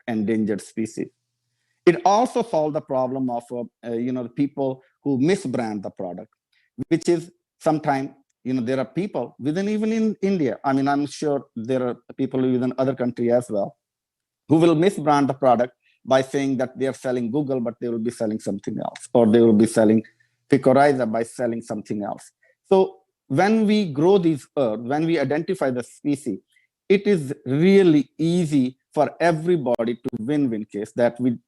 endangered species. It also solved the problem of people who misbrand the product, which is sometimes there are people within even in India. I mean, I'm sure there are people within other countries as well who will misbrand the product by saying that they are selling Google, but they will be selling something else, or they will be selling Picoriza by selling something else. So when we grow these herbs, when we identify the species, it is really easy for everybody to win-win case that we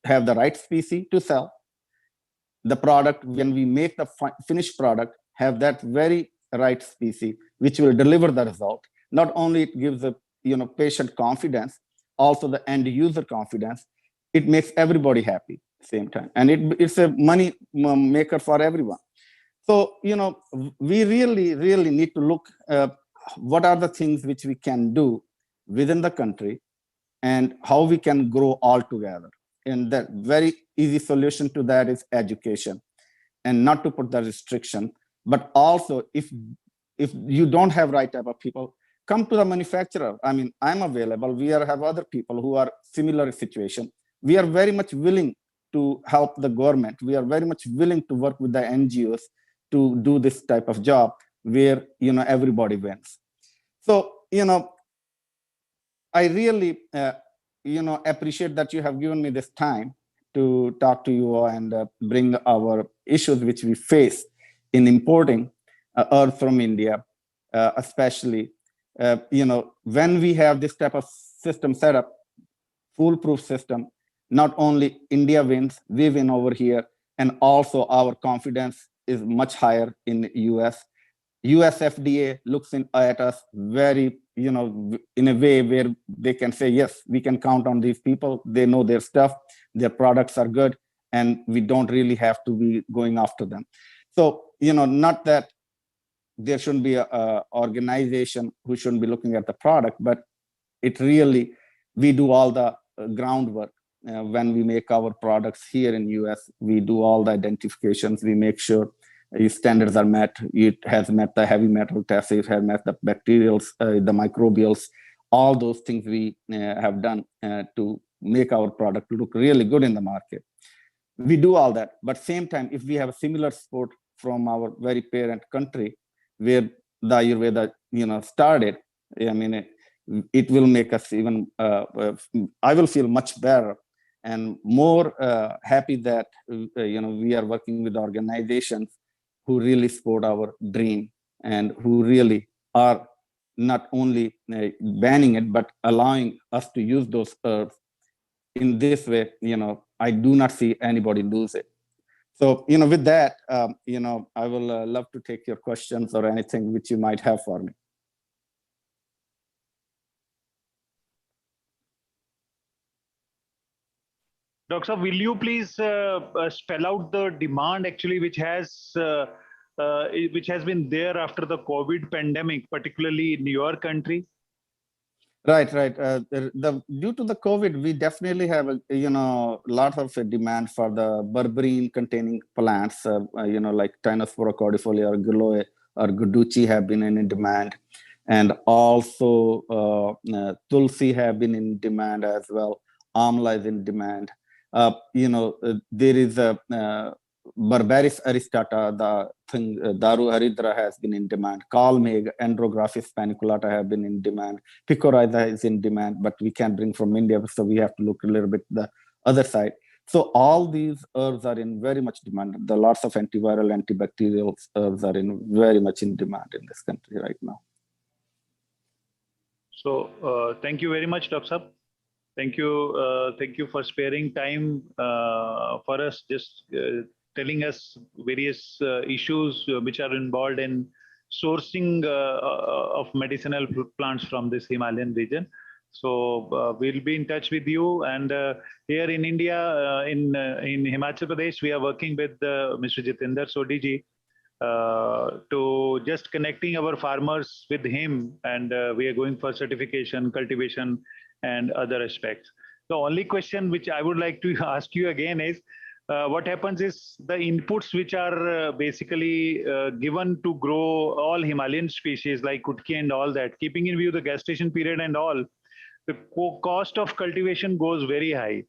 have the right species to sell. The product, when we make the finished product, have that very right species, which will deliver the result. Not only it gives the patient confidence, also the end user confidence. It makes everybody happy at the same time, and it's a money maker for everyone. So we really need to look what are the things which we can do within the country and how we can grow all together. And the very easy solution to that is education, and not to put the restriction, but also if you don't have right type of people, come to the manufacturer. I mean, I'm available. We have other people who are similar situation. We are very much willing to help the government. We are very much willing to work with the NGOs to do this type of job where everybody wins. So I really appreciate that you have given me this time to talk to you and bring our issues which we face in importing earth from India, especially when we have this type of system set up, foolproof system. Not only India wins, we win over here, and also our confidence is much higher in US. US FDA looks at us very, in a way where they can say, yes, we can count on these people. They know their stuff, their products are good, and we don't really have to be going after them. So, not that there shouldn't be an organization who shouldn't be looking at the product, but it really, we do all the groundwork. When we make our products here in US, we do all the identifications. We make sure standards are met. It has met the heavy metal tests. It has met the bacterials, the microbials. All those things we have done to make our product look really good in the market. We do all that, but same time, if we have a similar support from our very parent country, where the Ayurveda, started, I mean, it will make us even, I will feel much better and more happy that, we are working with organizations who really support our dream and who really are not only banning it, but allowing us to use those herbs in this way. I do not see anybody lose it. So, with that, I will love to take your questions or anything which you might have for me. Doctor, will you please spell out the demand actually which has been there after the COVID pandemic, particularly in your country? Right. Due to the COVID, we definitely have lot of demand for the berberine containing plants, like Tinospora cordifolia or Guloe or Guduchi have been in demand, and also Tulsi have been in demand as well. Amla is in demand. There is a Barbaris aristata, the thing, Daru haridra has been in demand. Kalmeg, Andrographis paniculata have been in demand. Picoriza is in demand, but we can't bring from India, so we have to look a little bit the other side. So all these herbs are in very much demand. The lots of antiviral, antibacterial herbs are in very much in demand in this country right now. So thank you very much, Dr. Saab. Thank you for sparing time for us, just telling us various issues which are involved in sourcing of medicinal plants from this Himalayan region. So we'll be in touch with you. And here in India, in Himachal Pradesh, we are working with Mr. Jitendra Sodhi ji to just connecting our farmers with him. And we are going for certification, cultivation, and other aspects. The only question which I would like to ask you again is, what happens is the inputs which are basically given to grow all Himalayan species like Kutki and all that, keeping in view the gestation period and all, the cost of cultivation goes very high.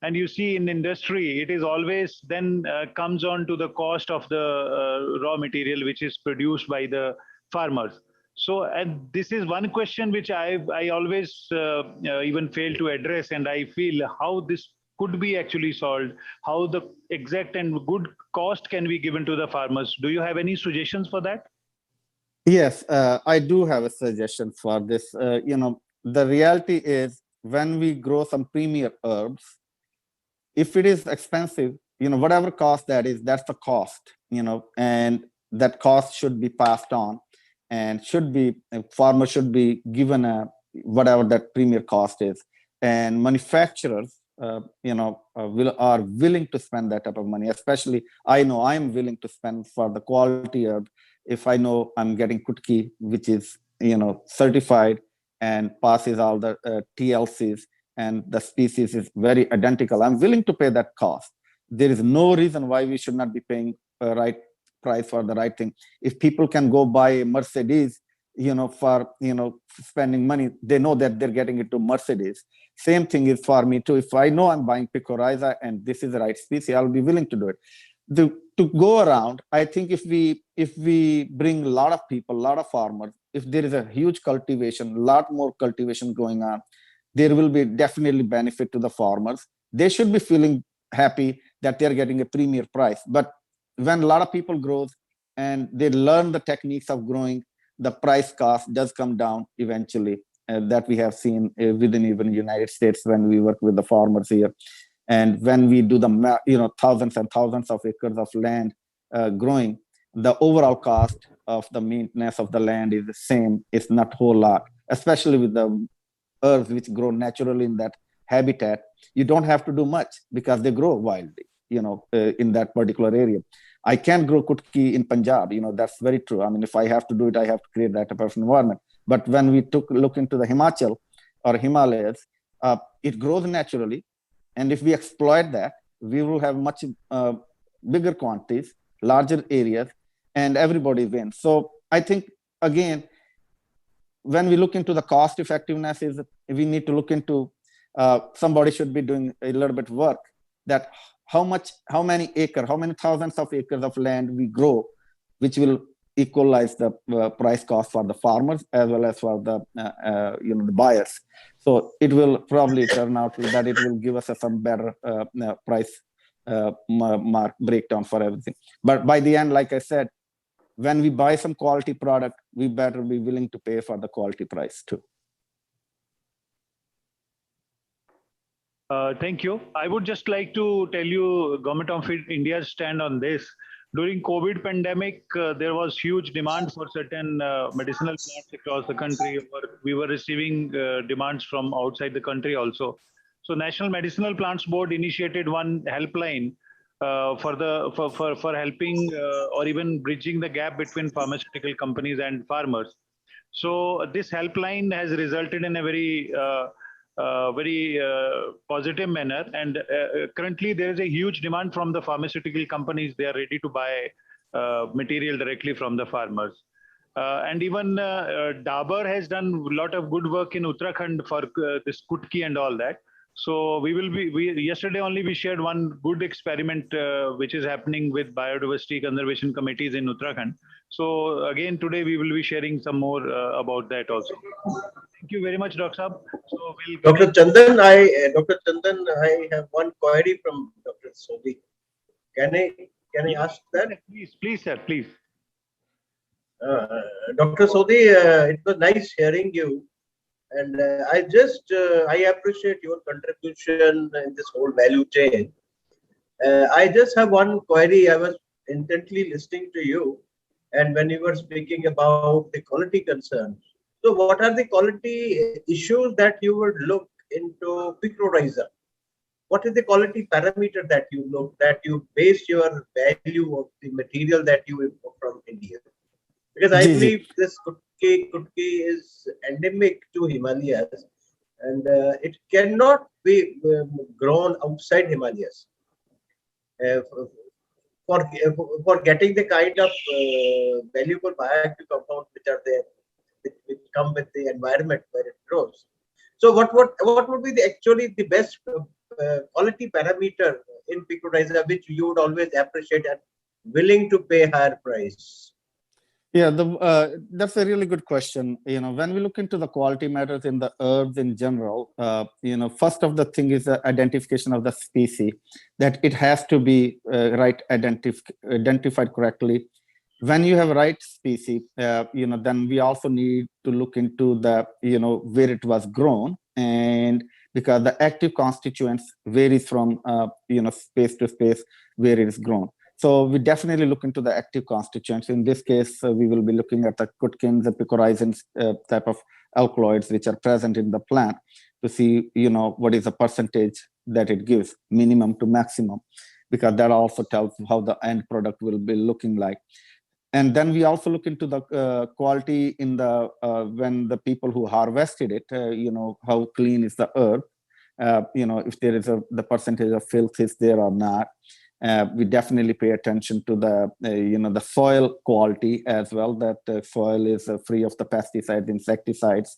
And you see in industry, it is always then comes on to the cost of the raw material which is produced by the farmers. So, and this is one question which I always even fail to address, and I feel how this could be actually solved, how the exact and good cost can be given to the farmers. Do you have any suggestions for that? Yes, I do have a suggestion for this. The reality is when we grow some premier herbs, if it is expensive, whatever cost that is, that's the cost, and that cost should be passed on, and farmer should be given whatever that premier cost is, and manufacturers, are willing to spend that type of money. Especially, I know I am willing to spend for the quality herb if I know I'm getting Kutki, which is certified and passes all the TLCs, and the species is very identical. I'm willing to pay that cost. There is no reason why we should not be paying the right price for the right thing. If people can go buy a Mercedes, for spending money, they know that they're getting it to Mercedes. Same thing is for me too. If I know I'm buying Picoriza and this is the right species, I'll be willing to do it. To go around, I think if we bring a lot of people, a lot of farmers, if there is a huge cultivation, a lot more cultivation going on, there will be definitely benefit to the farmers. They should be feeling happy that they're getting a premier price. But when a lot of people grow and they learn the techniques of growing, the price cost does come down eventually. That we have seen within even United States when we work with the farmers here. And when we do the thousands and thousands of acres of land growing, the overall cost of the maintenance of the land is the same. It's not a whole lot, especially with the herbs which grow naturally in that habitat. You don't have to do much because they grow wildly, in that particular area. I can grow Kutki in Punjab, that's very true. I mean, if I have to do it, I have to create that type of environment. But when we look into the Himachal or Himalayas, it grows naturally. And if we exploit that, we will have much bigger quantities, larger areas, and everybody wins. So I think, again, when we look into the cost effectiveness, is we need to look into, somebody should be doing a little bit work, that how many thousands of acres of land we grow, which will equalize the price cost for the farmers as well as for the the buyers. So it will probably turn out that it will give us some better price mark breakdown for everything. But by the end, like I said, when we buy some quality product, we better be willing to pay for the quality price too. Thank you. I would just like to tell you Government of India's stand on this. During COVID pandemic, there was huge demand for certain medicinal plants across the country. We were receiving demands from outside the country also. So National Medicinal Plants Board initiated one helpline for helping or even bridging the gap between pharmaceutical companies and farmers. So this helpline has resulted in a very positive manner. And currently there is a huge demand from the pharmaceutical companies. They are ready to buy material directly from the farmers. And even Dabur has done a lot of good work in Uttarakhand for this Kutki and all that. So yesterday only we shared one good experiment which is happening with biodiversity conservation committees in Uttarakhand. So again, today we will be sharing some more about that also. Thank you very much, Dr. Saab. So Dr. Chandan, I have one query from Dr. Sodhi. Can I ask that? Please, sir, please. Dr. Sodhi, it was nice hearing you. And I appreciate your contribution in this whole value chain. I just have one query. I was intently listening to you, and when you were speaking about the quality concerns. So, what are the quality issues that you would look into Picoriza? What is the quality parameter that you look, that you base your value of the material that you import from India? Because I believe this Kutki is endemic to Himalayas, and it cannot be grown outside Himalayas. For getting the kind of valuable bioactive compounds which are there, which come with the environment where it grows. So what would be actually the best quality parameter in picorizar which you would always appreciate and willing to pay higher price? Yeah, that's a really good question. When we look into the quality matters in the herbs in general, first of the thing is the identification of the species, that it has to be identified correctly. When you have right species, then we also need to look into the, where it was grown, and because the active constituents varies from, space to space where it is grown. So we definitely look into the active constituents. In this case, we will be looking at the cutkins, the picorizins type of alkaloids which are present in the plant to see, what is the percentage that it gives, minimum to maximum, because that also tells how the end product will be looking like. And then we also look into the quality in the when the people who harvested it, how clean is the herb, if there is the percentage of filth is there or not. We definitely pay attention to the the soil quality as well, that soil is free of the pesticides, insecticides,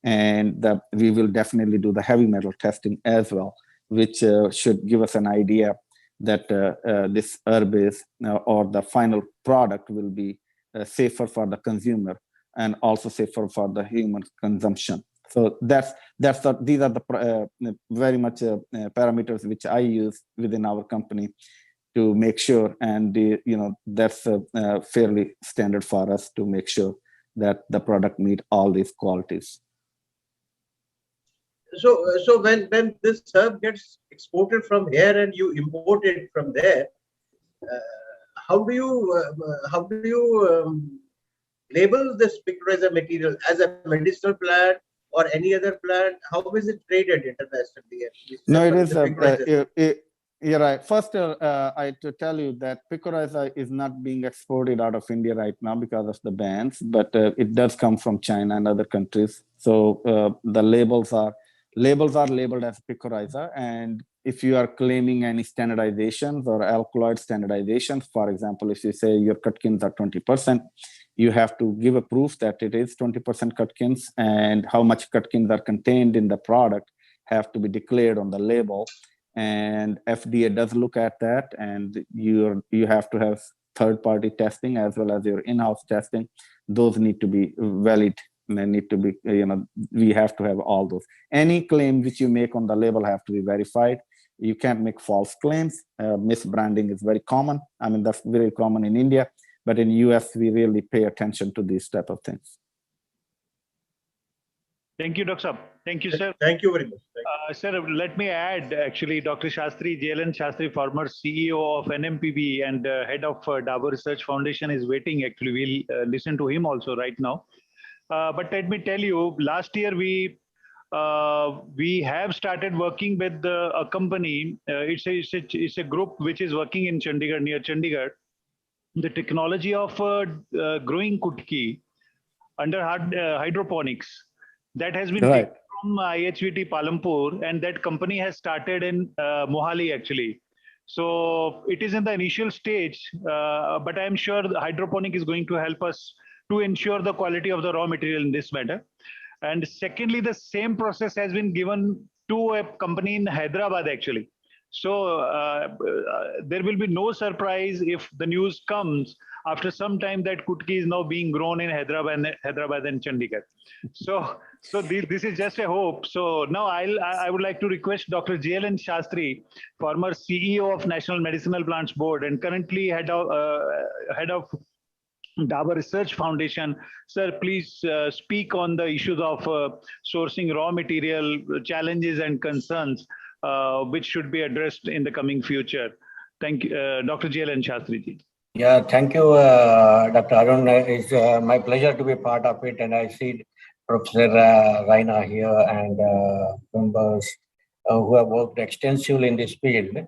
and we will definitely do the heavy metal testing as well, which should give us an idea that this herb is or the final product will be safer for the consumer and also safer for the human consumption. So these are the very much parameters which I use within our company to make sure, and that's fairly standard for us to make sure that the product meet all these qualities. So when this herb gets exported from here and you import it from there, how do you label this picorizar material as a medicinal plant or any other plant? How is it traded internationally? No, it is you're right. First, I to tell you that picorizar is not being exported out of India right now because of the bans, but it does come from China and other countries. So the labels are labeled as picorizar, and if you are claiming any standardizations or alkaloid standardizations, for example, if you say your cutkins are 20%, you have to give a proof that it is 20% cutkins, and how much cutkins are contained in the product have to be declared on the label. And FDA does look at that, and you have to have third-party testing as well as your in-house testing. Those need to be valid, and they need to be, we have to have all those. Any claim which you make on the label have to be verified. You can't make false claims. Misbranding is very common. I mean, that's very common in India, but in US, we really pay attention to these type of things. Thank you, Dr. Saab. Thank you, sir. Thank you very much. Sir, let me add, actually, Dr. Shastri, JLN Shastri, former CEO of NMPB and head of Dabur Research Foundation is waiting. Actually, we'll listen to him also right now. But let me tell you, last year we have started working with a company. It's a group which is working in Chandigarh, near Chandigarh. The technology of growing kutki under hydroponics, that has been taken from IHVT Palampur, and that company has started in Mohali actually. So it is in the initial stage, but I'm sure the hydroponic is going to help us to ensure the quality of the raw material in this matter. And secondly, the same process has been given to a company in Hyderabad actually. So there will be no surprise if the news comes after some time that kutki is now being grown in Hyderabad and Chandigarh. So this is just a hope. So now I would like to request Dr. JLN Shastri, former CEO of National Medicinal Plants Board and currently head of Dabur Research Foundation. Sir, please speak on the issues of sourcing raw material, challenges and concerns which should be addressed in the coming future. Thank you, Dr. JLN Shastri ji. Yeah, thank you, Dr. Arun. It's my pleasure to be part of it, and I see Professor Raina here and members who have worked extensively in this field.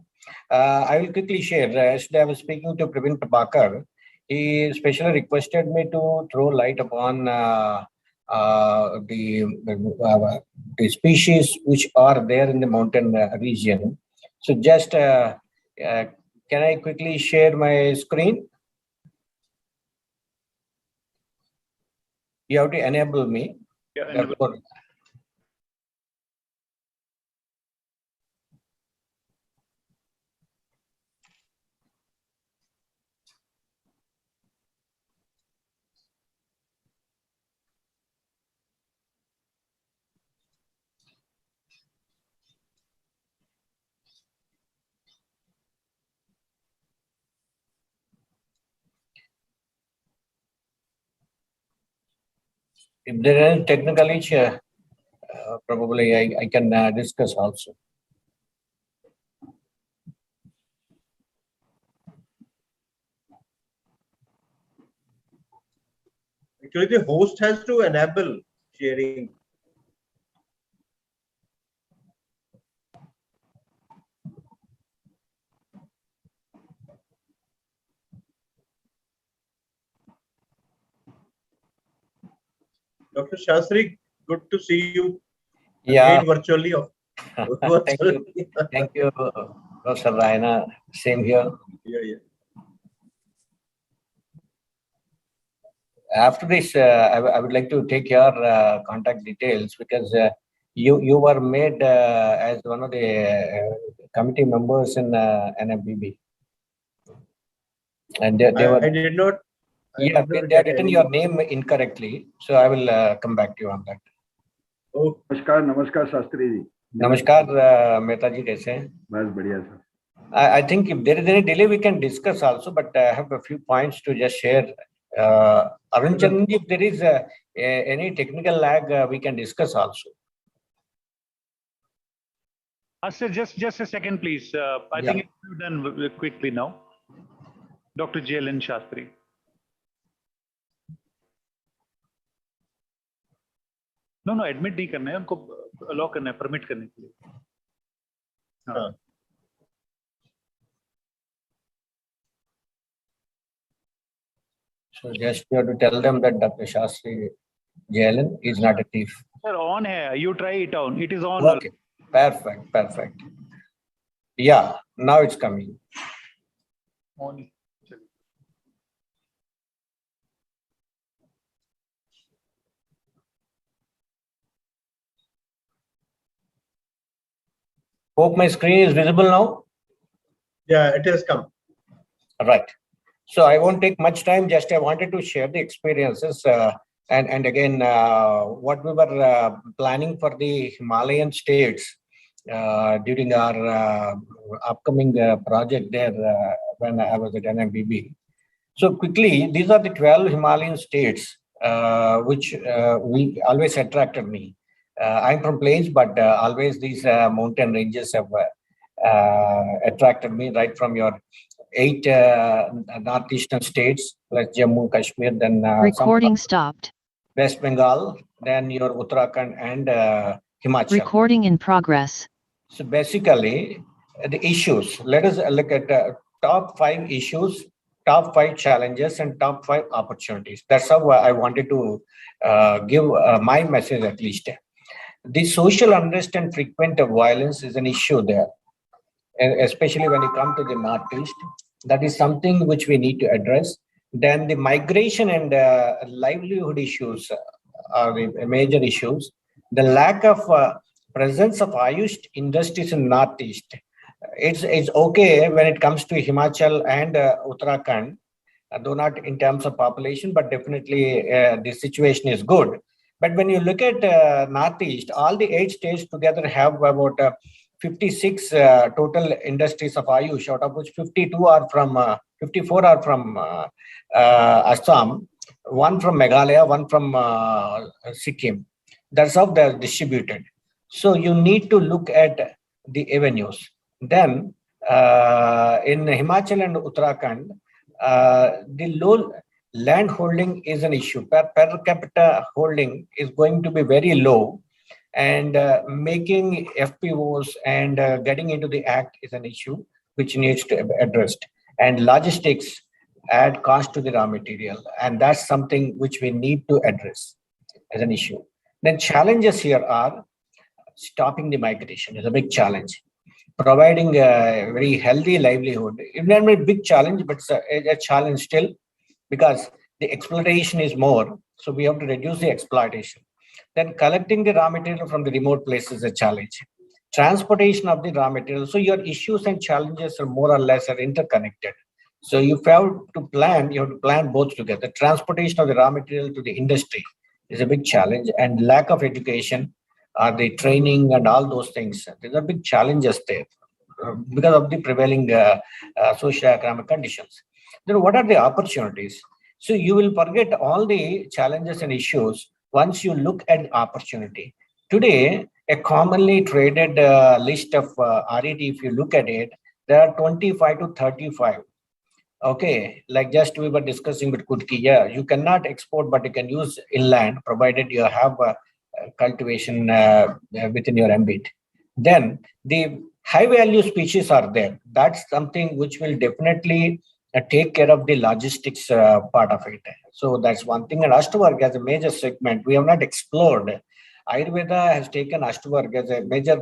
I will quickly share. Yesterday I was speaking to Praveen Prabhakar. He specially requested me to throw light upon the species which are there in the mountain region. So just can I quickly share my screen? You have to enable me. Yeah, enable. If there are any technical issue, probably I can discuss also. Actually, the host has to enable sharing. Dr. Shastri, good to see you Yeah. again virtually. Thank you. Thank you, Professor Raina. Same here. Yeah. After this, I would like to take your contact details, because you were made as one of the committee members in NMBB, and they were. I did not. Yeah, they had written your name incorrectly, so I will come back to you on that. Oh, नमस्कार Shastri ji. Namaskar, Mehta ji, kaise hain? बस बढ़िया sir. I think if there is any delay, we can discuss also, but I have a few points to just share. Arun Chandan ji, if there is any technical lag, we can discuss also. Sir, just a second, please. I think it's done quickly now. Dr. Jalen Shastri. No, admit नहीं करना है, उनको allow करना है, permit करने के लिए. हाँ. So just you have to tell them that Dr. Shastri Jalen is not a thief. Sir, on hai. You try it on. It is on. Okay, perfect. Yeah, now it's coming. On. Hope my screen is visible now. yeah, it has come. Right. So I won't take much time. Just I wanted to share the experiences and again what we were planning for the Himalayan states during our upcoming project there when I was at NMBB. So quickly, these are the 12 Himalayan states which we always attracted me. I'm from plains, but always these mountain ranges have attracted me, right from your 8 northeastern states like Jammu, Kashmir, then recording stopped. West Bengal, then your Uttarakhand and Himachal. Recording in progress. So basically, the issues. Let us look at top 5 issues, top 5 challenges, and top 5 opportunities. That's how I wanted to give my message at least. The social unrest and frequent violence is an issue there, and especially when you come to the Northeast. That is something which we need to address. Then the migration and livelihood issues are the major issues. The lack of presence of Ayush industries in Northeast. It's okay when it comes to Himachal and Uttarakhand, though not in terms of population, but definitely the situation is good. But when you look at Northeast, all the 8 states together have about 56 total industries of Ayush, out of which 54 are from Assam, 1 from Meghalaya, 1 from Sikkim. That's how they're distributed. So you need to look at the avenues. Then in Himachal and Uttarakhand, the low land holding is an issue. Per capita holding is going to be very low, and making FPOs and getting into the act is an issue which needs to be addressed. And logistics add cost to the raw material, and that's something which we need to address as an issue. Then challenges here are stopping the migration is a big challenge. Providing a very healthy livelihood, it's not a big challenge, but it's a challenge still, because the exploitation is more. So we have to reduce the exploitation. Then collecting the raw material from the remote places is a challenge. Transportation of the raw material. So your issues and challenges are more or less interconnected. So you have to plan both together. Transportation of the raw material to the industry is a big challenge, and lack of education, the training and all those things. These are big challenges there because of the prevailing socio-economic conditions. Then what are the opportunities? So you will forget all the challenges and issues once you look at opportunity. Today, a commonly traded list of RET, if you look at it, there are 25 to 35. Okay, like just we were discussing with Kutki, yeah, you cannot export, but you can use inland, provided you have cultivation within your ambit. Then the high value species are there. That's something which will definitely take care of the logistics part of it. So that's one thing. And Ashtavarg as a major segment, we have not explored. Ayurveda has taken Ashtavarg as a major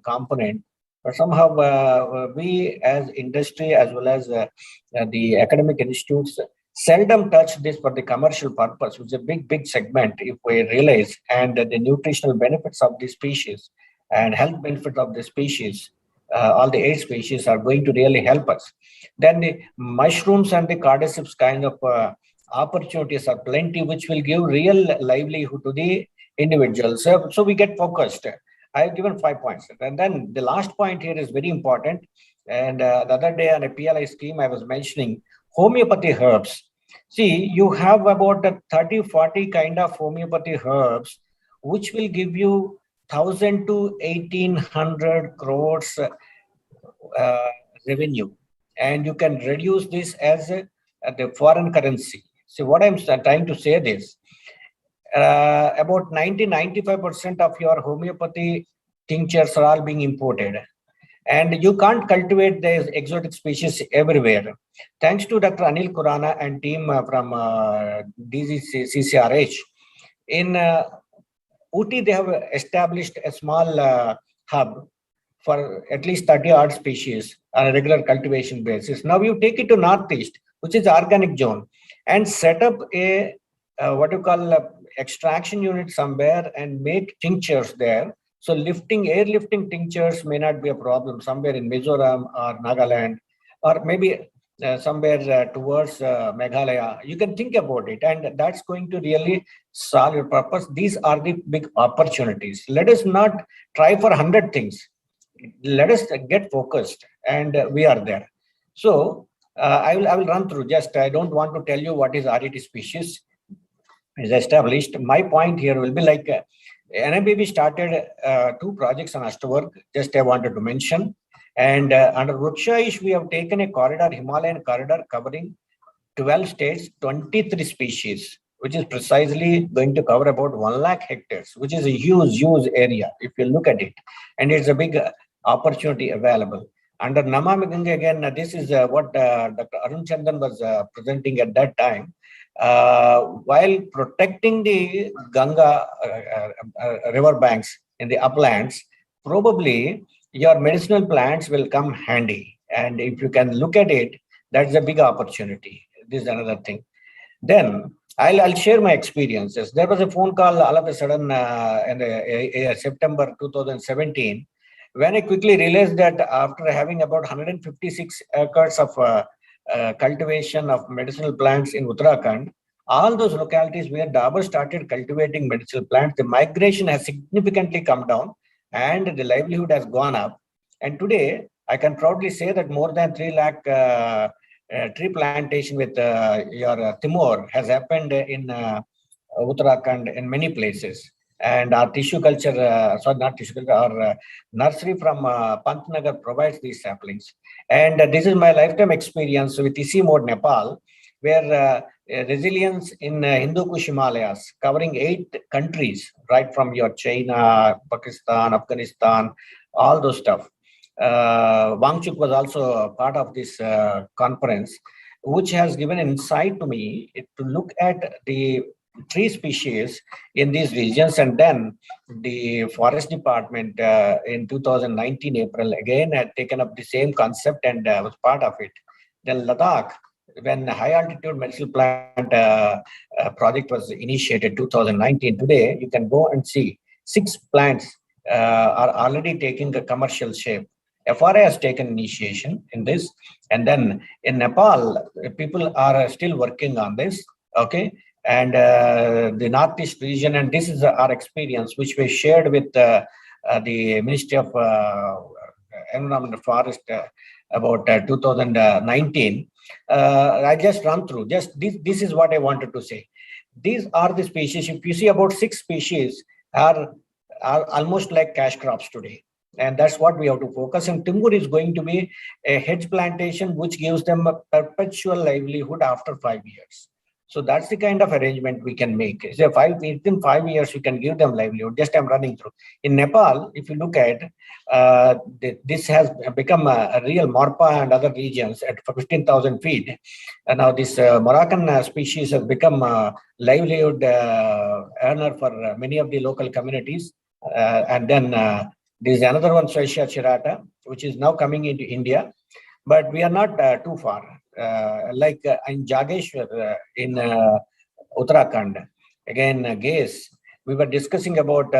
component, but somehow we as industry as well as the academic institutes seldom touch this for the commercial purpose, which is a big segment if we realize, and the nutritional benefits of the species and health benefits of the species, all the 8 species are going to really help us. Then the mushrooms and the cordyceps kind of opportunities are plenty, which will give real livelihood to the individuals. So we get focused. I have given 5 points. And then the last point here is very important. And the other day on a PLI scheme, I was mentioning homeopathy herbs. See, you have about 30, 40 kind of homeopathy herbs, which will give you 1,000 to 1,800 crores revenue. And you can reduce this as the foreign currency. So what I'm trying to say this, about 95% of your homeopathy tinctures are all being imported. And you can't cultivate the exotic species everywhere. Thanks to Dr. Anil Kurana and team from DGCCRH, in Uti, they have established a small hub for at least 30 odd species on a regular cultivation basis. Now you take it to Northeast, which is organic zone, and set up a what you call extraction unit somewhere and make tinctures there. So airlifting tinctures may not be a problem somewhere in Mizoram or Nagaland, or maybe somewhere towards Meghalaya. You can think about it, and that's going to really solve your purpose. These are the big opportunities. Let us not try for 100 things. Let us get focused, and we are there. So I will run through. Just I don't want to tell you what is RET species is established. My point here will be like NIBB started 2 projects on Ashtavarg. Just I wanted to mention. And under Vrukshaish, we have taken a corridor, Himalayan corridor, covering 12 states, 23 species, which is precisely going to cover about 1 lakh hectares, which is a huge area if you look at it. And it's a big opportunity available. Under Namami Ganga, again, this is what Dr. Arun Chandan was presenting at that time. While protecting the Ganga river banks in the uplands, probably your medicinal plants will come handy. And if you can look at it, that's a big opportunity. This is another thing. Then I'll share my experiences. There was a phone call all of a sudden in September 2017, when I quickly realized that after having about 156 acres of cultivation of medicinal plants in Uttarakhand, all those localities where Dabur started cultivating medicinal plants, the migration has significantly come down and the livelihood has gone up. And today, I can proudly say that more than 3 lakh tree plantation with your Timor has happened in Uttarakhand in many places. And our tissue culture, our nursery from Pantnagar provides these saplings. And this is my lifetime experience with Isi Mode, Nepal, where resilience in Hindu Kush Himalayas, covering 8 countries, right from your China, Pakistan, Afghanistan, all those stuff. Wangchuk was also part of this conference, which has given insight to me to look at the tree species in these regions. And then the forest department in 2019 April again had taken up the same concept and was part of it. Then Ladakh, when high altitude medicinal plant project was initiated 2019, today you can go and see 6 plants are already taking a commercial shape. FRA has taken initiation in this, and then in Nepal, people are still working on this. Okay. And the Northeast region, and this is our experience, which we shared with the Ministry of Environment and Forest about 2019. I just run through. Just this is what I wanted to say. These are the species. If you see, about 6 species are almost like cash crops today. And that's what we have to focus. And Timur is going to be a hedge plantation, which gives them a perpetual livelihood after 5 years. So that's the kind of arrangement we can make. So within 5 years, we can give them livelihood. Just I'm running through. In Nepal, if you look at, this has become a real Morpa and other regions at 15,000 feet. And now this Moroccan species has become a livelihood earner for many of the local communities. And then there is another one, Swacia chirata, which is now coming into India. But we are not too far. Like in Jageshwar in Uttarakhand, again, Gaze, we were discussing about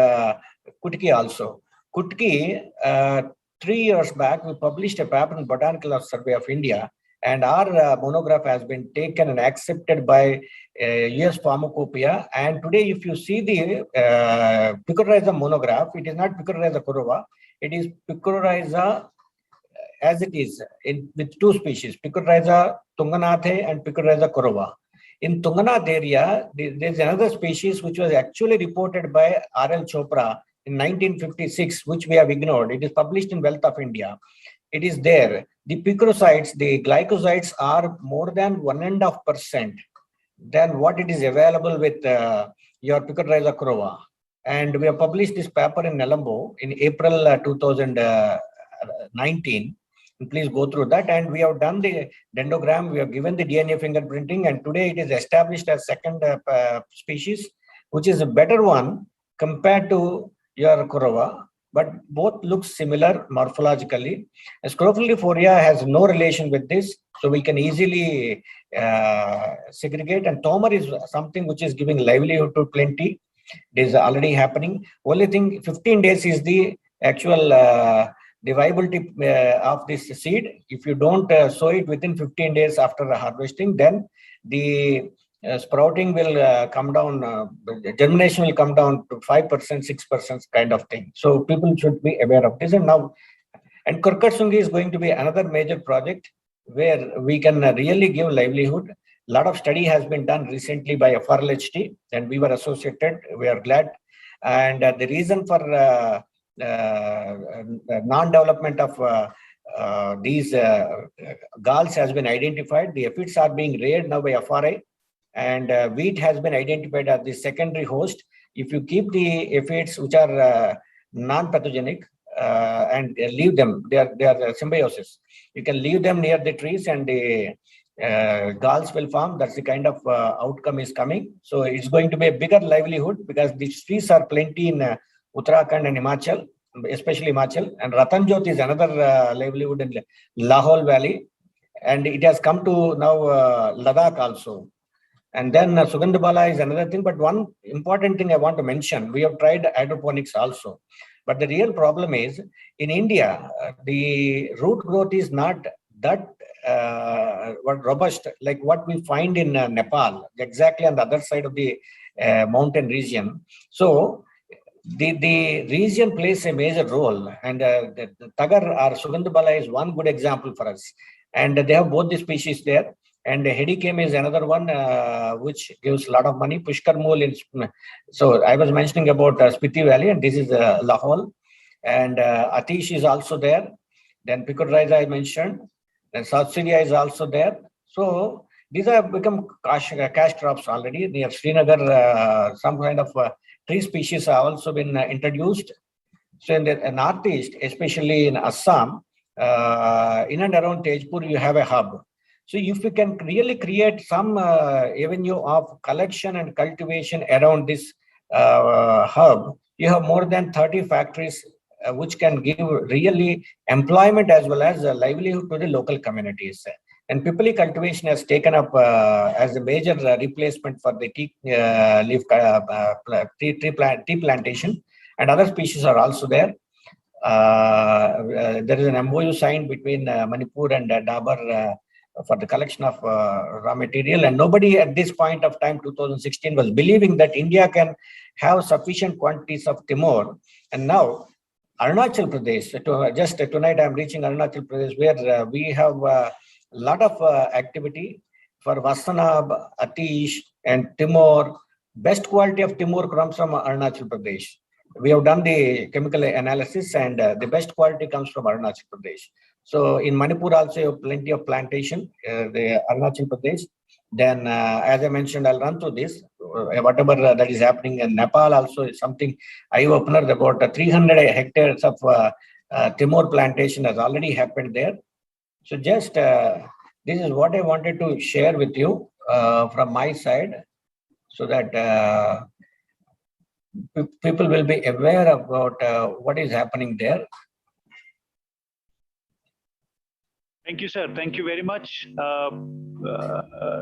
Kutki also. Kutki, 3 years back, we published a paper in Botanical Survey of India, and our monograph has been taken and accepted by US Pharmacopoeia. And today, if you see the Picorrhiza monograph, it is not Picorrhiza corova, it is Picorrhiza as it is with 2 species, Picorrhiza tunganathe and Picorrhiza corova. In Tunganath area, there's another species which was actually reported by R.L. Chopra in 1956, which we have ignored. It is published in Wealth of India. It is there. The picrosides, the glycosides are more than 1.5% than what it is available with your Picorrhiza corova. And we have published this paper in Nelombo in April 2019. Please go through that. And we have done the dendrogram, we have given the DNA fingerprinting, and today it is established as second species, which is a better one compared to your corova, but both look similar morphologically. Scrophulifloria has no relation with this, so we can easily segregate. And Tomer is something which is giving livelihood to plenty. It is already happening. Only thing, 15 days is the actual the viability of this seed. If you don't sow it within 15 days after harvesting, then the sprouting will come down, germination will come down to 5%, 6% kind of thing. So people should be aware of this. And now, and Kurkatsungi is going to be another major project where we can really give livelihood. A lot of study has been done recently by FRLHT, and we were associated. We are glad. And the reason for non-development of these galls has been identified. The aphids are being reared now by FRI, and wheat has been identified as the secondary host. If you keep the aphids which are non-pathogenic and leave them, they are symbiosis. You can leave them near the trees and the galls will form. That's the kind of outcome is coming. So it's going to be a bigger livelihood because these trees are plenty in Uttarakhand and Himachal, especially Himachal. And Ratanjot is another livelihood in Lahore Valley. And it has come to now Ladakh also. And then Sugandhabala is another thing. But one important thing I want to mention, we have tried hydroponics also. But the real problem is in India, the root growth is not that robust like what we find in Nepal, exactly on the other side of the mountain region. So the region plays a major role, and the Tagar or Sugandhabala is one good example for us. And they have both the species there. And Hedicame is another one which gives a lot of money. Pushkar Mool is, so I was mentioning about Spiti Valley, and this is Lahore. And Atish is also there. Then Picorrhiza I mentioned. Then South Syria is also there. So these have become cash crops already. Near Srinagar, some kind of tree species have also been introduced. So in the northeast, especially in Assam, in and around Tejpur, you have a hub. So if we can really create some avenue of collection and cultivation around this hub, you have more than 30 factories which can give really employment as well as livelihood to the local communities. And Pipali cultivation has taken up as a major replacement for the tea plantation, and other species are also there. There is an MOU signed between Manipur and Dabar for the collection of raw material, and nobody at this point of time, 2016, was believing that India can have sufficient quantities of timor. And now Arunachal Pradesh, just tonight I'm reaching Arunachal Pradesh, where we have a lot of activity for Vasanab, Atish, And Timor, best quality of Timor comes from Arunachal Pradesh. We have done the chemical analysis, and the best quality comes from Arunachal Pradesh. So in Manipur also you have plenty of plantation, the Arunachal Pradesh. Then as I mentioned, I'll run through this. Whatever that is happening in Nepal also is something eye-opener. About 300 hectares of Timor plantation has already happened there. So just this is what I wanted to share with you from my side, so that people will be aware about what is happening there. Thank you, sir. Thank you very much.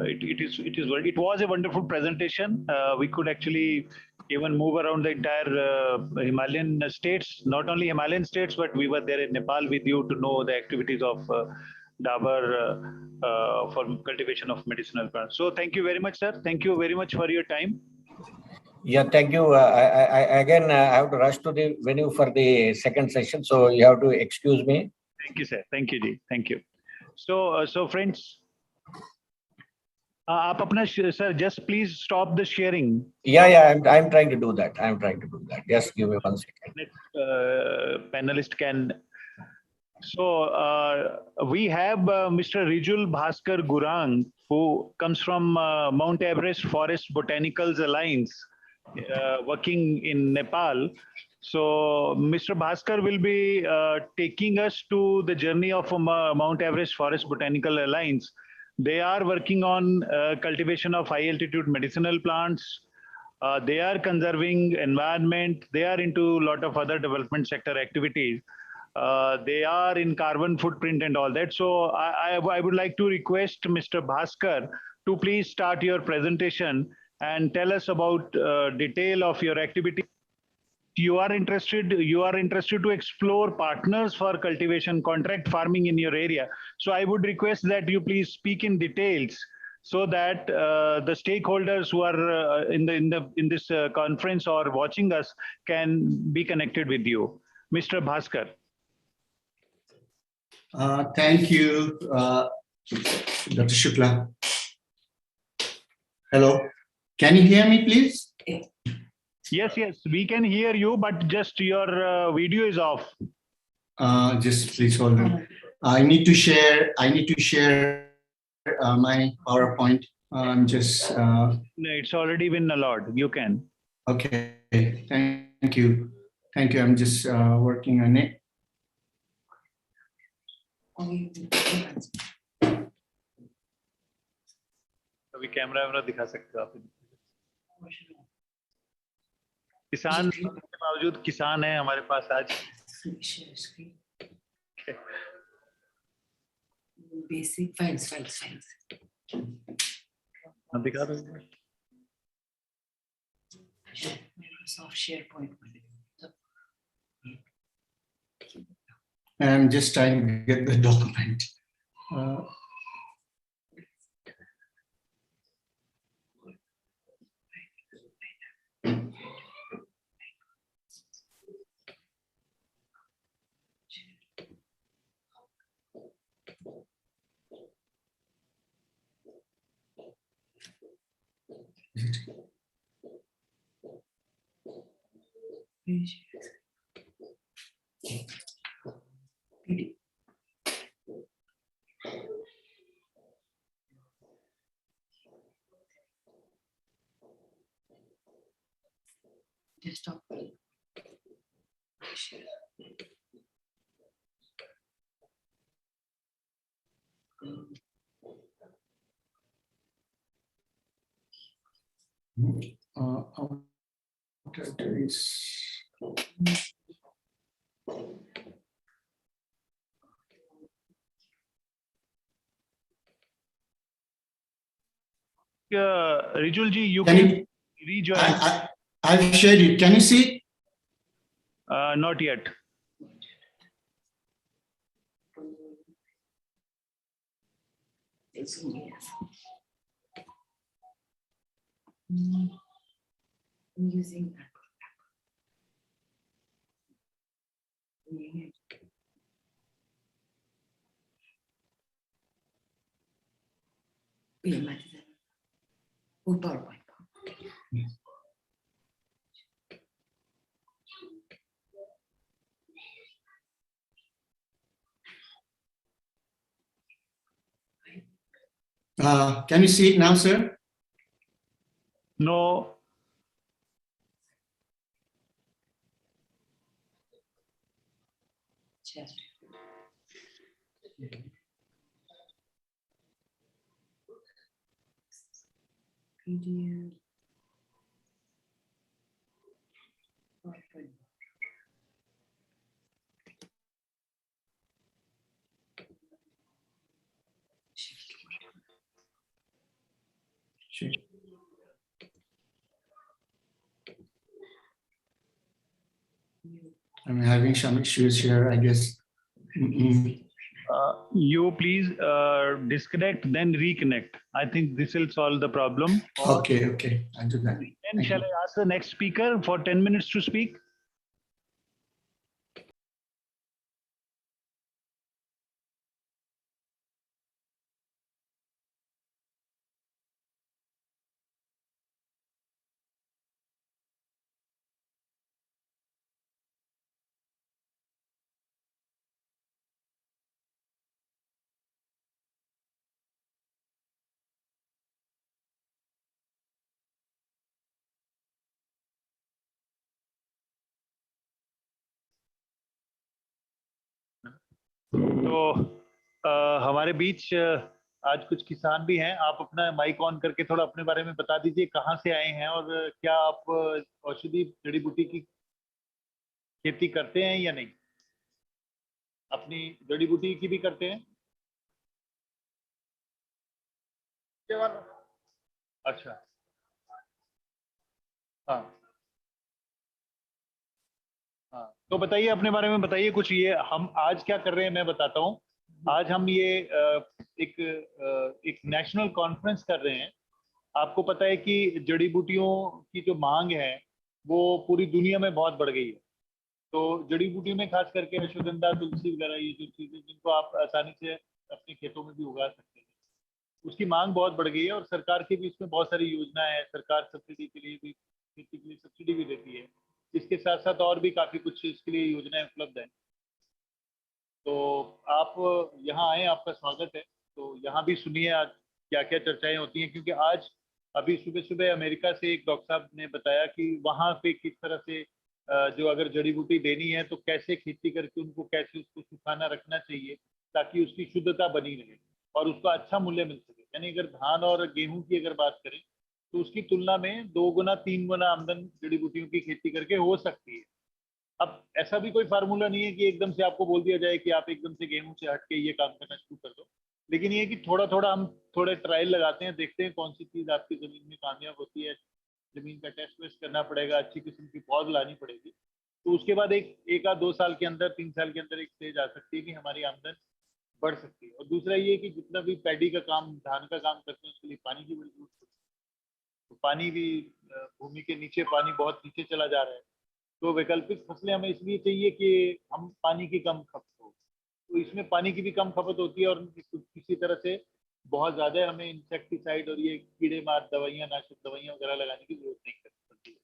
It was a wonderful presentation. We could actually even move around the entire Himalayan states, not only Himalayan states, but we were there in Nepal with you to know the activities of Dabar for cultivation of medicinal plants. So thank you very much, sir. Thank you very much for your time. Yeah, thank you. I have to rush to the venue for the second session, so you have to excuse me. Thank you, sir. Thank you, Ji. Thank you. So friends, आप अपना sir, just please stop the sharing. Yeah, I'm trying to do that. Just give me 1 second. Panelist can. So we have Mr. Rijul Bhaskar Gurang, who comes from Mount Everest Forest Botanicals Alliance, working in Nepal. So Mr. Bhaskar will be taking us to the journey of Mount Everest Forest Botanical Alliance. They are working on cultivation of high altitude medicinal plants. They are conserving environment. They are into a lot of other development sector activities. They are in carbon footprint and all that. So I would like to request Mr. Bhaskar to please start your presentation and tell us about detail of your activity. You are interested to explore partners for cultivation, contract farming in your area. So I would request that you please speak in details so that the stakeholders who are in this conference or watching us can be connected with you. Mr. Bhaskar. Thank you, Dr. Shukla. Hello, can you hear me, please? Yes, we can hear you, but just your video is off. Just please hold on. I need to share my PowerPoint. I'm just. No, it's already been allowed. You can. Okay. Thank you. I'm just working on it. अभी camera दिखा सकते हो आप किसान के बावजूद किसान है हमारे पास आज बेसिक फाइल्स दिखा दो Microsoft SharePoint. I'm just trying to get the document. Desktop. Rijul ji, you can rejoin. I've shared it. Can you see? Not yet. I'm using that. वो PowerPoint. Can you see it now, sir? No. Share. PDF. PowerPoint. Sure. I'm having some issues here, I guess. You please disconnect, then reconnect. I think this will solve the problem. Okay, I'll do that. Then Thank shall you. I ask the next speaker for 10 minutes to speak? तो हमारे बीच आज कुछ किसान भी हैं। आप अपना mic on करके थोड़ा अपने बारे में बता दीजिए, कहाँ से आए हैं और क्या आप औषधि जड़ी बूटी की खेती करते हैं या नहीं? अपनी जड़ी बूटी की भी करते हैं? अच्छा, हाँ हाँ, तो बताइए अपने बारे में बताइए कुछ। ये हम आज क्या कर रहे हैं मैं बताता हूँ। आज हम ये एक नेशनल कॉन्फ्रेंस कर रहे हैं। आपको पता है कि जड़ी बूटियों की जो मांग है वो पूरी दुनिया में बहुत बढ़ गई है। तो जड़ी बूटियों में खास करके अश्वगंधा, तुलसी वगैरह, ये जो चीजें जिनको आप आसानी से अपने खेतों में भी उगा सकते हैं, उसकी मांग बहुत बढ़ गई है। और सरकार की भी इसमें बहुत सारी योजनाएं हैं। सरकार सब्सिडी के लिए भी, खेती के लिए सब्सिडी भी देती है। इसके साथ साथ और भी काफी कुछ इसके लिए योजनाएं उपलब्ध हैं। तो आप यहाँ आए, आपका स्वागत है। तो यहाँ भी सुनिए आज क्या क्या चर्चाएं होती हैं, क्योंकि आज अभी सुबह सुबह अमेरिका से एक डॉक्टर साहब ने बताया कि वहाँ पे किस तरह से जो अगर जड़ी बूटी देनी है तो कैसे खेती करके उनको कैसे उसको सुखाना रखना चाहिए ताकि उसकी शुद्धता बनी रहे और उसको अच्छा मूल्य मिल सके। यानी अगर धान और गेहूं की अगर बात करें तो उसकी तुलना में 2 गुना 3 गुना आमदन जड़ी बूटियों की खेती करके हो सकती है। अब ऐसा भी कोई फार्मूला नहीं है कि एकदम से आपको बोल दिया जाए कि आप एकदम से गेहूं से हट के ये काम करना शुरू कर दो। लेकिन ये है कि थोड़ा थोड़ा हम थोड़े ट्रायल लगाते हैं, देखते हैं कौन सी चीज आपकी जमीन में कामयाब होती है। जमीन का टेस्ट वेस्ट करना पड़ेगा, अच्छी किस्म की पौध लानी पड़ेगी। तो उसके बाद एक आध 2 साल के अंदर, 3 साल के अंदर एक स्टेज आ सकती है कि हमारी आमदन बढ़ सकती है। और दूसरा ये कि जितना भी पैडी का काम, धान का काम करते हैं, उसके लिए पानी की बड़ी जरूरत होती है। तो पानी भी भूमि के नीचे पानी बहुत नीचे चला जा रहा है। तो वैकल्पिक फसलें हमें इसलिए चाहिए कि हम पानी की कम खपत हो। तो इसमें पानी की भी कम खपत होती है और किसी तरह से बहुत ज्यादा हमें इंसेक्टिसाइड और ये कीड़े मार दवाइयाँ, नाशक दवाइयाँ वगैरह लगाने की जरूरत नहीं पड़ती है।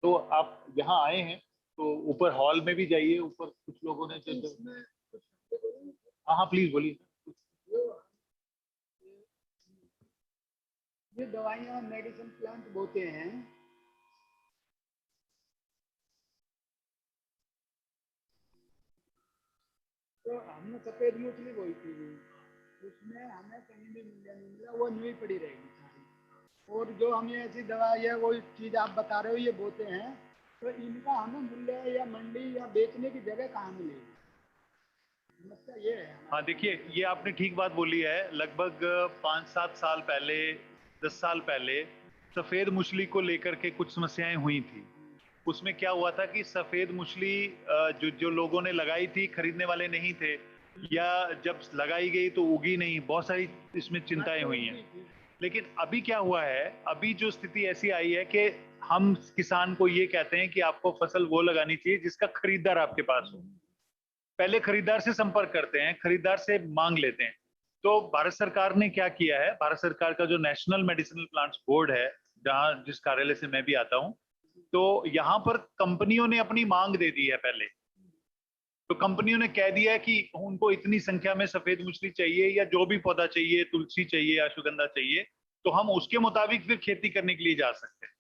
तो आप यहाँ आए हैं तो ऊपर हॉल में भी जाइए। ऊपर कुछ लोगों ने हाँ हाँ प्लीज बोलिए। ये दवाइयाँ मेडिसिन प्लांट बोते हैं, तो हमने सफेद मूंगफली बोई थी, उसमें हमें कहीं भी मूल्य नहीं मिला, वो न्यू पड़ी रहेगी सारी। और जो हमें ऐसी दवाई है, वो चीज आप बता रहे हो ये बोते हैं, तो इनका हमें मूल्य या मंडी या बेचने की जगह कहाँ मिलेगी? समस्या ये है। हाँ देखिए, ये आपने ठीक बात बोली है। लगभग 5-7 साल पहले, 10 साल पहले सफेद मूंगफली को लेकर के कुछ समस्याएं हुई थी। उसमें क्या हुआ था कि सफेद मूंगफली जो लोगों ने लगाई थी, खरीदने वाले नहीं थे, या जब लगाई गई तो उगी नहीं। बहुत सारी इसमें चिंताएं हुई हैं। लेकिन अभी क्या हुआ है, अभी जो स्थिति ऐसी आई है कि हम किसान को ये कहते हैं कि आपको फसल वो लगानी चाहिए जिसका खरीदार आपके पास हो। पहले खरीदार से संपर्क करते हैं, खरीदार से मांग लेते हैं। तो भारत सरकार ने क्या किया है, भारत सरकार का जो नेशनल मेडिसिनल प्लांट्स बोर्ड है, जहां जिस कार्यालय से मैं भी आता हूं, तो यहाँ पर कंपनियों ने अपनी मांग दे दी है पहले। तो कंपनियों ने कह दिया है कि उनको इतनी संख्या में सफेद मुचली चाहिए या जो भी पौधा चाहिए, तुलसी चाहिए, अश्वगंधा चाहिए, तो हम उसके मुताबिक फिर खेती करने के लिए जा सकते हैं।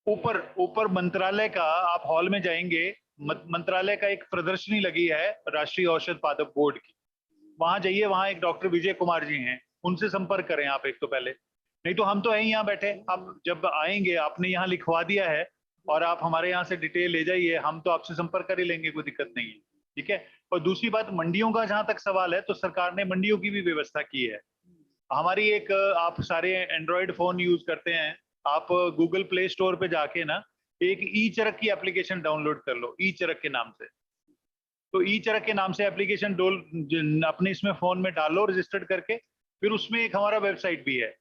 ऊपर मंत्रालय का, आप हॉल में जाएंगे, मंत्रालय का एक प्रदर्शनी लगी है राष्ट्रीय औषध पादप बोर्ड की, वहां जाइए, वहां एक डॉक्टर विजय कुमार जी हैं, उनसे संपर्क करें आप एक तो पहले। नहीं तो हम तो हैं यहाँ बैठे, आप जब आएंगे, आपने यहाँ लिखवा दिया है और आप हमारे यहाँ से डिटेल ले जाइए, हम तो आपसे संपर्क कर ही लेंगे, कोई दिक्कत नहीं है, ठीक है। और दूसरी बात, मंडियों का जहां तक सवाल है, तो सरकार ने मंडियों की भी व्यवस्था की है। हमारी एक, आप सारे एंड्रॉयड फोन यूज करते हैं, आप गूगल प्ले स्टोर पे जाके ना एक ई चरक की एप्लीकेशन डाउनलोड कर लो, ई चरक के नाम से। तो ई चरक के नाम से एप्लीकेशन अपने इसमें फोन में डालो रजिस्टर्ड करके, फिर उसमें एक हमारा वेबसाइट भी है,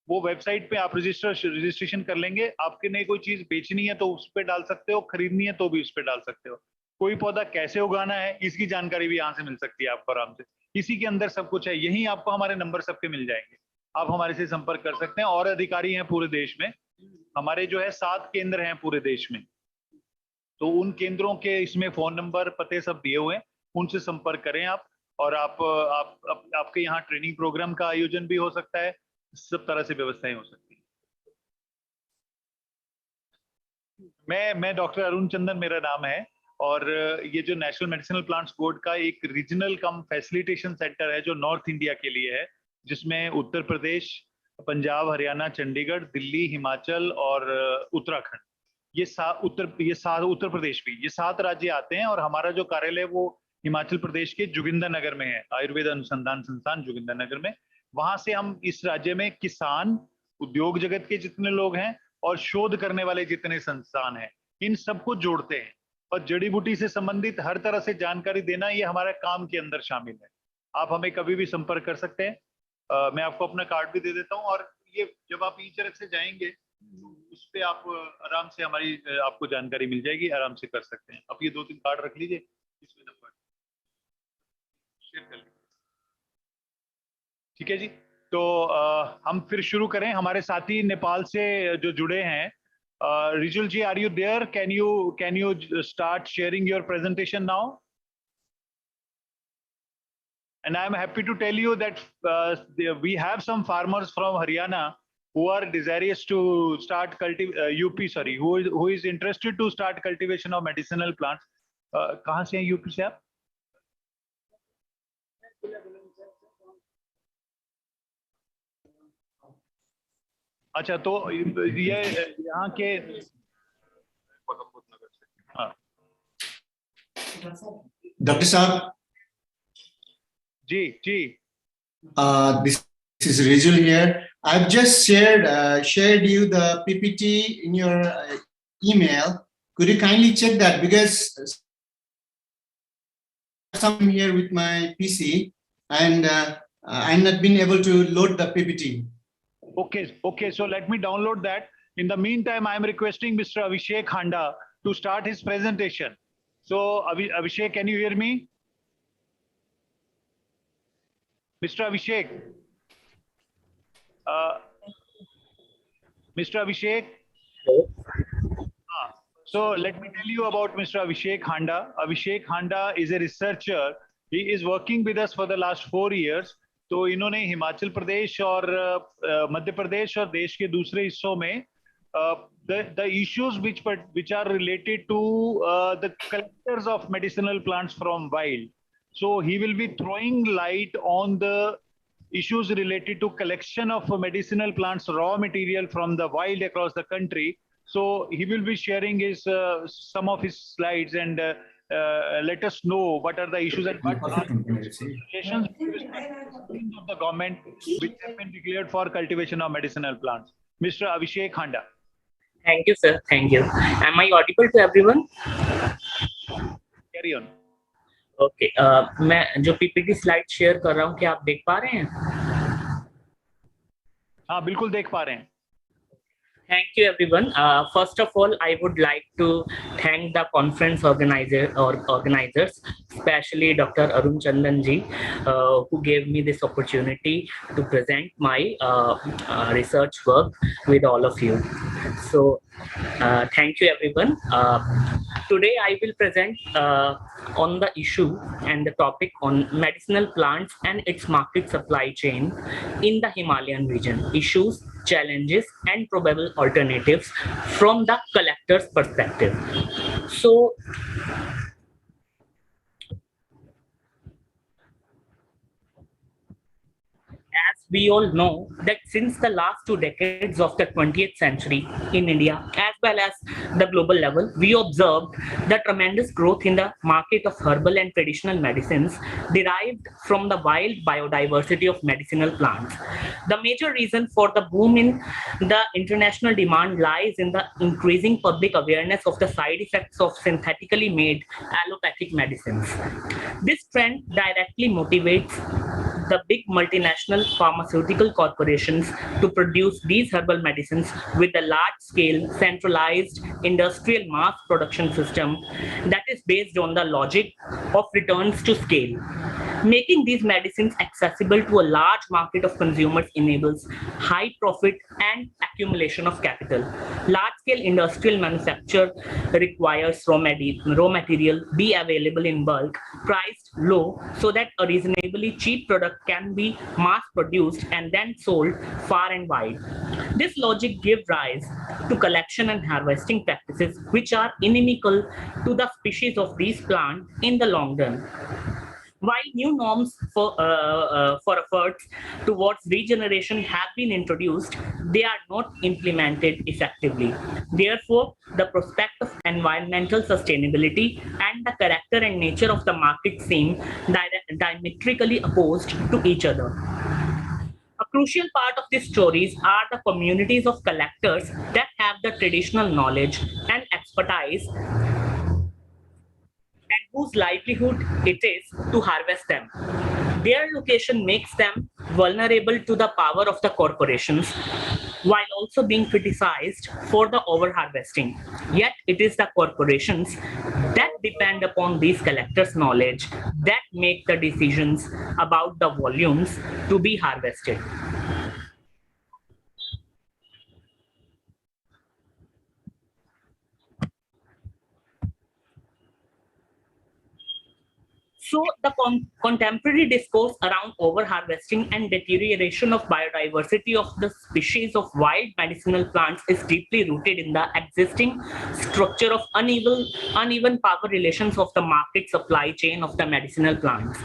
वो वेबसाइट पे आप रजिस्ट्रेशन कर लेंगे, आपके ने कोई चीज बेचनी है तो उस पर डाल सकते हो, खरीदनी है तो भी उस पर डाल सकते हो, कोई पौधा कैसे उगाना है इसकी जानकारी भी यहाँ से मिल सकती है आपको आराम से, इसी के अंदर सब कुछ है। यहीं आपको हमारे नंबर सबके मिल जाएंगे, आप हमारे से संपर्क कर सकते हैं। और अधिकारी हैं पूरे देश में, हमारे जो है 7 केंद्र हैं पूरे देश में, तो उन केंद्रों के इसमें फोन नंबर पते सब दिए हुए हैं, उनसे संपर्क करें आप। और आपके यहाँ ट्रेनिंग प्रोग्राम का आयोजन भी हो सकता है, सब तरह से व्यवस्थाएं हो सकती हैं। मैं डॉक्टर अरुण चंदन मेरा नाम है, और ये जो नेशनल मेडिसिनल प्लांट्स बोर्ड का एक रीजनल कम फैसिलिटेशन सेंटर है जो नॉर्थ इंडिया के लिए है, जिसमें उत्तर प्रदेश, पंजाब, हरियाणा, चंडीगढ़, दिल्ली, हिमाचल और उत्तराखंड, उत्तर प्रदेश भी, ये 7 राज्य आते हैं। और हमारा जो कार्यालय वो हिमाचल प्रदेश के जोगिंदरनगर में है, आयुर्वेद अनुसंधान संस्थान जोगिंदरनगर में। वहां से हम इस राज्य में किसान, उद्योग जगत के जितने लोग हैं और शोध करने वाले जितने संस्थान हैं, इन सबको जोड़ते हैं, और जड़ी बूटी से संबंधित हर तरह से जानकारी देना ये हमारे काम के अंदर शामिल है। आप हमें कभी भी संपर्क कर सकते हैं। मैं आपको अपना कार्ड भी दे देता हूँ, और ये जब आप ई चरक से जाएंगे उस पे आप आराम से हमारी आपको जानकारी मिल जाएगी, आराम से कर सकते हैं। आप ये 2-3 कार्ड रख लीजिए, इसमें नंबर शेयर कर लीजिए, ठीक है जी। तो हम फिर शुरू करें। हमारे साथी नेपाल से जो जुड़े हैं, Rijul ji, are you there? Can you start sharing your presentation now? And I am happy to tell you that we have some farmers from Haryana who are desirous to start who is interested to start cultivation of medicinal plants. कहाँ से हैं UP से आप? अच्छा, तो ये यहाँ के हाँ। डॉक्टर साहब, जी this is Rizul here. I've just shared you the PPT in your email. Could you kindly check that, because I'm here with my PC and I'm not been able to load the PPT. Okay, so let me download that. In the meantime, I am requesting Mr. Abhishek Handa to start his presentation. So Abhishek, can you hear me? Mr. Abhishek. Mr. Abhishek. So let me tell you about Mr. Abhishek Handa. Abhishek Handa is a researcher. He is working with us for the last 4 years. तो इन्होंने हिमाचल प्रदेश और मध्य प्रदेश और देश के दूसरे हिस्सों में the issues which are related to the collectors of medicinal plants from wild. So he will be throwing light on the issues related to collection of medicinal plants, raw material from the wild across the country. So he will be sharing his some of his slides and let us know what are the issues and what are the of the government which have been declared for cultivation of medicinal plants. Mr. Abhishek Handa. Thank you, sir. Thank you. Am I audible to everyone? Carry on. Okay. मैं जो PPT slide share कर रहा हूँ, क्या आप देख पा रहे हैं? हाँ, बिल्कुल देख पा रहे हैं। Thank you, everyone. First of all, I would like to thank the conference organizers, especially Dr. Arun Chandan ji, who gave me this opportunity to present my research work with all of you. So, thank you, everyone. Today, I will present on the issue and the topic on medicinal plants and its market supply chain in the Himalayan region, issues, challenges, and probable alternatives from the collector's perspective. So, as we all know that since the last 2 decades of the 20th century in India as well as the global level, we observed the tremendous growth in the market of herbal and traditional medicines derived from the wild biodiversity of medicinal plants. The major reason for the boom in the international demand lies in the increasing public awareness of the side effects of synthetically made allopathic medicines. This trend directly motivates the big multinational pharmaceutical corporations to produce these herbal medicines with a large scale, centralized industrial mass production system that is based on the logic of returns to scale. Making these medicines accessible to a large market of consumers enables high profit and accumulation of capital. Large-scale industrial manufacture requires raw material be available in bulk, priced low, so that a reasonably cheap product can be mass-produced and then sold far and wide. This logic gives rise to collection and harvesting practices which are inimical to the species of these plants in the long run. While new norms for efforts towards regeneration have been introduced, they are not implemented effectively. Therefore, the prospect of environmental sustainability and the character and nature of the market seem diametrically opposed to each other. A crucial part of these stories are the communities of collectors that have the traditional knowledge and expertise and whose livelihood it is to harvest them. Their location makes them vulnerable to the power of the corporations while also being criticized for the overharvesting. Yet it is the corporations that depend upon these collectors' knowledge that make the decisions about the volumes to be harvested. So the contemporary discourse around overharvesting and deterioration of biodiversity of the species of wild medicinal plants is deeply rooted in the existing structure of uneven power relations of the market supply chain of the medicinal plants.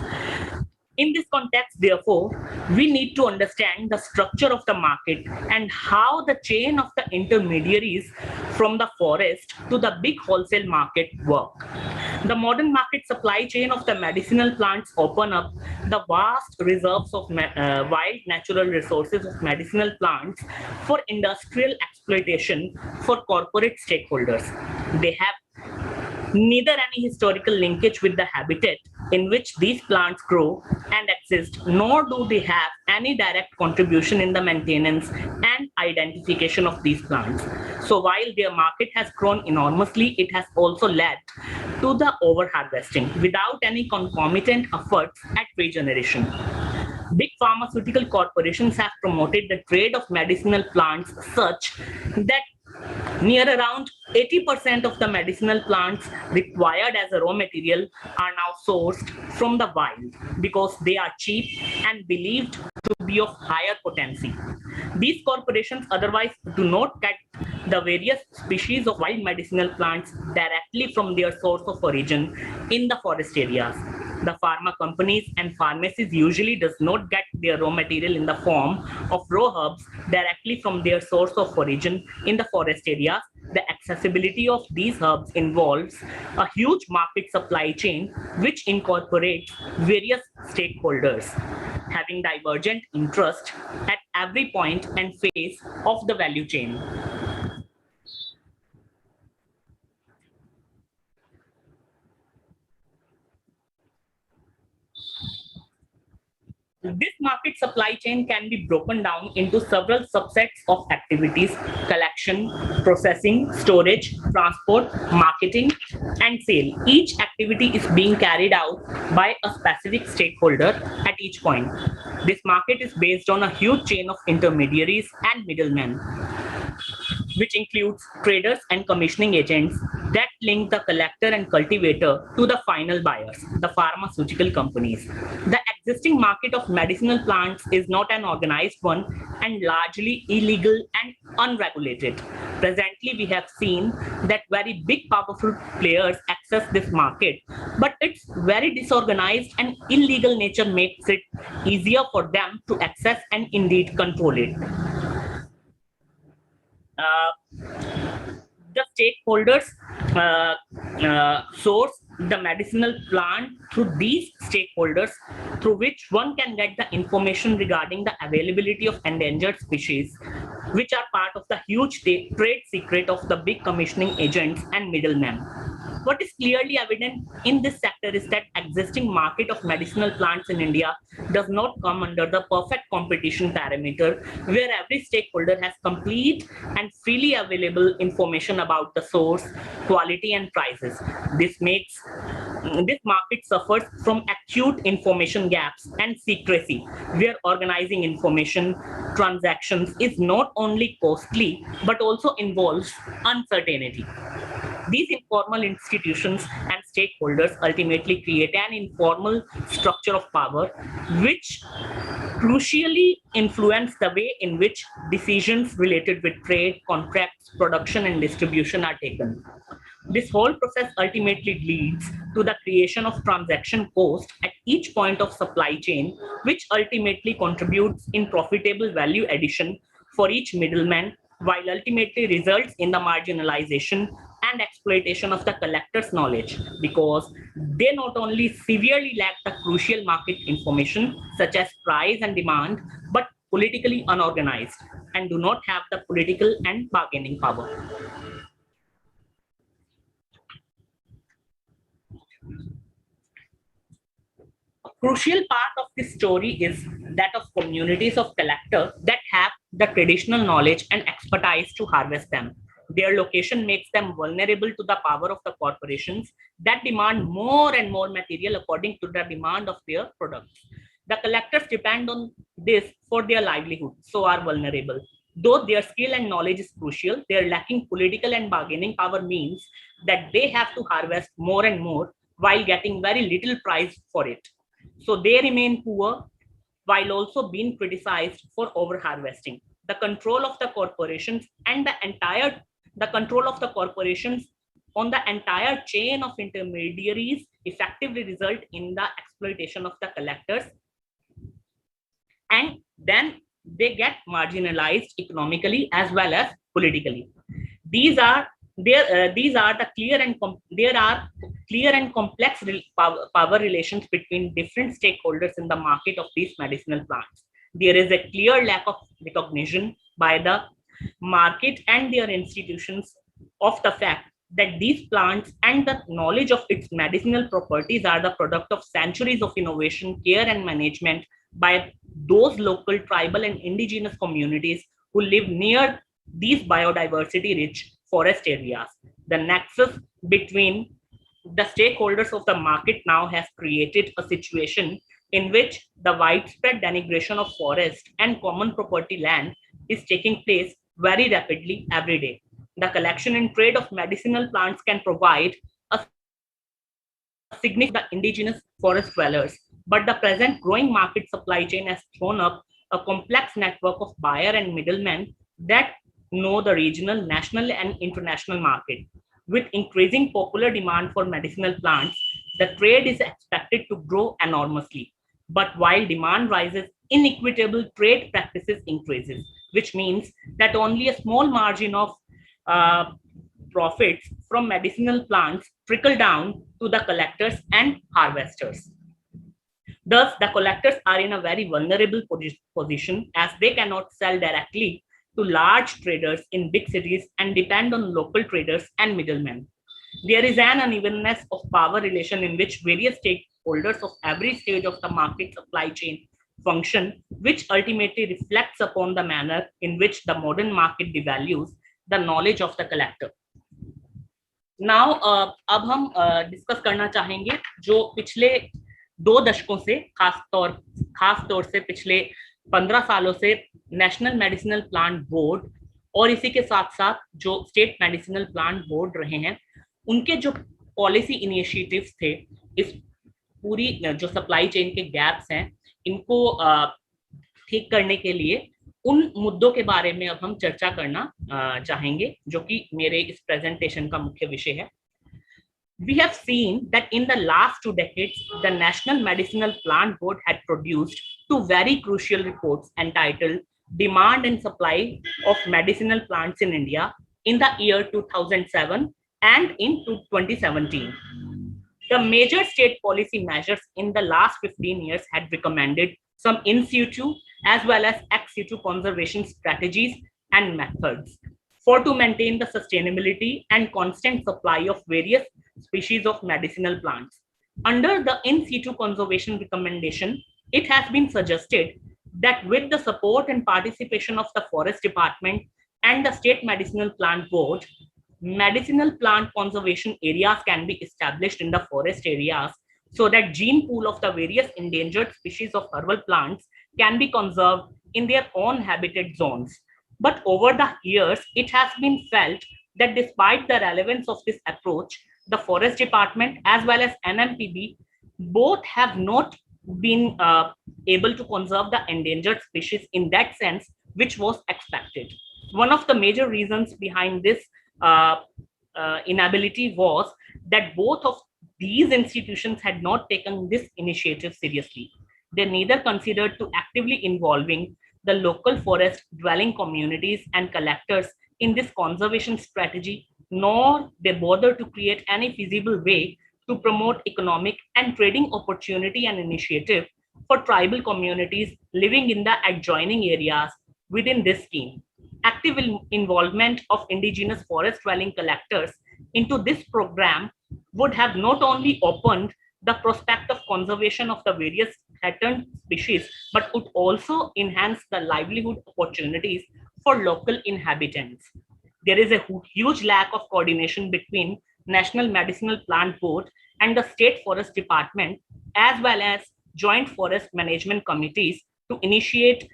In this context, therefore, we need to understand the structure of the market and how the chain of the intermediaries from the forest to the big wholesale market work. The modern market supply chain of the medicinal plants open up the vast reserves of wild natural resources of medicinal plants for industrial exploitation for corporate stakeholders. They have neither any historical linkage with the habitat in which these plants grow and exist, nor do they have any direct contribution in the maintenance and identification of these plants. So while their market has grown enormously, it has also led to the overharvesting without any concomitant efforts at regeneration. Big pharmaceutical corporations have promoted the trade of medicinal plants such that near around 80% of the medicinal plants required as a raw material are now sourced from the wild because they are cheap and believed to be of higher potency. These corporations otherwise do not get the various species of wild medicinal plants directly from their source of origin in the forest areas. The pharma companies and pharmacies usually does not get their raw material in the form of raw herbs directly from their source of origin in the forest areas. The accessibility of these herbs involves a huge market supply chain which incorporates various stakeholders having divergent interest at every point and phase of the value chain. This market supply chain can be broken down into several subsets of activities: collection, processing, storage, transport, marketing, and sale. Each activity is being carried out by a specific stakeholder at each point. This market is based on a huge chain of intermediaries and middlemen, which includes traders and commissioning agents that link the collector and cultivator to the final buyers, the pharmaceutical companies. The existing market of medicinal plants is not an organized one and largely illegal and unregulated. Presently, we have seen that very big, powerful players access this market, but its very disorganized and illegal nature makes it easier for them to access and indeed control it. The stakeholders source the medicinal plant through these stakeholders, through which one can get the information regarding the availability of endangered species, which are part of the huge trade secret of the big commissioning agents and middlemen. What is clearly evident in this sector is that existing market of medicinal plants in India does not come under the perfect competition parameter, where every stakeholder has complete and freely available information about the source, quality, and prices. This market suffers from acute information gaps and secrecy, where organizing information transactions is not only costly but also involves uncertainty. These informal institutions and stakeholders ultimately create an informal structure of power, which crucially influence the way in which decisions related with trade, contracts, production, and distribution are taken. This whole process ultimately leads to the creation of transaction cost at each point of supply chain, which ultimately contributes in profitable value addition for each middleman, while ultimately results in the marginalization and exploitation of the collector's knowledge, because they not only severely lack the crucial market information such as price and demand, but politically unorganized and do not have the political and bargaining power. A crucial part of this story is that of communities of collectors that have the traditional knowledge and expertise to harvest them. Their location makes them vulnerable to the power of the corporations that demand more and more material according to the demand of their products. The collectors depend on this for their livelihood, so are vulnerable. Though their skill and knowledge is crucial, their lacking political and bargaining power means that they have to harvest more and more while getting very little price for it. So they remain poor while also being criticized for over-harvesting. The control of the corporations and the control of the corporations on the entire chain of intermediaries effectively result in the exploitation of the collectors, and then they get marginalized economically as well as politically. There are clear and complex power relations between different stakeholders in the market of these medicinal plants. There is a clear lack of recognition by the market and their institutions of the fact that these plants and the knowledge of its medicinal properties are the product of centuries of innovation, care, and management by those local tribal and indigenous communities who live near these biodiversity-rich forest areas. The nexus between the stakeholders of the market now has created a situation in which the widespread denigration of forest and common property land is taking place very rapidly every day. The collection and trade of medicinal plants can provide a significant the indigenous forest dwellers, but the present growing market supply chain has thrown up a complex network of buyer and middlemen that know the regional, national, and international market. With increasing popular demand for medicinal plants, the trade is expected to grow enormously. But while demand rises, inequitable trade practices increases, which means that only a small margin of profits from medicinal plants trickle down to the collectors and harvesters. Thus, the collectors are in a very vulnerable position as they cannot sell directly to large traders in big cities and depend on local traders and middlemen. There is an unevenness of power relation in which various stakeholders of every stage of the market supply chain function, which ultimately reflects upon the manner in which the modern market devalues the knowledge of the collector. Now, अब हम discuss करना चाहेंगे जो पिछले 2 दशकों से खास तौर से पिछले 15 सालों से नेशनल मेडिसिनल प्लांट बोर्ड और इसी के साथ साथ जो स्टेट मेडिसिनल प्लांट बोर्ड रहे हैं, उनके जो पॉलिसी इनिशिएटिव्स थे, इस पूरी जो सप्लाई चेन के गैप्स हैं, इनको ठीक करने के लिए उन मुद्दों के बारे में अब हम चर्चा करना चाहेंगे, जो कि मेरे इस प्रेजेंटेशन का मुख्य विषय है. We have seen that in the last 2 decades, the National Medicinal Plant Board had produced 2 very crucial reports entitled Demand and Supply of Medicinal Plants in India in the year 2007 and in 2017. The major state policy measures in the last 15 years had recommended some in situ as well as ex situ conservation strategies and methods to maintain the sustainability and constant supply of various species of medicinal plants. Under the in situ conservation recommendation, it has been suggested that with the support and participation of the Forest Department and the State Medicinal Plant Board, medicinal plant conservation areas can be established in the forest areas so that gene pool of the various endangered species of herbal plants can be conserved in their own habitat zones. But over the years, it has been felt that despite the relevance of this approach, the Forest Department as well as NMPB both have not been able to conserve the endangered species in that sense, which was expected. One of the major reasons behind this inability was that both of these institutions had not taken this initiative seriously. They neither considered to actively involving the local forest dwelling communities and collectors in this conservation strategy, nor they bother to create any feasible way to promote economic and trading opportunity and initiative for tribal communities living in the adjoining areas within this scheme. Active involvement of indigenous forest dwelling collectors into this program would have not only opened the prospect of conservation of the various threatened species, but would also enhance the livelihood opportunities for local inhabitants. There is a huge lack of coordination between National Medicinal Plant Board and the State Forest Department, as well as joint forest management committees to initiate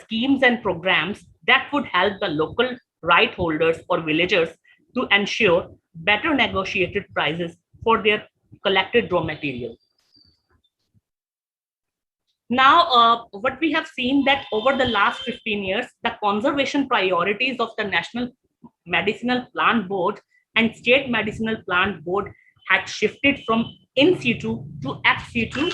schemes and programs that would help the local right holders or villagers to ensure better negotiated prices for their collected raw material. Now, what we have seen that over the last 15 years, the conservation priorities of the National Medicinal Plant Board and State Medicinal Plant Board had shifted from in situ to ex situ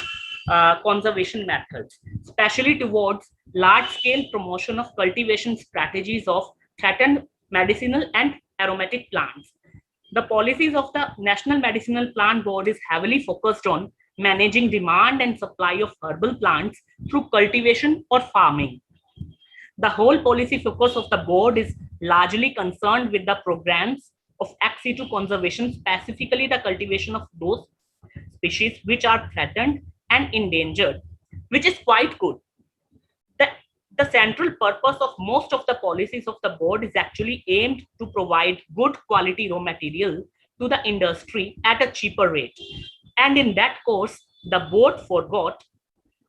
conservation methods, especially towards large-scale promotion of cultivation strategies of threatened medicinal and aromatic plants. The policies of the National Medicinal Plant Board is heavily focused on managing demand and supply of herbal plants through cultivation or farming. The whole policy focus of the board is largely concerned with the programs of ex situ conservation, specifically the cultivation of those species which are threatened and endangered, which is quite good. The central purpose of most of the policies of the board is actually aimed to provide good quality raw material to the industry at a cheaper rate. And in that course, the board forgot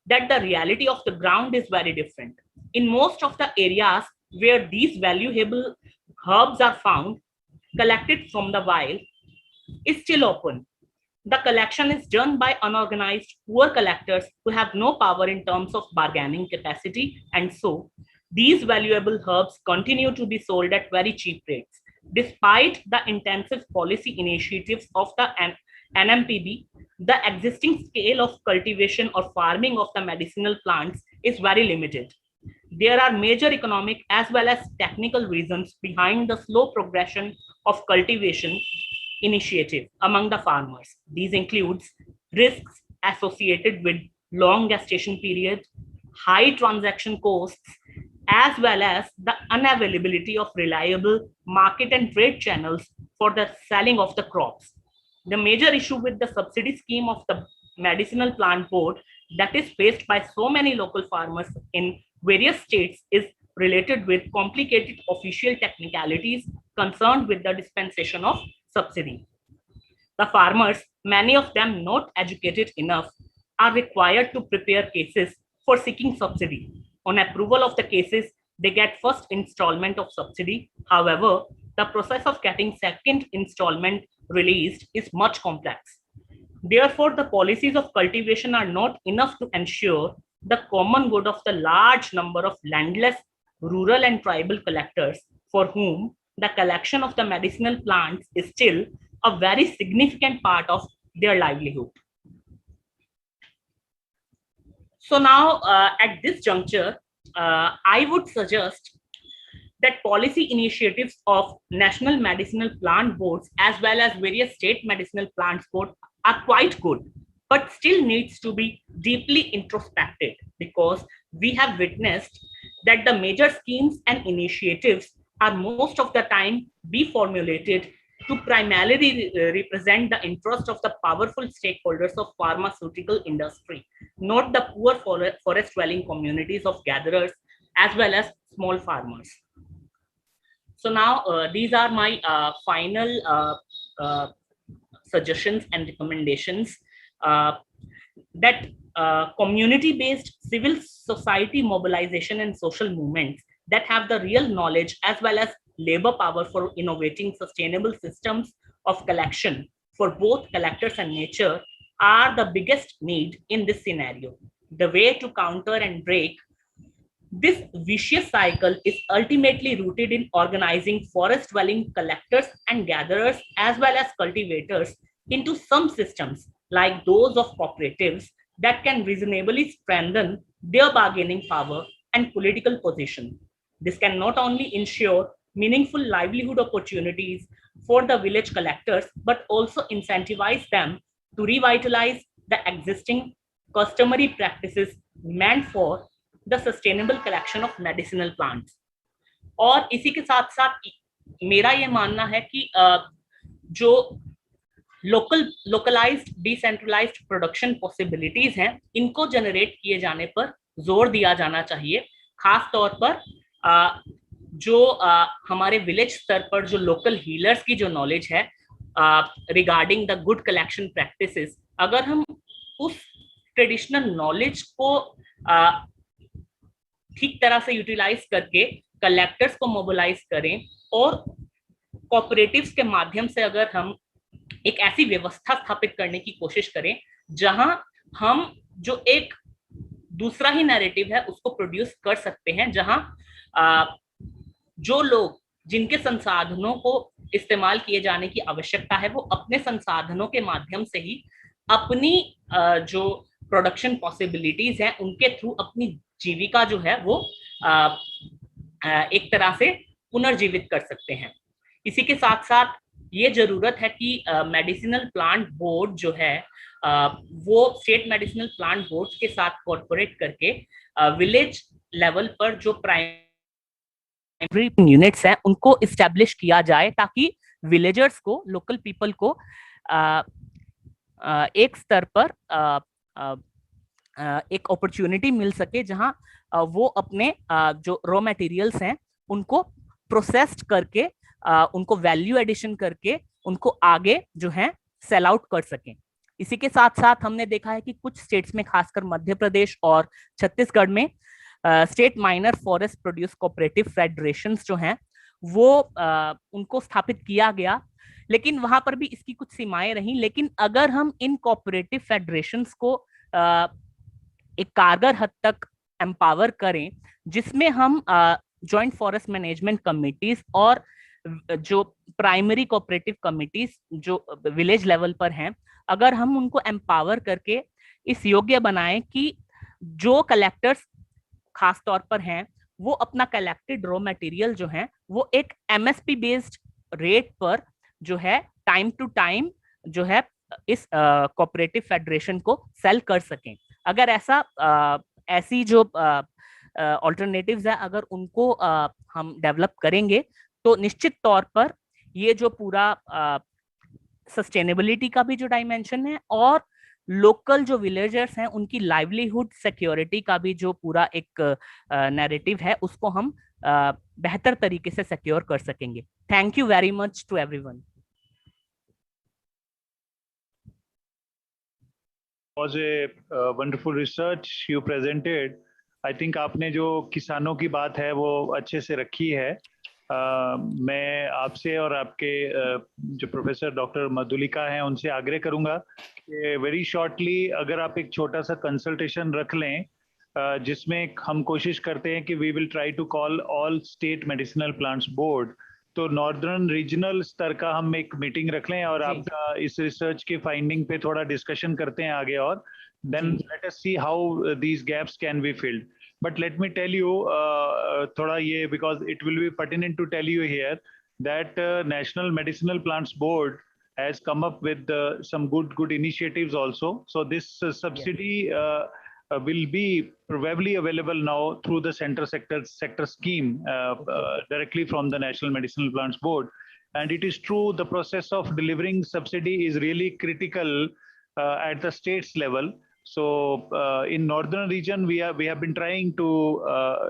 that the reality of the ground is very different. In most of the areas where these valuable herbs are found, collected from the wild, is still open. The collection is done by unorganized, poor collectors who have no power in terms of bargaining capacity, and so these valuable herbs continue to be sold at very cheap rates. Despite the intensive policy initiatives of the NMPB, the existing scale of cultivation or farming of the medicinal plants is very limited. There are major economic as well as technical reasons behind the slow progression of cultivation initiative among the farmers. These includes risks associated with long gestation period, high transaction costs, as well as the unavailability of reliable market and trade channels for the selling of the crops. The major issue with the subsidy scheme of the Medicinal Plant Board that is faced by so many local farmers in various states is related with complicated official technicalities concerned with the dispensation of subsidy. The farmers, many of them not educated enough, are required to prepare cases for seeking subsidy. On approval of the cases, they get first installment of subsidy. However, the process of getting second installment released is much complex. Therefore, the policies of cultivation are not enough to ensure the common good of the large number of landless rural and tribal collectors for whom the collection of the medicinal plants is still a very significant part of their livelihood. So now at this juncture, I would suggest that policy initiatives of national medicinal plant boards as well as various state medicinal plants board are quite good, but still needs to be deeply introspected, because we have witnessed that the major schemes and initiatives are most of the time be formulated to primarily represent the interest of the powerful stakeholders of pharmaceutical industry, not the poor forest dwelling communities of gatherers as well as small farmers. So now these are my final suggestions and recommendations, that community-based civil society mobilization and social movements that have the real knowledge as well as labor power for innovating sustainable systems of collection for both collectors and nature are the biggest need in this scenario. The way to counter and break this vicious cycle is ultimately rooted in organizing forest dwelling collectors and gatherers as well as cultivators into some systems like those of cooperatives that can reasonably strengthen their bargaining power and political position. This can not only ensure meaningful livelihood opportunities for the village collectors, but also incentivize them to revitalize the existing customary practices meant for the sustainable collection of medicinal plants. और इसी के साथ साथ मेरा ये मानना है कि जो localized decentralized production possibilities हैं, इनको generate किए जाने पर जोर दिया जाना चाहिए, खास तौर पर जो हमारे विलेज स्तर पर जो लोकल हीलर्स की जो नॉलेज है regarding the good collection practices, अगर हम उस ट्रेडिशनल नॉलेज को ठीक तरह से यूटिलाइज करके कलेक्टर्स को मोबिलाइज करें और कोऑपरेटिव्स के माध्यम से अगर हम एक ऐसी व्यवस्था स्थापित करने की कोशिश करें जहां हम जो एक दूसरा ही नैरेटिव है उसको प्रोड्यूस कर सकते हैं, जहां जो लोग जिनके संसाधनों को इस्तेमाल किए जाने की आवश्यकता है वो अपने संसाधनों के माध्यम से ही अपनी जो प्रोडक्शन पॉसिबिलिटीज हैं उनके थ्रू अपनी जीविका जो है वो एक तरह से पुनर्जीवित कर सकते हैं। इसी के साथ साथ ये जरूरत है कि मेडिसिनल प्लांट बोर्ड जो है वो स्टेट मेडिसिनल प्लांट बोर्ड के साथ कॉर्पोरेट करके विलेज लेवल पर जो प्राइमरी यूनिट्स हैं उनको इस्टेब्लिश किया जाए, ताकि विलेजर्स को, लोकल पीपल को एक स्तर पर एक अपॉर्चुनिटी मिल सके जहां वो अपने जो रॉ मटेरियल्स हैं उनको प्रोसेस्ड करके उनको वैल्यू एडिशन करके उनको आगे जो है सेल आउट कर सकें। इसी के साथ साथ हमने देखा है कि कुछ स्टेट्स में, खासकर मध्य प्रदेश और छत्तीसगढ़ में, state minor forest produce cooperative federations जो हैं वो उनको स्थापित किया गया, लेकिन वहां पर भी इसकी कुछ सीमाएं रहीं। लेकिन अगर हम इन कोऑपरेटिव फेडरेशंस को एक कारगर हद तक एम्पावर करें, जिसमें हम जॉइंट फॉरेस्ट मैनेजमेंट कमिटीज और जो प्राइमरी कोऑपरेटिव कमिटीज जो विलेज लेवल पर हैं, अगर हम उनको एम्पावर करके इस योग्य बनाएं कि जो कलेक्टर्स खास तौर पर हैं वो अपना कलेक्टेड रॉ मटेरियल जो है वो एक एमएसपी बेस्ड रेट पर जो है टाइम टू टाइम जो है इस कोऑपरेटिव फेडरेशन को सेल कर सकें। अगर ऐसी जो ऑल्टरनेटिव्स है अगर उनको हम डेवलप करेंगे तो निश्चित तौर पर ये जो पूरा सस्टेनेबिलिटी का भी जो डायमेंशन है और लोकल जो विलेजर्स हैं उनकी लाइवलीहुड सिक्योरिटी का भी जो पूरा एक नैरेटिव है उसको हम बेहतर तरीके से सिक्योर कर सकेंगे. Thank you very much to everyone. Was a wonderful research you presented. I think आपने जो किसानों की बात है वो अच्छे से रखी है. मैं आपसे और आपके जो प्रोफेसर डॉक्टर मधुलिका हैं उनसे आग्रह करूंगा कि वेरी शॉर्टली अगर आप एक छोटा सा कंसल्टेशन रख लें जिसमें हम कोशिश करते हैं कि we will try to call all state medicinal plants board, तो नॉर्दर्न रीजनल स्तर का हम एक मीटिंग रख लें और आपका इस रिसर्च के फाइंडिंग पे थोड़ा डिस्कशन करते हैं आगे, और then let us see how these gaps can be filled. But let me tell you, thoda ye, because it will be pertinent to tell you here that National Medicinal Plants Board has come up with some good initiatives also. So this subsidy will be probably available now through the sector scheme directly from the National Medicinal Plants Board. And it is true, the process of delivering subsidy is really critical at the states level. So in northern region, we have been trying to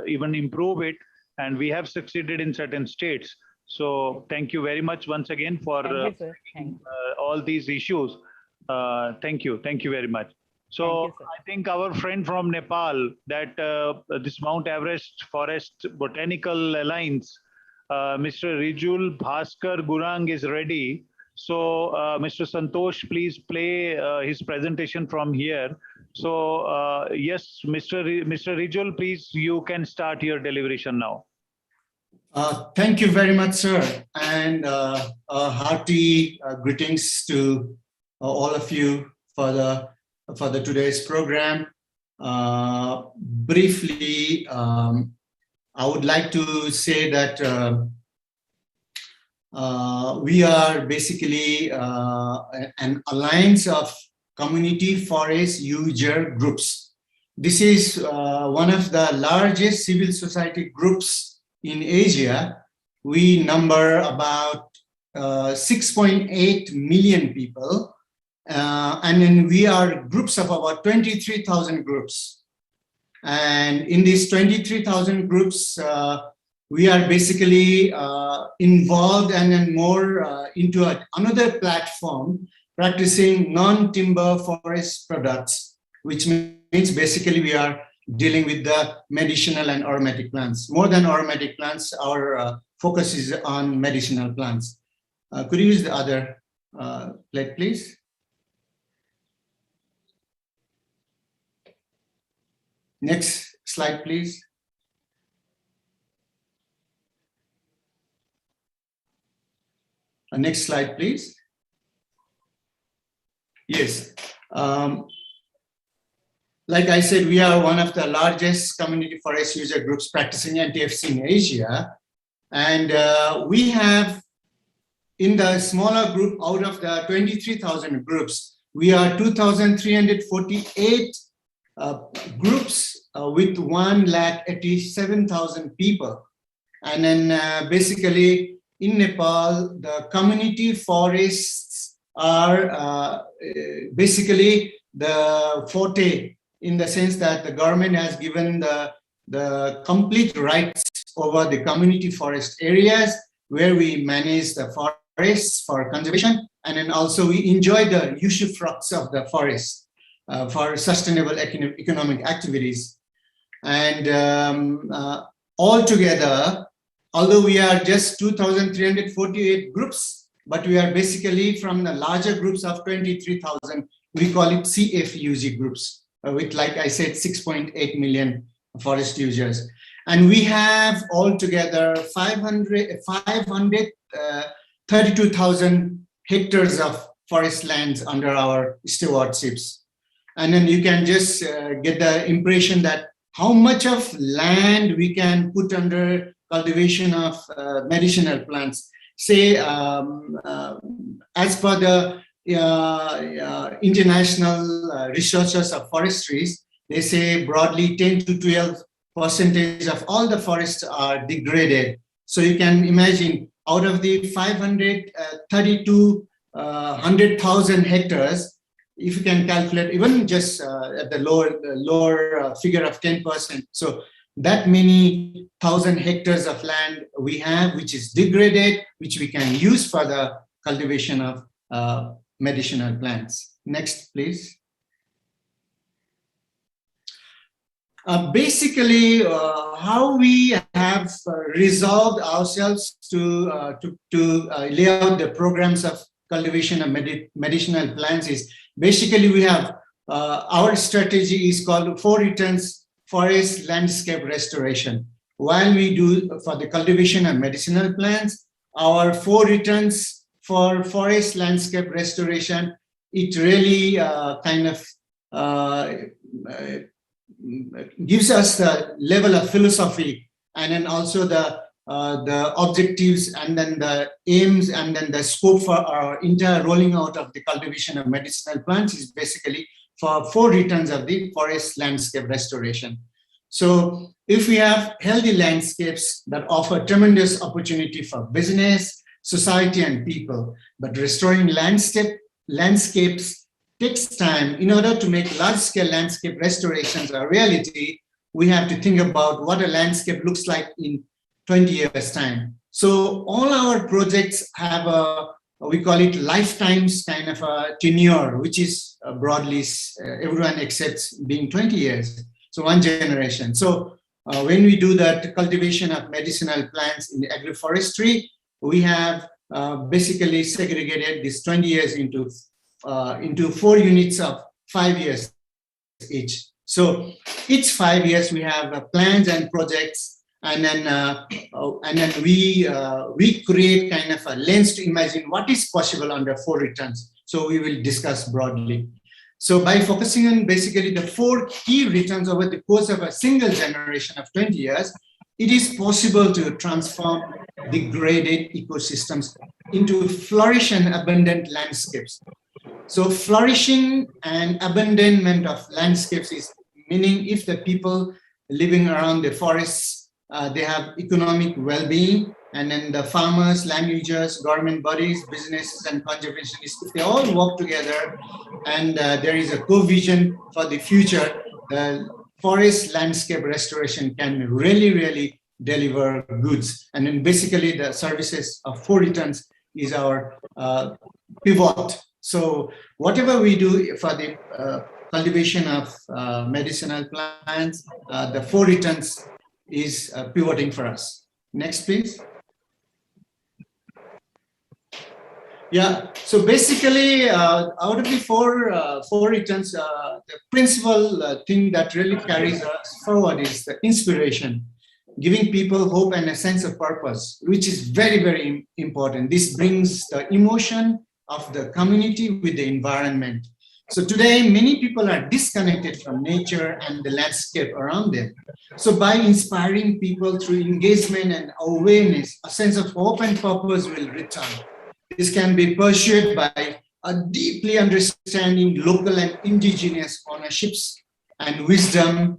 even improve it, and we have succeeded in certain states. So thank you very much once again for all these issues. Thank you very much. So I think our friend from Nepal, that this Mount Everest Forest Botanical Alliance, Mr. Rijul Bhaskar Gurang is ready. So Mr. Santosh, please play his presentation from here. So yes, Mr. Rijul, please, you can start your deliberation now. Thank you very much, sir, and hearty greetings to all of you for the today's program. Briefly, I would like to say that we are basically an alliance of community forest user groups. This is one of the largest civil society groups in Asia. We number about 6.8 million people, and then we are groups of about 23,000 groups. And in these 23,000 groups, we are basically involved and then more into another platform practicing non-timber forest products, which means basically we are dealing with the medicinal and aromatic plants. More than aromatic plants, our focus is on medicinal plants. Could you use the other plate, please? Next slide, please. Next slide, please. Yes. Like I said, we are one of the largest community forest user groups practicing NTFC in Asia. And we have, in the smaller group, out of the 23,000 groups, we are 2,348 groups with 187,000 people. And then basically in Nepal, the community forests are basically the forte, in the sense that the government has given the complete rights over the community forest areas where we manage the forests for conservation, and then also we enjoy the usufructs of the forest for sustainable economic activities. And altogether, although we are just 2,348 groups, but we are basically from the larger groups of 23,000, we call it CFUG groups, with, like I said, 6.8 million forest users. And we have altogether 532,000 hectares of forest lands under our stewardships. And then you can just get the impression that how much of land we can put under cultivation of medicinal plants. Say, as per the international researchers of forestries, they say broadly 10 to 12% of all the forests are degraded. So you can imagine, out of the 532,000 hectares, if you can calculate even just at the lower figure of 10%. So that many thousand hectares of land we have, which is degraded, which we can use for the cultivation of medicinal plants. Next, please. Basically, how we have resolved ourselves to lay out the programs of cultivation of medicinal plants is basically we have our strategy is called 4 returns forest landscape restoration. While we do for the cultivation of medicinal plants, our 4 returns for forest landscape restoration, it really gives us the level of philosophy, and then also the objectives, and then the aims, and then the scope for our entire rolling out of the cultivation of medicinal plants is basically for 4 returns of the forest landscape restoration. So if we have healthy landscapes that offer tremendous opportunity for business, society, and people, but restoring landscapes takes time. In order to make large-scale landscape restorations a reality, we have to think about what a landscape looks like in 20 years' time. So all our projects have we call it lifetimes kind of a tenure, which is broadly everyone accepts being 20 years. So 1 generation. So when we do that cultivation of medicinal plants in the agroforestry, we have basically segregated this 20 years into 4 units of 5 years each. So each 5 years we have plans and projects, and then we create kind of a lens to imagine what is possible under 4 returns. So we will discuss broadly. So by focusing on basically the 4 key returns over the course of a single generation of 20 years, it is possible to transform degraded ecosystems into flourish and abundant landscapes. So flourishing and abandonment of landscapes is meaning if the people living around the forests, they have economic well-being, and then the farmers, land users, government bodies, businesses, and conservationists, if they all work together and there is a co-vision for the future, the forest landscape restoration can really, really deliver goods. And then basically the services of 4 returns is our pivot. So whatever we do for the cultivation of medicinal plants, the 4 returns is pivoting for us. Next, please. Yeah, so basically out of the four returns, the principal thing that really carries us forward is the inspiration, giving people hope and a sense of purpose, which is very, very important. This brings the emotion of the community with the environment. So today, many people are disconnected from nature and the landscape around them. So by inspiring people through engagement and awareness, a sense of hope and purpose will return. This can be pursued by a deeply understanding local and indigenous ownerships and wisdom,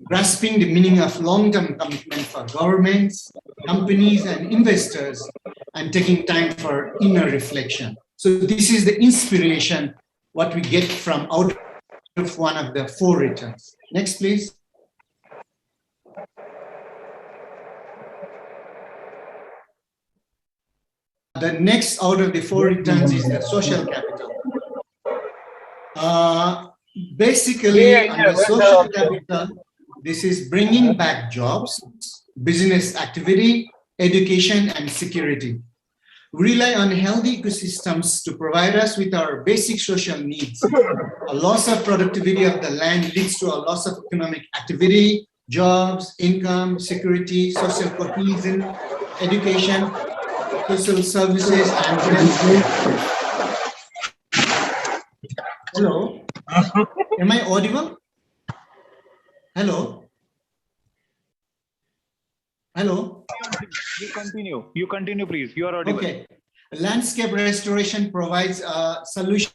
grasping the meaning of long-term commitment for governments, companies, and investors, and taking time for inner reflection. So this is the inspiration, what we get from out of one of the 4 returns. Next, please. The next out of the 4 returns is the social capital. Basically, under social capital, this is bringing back jobs, business activity, education, and security. We rely on healthy ecosystems to provide us with our basic social needs. A loss of productivity of the land leads to a loss of economic activity, jobs, income, security, social cohesion, education, social services, and hello, am I audible? Hello? Hello? You continue, please. You are audible. Okay. Landscape restoration provides a solution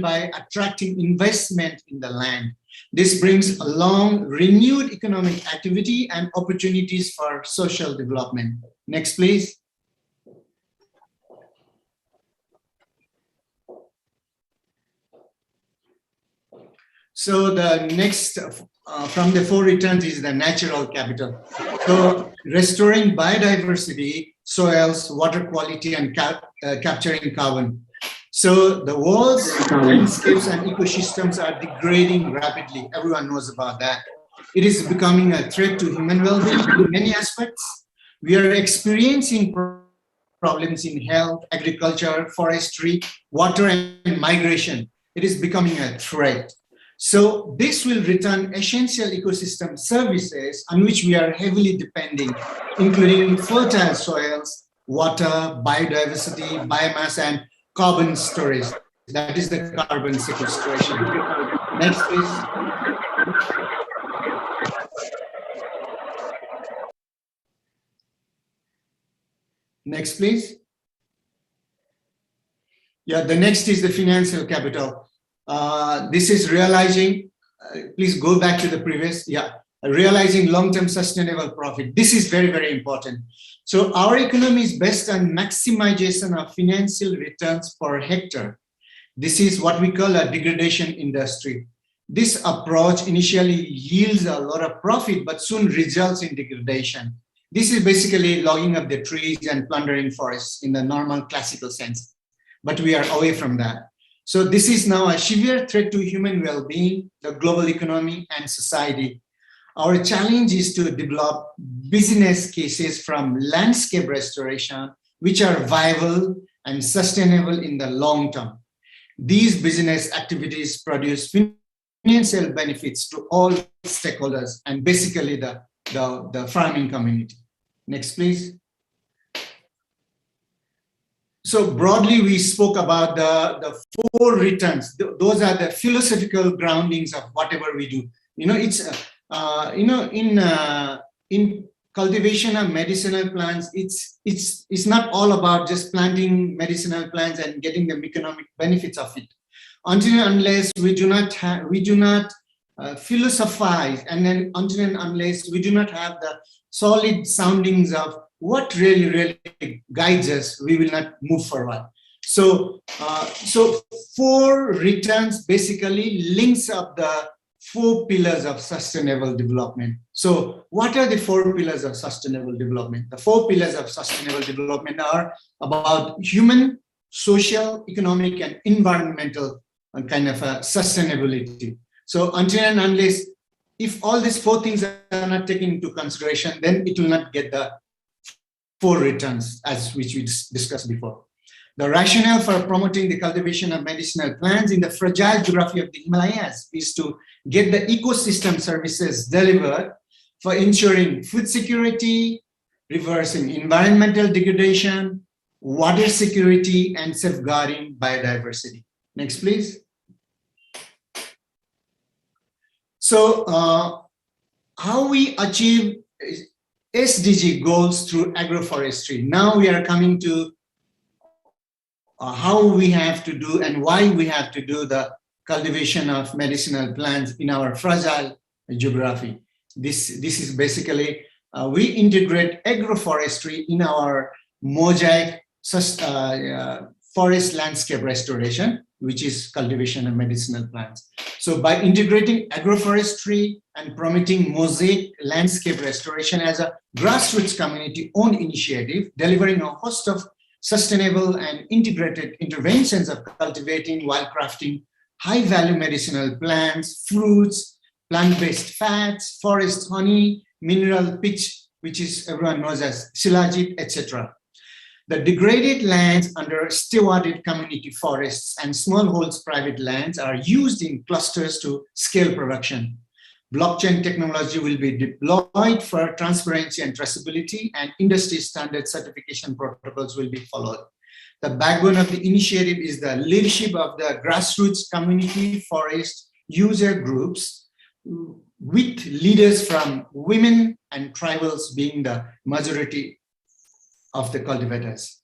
by attracting investment in the land. This brings along renewed economic activity and opportunities for social development. Next, please. So the next from the 4 returns is the natural capital. So restoring biodiversity, soils, water quality, and capturing carbon. So the world's landscapes and ecosystems are degrading rapidly. Everyone knows about that. It is becoming a threat to human well-being in many aspects. We are experiencing problems in health, agriculture, forestry, water, and migration. It is becoming a threat. So this will return essential ecosystem services on which we are heavily depending, including fertile soils, water, biodiversity, biomass, and carbon storage. That is the carbon sequestration. Next, please. Next, please. Yeah, the next is the financial capital. This is realizing, please go back to the previous, realizing long-term sustainable profit. This is very, very important. So our economy is based on maximization of financial returns per hectare. This is what we call a degradation industry. This approach initially yields a lot of profit, but soon results in degradation. This is basically logging up the trees and plundering forests in the normal classical sense, but we are away from that. So this is now a severe threat to human well-being, the global economy, and society. Our challenge is to develop business cases from landscape restoration, which are viable and sustainable in the long term. These business activities produce financial benefits to all stakeholders and basically the farming community. Next, please. So broadly, we spoke about the 4 returns. Those are the philosophical groundings of whatever we do. You know, it's in cultivation of medicinal plants, it's not all about just planting medicinal plants and getting the economic benefits of it. Until and unless we do not philosophize, and then until and unless we do not have the solid soundings of what really guides us, we will not move forward. So 4 returns basically links up the 4 pillars of sustainable development. So what are the 4 pillars of sustainable development? The 4 pillars of sustainable development are about human, social, economic, and environmental kind of sustainability. So until and unless, if all these 4 things are not taken into consideration, then it will not get the 4 returns as which we discussed before. The rationale for promoting the cultivation of medicinal plants in the fragile geography of the Himalayas is to get the ecosystem services delivered for ensuring food security, reversing environmental degradation, water security, and safeguarding biodiversity. Next, please. So how we achieve SDG goals through agroforestry. Now we are coming to how we have to do and why we have to do the cultivation of medicinal plants in our fragile geography. This is basically, we integrate agroforestry in our mosaic forest landscape restoration, which is cultivation of medicinal plants. So by integrating agroforestry and promoting mosaic landscape restoration as a grassroots community-owned initiative, delivering a host of sustainable and integrated interventions of cultivating while crafting high-value medicinal plants, fruits, plant-based fats, forest honey, mineral pitch, which is everyone knows as shilajit, etc. The degraded lands under stewarded community forests and smallholds private lands are used in clusters to scale production. Blockchain technology will be deployed for transparency and traceability, and industry standard certification protocols will be followed. The backbone of the initiative is the leadership of the grassroots community forest user groups, with leaders from women and tribals being the majority of the cultivators.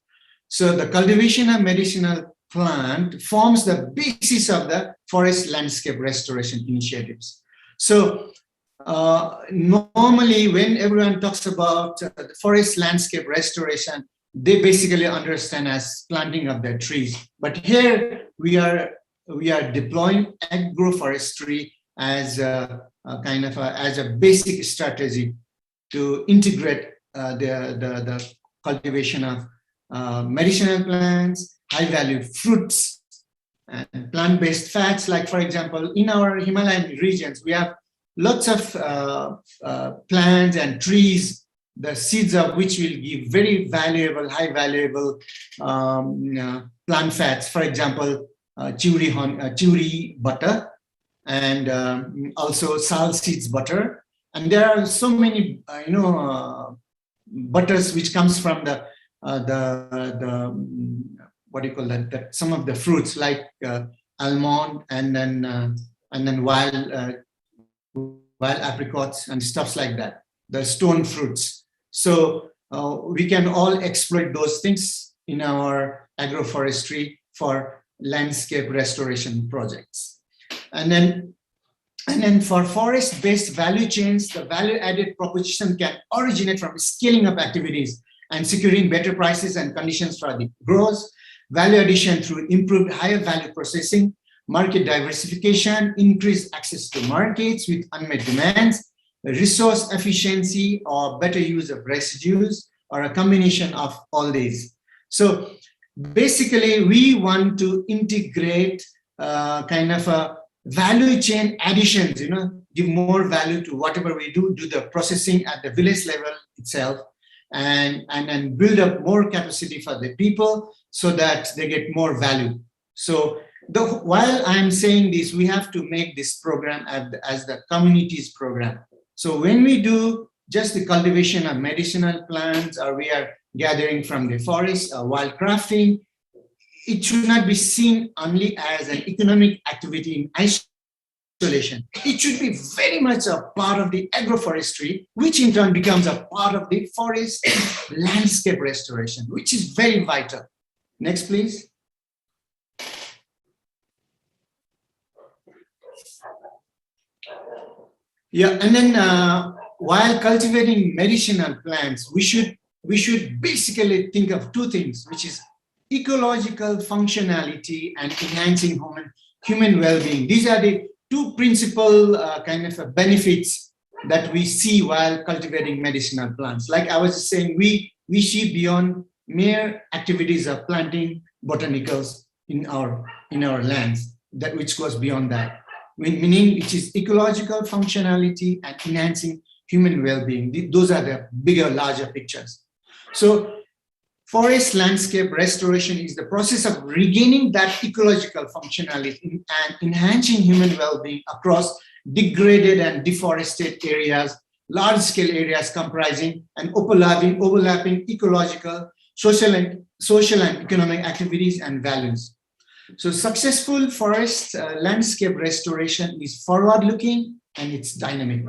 So the cultivation of medicinal plant forms the basis of the forest landscape restoration initiatives. So normally when everyone talks about the forest landscape restoration, they basically understand as planting of the trees. But here we are deploying agroforestry as as a basic strategy to integrate the cultivation of medicinal plants, high-value fruits, and plant-based fats. Like, for example, in our Himalayan regions, we have lots of plants and trees, the seeds of which will give very valuable, high valuable plant fats. For example, churi butter, and also sal seeds butter. And there are so many, butters which comes from the what do you call that? Some of the fruits like almond, and then wild apricots and stuffs like that. The stone fruits. So we can all exploit those things in our agroforestry for landscape restoration projects. And then for forest-based value chains, the value-added proposition can originate from scaling up activities and securing better prices and conditions for the growers, value addition through improved higher value processing, market diversification, increased access to markets with unmet demands, resource efficiency, or better use of residues, or a combination of all these. So basically, we want to integrate kind of a value chain additions, give more value to whatever we do the processing at the village level itself, and then build up more capacity for the people so that they get more value. So while I'm saying this, we have to make this program as the community's program. So when we do just the cultivation of medicinal plants, or we are gathering from the forest, while crafting, it should not be seen only as an economic activity in isolation. It should be very much a part of the agroforestry, which in turn becomes a part of the forest landscape restoration, which is very vital. Next, please. Yeah, and then while cultivating medicinal plants, we should basically think of two things, which is ecological functionality and enhancing human well-being. These are the two principal kind of benefits that we see while cultivating medicinal plants. Like I was saying, we see beyond mere activities of planting botanicals in our lands, that which goes beyond that. Meaning which is ecological functionality and enhancing human well-being. Those are the bigger, larger pictures. So forest landscape restoration is the process of regaining that ecological functionality and enhancing human well-being across degraded and deforested areas, large-scale areas comprising and overlapping ecological, social and economic activities and values. So successful forest landscape restoration is forward-looking and it's dynamic,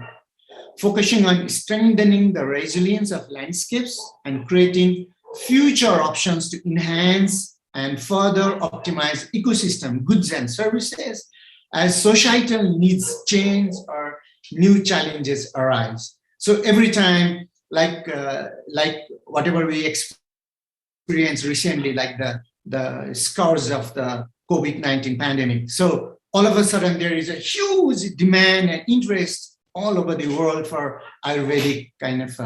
focusing on strengthening the resilience of landscapes and creating future options to enhance and further optimize ecosystem goods and services as societal needs change or new challenges arise. So every time, like whatever we experienced recently, like the scars of the COVID-19 pandemic. So all of a sudden there is a huge demand and interest all over the world for Ayurvedic kind of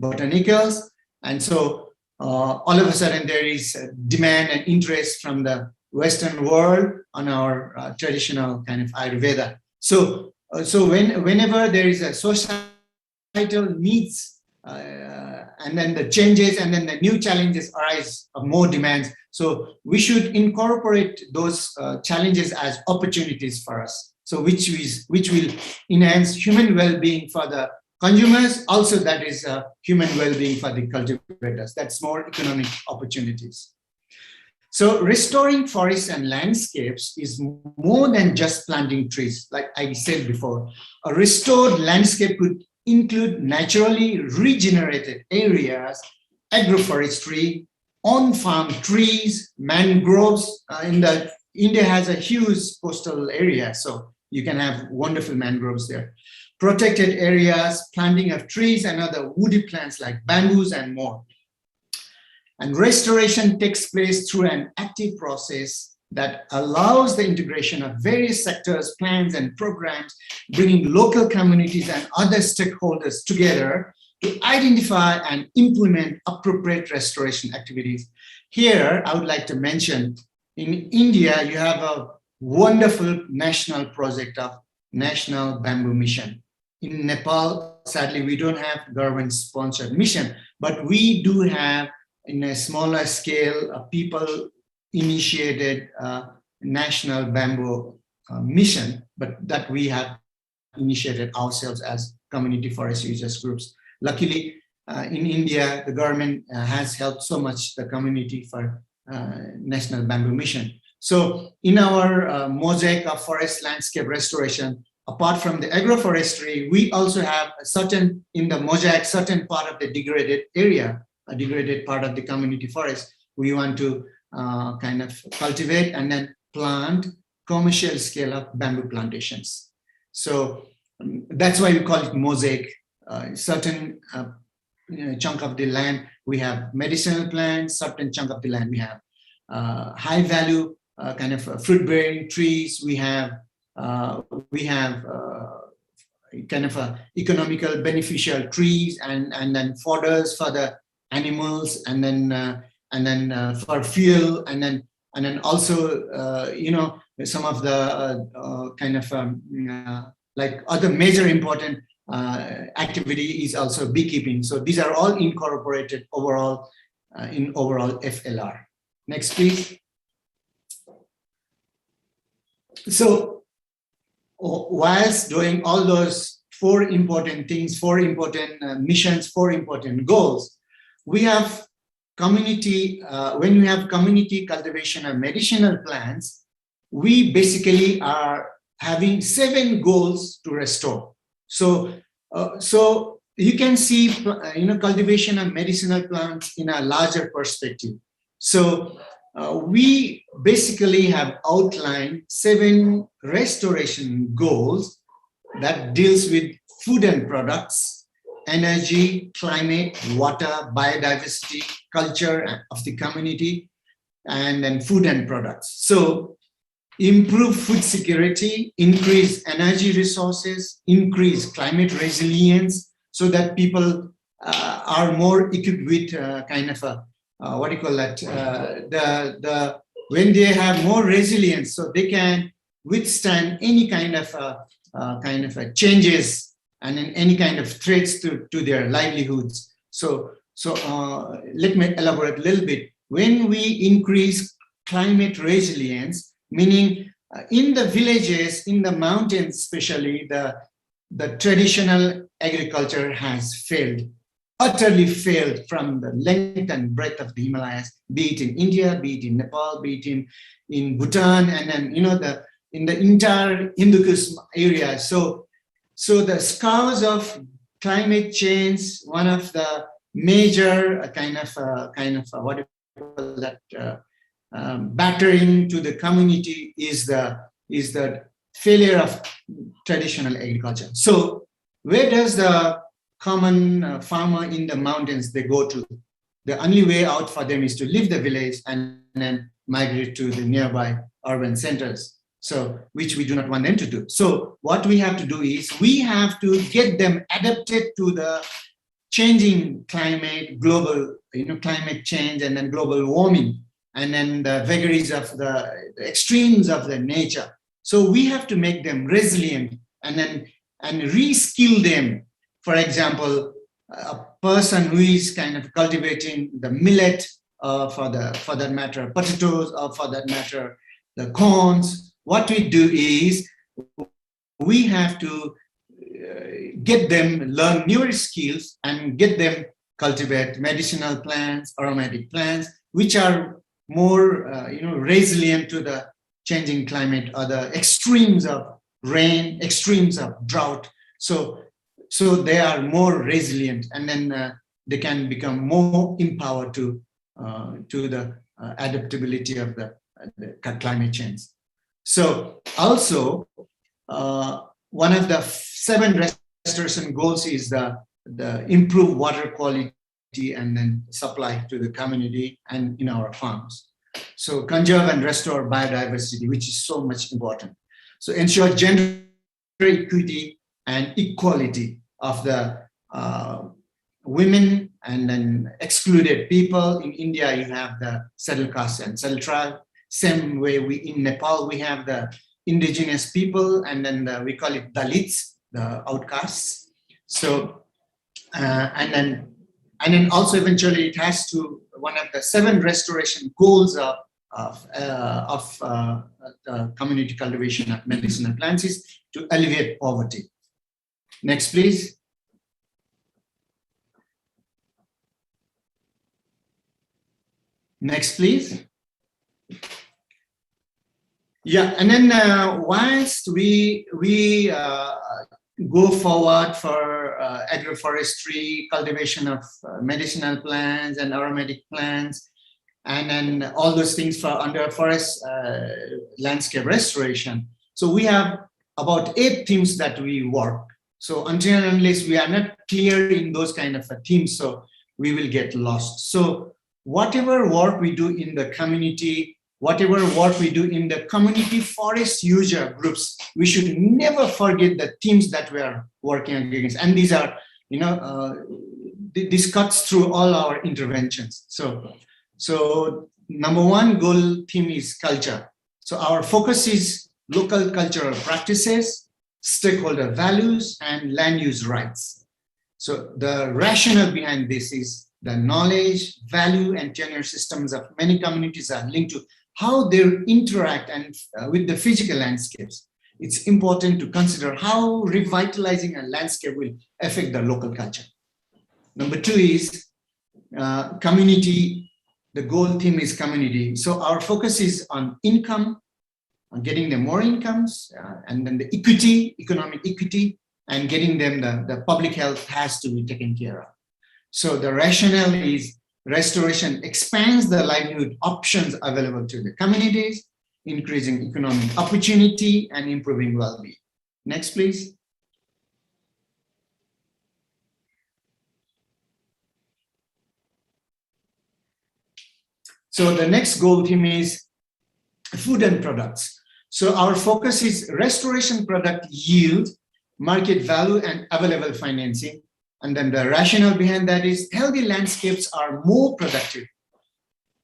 botanicals. And so all of a sudden there is demand and interest from the Western world on our traditional kind of Ayurveda. So whenever there is a societal needs and then the changes and then the new challenges arise of more demands. So we should incorporate those challenges as opportunities for us. So which will enhance human well-being for the consumers, also that is human well-being for the cultivators. That's more economic opportunities. So restoring forests and landscapes is more than just planting trees. Like I said before, a restored landscape could include naturally regenerated areas, agroforestry, on-farm trees, mangroves. India has a huge coastal area, so you can have wonderful mangroves there. Protected areas, planting of trees and other woody plants like bamboos and more. And restoration takes place through an active process that allows the integration of various sectors, plans, and programs, bringing local communities and other stakeholders together to identify and implement appropriate restoration activities. Here, I would like to mention, in India, you have a wonderful national project of National Bamboo Mission. In Nepal, sadly, we don't have government-sponsored mission, but we do have, in a smaller scale, people-initiated National Bamboo Mission, but that we have initiated ourselves as community forest users groups. Luckily, in India, the government has helped so much the community for National Bamboo Mission. So in our mosaic of forest landscape restoration, apart from the agroforestry, we also have a certain, in the mosaic, certain part of the degraded area, a degraded part of the community forest, we want to kind of cultivate and then plant commercial scale of bamboo plantations. So that's why we call it mosaic. Certain chunk of the land, we have medicinal plants, certain chunk of the land, we have high value kind of fruit-bearing trees, we have kind of economical beneficial trees, and then fodders for the animals, and then for fuel, and then also you know, some of the kind of like other major important activity is also beekeeping. So these are all incorporated overall in overall FLR. Next, please. So whilst doing all those 4 important things, 4 important missions, 4 important goals, we have community, when we have community cultivation of medicinal plants, we basically are having 7 goals to restore. So, so you can see, you know, cultivation of medicinal plants in a larger perspective. So we basically have outlined 7 restoration goals that deals with food and products, energy, climate, water, biodiversity, culture of the community, and then food and products. So improve food security, increase energy resources, increase climate resilience, so that people are more equipped with kind of a, what do you call that, when they have more resilience, so they can withstand any kind of changes and any kind of threats to their livelihoods. So let me elaborate a little bit. When we increase climate resilience, meaning in the villages, in the mountains especially, the traditional agriculture has failed, utterly failed, from the length and breadth of the Himalayas, be it in India, be it in Nepal, be it in Bhutan, and then, you know, in the entire Hindu Kush area. So the scars of climate change, one of the major kind of what do you call that, battering to the community is the failure of traditional agriculture. So where does the common farmer in the mountains they go to? The only way out for them is to leave the village and then migrate to the nearby urban centers. So which we do not want them to do. So what we have to do is we have to get them adapted to the changing climate, global, you know, climate change, and then global warming, and then the vagaries of the extremes of the nature. So we have to make them resilient and reskill them. For example, a person who is kind of cultivating the millet, for that matter, potatoes, or for that matter, the corns, what we do is we have to get them learn newer skills and get them cultivate medicinal plants, aromatic plants, which are more you know, resilient to the changing climate or the extremes of rain, extremes of drought. So they are more resilient, and then they can become more empowered to the adaptability of the climate change. So also one of the 7 restoration goals is the improved water quality and then supply to the community and in our farms. So conserve and restore biodiversity, which is so much important. So ensure gender equity and equality of the women and then excluded people. In India, you have the settled caste and settled tribe. Same way in Nepal, we have the indigenous people, and then we call it Dalits, the outcasts. So, and then also eventually it has to, one of the 7 restoration goals of community cultivation of medicinal plants is to alleviate poverty. Next, please. Next, please. Yeah, and then once we go forward for agroforestry, cultivation of medicinal plants and aromatic plants, and then all those things for under forest landscape restoration. So we have about 8 themes that we work. So until and unless we are not clear in those kind of themes, so we will get lost. So whatever work we do in the community, whatever work we do in the community forest user groups, we should never forget the themes that we are working against. And these are, this cuts through all our interventions. So number 1 goal theme is culture. So our focus is local cultural practices, stakeholder values, and land use rights. So the rationale behind this is the knowledge, value, and tenure systems of many communities are linked to how they interact and with the physical landscapes. It's important to consider how revitalizing a landscape will affect the local culture. Number 2 is community. The goal theme is community. So our focus is on income, on getting them more incomes, and then the equity, economic equity, and getting them the public health has to be taken care of. So the rationale is restoration expands the livelihood options available to the communities, increasing economic opportunity and improving well-being. Next, please. So the next goal theme is food and products. So our focus is restoration product yield, market value, and available financing. And then the rationale behind that is healthy landscapes are more productive.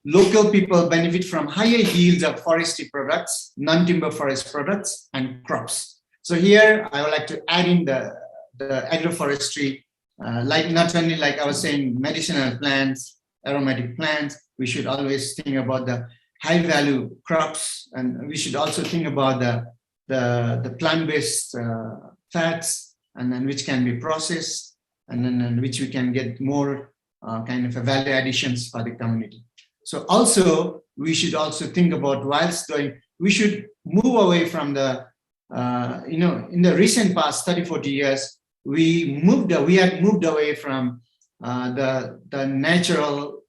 Local people benefit from higher yields of forestry products, non-timber forest products, and crops. So here I would like to add in the agroforestry, like not only like I was saying, medicinal plants, aromatic plants, we should always think about the high value crops, and we should also think about the plant-based fats, and then which can be processed, and then which we can get more kind of a value additions for the community. So also, we should also think about whilst doing, we should move away from the, in the recent past 30, 40 years, we had moved away from the natural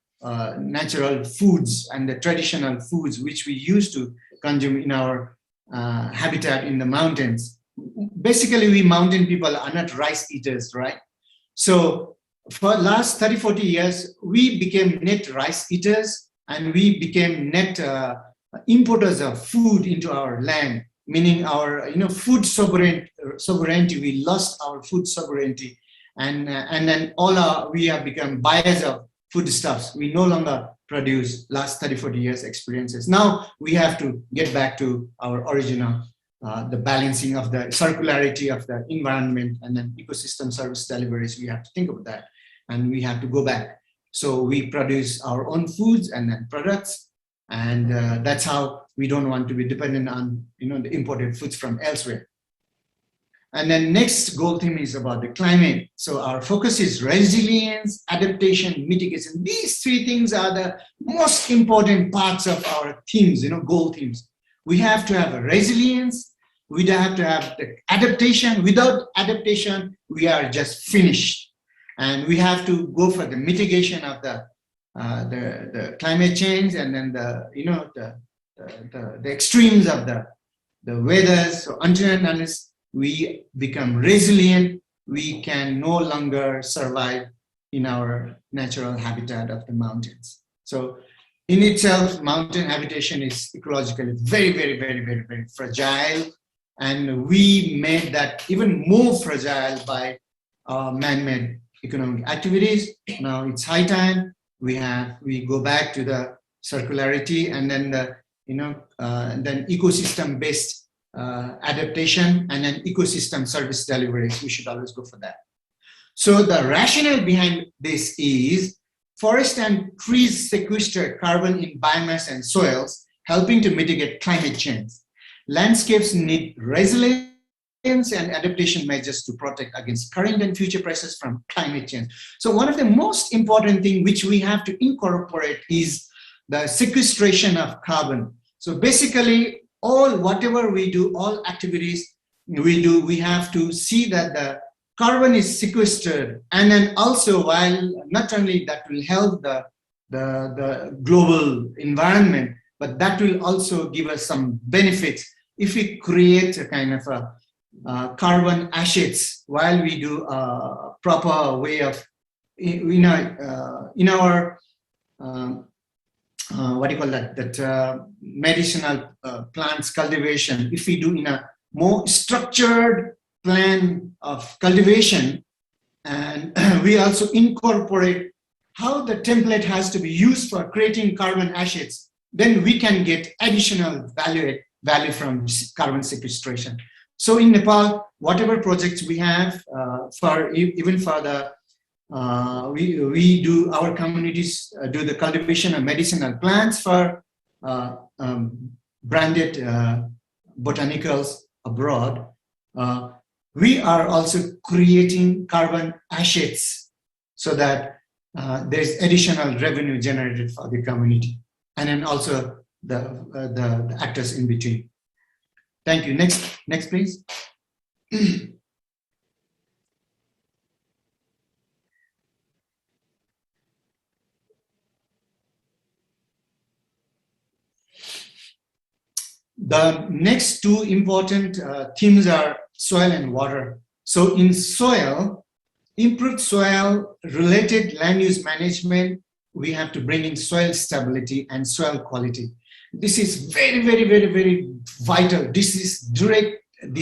foods and the traditional foods which we used to consume in our habitat in the mountains. Basically, we mountain people are not rice eaters, right? So for the last 30, 40 years, we became net rice eaters, and we became net importers of food into our land, meaning our food sovereignty. We lost our food sovereignty, and then we have become buyers of foodstuffs. We no longer produce last 30, 40 years experiences. Now we have to get back to our original, the balancing of the circularity of the environment and then ecosystem service deliveries. We have to think about that, and we have to go back. So we produce our own foods and then products, and that's how we don't want to be dependent on the imported foods from elsewhere. And then next goal theme is about the climate. So our focus is resilience, adaptation, mitigation. These 3 things are the most important parts of our themes, goal themes. We have to have a resilience. We have to have the adaptation. Without adaptation, we are just finished. And we have to go for the mitigation of the climate change, and then the extremes of the weather. So until and unless we become resilient, we can no longer survive in our natural habitat of the mountains. So in itself, mountain habitation is ecologically very, very, very, very, very fragile. And we made that even more fragile by man-made economic activities. Now it's high time we go back to the circularity, and then the then ecosystem-based adaptation, and then ecosystem service deliveries. We should always go for that. So the rationale behind this is forest and trees sequester carbon in biomass and soils, helping to mitigate climate change. Landscapes need resilience and adaptation measures to protect against current and future pressures from climate change. So one of the most important things which we have to incorporate is the sequestration of carbon. So basically, whatever we do, all activities we do, we have to see that the carbon is sequestered, and then also, while not only that will help the global environment, but that will also give us some benefits if we create a kind of a carbon assets while we do a proper way of in our what do you call that medicinal plants cultivation. If we do in a more structured plan of cultivation, and we also incorporate how the template has to be used for creating carbon assets, then we can get additional value from carbon sequestration. So in Nepal, whatever projects we have even for the we do, our communities do the cultivation of medicinal plants for branded botanicals abroad. We are also creating carbon assets so that there's additional revenue generated for the community, and then also the actors in between. Thank you. Next, please. The next two important themes are soil and water. So in soil, improved soil related land use management, we have to bring in soil stability and soil quality. This is very, very, very, very vital. This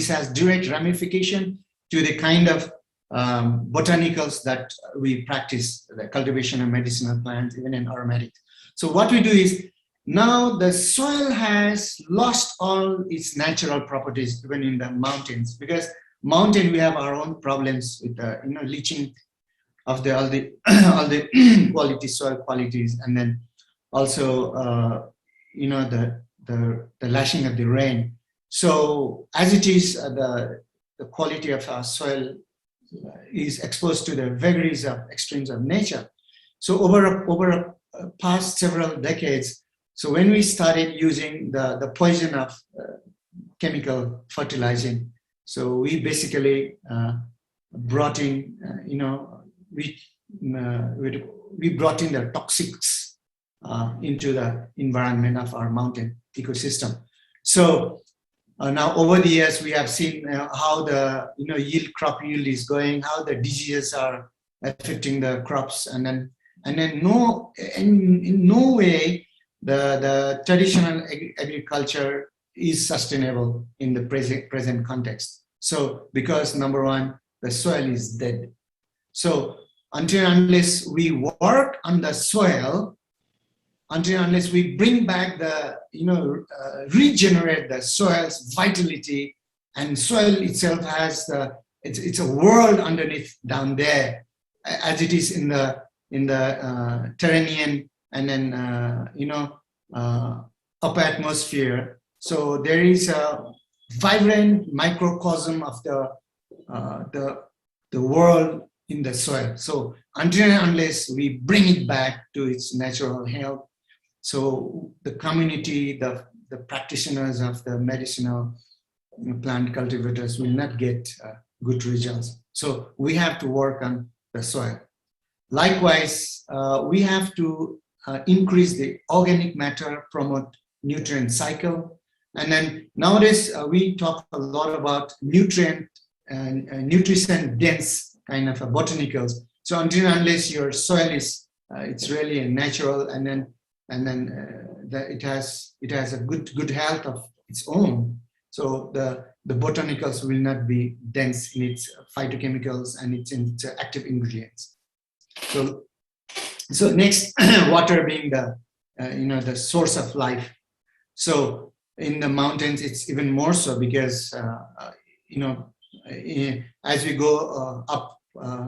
has direct ramification to the kind of botanicals that we practice, the cultivation of medicinal plants, even in aromatic. So what we do is, now the soil has lost all its natural properties even in the mountains, because mountain we have our own problems with the leaching of all the quality soil qualities, and then also the lashing of the rain. So as it is, the quality of our soil is exposed to the vagaries of extremes of nature. So over past several decades, so when we started using the poison of chemical fertilizing, so we basically brought in, we brought in the toxics into the environment of our mountain ecosystem. So now over the years, we have seen how the crop yield is going, how the diseases are affecting the crops, and then in no way the traditional agriculture is sustainable in the present context. So because number one, the soil is dead. So until and unless we work on the soil, until and unless we bring back the, regenerate the soil's vitality, and soil itself has it's a world underneath down there, as it is in the terranean and then upper atmosphere. So there is a vibrant microcosm of the world in the soil. So until and unless we bring it back to its natural health, so the community, the practitioners of the medicinal plant cultivators will not get good results. So we have to work on the soil. Likewise, we have to increase the organic matter, promote nutrient cycle. And then nowadays we talk a lot about nutrient and nutrition dense kind of botanicals. So until and unless your soil is, it's really a natural, and then and then it has a good health of its own. So the botanicals will not be dense in its phytochemicals and its active ingredients. So next, water being the source of life. So in the mountains, it's even more so because as we go up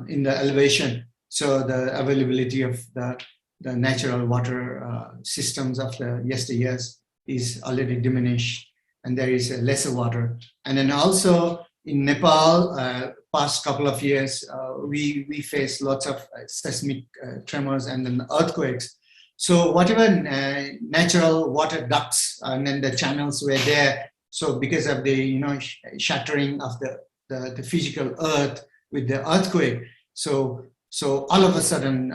in the elevation, so the availability of the natural water systems of the yesteryears is already diminished, and there is lesser water. And then also in Nepal, past couple of years, we face lots of seismic tremors and then earthquakes. So whatever natural water ducts and then the channels were there, so because of the shattering of the physical earth with the earthquake, so all of a sudden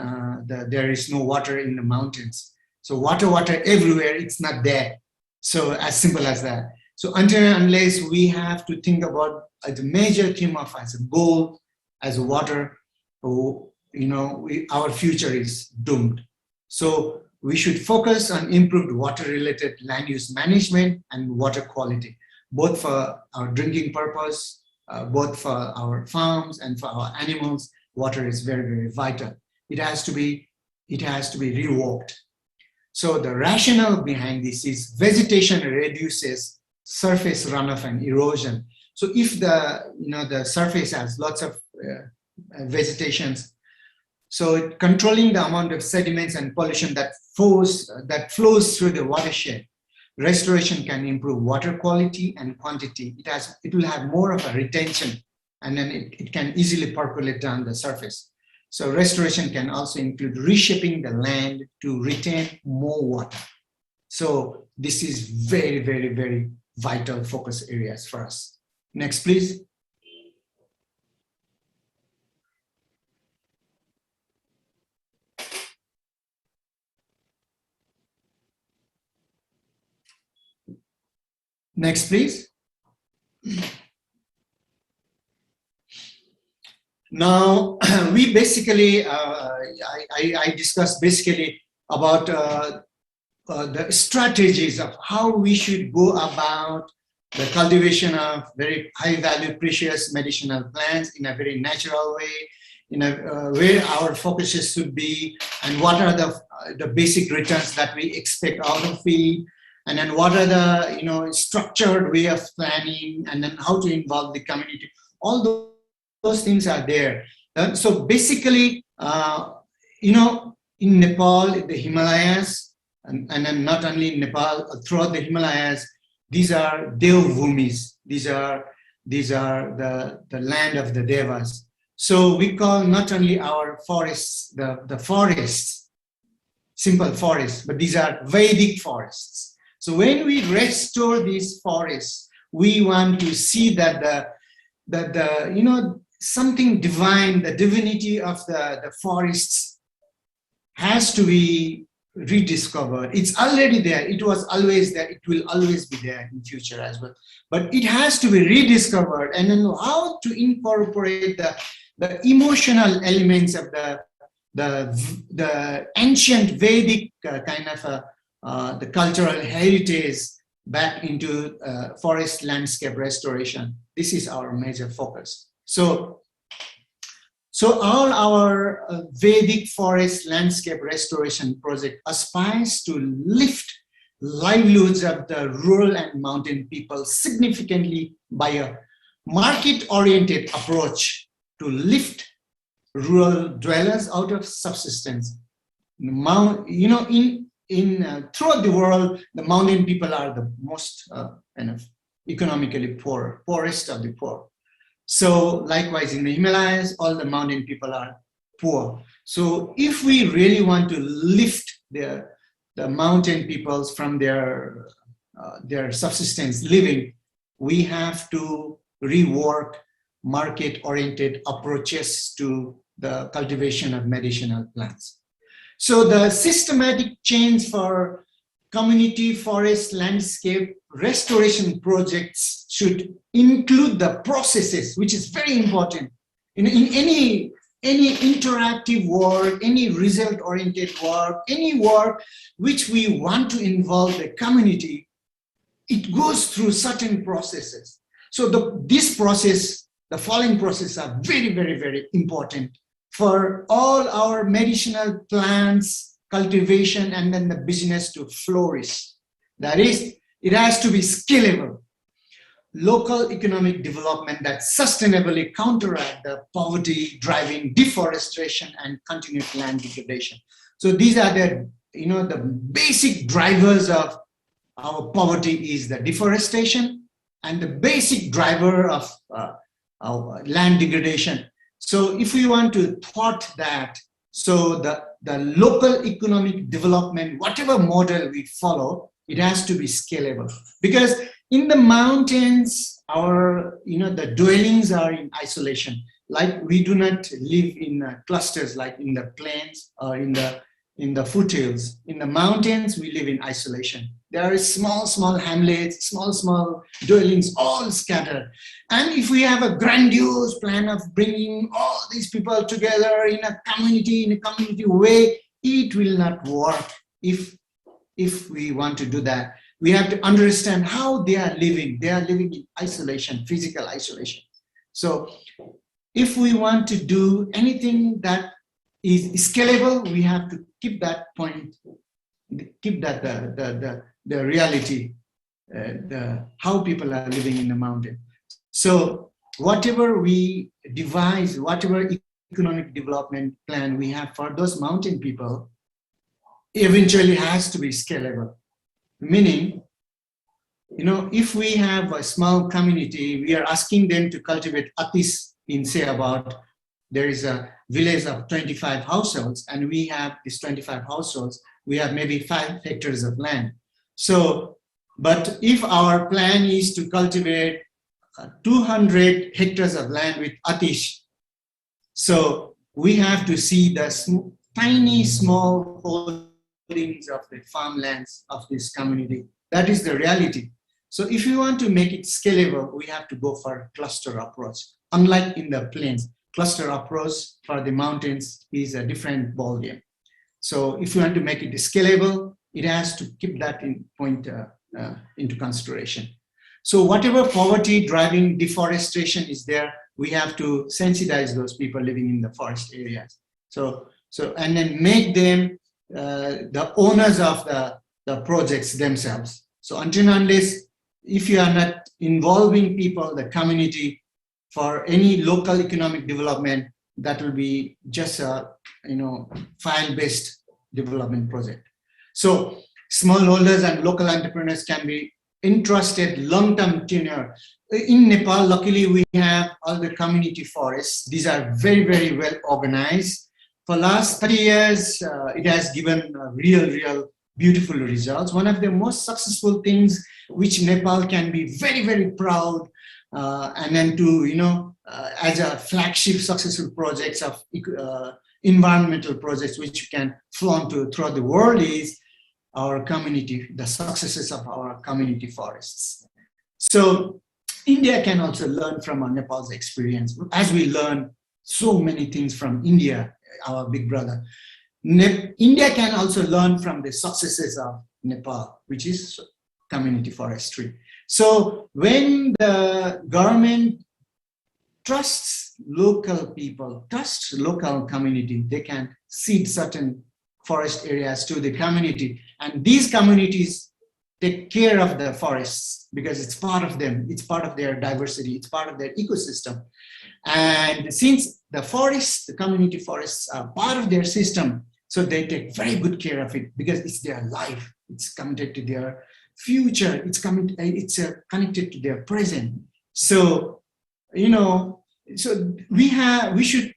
there is no water in the mountains. So water everywhere, it's not there. So as simple as that. So until and unless we have to think about the major theme of as a goal, as water, our future is doomed. So we should focus on improved water-related land use management and water quality, both for our drinking purpose, both for our farms and for our animals. Water is very, very vital. It has to be revoked. So the rationale behind this is vegetation reduces surface runoff and erosion. So if the surface has lots of vegetations, so controlling the amount of sediments and pollution that flows through the watershed, restoration can improve water quality and quantity. It will have more of a retention, and then it can easily percolate down the surface. So restoration can also include reshaping the land to retain more water. So this is very, very, very vital focus areas for us. Next, please. Next, please. Now, we basically, I discussed basically about the strategies of how we should go about the cultivation of very high value, precious medicinal plants in a very natural way, where our focuses should be, and what are the basic returns that we expect out of it, and then what are the structured way of planning, and then how to involve the community. All those things are there. So basically, in Nepal, in the Himalayas, and then not only in Nepal, throughout the Himalayas, these are Devbhumis. These are the land of the Devas. So we call not only our forests the forests, simple forests, but these are Vedic forests. So when we restore these forests, we want to see that something divine, the divinity of the forests has to be rediscovered. It's already there. It was always there. It will always be there in future as well. But it has to be rediscovered, and then how to incorporate the emotional elements of the ancient Vedic kind of the cultural heritage back into forest landscape restoration. This is our major focus. So all our Vedic forest landscape restoration project aspires to lift livelihoods of the rural and mountain people significantly by a market-oriented approach to lift rural dwellers out of subsistence. Throughout the world, the mountain people are the most economically poorest of the poor. So likewise in the Himalayas, all the mountain people are poor. So if we really want to lift the mountain peoples from their subsistence living, we have to rework market-oriented approaches to the cultivation of medicinal plants. So the systematic change for community forest landscape restoration projects should include the processes, which is very important. In any any interactive work, any result-oriented work, any work which we want to involve the community, it goes through certain processes. So this process, the following processes are very, very, very important for all our medicinal plants, cultivation, and then the business to flourish. That is, it has to be scalable. Local economic development that sustainably counteract the poverty driving deforestation and continued land degradation. So these are the, the basic drivers of our poverty is the deforestation, and the basic driver of our land degradation. So if we want to thwart that, so the local economic development, whatever model we follow, it has to be scalable. Because in the mountains, the dwellings are in isolation. Like we do not live in clusters like in the plains or in the foothills. In the mountains, we live in isolation. There are small hamlets, small dwellings, all scattered. And if we have a grandiose plan of bringing all these people together in a community way, it will not work. If we want to do that, we have to understand how they are living. They are living in isolation, physical isolation. So if we want to do anything that is scalable, we have to keep that point, keep that the reality, how people are living in the mountain. So whatever we devise, whatever economic development plan we have for those mountain people, eventually has to be scalable. Meaning, if we have a small community, we are asking them to cultivate atis in, say, there is a village of 25 households, and we have these 25 households, we have maybe 5 hectares of land. So, but if our plan is to cultivate 200 hectares of land with atish, so we have to see the tiny, small holdings of the farmlands of this community. That is the reality. So if you want to make it scalable, we have to go for cluster approach. Unlike in the plains, cluster approach for the mountains is a different ballgame. So if you want to make it scalable, it has to keep that into consideration. So whatever poverty driving deforestation is there, we have to sensitize those people living in the forest areas. So and then make them the owners of the projects themselves. So until and unless, if you are not involving people, the community, for any local economic development, that will be just a file-based development project. So smallholders and local entrepreneurs can be entrusted long-term tenure. In Nepal, luckily, we have all the community forests. These are very, very well organized. For last 30 years, it has given real beautiful results. One of the most successful things which Nepal can be very, very proud and then to, as a flagship successful projects of environmental projects which you can flaunt throughout the world is our community, the successes of our community forests. So India can also learn from Nepal's experience, as we learn so many things from India, our big brother. India can also learn from the successes of Nepal, which is community forestry. So when the government trusts local people, trusts local community, they can seed certain forest areas to the community, and these communities take care of the forests because it's part of them, it's part of their diversity, it's part of their ecosystem. And since the forests, the community forests are part of their system, so they take very good care of it because it's their life, it's connected to their future, it's connected to their present. So, so we should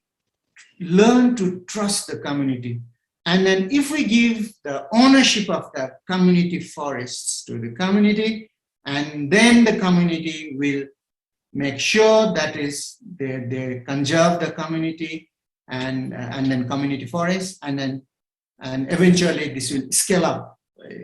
learn to trust the community. And then if we give the ownership of the community forests to the community, and then the community will make sure that is they conserve the community and then community forests, and eventually this will scale up.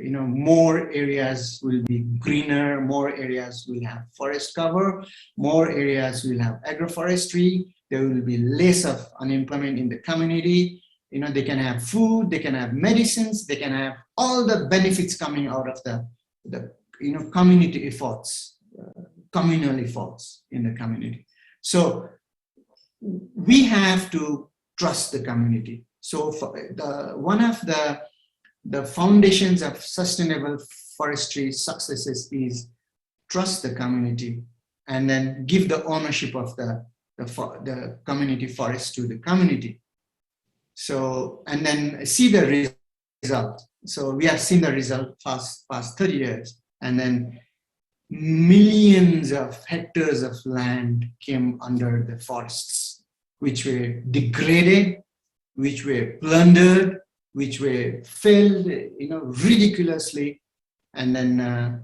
More areas will be greener, more areas will have forest cover, more areas will have agroforestry, there will be less of unemployment in the community. You know, they can have food, they can have medicines, they can have all the benefits coming out of the you know, community efforts, communal efforts in the community. So we have to trust the community. So for one of the foundations of sustainable forestry successes is trust the community, and then give the ownership of the community forest to the community. So, and then see the result. So we have seen the result past 30 years, and then millions of hectares of land came under the forests, which were degraded, which were plundered, which were felled, you know, ridiculously. And then,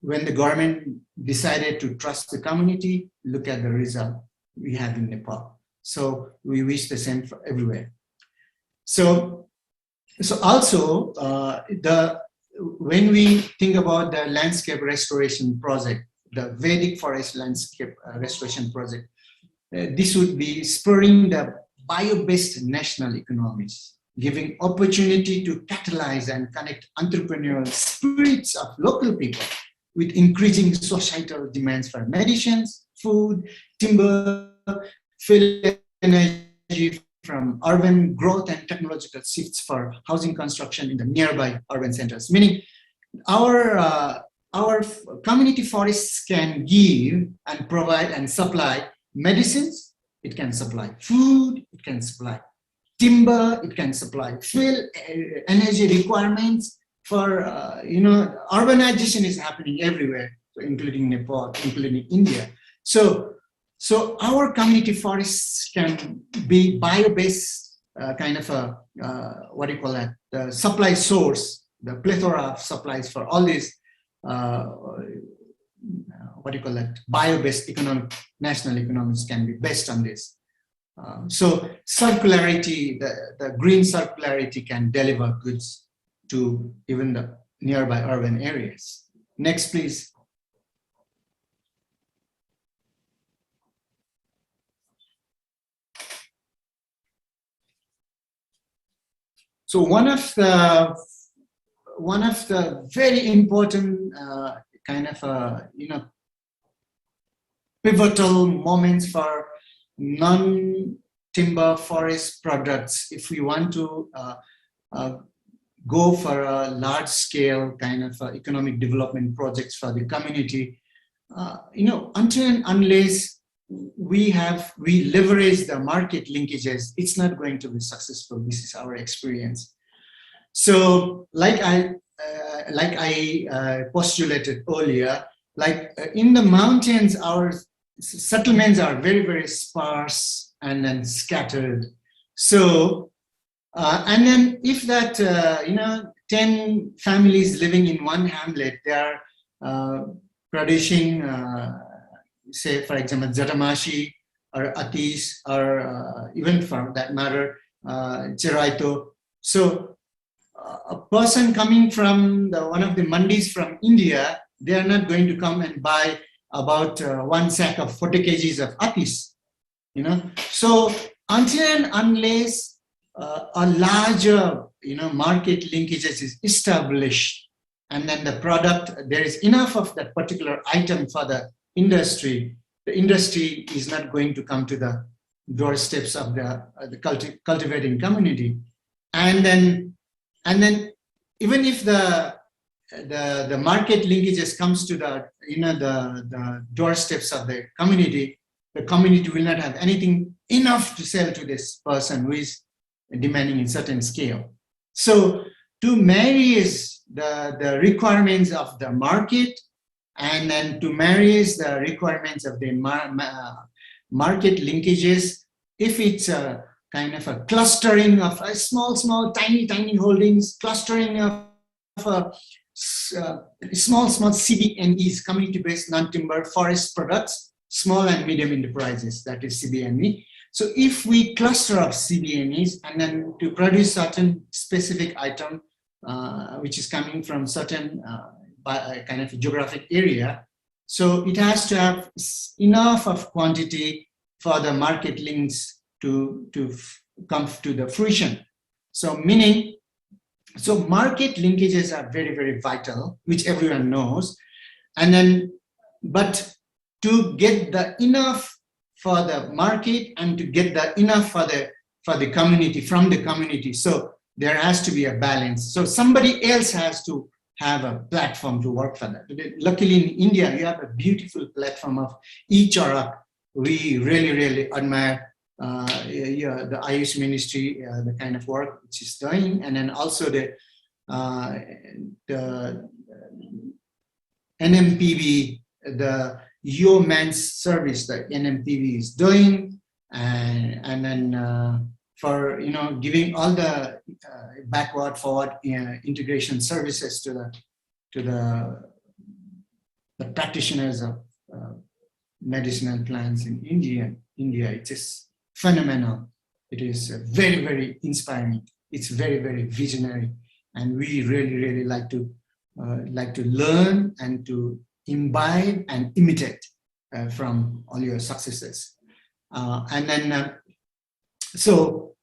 when the government decided to trust the community, look at the result we have in Nepal. So we wish the same for everywhere. So also when we think about the landscape restoration project, the Vedic forest landscape restoration project, this would be spurring the bio-based national economies, giving opportunity to catalyze and connect entrepreneurial spirits of local people with increasing societal demands for medicines, food, timber, fuel energy from urban growth and technological shifts for housing construction in the nearby urban centers. Meaning our community forests can give and provide and supply medicines, it can supply food, it can supply timber, it can supply fuel, energy requirements for, you know, urbanization is happening everywhere, including Nepal, including India. So our community forests can be bio-based kind of a, what do you call that, the supply source, the plethora of supplies for all these, what do you call that, bio-based economic, national economies can be based on this. So circularity, the green circularity can deliver goods to even the nearby urban areas. Next, please. So one of the very important kind of you know, pivotal moments for non-timber forest products, if we want to go for a large-scale kind of economic development projects for the community, you know, until and unless we leverage the market linkages, it's not going to be successful. This is our experience. So, like I postulated earlier, like in the mountains, our settlements are very, very sparse and then scattered. So, and then if that, you know, 10 families living in one hamlet, they are producing, say, for example, Jatamashi or Atis, or even for that matter, Cheraito. So, a person coming from one of the mandis from India, they are not going to come and buy about 1 sack of 40 kgs of Atis, you know. So until and unless a larger, you know, market linkages is established, and then the product, there is enough of that particular item for the industry is not going to come to the doorsteps of the cultivating community. And then even if the market linkages comes to the, you know, the doorsteps of the community will not have anything enough to sell to this person who is demanding in certain scale. So to marry the requirements of the market, and then to marry the requirements of the market linkages, if it's a kind of a clustering of a small, tiny holdings, clustering of small CBNEs, community-based non-timber forest products, small and medium enterprises, that is CBNE. So if we cluster of CBNEs and then to produce certain specific item, which is coming from certain kind of geographic area, so it has to have enough of quantity for the market links to come to the fruition. So meaning, so market linkages are very, very vital, which everyone knows. And then, but to get the enough for the market and to get the enough for the community, from the community. So there has to be a balance. So somebody else has to have a platform to work for that. Luckily in India, you have a beautiful platform of e-Charak. We really, really admire the Ayush Ministry, the kind of work which is doing, and then also the NMPB, the Yeoman's service that NMPB is doing, and then for giving all the backward forward integration services to the practitioners of medicinal plants in India. It is phenomenal. It is very, very inspiring. It's very, very visionary, and we really, really like to learn and to imbibe and imitate from all your successes. And then, so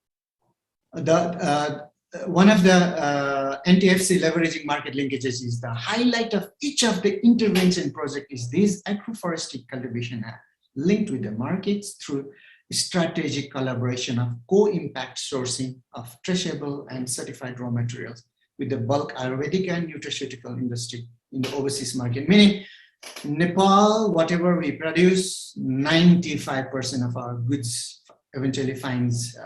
one of the NTFC leveraging market linkages is the highlight of each of the intervention project is this agroforestry cultivation linked with the markets through strategic collaboration of co-impact sourcing of traceable and certified raw materials with the bulk Ayurvedic and nutraceutical industry in the overseas market. Meaning, Nepal, whatever we produce, 95% of our goods eventually finds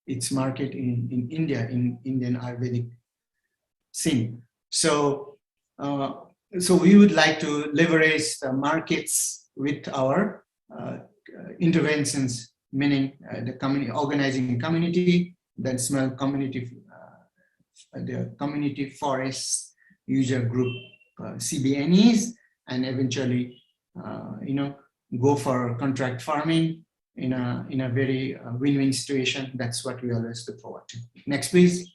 its market in India, in Indian Ayurvedic scene. So, so we would like to leverage the markets with our interventions, meaning the community, organizing community, then small community, the community forest user group, CBNEs, and eventually, go for contract farming in a very win-win situation. That's what we always look forward to. Next, please.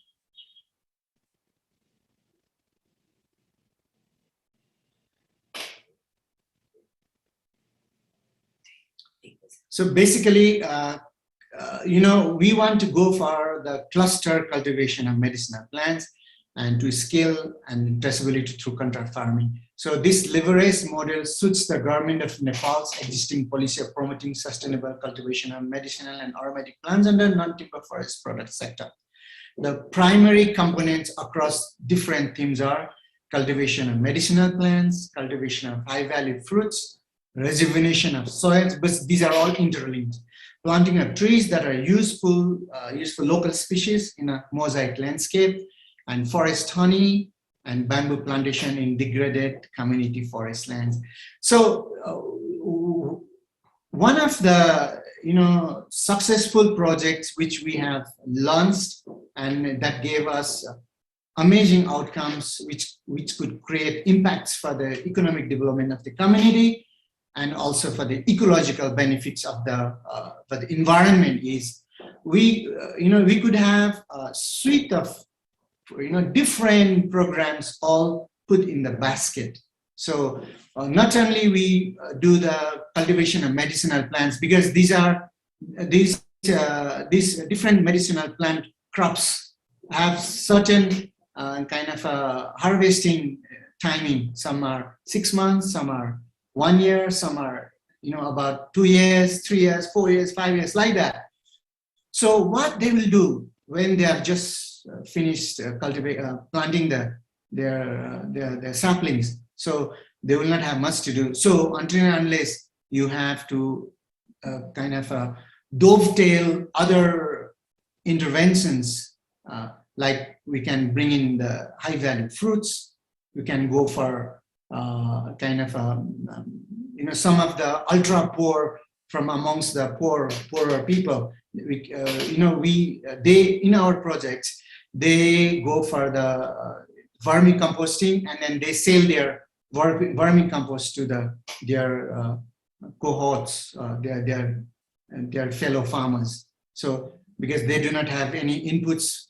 So basically, we want to go for the cluster cultivation of medicinal plants and to scale and traceability through contract farming. So this leverage model suits the government of Nepal's existing policy of promoting sustainable cultivation of medicinal and aromatic plants under non-timber forest product sector. The primary components across different themes are cultivation of medicinal plants, cultivation of high-value fruits, rejuvenation of soils, but these are all interlinked. Planting of trees that are useful local species in a mosaic landscape, and forest honey and bamboo plantation in degraded community forest lands. So one of the successful projects which we have launched and that gave us amazing outcomes which could create impacts for the economic development of the community and also for the ecological benefits of the environment is we could have a suite of different programs all put in the basket. So not only we do the cultivation of medicinal plants, because these different medicinal plant crops have certain kind of harvesting timing. Some are 6 months, some are 1 year, some are about 2 years, 3 years, 4 years, 5 years, like that. So what they will do when they are just finished planting their saplings, so they will not have much to do. So until and unless you have to kind of dovetail other interventions, like we can bring in the high value fruits, we can go for kind of some of the ultra poor from amongst the poorer people. They in our projects, they go for the vermicomposting, and then they sell their vermicompost to their cohorts, their fellow farmers. So because they do not have any inputs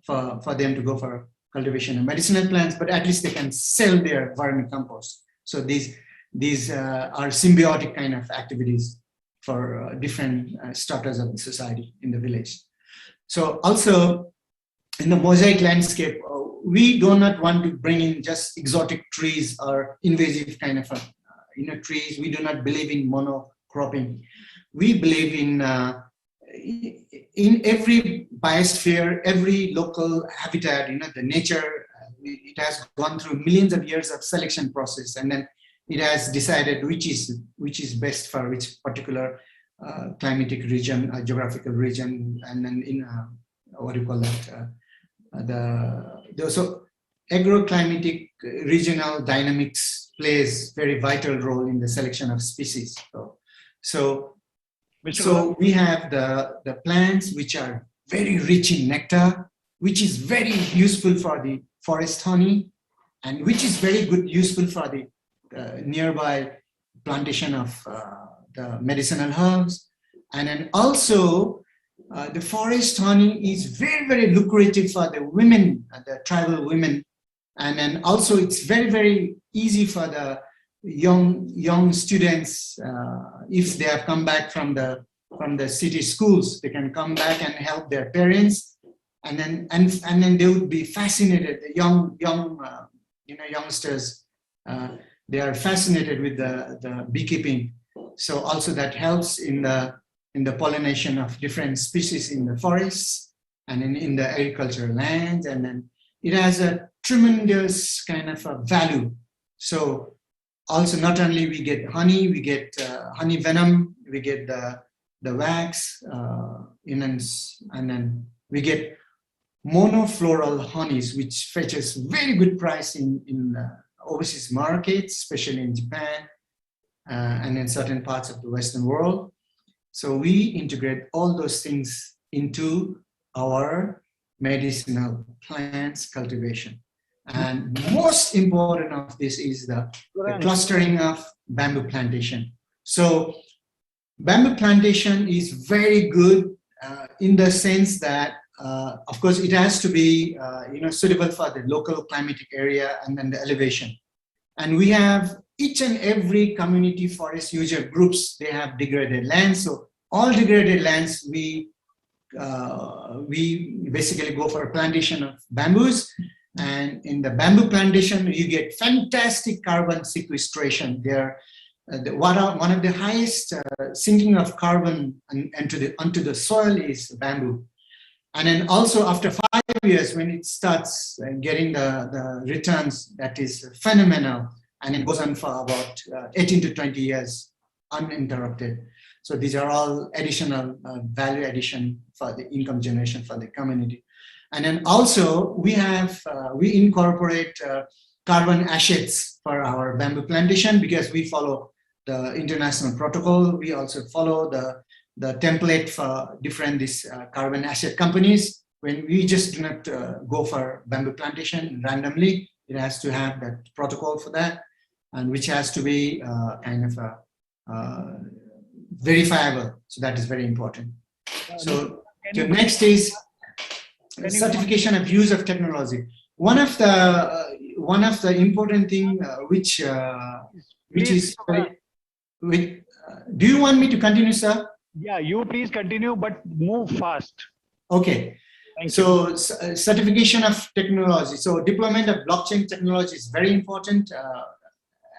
for them to go for cultivation of medicinal plants, but at least they can sell their vermicompost. So these are symbiotic kind of activities. different stratas of the society in the village. So also in the mosaic landscape, we do not want to bring in just exotic trees or invasive kind of trees. We do not believe in monocropping. We believe in every biosphere, every local habitat, the nature, it has gone through millions of years of selection process, and then it has decided which is best for which particular climatic region, geographical region, and then in what do you call that? So agroclimatic regional dynamics plays very vital role in the selection of species. So we have the plants which are very rich in nectar, which is very useful for the forest honey, and which is very useful for the nearby plantation of the medicinal herbs. And then also the forest honey is very, very lucrative for the women, the tribal women. And then also it's very, very easy for the young students, if they have come back from the city schools, they can come back and help their parents, and then they would be fascinated. The youngsters, they are fascinated with the beekeeping. So also that helps in the pollination of different species in the forests and in the agricultural lands, and then it has a tremendous kind of a value. So also not only we get honey, we get honey venom, we get the wax, and then we get monofloral honeys, which fetches very good price in overseas markets, especially in Japan and in certain parts of the Western world. So we integrate all those things into our medicinal plants cultivation. And most important of this is the clustering of bamboo plantation. So bamboo plantation is very good in the sense that, of course, it has to be suitable for the local climatic area and then the elevation. And we have each and every community forest user groups, they have degraded lands. So all degraded lands, we basically go for a plantation of bamboos. And in the bamboo plantation, you get fantastic carbon sequestration. They're one of the highest sinking of carbon onto the soil is bamboo. And then also after 5 years, when it starts getting the returns, that is phenomenal. And it goes on for about 18 to 20 years uninterrupted. So these are all additional value addition for the income generation for the community. And then also we incorporate carbon assets for our bamboo plantation because we follow the international protocol. We also follow the template for different carbon asset companies. When we just do not go for bamboo plantation randomly, it has to have that protocol for that, and which has to be kind of verifiable. So that is very important. So the next is certification of use of technology. One of the important thing which is very, do you want me to continue, sir? Yeah, you please continue, but move fast. Okay. So certification of technology. So deployment of blockchain technology is very important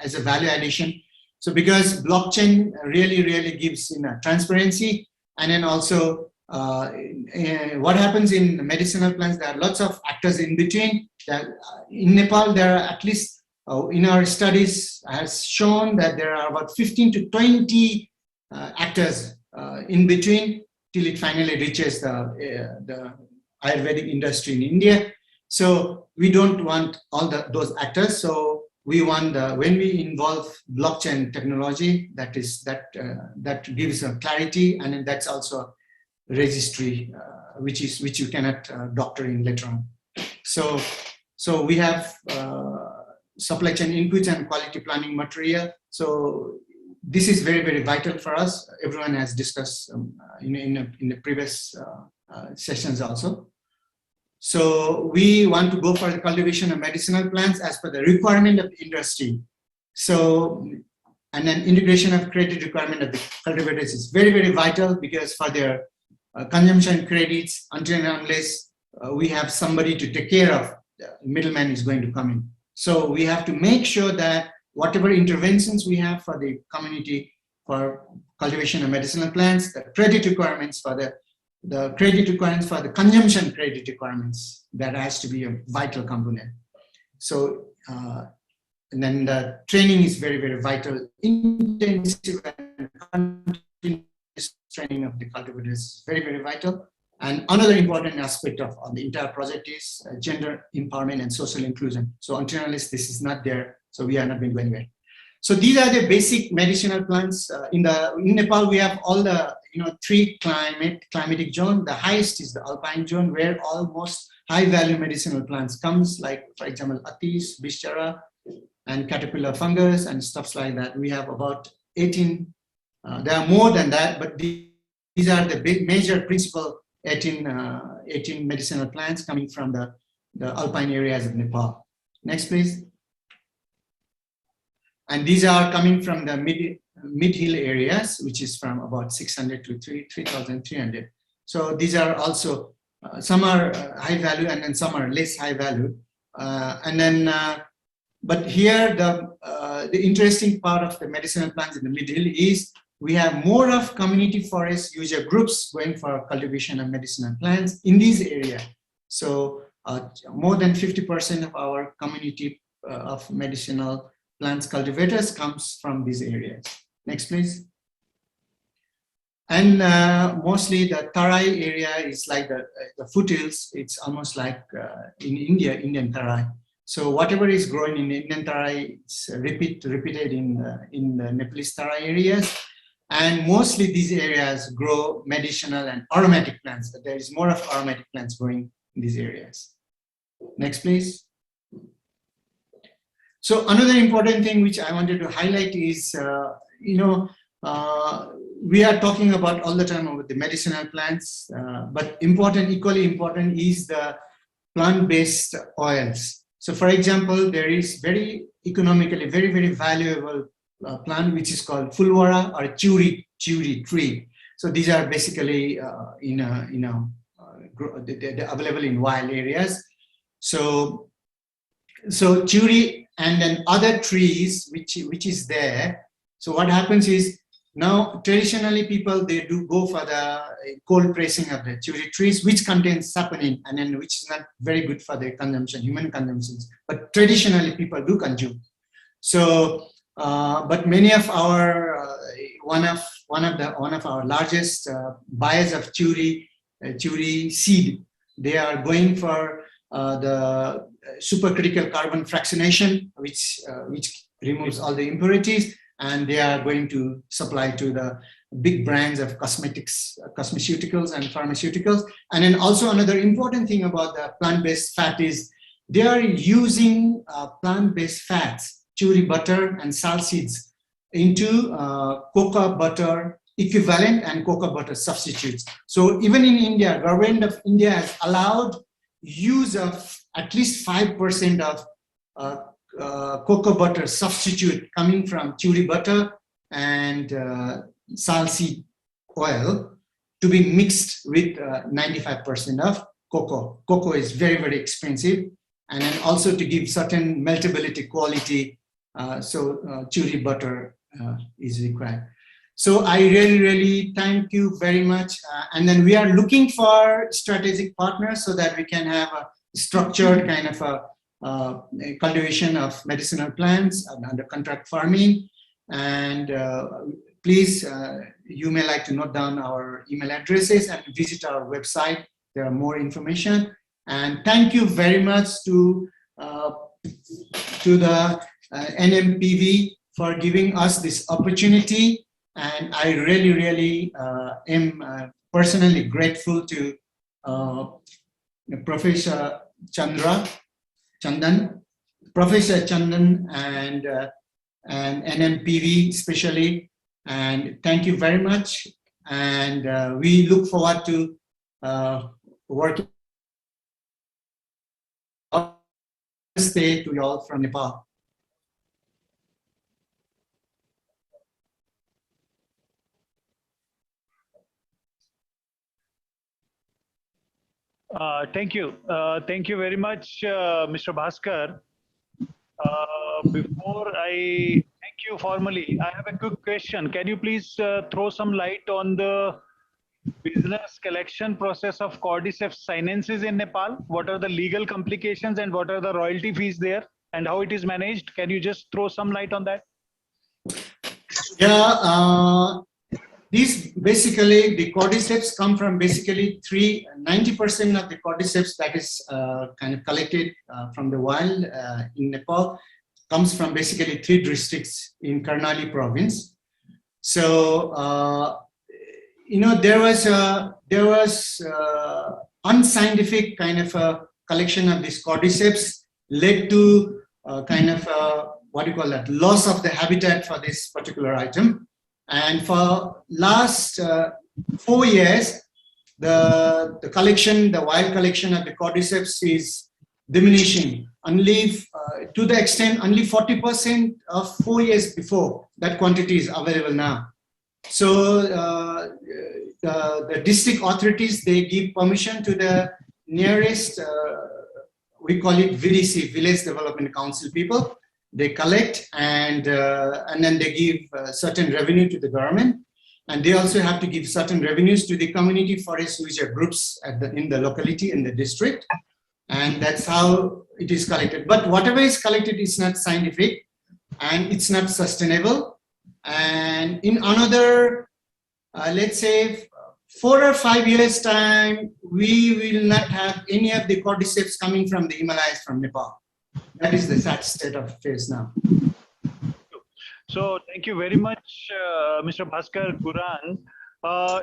as a value addition. So because blockchain really gives transparency, and then also what happens in medicinal plants, there are lots of actors in between. In Nepal, there are at least, in our studies has shown that there are about 15 to 20 actors in between till it finally reaches the Ayurvedic industry in India. So we don't want all those actors. So we want when we involve blockchain technology, that gives a clarity, and that's also registry, which you cannot doctor in later on. So we have supply chain inputs and quality planning material. So this is very vital for us. Everyone has discussed in the previous sessions also. So we want to go for the cultivation of medicinal plants as per the requirement of the industry. So And then integration of credit requirement of the cultivators is very, very vital, because for their consumption credits, until and unless we have somebody to take care of, the middleman is going to come in. So we have to make sure that whatever interventions we have for the community for cultivation of medicinal plants, the credit requirements for the credit requirements for the consumption credit requirements, that has to be a vital component. So, and then the training is very, very vital. Intensive and continuous training of the cultivators is very, very vital. And another important aspect of the entire project is gender empowerment and social inclusion. So until unless this is not there, so we are not going to go anywhere. So these are the basic medicinal plants. In Nepal, we have all the 3 climatic zone. The highest is the alpine zone, where almost high value medicinal plants comes, like for example, Atis, Bichara, and caterpillar fungus and stuff like that. We have about 18. There are more than that, but these are the big major principal 18 medicinal plants coming from the alpine areas of Nepal. Next, please. And these are coming from the mid-hill areas, which is from about 600 to 3,300. So these are also, some are high value and then some are less high value. But here the interesting part of the medicinal plants in the mid-hill is we have more of community forest user groups going for cultivation of medicinal plants in these areas. So more than 50% of our community of medicinal plants cultivators comes from these areas. Next, please. And mostly the Tarai area is like the foothills. It's almost like in India, Indian Tarai. So whatever is grown in Indian Tarai, it's repeated in the Nepalese Tarai areas. And mostly these areas grow medicinal and aromatic plants. There is more of aromatic plants growing in these areas. Next, please. So another important thing which I wanted to highlight is, we are talking about all the time about the medicinal plants, but equally important is the plant-based oils. So for example, there is very economically, very, very valuable plant which is called fulvara or churi tree. So these are basically they're available in wild areas. So churi and then other trees which is there. So what happens is, now traditionally people, they do go for the cold pressing of the churi trees, which contains saponin, and then which is not very good for their consumption, human consumptions. But traditionally people do consume. So, but many of our one of our largest buyers of churi seed, they are going for the supercritical carbon fractionation, which removes all the impurities, and they are going to supply to the big brands of cosmetics, cosmeceuticals and pharmaceuticals. And then also another important thing about the plant-based fat is they are using plant-based fats, churi butter and sal seeds, into cocoa butter equivalent and cocoa butter substitutes. So even in India, government of India has allowed use of at least 5% of cocoa butter substitute coming from churi butter and sal seed oil to be mixed with 95% of cocoa. Cocoa is very, very expensive, and then also to give certain meltability quality, so churi butter is required. So I really, really thank you very much. And then we are looking for strategic partners so that we can have a structured kind of a cultivation of medicinal plants under contract farming. And please, you may like to note down our email addresses and visit our website. There are more information. And thank you very much to the NMPV for giving us this opportunity. And I really, really am personally grateful to Professor Professor Chandan and NMPV especially. And thank you very much. And we look forward to working. Namaste to you all from Nepal. Thank you. Thank you very much, Mr. Bhaskar. Before I thank you formally, I have a quick question. Can you please throw some light on the business collection process of cordyceps sinensis in Nepal? What are the legal complications and what are the royalty fees there and how it is managed? Can you just throw some light on that? Yeah, these basically, the cordyceps come from basically 90% of the cordyceps that is kind of collected from the wild in Nepal comes from basically 3 districts in Karnali province. So, you know, there was unscientific kind of a collection of these cordyceps led to kind of what do you call that, loss of the habitat for this particular item. And for last 4 years, the collection, the wild collection of the cordyceps is diminishing. Only to the extent only 40% of 4 years before that quantity is available now. So the district authorities, they give permission to the nearest, we call it VDC, Village Development Council people. They collect and then they give certain revenue to the government, and they also have to give certain revenues to the community forest user groups in the locality, in the district, and that's how it is collected. But whatever is collected is not scientific and it's not sustainable. And in another, let's say 4 or 5 years time, we will not have any of the cordyceps coming from the Himalayas from Nepal. That is the sad state of affairs now. So thank you very much, Mr. Bhaskar Guran.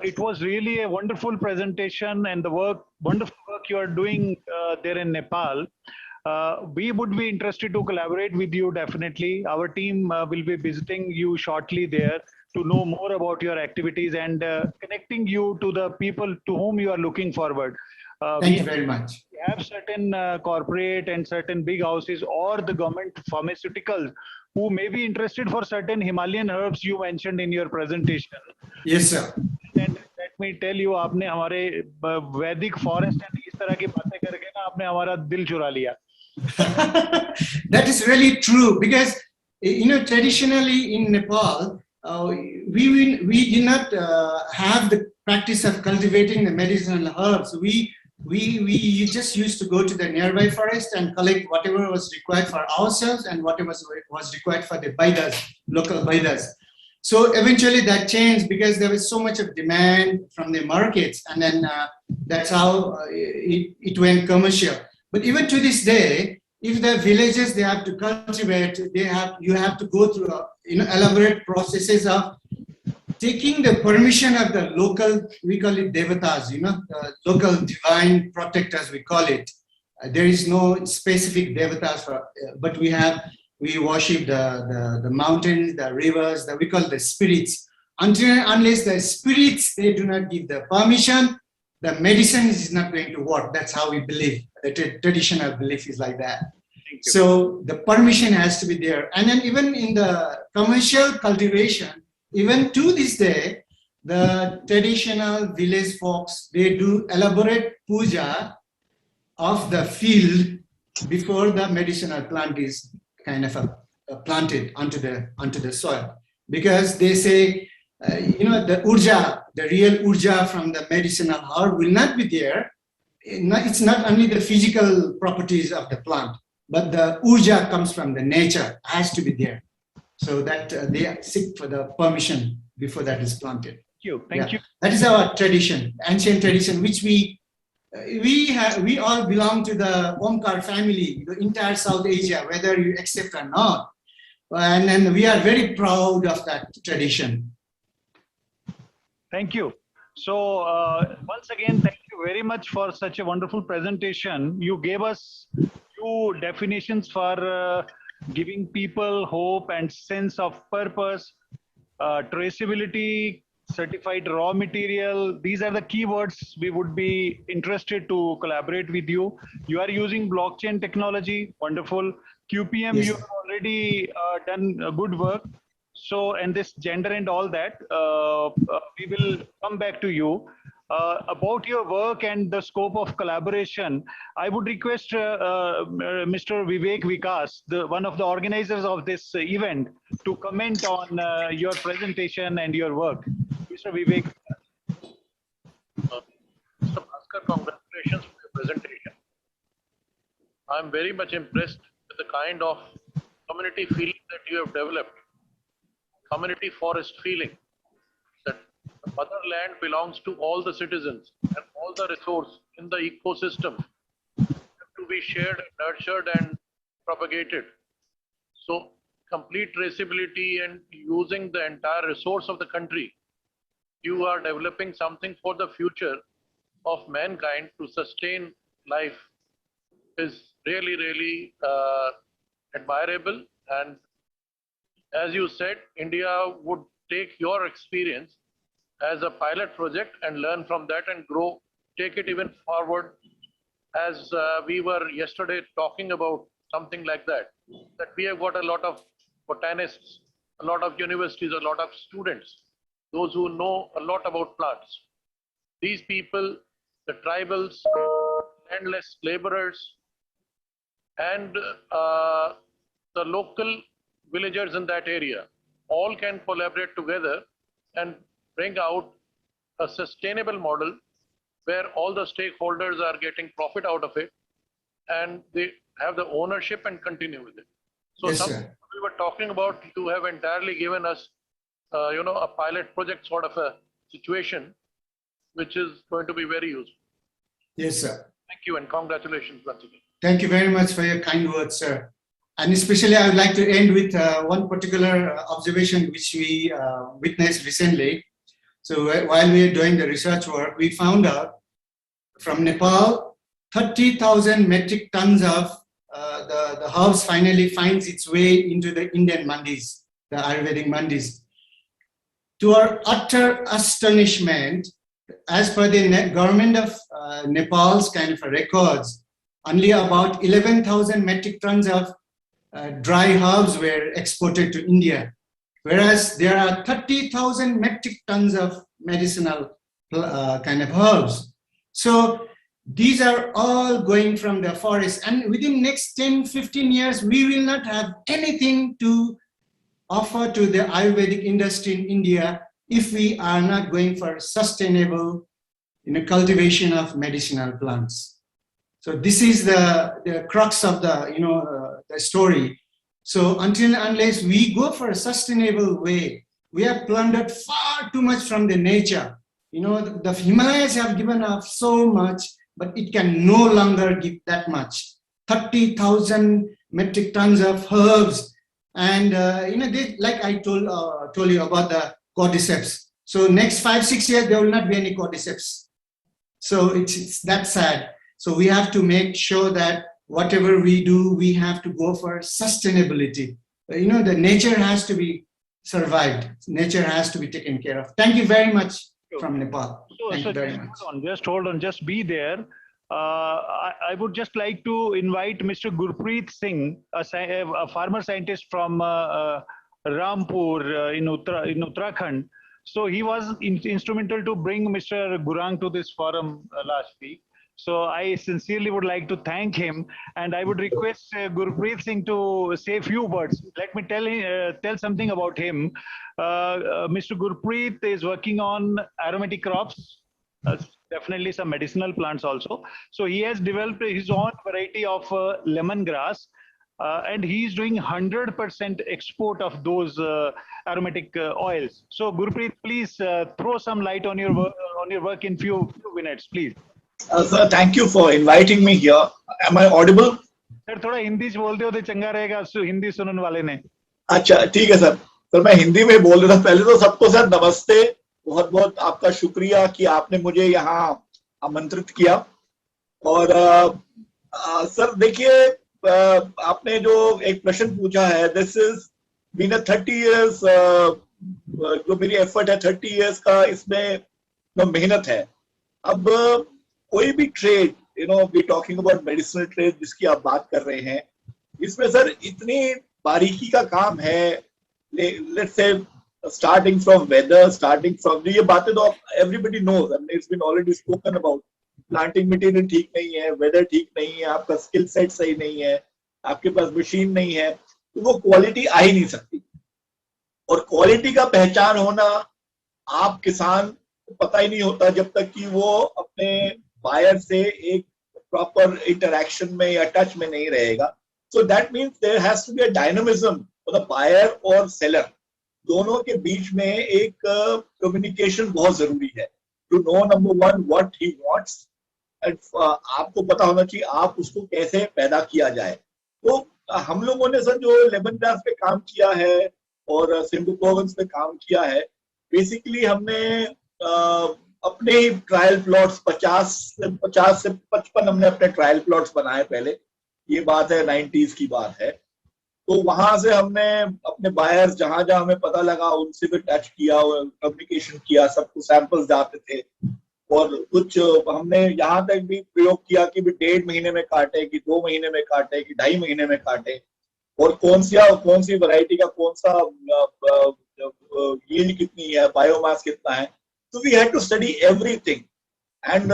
It was really a wonderful presentation and the wonderful work you are doing there in Nepal. We would be interested to collaborate with you definitely. Our team will be visiting you shortly there to know more about your activities and connecting you to the people to whom you are looking forward. Thank you very much. We have certain corporate and certain big houses or the government pharmaceuticals who may be interested for certain Himalayan herbs you mentioned in your presentation. Yes, sir. And let me tell you, आपने हमारे वैदिक forest and इस तरह की बातें करके ना आपने हमारा दिल चुरा लिया. That is really true because, you know, traditionally in Nepal, we did not have the practice of cultivating the medicinal herbs. We just used to go to the nearby forest and collect whatever was required for ourselves and whatever was required for the Baidas, local Baidas. So eventually that changed because there was so much of demand from the markets, and then that's how it went commercial. But even to this day, if the villages they have to cultivate, you have to go through elaborate processes of taking the permission of the local, we call it devatas, the local divine protectors, we call it. There is no specific devatas, but we worship the mountains, the rivers, we call the spirits. Unless the spirits, they do not give the permission, the medicine is not going to work. That's how we believe. The traditional belief is like that. So the permission has to be there. And then even in the commercial cultivation, even to this day, the traditional village folks, they do elaborate puja of the field before the medicinal plant is kind of planted onto the soil. Because they say, the urja, the real urja from the medicinal herb will not be there. It's not only the physical properties of the plant, but the urja comes from the nature, has to be there. So that they seek for the permission before that is planted. Thank you. That is our tradition, ancient tradition, which we all belong to the Omkar family, the entire South Asia, whether you accept or not. And then we are very proud of that tradition. Thank you. So once again, thank you very much for such a wonderful presentation. You gave us two definitions for giving people hope and sense of purpose, traceability, certified raw material. These are the keywords we would be interested to collaborate with you. You are using blockchain technology, wonderful. QPM, yes. You have already done good work. So, and this gender and all that, we will come back to you. about your work and the scope of collaboration, I would request Mr. Vivek Vikas, one of the organizers of this event, to comment on your presentation and your work. Mr. Vivek. Mr. Bhaskar, congratulations for your presentation. I'm very much impressed with the kind of community feeling that you have developed, community forest feeling, that the motherland belongs to all the citizens and all the resource in the ecosystem have to be shared, nurtured and propagated. So complete traceability and using the entire resource of the country, you are developing something for the future of mankind to sustain life is really, really admirable. And as you said, India would take your experience as a pilot project and learn from that and grow, take it even forward. As we were yesterday talking about something like that, that we have got a lot of botanists, a lot of universities, a lot of students, those who know a lot about plants. These people, the tribals, landless laborers, and the local villagers in that area all can collaborate together and bring out a sustainable model where all the stakeholders are getting profit out of it and they have the ownership and continue with it. So Yes, something sir. we were talking about, you have entirely given us a pilot project sort of a situation, which is going to be very useful. Yes, sir. Thank you and congratulations once again. Thank you very much for your kind words, sir. And especially, I would like to end with one particular observation which we witnessed recently. So while we were doing the research work, we found out from Nepal, 30,000 metric tons of the herbs finally finds its way into the Indian mandis, the Ayurvedic mandis. To our utter astonishment, as per the government of Nepal's kind of records, only about 11,000 metric tons of dry herbs were exported to India, whereas there are 30,000 metric tons of medicinal kind of herbs. So these are all going from the forest, and within next 10, 15 years, we will not have anything to offer to the Ayurvedic industry in India if we are not going for sustainable cultivation of medicinal plants. So this is the crux of the story. So unless we go for a sustainable way, we have plundered far too much from the nature. The Himalayas have given us so much, but it can no longer give that much. 30,000 metric tons of herbs, and like I told you about the cordyceps. So next 5-6 years there will not be any cordyceps. So it's that sad. So we have to make sure that whatever we do, we have to go for sustainability. The nature has to be survived. Nature has to be taken care of. Thank you very much from Nepal. Thank you very much. Just hold on, just be there. I would just like to invite Mr. Gurpreet Singh, a farmer scientist from Rampur in Uttarakhand. So he was instrumental to bring Mr. Gurang to this forum last week. So I sincerely would like to thank him, and I would request Gurpreet Singh to say a few words. Let me tell something about him. Mr. Gurpreet is working on aromatic crops, definitely some medicinal plants also. So he has developed his own variety of lemongrass, and he is doing 100% export of those aromatic oils. So Gurpreet, please throw some light on your work in few minutes, please. Sir, thank you for inviting me here. Am I audible? Sir थोड़ा हिंदी से बोलते हो तो चंगा रहेगा, हिंदी सुनने वाले ने. अच्छा ठीक है सर. सर मैं हिंदी में बोल रहा था. पहले तो सबको सर नमस्ते. बहुत बहुत आपका शुक्रिया कि आपने मुझे यहाँ आमंत्रित किया. और सर देखिए, आपने जो एक प्रश्न पूछा है, this is been a 30 years, जो मेरी एफर्ट है 30 years का, इसमें मेहनत है. अब कोई भी trade, we talking about medicinal trade जिसकी आप बात कर रहे हैं, इसमें सर इतनी बारीकी का काम है. Let's say starting from weather, starting from ये बातें तो everybody knows. I mean, it's been already spoken about. Planting material ठीक नहीं है, weather ठीक नहीं है, आपका skill set सही नहीं है, आपके पास machine नहीं है, तो वो quality आ ही नहीं सकती. और quality का पहचान होना आप किसान को पता ही नहीं होता जब तक कि वो अपने buyer से एक proper interaction में या touch में नहीं रहेगा. So that means there has to be a dynamism for the buyer or seller. दोनों के बीच में एक कम्युनिकेशन बहुत जरूरी है. To know number one what he wants and आपको पता होना चाहिए आप उसको कैसे पैदा किया जाए. तो हम लोगों ने सर जो लेमन ग्रास पे काम किया है और सिम्बू प्रोविंस पे काम किया है, बेसिकली हमने अपने ही ट्रायल प्लॉट्स 50 से 55 हमने अपने ट्रायल प्लॉट्स बनाए पहले. ये बात है 90s की बात है. तो वहां से हमने अपने बायर्स जहां जहां हमें पता लगा उनसे भी टच किया, कम्युनिकेशन किया, सबको सैंपल्स जाते थे. और कुछ हमने यहाँ तक भी प्रयोग किया कि भी 1.5 महीने में काटे, कि 2 महीने में काटे, कि 2.5 महीने में काटे, और कौन सी वैरायटी का कौन सा यील्ड कितनी है, बायोमास कितना है. तो we had to study everything. And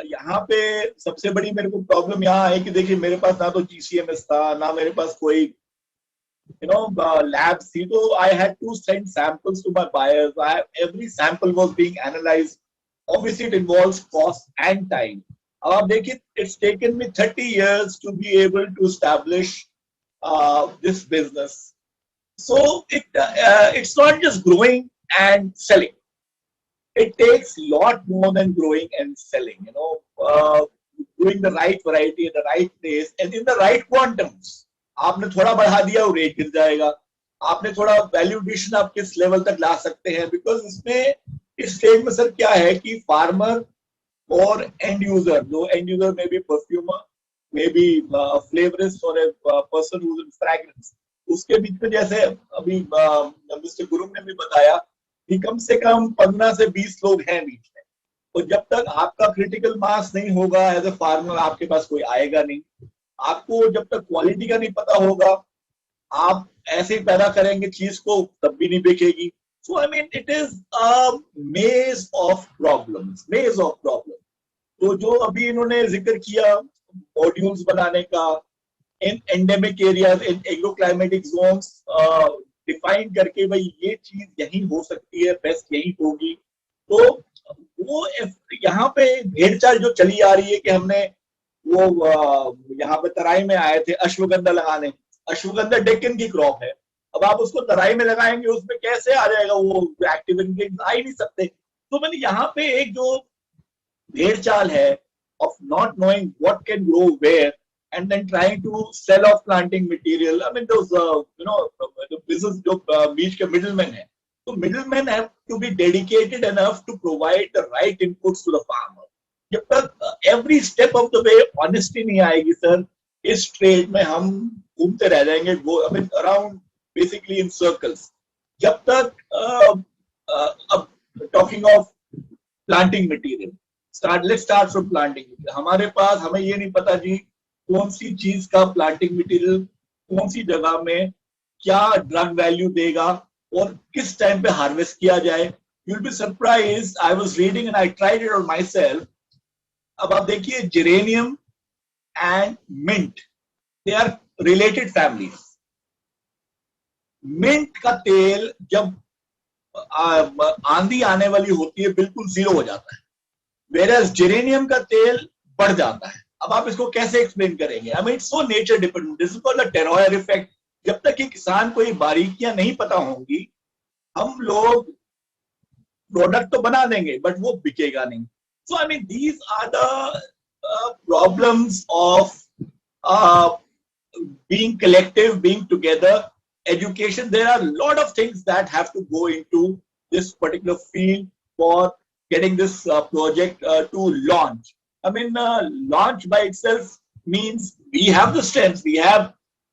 यहाँ पे सबसे बड़ी मेरे को प्रॉब्लम यहाँ है कि देखिए मेरे पास ना तो GCMS था, ना मेरे पास कोई labs थी. तो I had to send samples to my buyers. Every sample was being analyzed. Obviously it involves cost and time. अब आप देखिए it's taken me 30 years to be able to establish this business. So it's not just growing and selling. It takes a lot more than growing and selling, doing the right variety at the right place and in the right quantums. आपने थोड़ा बढ़ा दिया वो rate गिर जाएगा. आपने थोड़ा value addition आप किस लेवल तक ला सकते हैं, बिकॉज इसमें इस स्टेज में सर क्या है कि फार्मर और एंड यूजर, जो एंड यूजर में बी परफ्यूमर, मे बी फ्लेवरिस्ट और person who is in fragrance, उसके बीच में जैसे अभी मिस्टर गुरु ने भी बताया कि कम से कम 15 से 20 लोग हैं बीच में. तो जब तक आपका क्रिटिकल मास नहीं होगा एज ए फार्मर, आपके पास कोई आएगा नहीं. आपको जब तक क्वालिटी का नहीं पता होगा, आप ऐसे ही पैदा करेंगे चीज को, तब भी नहीं बिकेगी. So I mean it is a maze of problems. तो जो अभी इन्होंने जिक्र किया मॉड्यूल्स बनाने का इन एंडेमिक एरियाज, इन एग्रोक्लाइमेटिक जोन्स, डिफाइन करके भाई ये चीज यही हो सकती है, बेस्ट यही होगी. तो वो यहाँ पे भेड़चाल जो चली आ रही है कि हमने वो यहाँ पे तराई में आए थे अश्वगंधा लगाने. अश्वगंधा डेक्कन की क्रॉप है. अब आप उसको तराई में लगाएंगे, उसमें कैसे आ जाएगा वो एक्टिव इंग्रेडिएंट्स? आ ही नहीं सकते. तो मैंने यहाँ पे एक जो भेड़चाल है of not knowing what can grow where and then trying to sell off planting material. I mean those the business जो बीच के middlemen है. So middlemen have to be dedicated enough to provide the right inputs to the farmer. जब तक every step of the way honesty नहीं आएगी sir, इस trade में हम घूमते रह जाएंगे, I mean around basically in circles. जब तक talking of planting material, let's start from planting material. हमारे पास, हमें ये नहीं पता जी कौन सी चीज का प्लांटिंग मटेरियल कौन सी जगह में क्या ड्रग वैल्यू देगा और किस टाइम पे हार्वेस्ट किया जाए. You will be surprised. I was reading and I tried it on my self. अब आप देखिए geranium and mint, they are related families. Mint का तेल जब आंधी आने वाली होती है बिल्कुल जीरो हो जाता है, whereas जेरेनियम का तेल बढ़ जाता है. अब आप इसको कैसे एक्सप्लेन करेंगे? I mean it's so nature dependent. This is called the terroir effect. जब तक कि किसान को ये बारीकियां नहीं पता होंगी, हम लोग प्रोडक्ट तो बना देंगे बट वो बिकेगा नहीं. So I mean these are the problems of being collective, being together, education. There are a lot of things that have to go into this particular field for getting this project to launch. I mean, launch by itself means we have the strengths. We have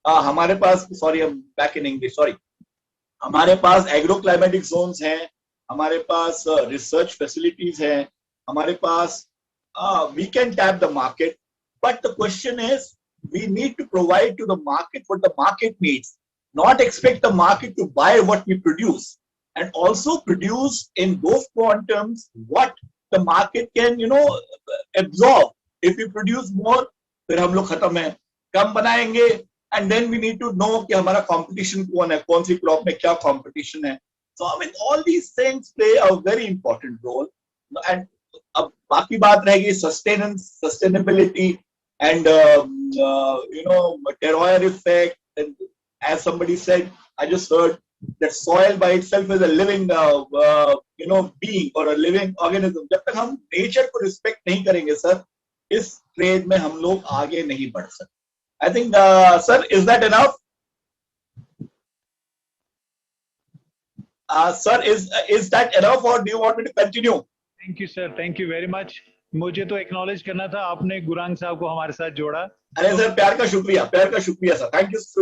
हमारे पास, sorry, I'm back in English. Sorry, हमारे पास agroclimatic Jones हैं, हमारे पास research facilities हैं, हमारे पास we can tap the market. But the question is, we need to provide to the market what the market needs. Not expect the market to buy what we produce. and also produce in those quantums what the market can, absorb. If we produce more, फिर हम लोग खत्म है, कम बनाएंगे, and then we need to know कि हमारा competition कौन है, कौन सी crop में क्या competition है. So I mean all these things play a very important role. And अब बाकी बात रहेगी sustainability and terroir effect. And as somebody said, I just heard that soil by itself is a living being or a living organism. जब तक हम nature को respect नहीं करेंगे सर, इस trade में हम लोग आगे नहीं बढ़ सकते. I think, sir, is that enough? Sir, is that enough, or do you want me to continue? Thank you, sir. Thank you very much. मुझे तो acknowledge करना था, आपने गुरांग साहब को हमारे साथ जोड़ा. अरे सर, प्यार का शुक्रिया sir.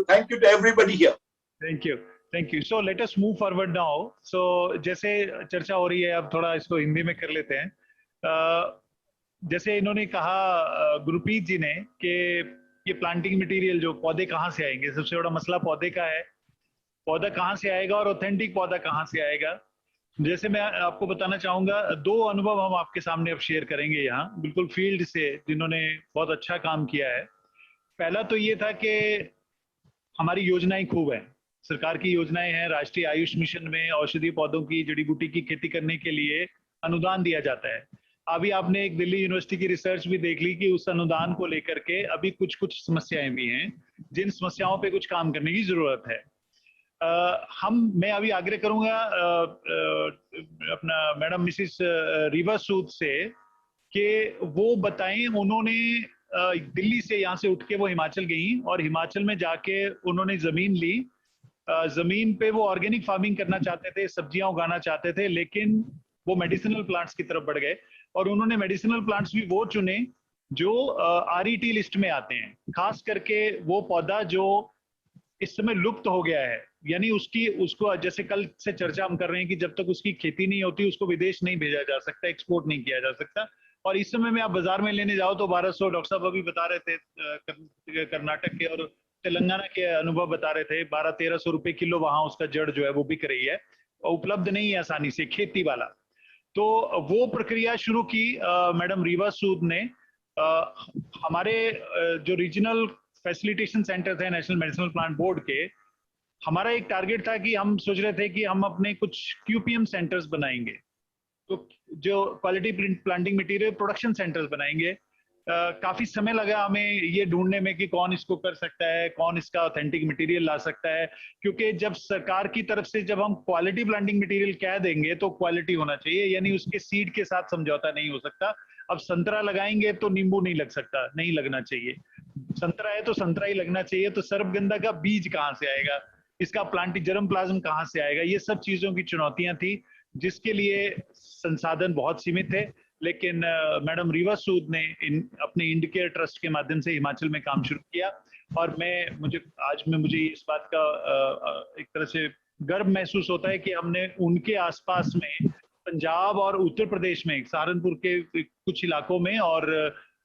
Thank you to everybody here. Thank you. So let us move forward now. So जैसे चर्चा हो रही है, अब थोड़ा इसको हिंदी में कर लेते हैं. जैसे इन्होंने कहा गुरप्रीत जी ने कि ये प्लांटिंग मटेरियल जो पौधे कहाँ से आएंगे, सबसे बड़ा मसला पौधे का है. पौधा कहाँ से आएगा और ऑथेंटिक पौधा कहाँ से आएगा. जैसे मैं आपको बताना चाहूंगा, 2 अनुभव हम आपके सामने अब शेयर करेंगे यहाँ बिल्कुल फील्ड से, जिन्होंने बहुत अच्छा काम किया है. पहला तो ये था कि हमारी योजनाएं खूब हैं, सरकार की योजनाएं हैं. राष्ट्रीय आयुष मिशन में औषधीय पौधों की, जड़ी बूटी की खेती करने के लिए अनुदान दिया जाता है. अभी आपने एक दिल्ली यूनिवर्सिटी की रिसर्च भी देख ली कि उस अनुदान को लेकर के अभी कुछ समस्याएं भी हैं, जिन समस्याओं पे कुछ काम करने की जरूरत है. मैं अभी आग्रह करूंगा अपना मैडम मिसिस रीवा सूद से कि वो बताएं, उन्होंने दिल्ली से यहाँ से उठ के वो हिमाचल गई और हिमाचल में जाके उन्होंने जमीन ली. जमीन पे वो ऑर्गेनिक फार्मिंग करना चाहते थे, सब्जियां उगाना चाहते थे, लेकिन वो मेडिसिनल प्लांट्स की तरफ बढ़ गए और उन्होंने मेडिसिनल प्लांट्स भी वो चुने जो RET लिस्ट में आते हैं. खास करके वो पौधा जो इस समय लुप्त हो गया है, यानी उसको जैसे कल से चर्चा हम कर रहे हैं कि जब तक उसकी खेती नहीं होती उसको विदेश नहीं भेजा जा सकता, एक्सपोर्ट नहीं किया जा सकता. और इस समय में आप बाजार में लेने जाओ तो 1200, डॉक्टर साहब अभी बता रहे थे कर्नाटक के और तेलंगाना के अनुभव बता रहे थे, 1200-1300 रुपए किलो वहां उसका जड़ जो है वो बिक रही है और उपलब्ध नहीं है आसानी से, खेती वाला. तो वो प्रक्रिया शुरू की मैडम रीवा सूद ने. हमारे जो रीजनल फैसिलिटेशन सेंटर थे नेशनल मेडिसिनल प्लांट बोर्ड के, हमारा एक टारगेट था कि हम सोच रहे थे कि हम अपने कुछ QPM सेंटर्स बनाएंगे, तो जो quality planting material production centres बनाएंगे. काफी समय लगा हमें ये ढूंढने में कि कौन इसको कर सकता है, कौन इसका ऑथेंटिक मटेरियल ला सकता है, क्योंकि जब सरकार की तरफ से जब हम क्वालिटी प्लांटिंग मटेरियल कह देंगे तो क्वालिटी होना चाहिए, यानी उसके सीड के साथ समझौता नहीं हो सकता. अब संतरा लगाएंगे तो नींबू नहीं लग सकता, नहीं लगना चाहिए. संतरा है तो संतरा ही लगना चाहिए. तो सर्पगंधा का बीज कहाँ से आएगा, इसका प्लांट जर्म प्लाज्म कहाँ से आएगा, ये सब चीजों की चुनौतियां थी जिसके लिए संसाधन बहुत सीमित थे. लेकिन मैडम रीवा सूद ने अपने इंडिकेयर ट्रस्ट के माध्यम से हिमाचल में काम शुरू किया और मुझे इस बात का एक तरह से गर्व महसूस होता है कि हमने उनके आसपास में पंजाब और उत्तर प्रदेश में, सहारनपुर के कुछ इलाकों में और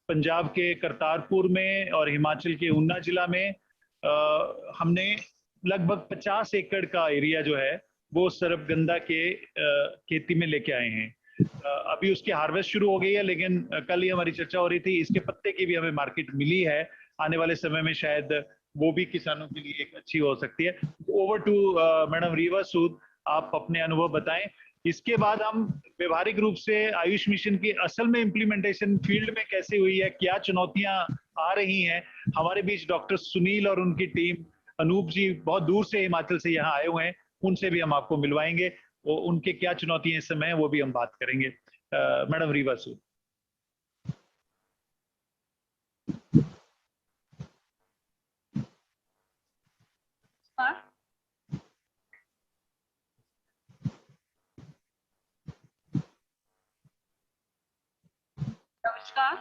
पंजाब के करतारपुर में और हिमाचल के ऊना जिला में हमने लगभग 50 एकड़ का एरिया जो है वो सर्पगंधा के खेती में लेके आए हैं. अभी उसकी हार्वेस्ट शुरू हो गई है, लेकिन कल ही हमारी चर्चा हो रही थी, इसके पत्ते की भी हमें मार्केट मिली है. आने वाले समय में शायद वो भी किसानों के लिए एक अच्छी हो सकती है. ओवर टू मैडम रीवा सूद, आप अपने अनुभव बताएं. इसके बाद हम व्यवहारिक रूप से आयुष मिशन की असल में इम्प्लीमेंटेशन फील्ड में कैसे हुई है, क्या चुनौतियां आ रही हैं. हमारे बीच डॉक्टर सुनील और उनकी टीम, अनूप जी बहुत दूर से हिमाचल से यहाँ आए हुए हैं, उनसे भी हम आपको मिलवाएंगे. वो उनके क्या चुनौतियां इस समय हैं वो भी हम बात करेंगे. मैडम रीवा सूद. नमस्कार.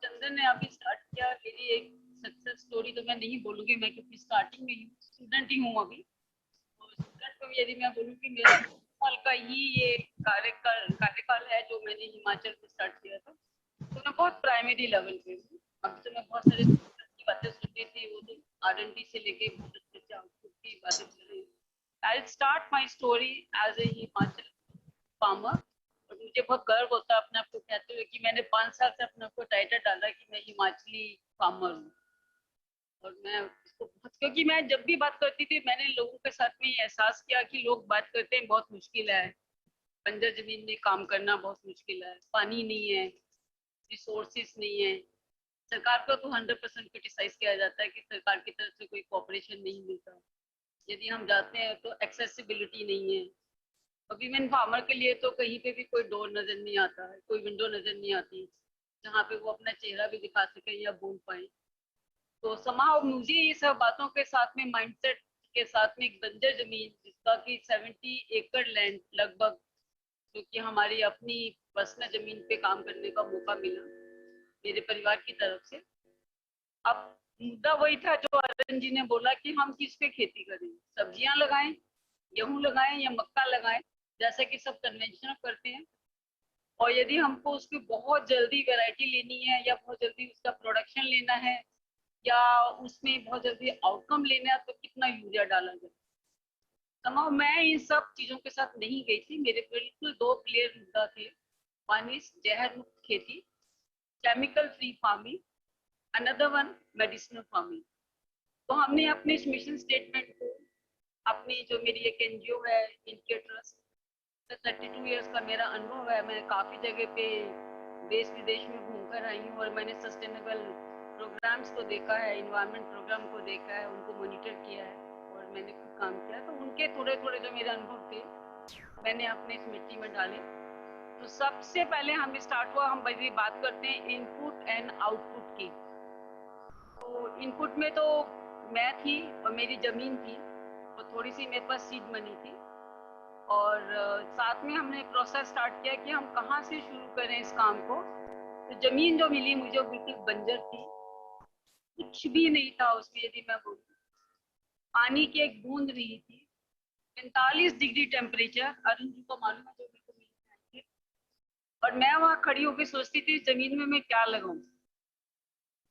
चंदन ने अभी स्टार्ट किया, मेरी एक सक्सेस स्टोरी तो मैं नहीं बोलूंगी, मैं क्योंकि स्टार्टिंग में ही स्टूडेंट ही हूँ अभी. तो स्टूडेंट को यदि मैं बोलूँ कि मेरा साल का ही ये कार्यकाल है जो मैंने हिमाचल में स्टार्ट किया था, तो मैं बहुत प्राइमरी लेवल पे हूँ. अब तो मैं बहुत सारे की बातें सुनती थी, वो तो R&D से लेके बहुत अच्छे आउटपुट की बातें कर रही हूँ. I'll start my story as a Himachal farmer. और मुझे बहुत गर्व होता है अपने आप को कहते हुए कि मैंने 5 साल से अपने आप को टाइटल डाला कि मैं हिमाचली फार्मर हूँ। और मैं इसको बहुत, क्योंकि मैं जब भी बात करती थी मैंने लोगों के साथ में ये एहसास किया कि लोग बात करते हैं बहुत मुश्किल है, बंजर जमीन में काम करना बहुत मुश्किल है, पानी नहीं है, रिसोर्सेस नहीं है। सरकार को तो 100% क्रिटिसाइज किया जाता है कि सरकार की तरफ से कोई कोऑपरेशन नहीं मिलता। यदि हम जाते हैं तो एक्सेसिबिलिटी नहीं है। वीमेन फार्मर के लिए तो कहीं पे भी कोई डोर नजर नहीं आता है, कोई विंडो नजर नहीं आती जहाँ पे वो अपना चेहरा भी दिखा सके या बोल पाए। तो समाव मुझे ये सब बातों के साथ में माइंडसेट के साथ में एक बंजर जमीन जिसका कि 70 एकड़ लैंड लगभग, जो कि हमारी अपनी पर्सनल जमीन पे काम करने का मौका मिला मेरे परिवार की तरफ से। अब मुद्दा वही था जो अरविंद जी ने बोला कि हम किस पे खेती करें, सब्जियां लगाएं, गेहूं लगाएं या मक्का लगाएं, जैसा कि सब कन्वेंशनल करते हैं। और यदि हमको उसकी बहुत जल्दी वैरायटी लेनी है या बहुत जल्दी उसका प्रोडक्शन लेना है या उसमें बहुत जल्दी आउटकम लेना है तो कितना यूरिया डाला जाए। समाव मैं इन सब चीजों के साथ नहीं गई थी। मेरे बिल्कुल 2 क्लियर मुद्दा थे। वन इज जहर मुक्त खेती, chemical free farming, another one medicinal farming. तो हमने अपने इस मिशन स्टेटमेंट को अपनी जो मेरी एक एनजीओ है इनके ट्रस्ट, 32 इयर्स का मेरा अनुभव है। मैं काफ़ी जगह पे देश विदेश में घूमकर आई हूँ और मैंने सस्टेनेबल प्रोग्राम्स को देखा है, इन्वायरमेंट प्रोग्राम को देखा है, उनको मॉनिटर किया है और मैंने खुद काम किया है। तो उनके थोड़े थोड़े जो मेरे अनुभव थे मैंने अपने इस मिट्टी में डाले। तो सबसे पहले हमें स्टार्ट हुआ, हम बड़ी बात करते हैं इनपुट एंड आउटपुट की। तो इनपुट में तो मैं थी और मेरी ज़मीन थी और थोड़ी सी मेरे पास सीड मनी थी। और साथ में हमने प्रोसेस स्टार्ट किया कि हम कहाँ से शुरू करें इस काम को। तो ज़मीन जो मिली मुझे वो बिल्कुल बंजर थी, कुछ भी नहीं था उसमें। यदि मैं बोलूँ पानी की एक बूंद नहीं थी। 45 डिग्री टेम्परेचर, अरुण जी को मालूम है जो मेरे को मिली। और मैं वहाँ खड़ी होकर सोचती थी जमीन में मैं क्या लगाऊं।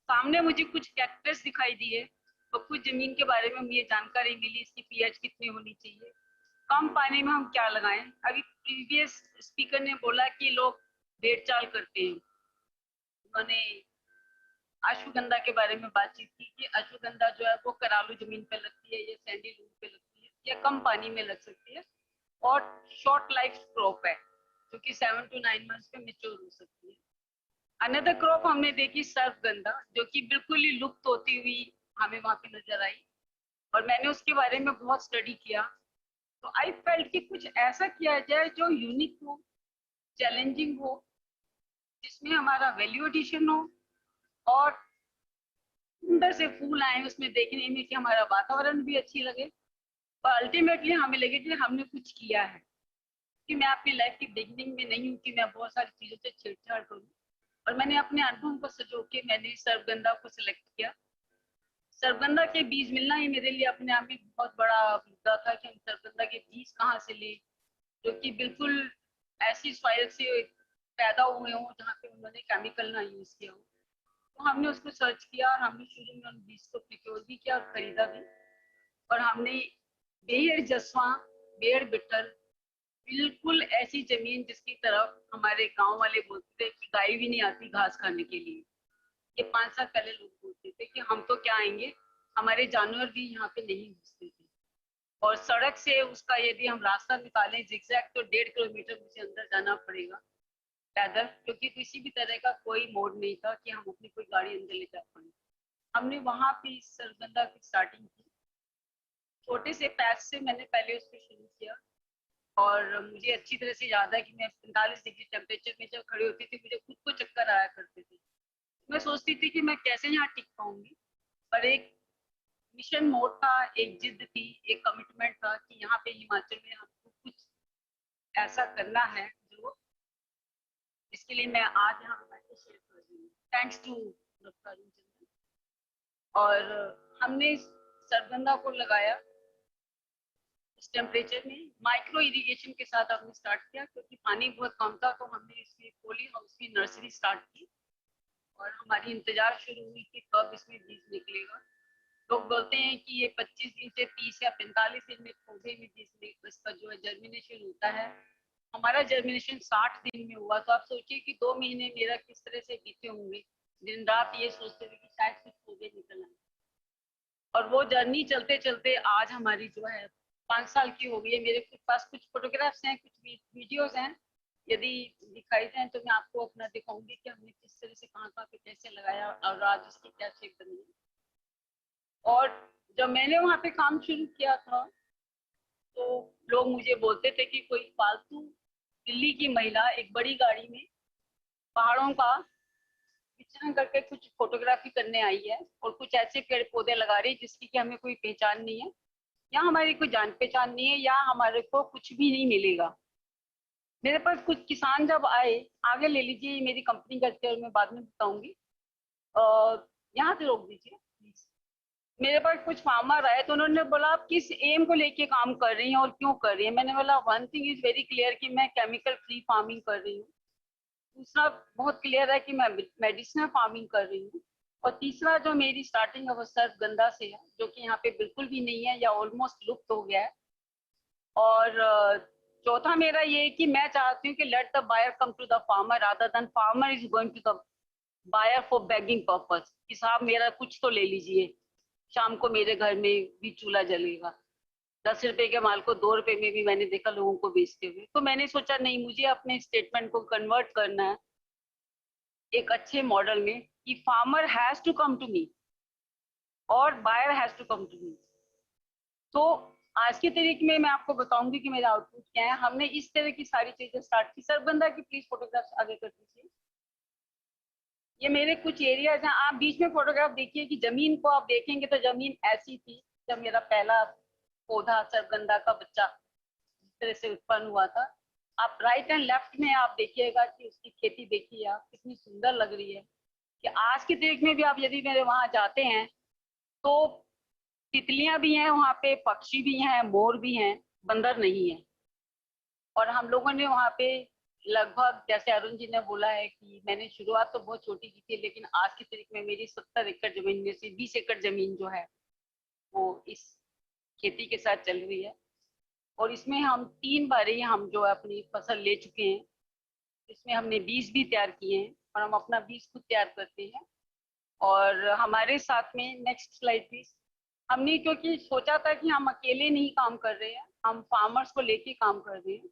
सामने मुझे कुछ कैक्टस दिखाई दिए और कुछ जमीन के बारे में मुझे जानकारी मिली, इसकी पीएच कितनी होनी चाहिए, कम पानी में हम क्या लगाएं। अभी प्रीवियस स्पीकर ने बोला कि लोग भेड़ चाल करते हैं। उन्होंने अश्वगंधा के बारे में बातचीत की कि अश्वगंधा जो है वो करालू जमीन पे लगती है या सैंडी लून पे लगती है या कम पानी में लग सकती है और शॉर्ट लाइफ क्रॉप है जो कि 7 to 9 मंथ्स पे मेच्योर हो सकती है। अनदर क्रॉप हमने देखी सर्फगंधा, जो कि बिल्कुल ही लुप्त होती हुई हमें वहां पे नजर आई और मैंने उसके बारे में बहुत स्टडी किया। तो आई फेल्ट कि कुछ ऐसा किया जाए जो यूनिक हो, चैलेंजिंग हो, जिसमें हमारा वैल्यू एडिशन हो और सुंदर से फूल आए उसमें देखने में कि हमारा वातावरण भी अच्छी लगे और अल्टीमेटली हमें लगे कि हमने कुछ किया है। कि मैं अपनी लाइफ की बिगिनिंग में नहीं हूँ कि मैं बहुत सारी चीजों से छेड़छाड़ करूँ। और मैंने अपने अनुभव को सजो के मैंने सर्फगंधा को सिलेक्ट किया। सर्फगंधा के बीज मिलना ही मेरे लिए अपने आप में बहुत बड़ा मुद्दा था कि हम सर्फगंधा के बीज कहाँ से ले जो कि बिल्कुल ऐसी सॉइल से पैदा हुए हों जहाँ पे उन्होंने केमिकल ना यूज किया हो। तो हमने उसको सर्च किया और हमने शुरू में उन बीज को प्रिक्योर भी किया और खरीदा भी। और हमने बेहर जसवा, बेहर बिट्टल, बिल्कुल ऐसी जमीन जिसकी तरफ हमारे गांव वाले बोलते थे कि गाय भी नहीं आती घास खाने के लिए। ये 5 साल पहले लोग बोलते थे कि हम तो क्या आएंगे, हमारे जानवर भी यहाँ पे नहीं घुसते थे। और सड़क से उसका यदि हम रास्ता निकालें जिगजैग तो 1.5 किलोमीटर मुझे अंदर जाना पड़ेगा पैदल, क्योंकि किसी भी तरह का कोई मोड़ नहीं था कि हम अपनी कोई गाड़ी अंदर ले जा पाए। हमने वहां पे इस सर्फगंधा की स्टार्टिंग की। छोटे से पैच से मैंने पहले उसको शुरू किया और मुझे अच्छी तरह से याद है कि मैं 45 डिग्री टेम्परेचर में जब खड़ी होती थी मुझे खुद को चक्कर आया करते थे। मैं सोचती थी कि मैं कैसे यहाँ टिक पाऊंगी। पर एक मिशन मोड था, एक जिद थी, एक कमिटमेंट था कि यहाँ पे हिमाचल में हमको कुछ ऐसा करना है जो इसके लिए मैं आज यहाँ पे शेयर कर रही हूँ। थैंक्स टू डॉक्टर अरुण चंदन। और हमने सर्फगंधा को लगाया इस टेम्परेचर में, माइक्रो इरिगेशन के साथ हमने स्टार्ट किया क्योंकि पानी बहुत कम था। तो हमने इसकी पॉली हाउस की नर्सरी स्टार्ट की और हमारी इंतजार शुरू हुई कि कब इसमें बीज निकलेगा। लोग बोलते हैं कि ये 25 दिन से 30 या 45 दिन में पौधे में जिसमें इसका जो है जर्मिनेशन होता है, हमारा जर्मिनेशन 60 दिन में हुआ। तो आप सोचिए कि 2 महीने मेरा किस तरह से बीते होंगे, दिन रात ये सोचते थे कि शायद कुछ पौधे निकल आए। और वो जर्नी चलते चलते आज हमारी जो है 5 साल की हो गई है। मेरे पास कुछ फोटोग्राफ्स हैं, कुछ वीडियोस हैं, यदि दिखाई दें तो मैं आपको अपना दिखाऊंगी कि हमने किस तरह से कहाँ कहाँ पे कैसे लगाया और आज उसकी क्या शेप बनी है। और जब मैंने वहाँ पे काम शुरू किया था तो लोग मुझे बोलते थे कि कोई फालतू दिल्ली की महिला एक बड़ी गाड़ी में पहाड़ों का विचरण करके कुछ फोटोग्राफी करने आई है और कुछ ऐसे पेड़ पौधे लगा रही है जिसकी कि हमें कोई पहचान नहीं है, या हमारी कोई जान पहचान नहीं है, या हमारे को कुछ भी नहीं मिलेगा। मेरे पास कुछ किसान जब आए, आगे ले लीजिए, ये मेरी कंपनी करते हैं और मैं बाद में बताऊंगी, यहाँ से रोक दीजिए प्लीज। मेरे पास कुछ फार्मर आए तो उन्होंने बोला आप किस एम को लेके काम कर रही हैं और क्यों कर रही हैं। मैंने बोला one thing is very clear कि मैं केमिकल फ्री फार्मिंग कर रही हूँ, दूसरा बहुत क्लियर है कि मैं मेडिसिनल फार्मिंग कर रही हूँ, और तीसरा जो मेरी स्टार्टिंग है वो सर्पगंधा से है, जो कि यहाँ पे बिल्कुल भी नहीं है या ऑलमोस्ट लुप्त हो गया है। और चौथा मेरा ये है कि मैं चाहती हूँ कि let the buyer come to the farmer rather than farmer is going to the buyer for begging purpose कि साहब मेरा कुछ तो ले लीजिए, शाम को मेरे घर में भी चूल्हा जलेगा। 10 रुपए के माल को 2 रुपए में भी मैंने देखा लोगों को बेचते हुए। तो मैंने सोचा नहीं, मुझे अपने स्टेटमेंट को कन्वर्ट करना है एक अच्छे मॉडल में कि farmer has to come to me और buyer has to come to me. तो आज की तारीख में मैं आपको बताऊंगी कि मेरा आउटपुट क्या है। हमने इस तरह की सारी चीजें स्टार्ट की। सरबंदा की प्लीज फोटोग्राफ्स आगे कर दीजिए। ये मेरे कुछ एरियाज हैं, आप बीच में फोटोग्राफ देखिए कि जमीन को आप देखेंगे तो जमीन ऐसी थी जब मेरा पहला पौधा सरगंधा का बच्चा जिस तरह से उत्पन्न हुआ था। आप राइट एंड लेफ्ट में आप देखिएगा कि उसकी खेती देखिए आप कितनी सुंदर लग रही है कि आज की तारीख में भी आप यदि मेरे वहां जाते हैं तो तितलियां भी हैं वहां पे, पक्षी भी हैं, मोर भी हैं, बंदर नहीं है। और हम लोगों ने वहां पे लगभग, जैसे अरुण जी ने बोला है कि मैंने शुरुआत तो बहुत छोटी की थी, लेकिन आज की तारीख में मेरी 70 एकड़ जमीन में से 20 एकड़ जमीन जो है वो इस खेती के साथ चल रही है। और इसमें हम 3 बारी हम जो है अपनी फसल ले चुके हैं। इसमें हमने बीज भी तैयार किए हैं और हम अपना बीज खुद तैयार करते हैं। और हमारे साथ में, नेक्स्ट स्लाइड प्लीज, हमने क्योंकि सोचा था कि हम अकेले नहीं काम कर रहे हैं, हम फार्मर्स को लेके काम कर रहे हैं,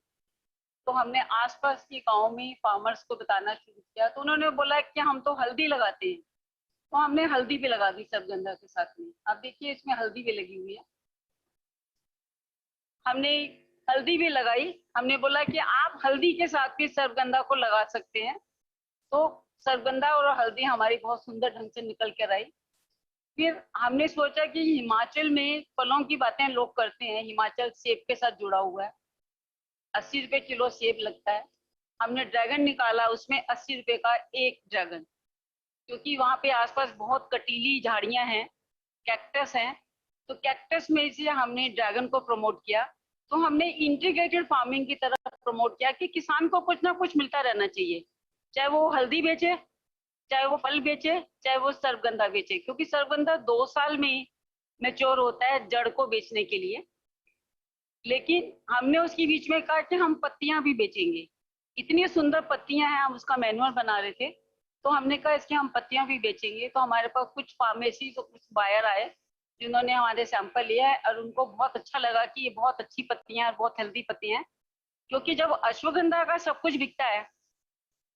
तो हमने आसपास के गाँव में फार्मर्स को बताना शुरू किया। तो उन्होंने बोला कि हम तो हल्दी लगाते हैं, तो हमने हल्दी भी लगा दी सरगंधा के साथ में। आप देखिए इसमें हल्दी भी लगी हुई है, हमने हल्दी भी लगाई। हमने बोला कि आप हल्दी के साथ भी सरगंधा को लगा सकते हैं। तो सरगंधा और हल्दी हमारी बहुत सुंदर ढंग से निकल कर आई। फिर हमने सोचा कि हिमाचल में फलों की बातें लोग करते हैं, हिमाचल सेब के साथ जुड़ा हुआ है, 80 रुपए किलो सेब लगता है। हमने ड्रैगन निकाला, उसमें 80 रुपए का एक ड्रैगन, क्योंकि वहां पे आसपास बहुत कटीली झाड़ियां हैं, कैक्टस हैं, तो कैक्टस में से हमने ड्रैगन को प्रमोट किया। तो हमने इंटीग्रेटेड फार्मिंग की तरफ प्रमोट किया कि किसान को कुछ ना कुछ मिलता रहना चाहिए, चाहे वो हल्दी बेचे, चाहे वो फल बेचे, चाहे वो सर्वगंधा बेचे, क्योंकि सर्वगंधा 2 साल में मैच्योर होता है जड़ को बेचने के लिए। लेकिन हमने उसके बीच में कहा कि हम पत्तियां भी बेचेंगे, इतनी सुंदर पत्तियां हैं, हम उसका मैनुअल बना रहे थे, तो हमने कहा इसकी हम पत्तियां भी बेचेंगे। तो हमारे पास कुछ फार्मेसी तो कुछ बायर आए जिन्होंने हमारे सैंपल लिया है और उनको बहुत अच्छा लगा कि ये बहुत अच्छी पत्तियां हैं, बहुत हेल्दी पत्तियां हैं। क्योंकि जब अश्वगंधा का सब कुछ बिकता है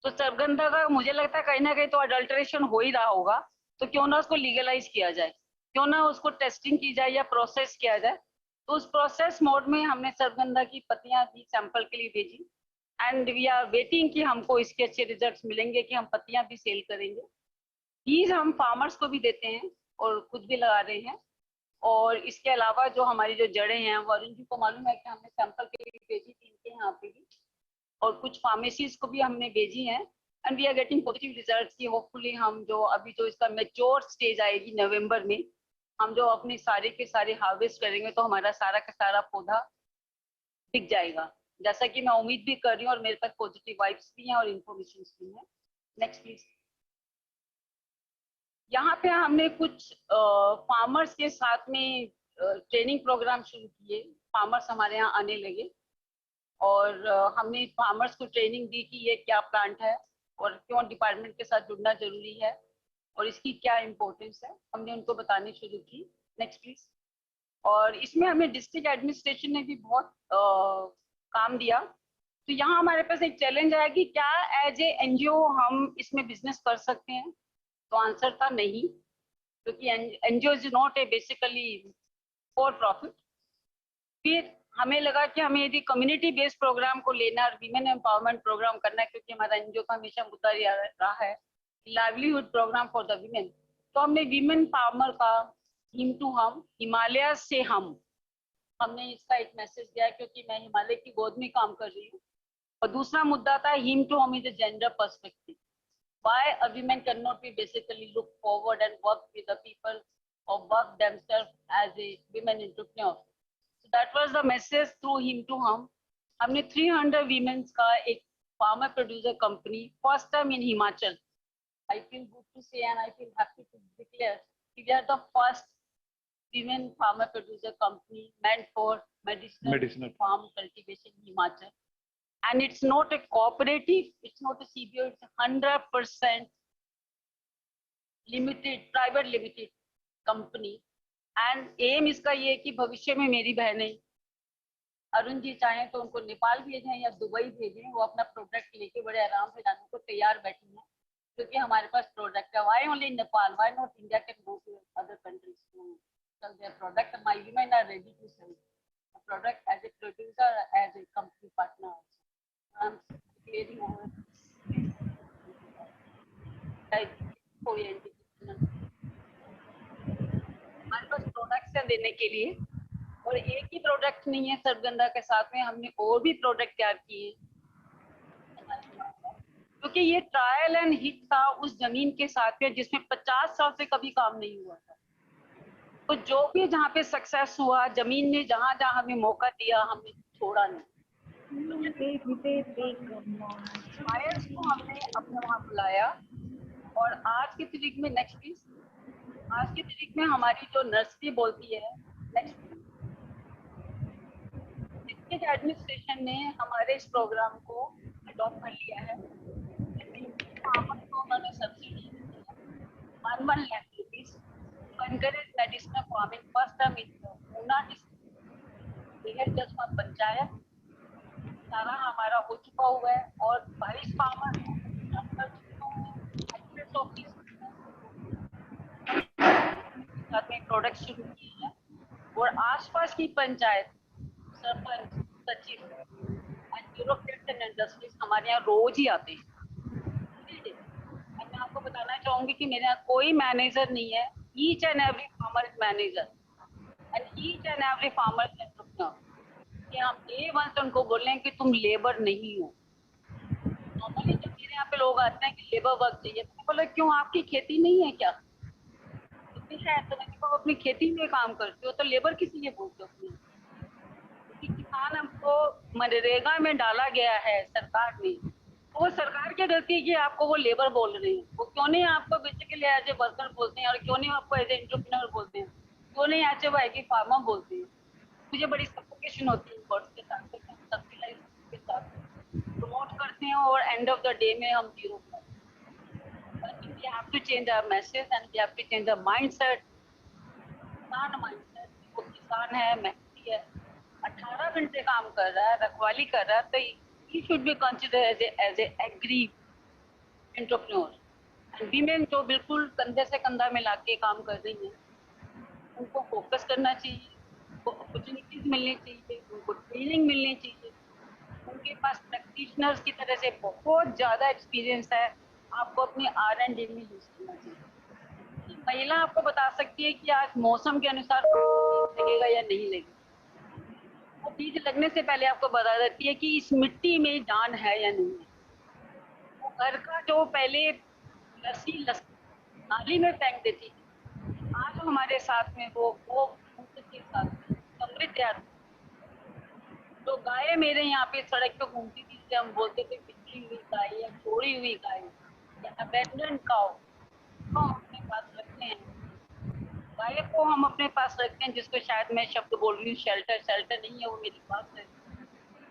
तो सर्वगंधा का मुझे लगता है कहीं ना कहीं तो अडल्ट्रेशन हो ही रहा होगा, तो क्यों ना उसको लीगलाइज किया जाए, क्यों ना उसको टेस्टिंग की जाए या प्रोसेस किया जाए। तो उस प्रोसेस मोड में हमने सर्वगंधा की पत्तियां भी सैंपल के लिए भेजी, एंड वी आर वेटिंग कि हमको इसके अच्छे रिजल्ट्स मिलेंगे कि हम पत्तियां भी सेल करेंगे। बीज हम फार्मर्स को भी देते हैं और खुद भी लगा रहे हैं। और इसके अलावा जो हमारी जो जड़ें हैं वो अरुण जी को मालूम है कि हमने सैंपल के लिए भेजी थी इनके यहाँ पे भी, और कुछ फार्मेसीज को भी हमने भेजी हैं, and we are getting positive results की होपफुली हम जो अभी जो इसका मेच्योर स्टेज आएगी नवंबर में, हम जो अपने सारे के सारे हार्वेस्ट करेंगे तो हमारा सारा का सारा पौधा दिख जाएगा, जैसा कि मैं उम्मीद भी कर रही हूँ और मेरे पास पॉजिटिव वाइब्स भी हैं और इन्फॉर्मेशन भी हैं। Next please. यहाँ पे हमने कुछ फार्मर्स के साथ में ट्रेनिंग प्रोग्राम शुरू किए। फार्मर्स हमारे यहाँ आने लगे और हमने फार्मर्स को ट्रेनिंग दी कि ये क्या प्लांट है और क्यों डिपार्टमेंट के साथ जुड़ना जरूरी है और इसकी क्या इम्पोर्टेंस है, हमने उनको बतानी शुरू की। Next please. और इसमें हमें डिस्ट्रिक्ट एडमिनिस्ट्रेशन ने भी बहुत काम दिया। तो यहाँ हमारे पास एक चैलेंज आया कि क्या एज ए एनजीओ हम इसमें बिजनेस कर सकते हैं, तो आंसर था नहीं, क्योंकि NGO is not a basically for profit. फिर हमें लगा कि हमें यदि कम्युनिटी बेस्ड प्रोग्राम को लेना और वीमेन एम्पावरमेंट प्रोग्राम करना है, क्योंकि हमारा एनजीओ का हमेशा मुद्दा रहा है livelihood programme for the women, तो हमने वीमेन फार्मर का हिम टू हम, हिमालय से हमने इसका एक मैसेज दिया, क्योंकि मैं हिमालय की गोद में काम कर रही हूँ। और दूसरा मुद्दा था हिम टू हम is a gender perspective, why a woman cannot be basically look forward and work with the people or work themselves as a women entrepreneur. So that was the message through him to hum. हमने 300 women का एक farmer producer company first time in Himachal. I feel good to say and I feel happy to declare we are the first women farmer producer company meant for medicinal farm cultivation in Himachal. And it's not a cooperative, it's not a CBO, it's 100% limited, private limited company. And aim इसका ये है कि भविष्य में मेरी बहनें अरुण जी चाहें तो उनको नेपाल भेजें या दुबई भेजें, वो अपना प्रोडक्ट लेके बड़े आराम से जाने को तैयार बैठी हैं, क्योंकि हमारे पास प्रोडक्ट है। Why only Nepal? Why not India can go to other countries to sell their product? My women are ready to sell the product as a producer, as a company partner also. I'm creating over हमारे पास products है देने के लिए, और एक ही product नहीं है सर्पगंधा के साथ में, हमने और भी प्रोडक्ट तैयार किए, क्योंकि ये ट्रायल एंड हिट था उस जमीन के साथ में जिसमें 50 साल से कभी काम नहीं हुआ था। तो जो भी जहाँ पे सक्सेस हुआ, जमीन ने जहाँ जहाँ हमें मौका दिया, हमने छोड़ा नहीं। बायर्स को हमने अपने वहाँ बुलाया और आज की तारीख में, नेक्स्ट प्लीज, आज की तारीख में हमारी जो नर्सरी बोलती है, नेक्स्ट, डिस्ट्रिक्ट एडमिनिस्ट्रेशन ने हमारे इस प्रोग्राम को अडॉप्ट कर लिया है। फार्मर को उन्होंने सब्सिडी दी है 1 lakh rupees to encourage medicinal farming first time in Pune district. जसवा पंचायत सारा हमारा हो चुका हुआ है और 22 फार्मर साथ में प्रोडक्ट शुरू किए हैं, और आसपास की पंचायत, सरपंच, सचिव एंड ब्यूरोक्रेट्स एंड इंडस्ट्रीज हमारे यहाँ रोज ही आते हैं। मैं आपको बताना चाहूंगी कि मेरे यहाँ कोई मैनेजर नहीं है, each and every farmer is manager and each and every farmer is entrepreneur. कि हम डे वन से उनको बोल रहे हैं कि तुम लेबर नहीं हो। नॉर्मली जब मेरे यहाँ पे लोग आते हैं कि लेबर वर्क चाहिए, तो बोले क्यों, आपकी खेती नहीं है क्या? है तो मैं अपनी खेती में काम करती हो तो लेबर किस लिए बोलते हो? क्योंकि किसान हमको मनरेगा में डाला गया है सरकार ने, तो वो सरकार की गलती है कि आपको वो लेबर बोल रहे हैं। वो क्यों नहीं आपको बेसिकली एज ए वर्कर बोलते हैं, और क्यों नहीं आपको एज ए एंटरप्रेन्योर बोलते हैं, क्यों नहीं एज ए फार्मर बोलते हैं? मुझे बड़ी सफोकेशन होती है वर्ड्स के साथ, सब्सिडाइज के साथ प्रमोट करते हैं और एंड ऑफ द डे में हम जीरो करते हैं। We have to change our message and we have to change the mindset. किसान mindset, वो किसान है, मेहनती है, 18 घंटे काम कर रहा है, रखवाली कर रहा है, तो he should be considered as a agri entrepreneur. And women जो बिल्कुल कंधे से कंधा मिला के काम कर रही हैं, उनको फोकस करना चाहिए, उनको अपॉर्चुनिटीज मिलनी चाहिए, उनको ट्रेनिंग मिलनी चाहिए। उनके पास प्रैक्टिशनर्स की तरह से बहुत ज्यादा एक्सपीरियंस है, आपको अपनी R&D में यूज करना चाहिए। महिला आपको बता सकती है कि आज मौसम के अनुसार लगेगा या नहीं लगेगा। वो बीज लगने से पहले आपको बता देती है कि इस मिट्टी में जान है या नहीं है। वो घर का जो पहले लस्सी नाली में फेंक देती थी, आज हमारे साथ में वो के साथ समृद्ध तैयार। तो गाय मेरे यहाँ पे सड़क पे घूमती थी, जिसे हम बोलते थे बिछड़ी हुई गाय या छोड़ी हुई गाय या अबेंडन काउ, तो हम अपने पास रख गाय को हम अपने पास रखते हैं, जिसको शायद मैं शब्द बोल रही हूँ शेल्टर नहीं है, वो मेरे पास है,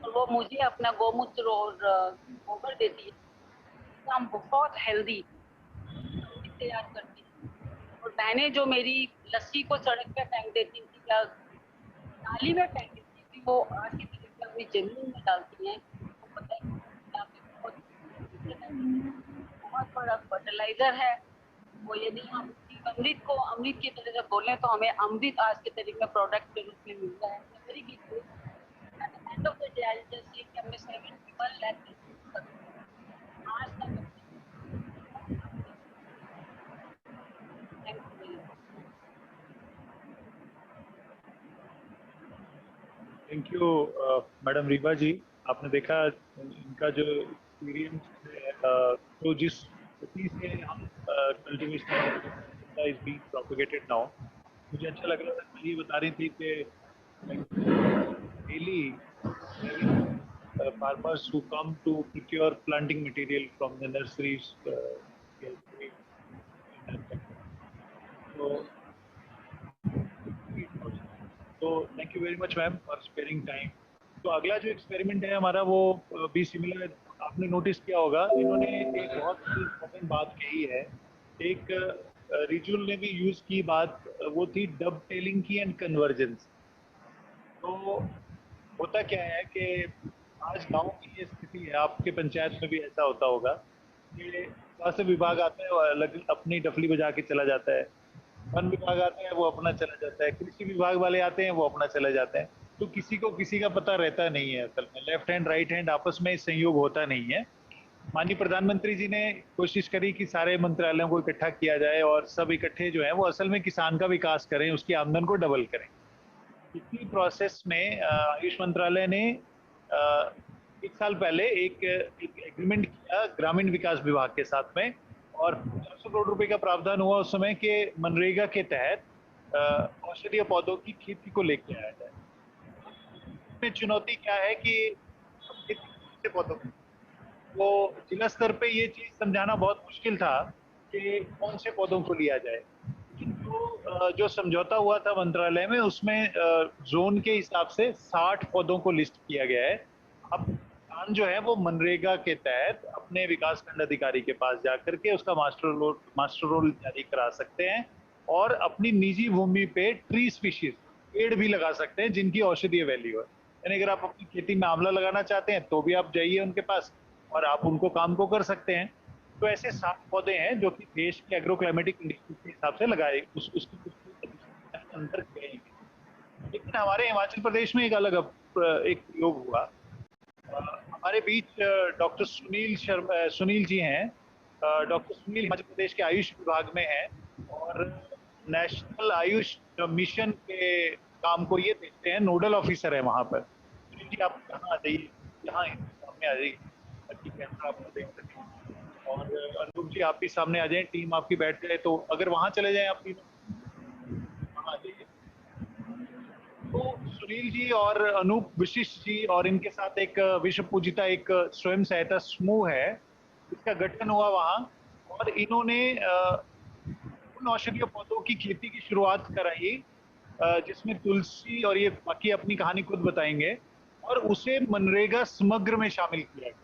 और वो मुझे अपना गौमूत्र और गोबर देती है। तो हम बहुत हेल्दी तैयार करते हैं। और बहनें जो मेरी लस्सी को सड़क पे फेंक देती थी या नाली में फेंक देती थी, वो आज की तारीख में अपनी जमीन में डालती हैं। तो पता है बहुत बड़ा फर्टिलाइजर है वो। यदि हम अमृत को अमृत की तरह से बोलें तो हमें अमृत आज के तारीख में प्रोडक्ट के रूप में मिल रहा है। Very good. At the end of the day I just say कि हमने 71 लाख आज तक। थैंक यू मैडम रीवा जी। आपने देखा इनका जो एक्सपीरियंस है, तो जिस गति से हम cultivation is being propagated now, मुझे अच्छा लग रहा था। कल ये बता रही थी कि daily farmers who come to procure planting material from the nurseries. So thank you very much ma'am for sparing time. तो अगला जो एक्सपेरिमेंट है हमारा वो भी सिमिलर। आपने नोटिस किया होगा, इन्होंने एक बहुत इम्पोर्टेंट बात कही है। एक रिजुअल ने भी यूज की बात, वो थी डब टेलिंग की एंड कन्वर्जेंस। तो होता क्या है कि आज गांव की ये स्थिति है, आपके पंचायत में भी ऐसा होता होगा कि स्वास्थ्य विभाग आता है और अलग अपनी डफली बजा के चला जाता है, वन विभाग आता है वो अपना चला जाता है, कृषि विभाग वाले आते हैं वो अपना चले जाते हैं। तो किसी को किसी का पता रहता नहीं है। असल में लेफ्ट हैंड राइट हैंड आपस में संयोग होता नहीं है। माननीय प्रधानमंत्री जी ने कोशिश करी कि सारे मंत्रालयों को इकट्ठा किया जाए और सब इकट्ठे जो है वो असल में किसान का विकास करें, उसकी आमदन को डबल करें। इसी प्रोसेस में आयुष मंत्रालय ने 1 साल पहले एक एग्रीमेंट किया ग्रामीण विकास विभाग के साथ में, और 400 करोड़ रुपए का प्रावधान हुआ उस समय के मनरेगा के तहत औषधीय पौधों की खेती को लेके आया जाए। इसमें चुनौती क्या है कि पौधों वो जिला स्तर पे ये चीज समझाना बहुत मुश्किल था कि कौन से पौधों को लिया जाए। जो समझौता हुआ था मंत्रालय में, उसमें जोन के हिसाब से 60 पौधों को लिस्ट किया गया है। अब किसान जो है वो मनरेगा के तहत अपने विकास खंड अधिकारी के पास जाकर के उसका मास्टर रोल जारी करा सकते हैं और अपनी निजी भूमि पे ट्री स्पीशीज पेड़ भी लगा सकते हैं जिनकी औषधीय वैल्यू है। यानी अगर आप अपनी खेती में आंवला लगाना चाहते हैं तो भी आप जाइए उनके पास और आप उनको काम को कर सकते हैं। तो ऐसे 60 पौधे हैं जो कि देश के एग्रो क्लाइमेटिक कंडीशन के हिसाब से लगाए उसकी अंतर किए हैं। लेकिन हमारे हिमाचल प्रदेश में एक अलग एक प्रयोग हुआ। हमारे बीच डॉक्टर सुनील जी हैं। डॉक्टर सुनील हिमाचल प्रदेश के आयुष विभाग में हैं और नेशनल आयुष मिशन के काम को ये देखते हैं, नोडल ऑफिसर है वहां पर। सुनील जी आप कहाँ आ जाइए, यहाँ सामने आ जाइए, कैमरा आपको देख सकें। और अनूप जी आप भी सामने आ जाएं, टीम आपकी बैठ जाए तो अगर वहां चले जाएं आप तीनों वहां आ जाइए। तो सुनील जी और अनूप विशिष्ट जी और इनके साथ एक विश्व पूजिता एक स्वयं सहायता समूह है, इसका गठन हुआ वहां, और इन्होंने उन औषधीय पौधों की खेती की शुरुआत कराई जिसमें तुलसी, और ये बाकी अपनी कहानी खुद बताएंगे, और उसे मनरेगा समग्र में शामिल किया गया।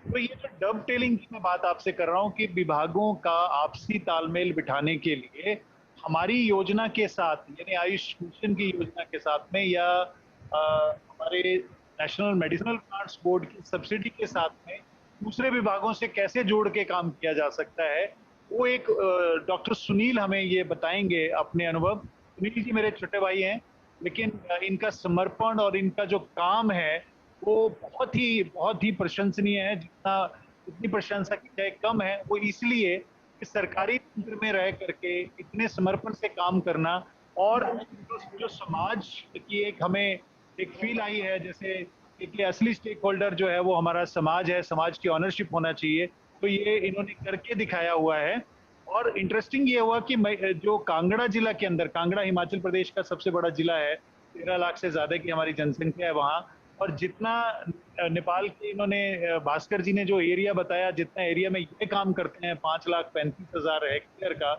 तो ये जो डब टेलिंग की मैं बात आपसे कर रहा हूँ कि विभागों का आपसी तालमेल बिठाने के लिए हमारी योजना के साथ, यानी आयुष मिशन की योजना के साथ में या हमारे नेशनल मेडिसिनल प्लांट्स बोर्ड की सब्सिडी के साथ में दूसरे विभागों से कैसे जोड़ के काम किया जा सकता है, वो एक डॉक्टर सुनील हमें ये बताएंगे अपने अनुभव। सुनील जी मेरे छोटे भाई हैं, लेकिन इनका समर्पण और इनका जो काम है वो बहुत ही प्रशंसनीय है। जितनी प्रशंसा की जाए कम है। वो इसलिए कि सरकारी तंत्र में रह करके इतने समर्पण से काम करना, और जो समाज की एक हमें एक फील आई है जैसे कि असली स्टेक होल्डर जो है वो हमारा समाज है, समाज की ऑनरशिप होना चाहिए, तो ये इन्होंने करके दिखाया हुआ है। और इंटरेस्टिंग ये हुआ कि जो कांगड़ा जिला के अंदर, कांगड़ा हिमाचल प्रदेश का सबसे बड़ा जिला है, 13 लाख से ज्यादा की हमारी जनसंख्या है वहाँ, और जितना नेपाल के इन्होंने भास्कर जी ने जो एरिया बताया, जितना एरिया में ये काम करते हैं 5,35,000 हेक्टेयर का,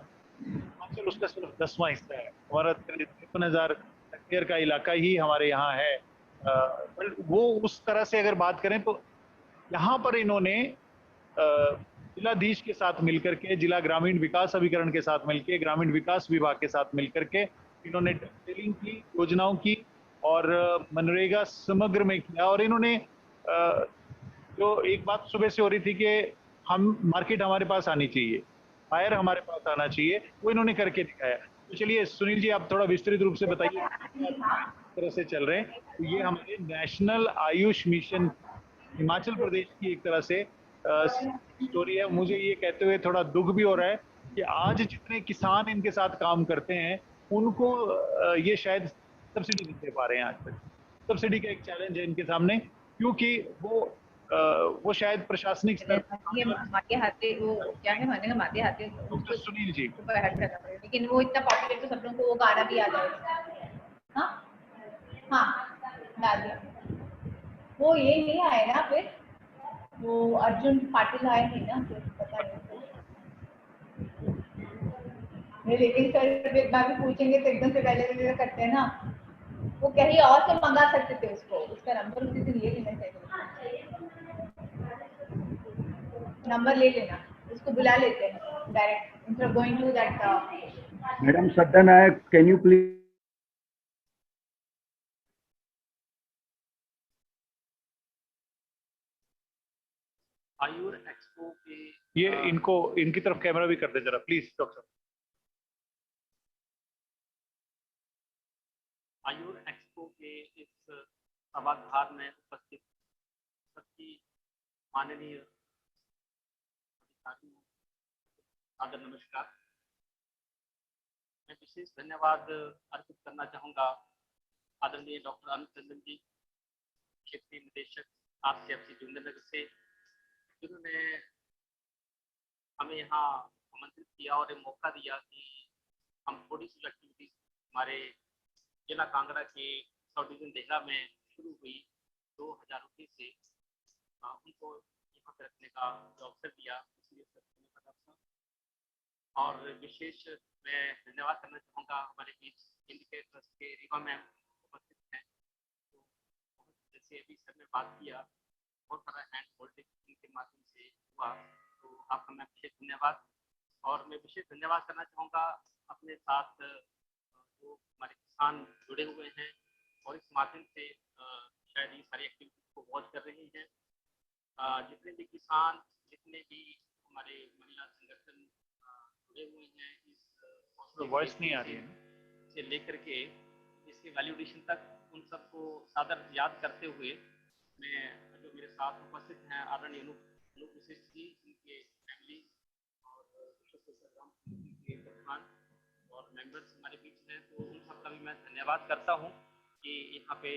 सर उसका सिर्फ 10वां हिस्सा है। हमारा 53,000 हेक्टेयर का इलाका ही हमारे यहाँ है। पर वो उस तरह से अगर बात करें तो यहाँ पर इन्होंने जिलाधीश के साथ मिलकर के, जिला ग्रामीण विकास अभिकरण के साथ मिलकर, ग्रामीण विकास विभाग के साथ मिलकर के इन्होंने टेलिंग की, योजनाओं की और मनरेगा समग्र में किया। और इन्होंने जो एक बात सुबह से हो रही थी कि हम मार्केट हमारे पास आनी चाहिए, फायर हमारे पास आना चाहिए, वो इन्होंने करके दिखाया। तो चलिए सुनील जी, आप थोड़ा विस्तृत रूप से बताइए किस तरह से चल रहे हैं। तो ये हमारे नेशनल आयुष मिशन हिमाचल प्रदेश की एक तरह से स्टोरी है। मुझे ये कहते हुए थोड़ा दुख भी हो रहा है कि आज जितने किसान इनके साथ काम करते हैं उनको ये शायद सब्सिडी नहीं दे पा रहे हैं आज तक। सब्सिडी का एक चैलेंज है इनके सामने, क्योंकि वो शायद प्रशासनिक स्तर ये माते हाथे वो क्या है माने का माते हाथे डॉक्टर सुनील जी ऊपर हट करना पड़ेगा, लेकिन वो इतना पॉपुलर तो सब लोगों को वो गाना भी याद आएगा। हाँ हाँ डाल दिया। वो ये नहीं आए ना फिर, वो अर्जुन पाटिल आए नहीं ना फिर, पता नहीं। लेकिन सर एक बार भी पूछेंगे तो एकदम से पहले करते हैं ना, वो कहीं और से मंगा सकते थे उसको, उसका नंबर उसी दिन ले लेना चाहिए, नंबर ले लेना, उसको बुला लेते हैं direct instead of going to that. Madam Satya Nayak, can you please? Ayur Expo के ये इनको इनकी तरफ कैमरा भी कर दे जरा प्लीज डॉक्टर। आयुर एक्सपो के इस सभागार में उपस्थित सबकी माननीय अधिकारियों आदर नमस्कार। मैं विशेष धन्यवाद अर्पित करना चाहूँगा आदरणीय डॉक्टर अनुचंदन जी, क्षेत्रीय निदेशक RCFC जुन्नर से, जिन्होंने हमें यहाँ आमंत्रित किया और एक मौका दिया कि हम थोड़ी सी एक्टिविटीज हमारे जिला कांगड़ा के सब डिवीजन देहरा में शुरू हुई 2019 से, उनको यहाँ पे रखने का जो अवसर दिया, इसलिए सर धन्यवाद। और विशेष मैं धन्यवाद करना चाहूँगा हमारे बीच इंडिया ट्रस्ट के रीवा मैम उपस्थित हैं। तो जैसे अभी सर ने बात किया, बहुत सारा हैंड होल्डिंग के माध्यम से हुआ, तो आपका मैं विशेष धन्यवाद। और मैं विशेष धन्यवाद करना चाहूँगा अपने साथ जो हमारे किसान जुड़े हुए हैं और इस माध्यम से शायद ये सारी एक्टिविटीज को वॉच कर रहे हैं। जितने भी किसान, जितने भी हमारे महिला संगठन जुड़े हुए हैं इस वॉइस नहीं आ रही है से लेकर के इसके वैल्यूडेशन तक, उन सबको सादर याद करते हुए मैं जो मेरे साथ उपस्थित हैं आदरणीय अनूप वशिष्ठ जी, उनके फैमिली और के प्रधान और मेंबर्स हमारे बीच हैं, तो उन सबका भी मैं धन्यवाद करता हूं कि यहाँ पे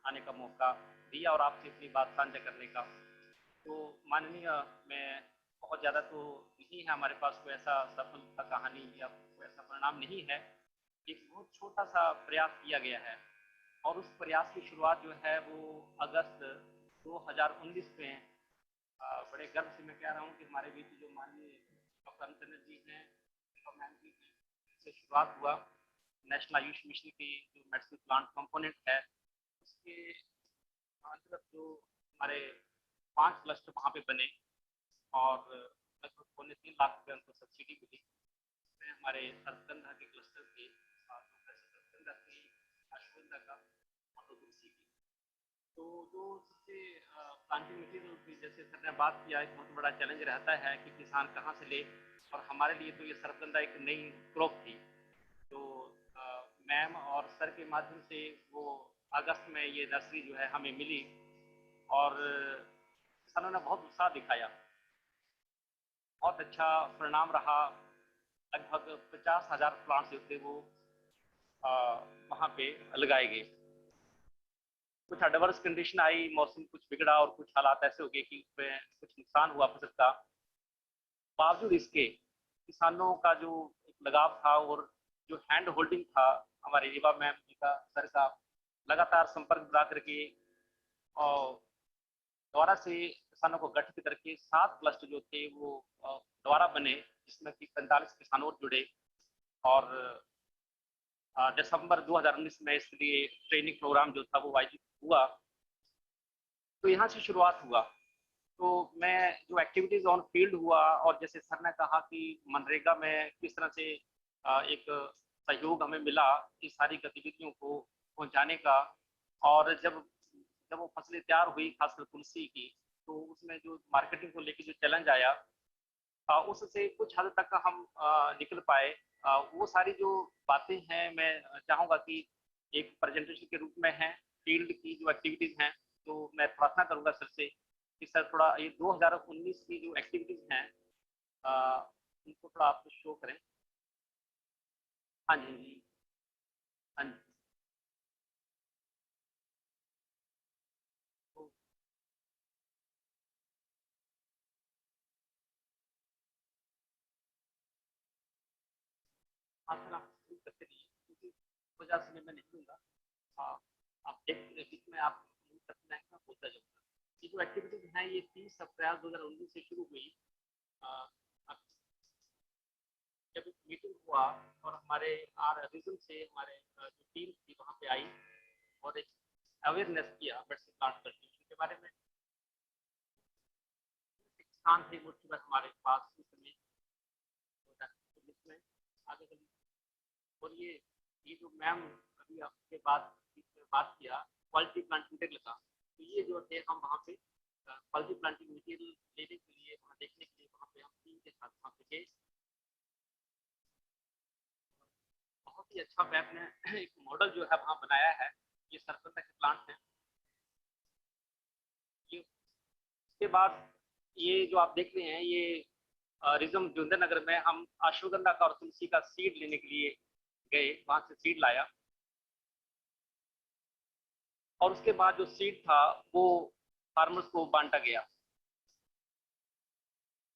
आने का मौका दिया और आपसे अपनी बात साझा करने का। तो माननीय, मैं बहुत ज़्यादा तो नहीं है हमारे पास कोई ऐसा सफलता कहानी या कोई ऐसा परिणाम नहीं है, एक बहुत छोटा सा प्रयास किया गया है और उस प्रयास की शुरुआत जो है वो अगस्त 2019 में बड़े गर्व से मैं कह रहा हूँ कि हमारे बीच जो माननीय डॉक्टर अनुचंदन जी हैं, मैम जी से शुरुआत हुआ। नेशनल आयुष मिशन की जो मेडिसिन प्लांट कंपोनेंट है उसके अंतर्गत जो हमारे 5 क्लस्टर वहाँ पे बने और लगभग 3.25 लाख रुपये उनको सब्सिडी मिली। इसमें हमारे सरगंधा के क्लस्टर के सरगंधा की अश्वगंधा का और तुलसी की, तो जो सबसे प्लांटिंग मटीरियल की जैसे सर ने बात किया, एक बहुत बड़ा चैलेंज रहता है कि किसान कहाँ से ले, और हमारे लिए तो ये सरगंधा एक नई क्रॉप थी। तो मैम और सर के माध्यम से वो अगस्त में ये नर्सरी जो है हमें मिली और किसानों ने बहुत उत्साह दिखाया, बहुत अच्छा परिणाम रहा। लगभग 50,000 प्लांट्स जो थे वो वहाँ पे लगाए गए। कुछ एडवर्स कंडीशन आई, मौसम कुछ बिगड़ा और कुछ हालात ऐसे हो गए कि उसमें कुछ नुकसान हुआ फसल का। बावजूद इसके किसानों का जो एक लगाव था और जो हैंड होल्डिंग था हमारे रीवा मैम जी का, सर का, लगातार संपर्क बना करके और दोबारा से किसानों को गठित करके 7 क्लस्टर जो थे वो दोबारा बने, जिसमें कि 45 किसान और जुड़े और दिसंबर 2019 में इसलिए ट्रेनिंग प्रोग्राम जो था वो आयोजित हुआ। तो यहाँ से शुरुआत हुआ। तो मैं जो एक्टिविटीज ऑन फील्ड हुआ, और जैसे सर ने कहा कि मनरेगा में किस तरह से एक सहयोग हमें मिला इस सारी गतिविधियों को पहुंचाने का, और जब वो फसलें तैयार हुई खासकर तुलसी की, तो उसमें जो मार्केटिंग को लेकर जो चैलेंज आया उससे कुछ हद तक हम निकल पाए। वो सारी जो बातें हैं मैं चाहूँगा कि एक प्रेजेंटेशन के रूप में है, फील्ड की जो एक्टिविटीज हैं। तो मैं प्रार्थना करूँगा सर से कि सर थोड़ा ये 2019 की जो एक्टिविटीज हैं उनको थोड़ा आप शो करें। हाँ जी, हाँ जी। हाँ सर, आप शुरू करते रहिए क्योंकि 50 समय मैं नहीं दूंगा। आप एक बीच में आप करते रहेंगे, मैं बोलता जाऊँगा। ये जो एक्टिविटीज हैं ये 30 अप्रैल 2019 से शुरू हुई। अब जब एक मीटिंग हुआ और हमारे रीजन से हमारे जो टीम थी वहाँ पे आई और एक अवेयरनेस किया मेडिसिन प्लांट कल्टीवेशन के बारे में। एक स्थान थे मुख्य हमारे पास उस समय में आगे चली। और ये जो मैम अभी आपके बाद बात किया क्वालिटी प्लांटिंग मटेरियल का, तो ये जो थे हम वहाँ पे क्वालिटी प्लांटिंग मटेरियल लेने के लिए, वहाँ देखने के लिए वहाँ पे हम टीम के साथ वहाँ पे गए। बहुत ही अच्छा मैप ने एक मॉडल जो है वहाँ बनाया है। ये सरपंच के प्लांट हैं। ये उसके बाद ये जो आप देख रहे हैं ये रिजम जोगिंदर नगर में हम अश्वगंधा का और तुलसी का सीड लेने के लिए गए, वहां से सीड लाया और उसके बाद जो सीड था वो फार्मर्स को बांटा गया।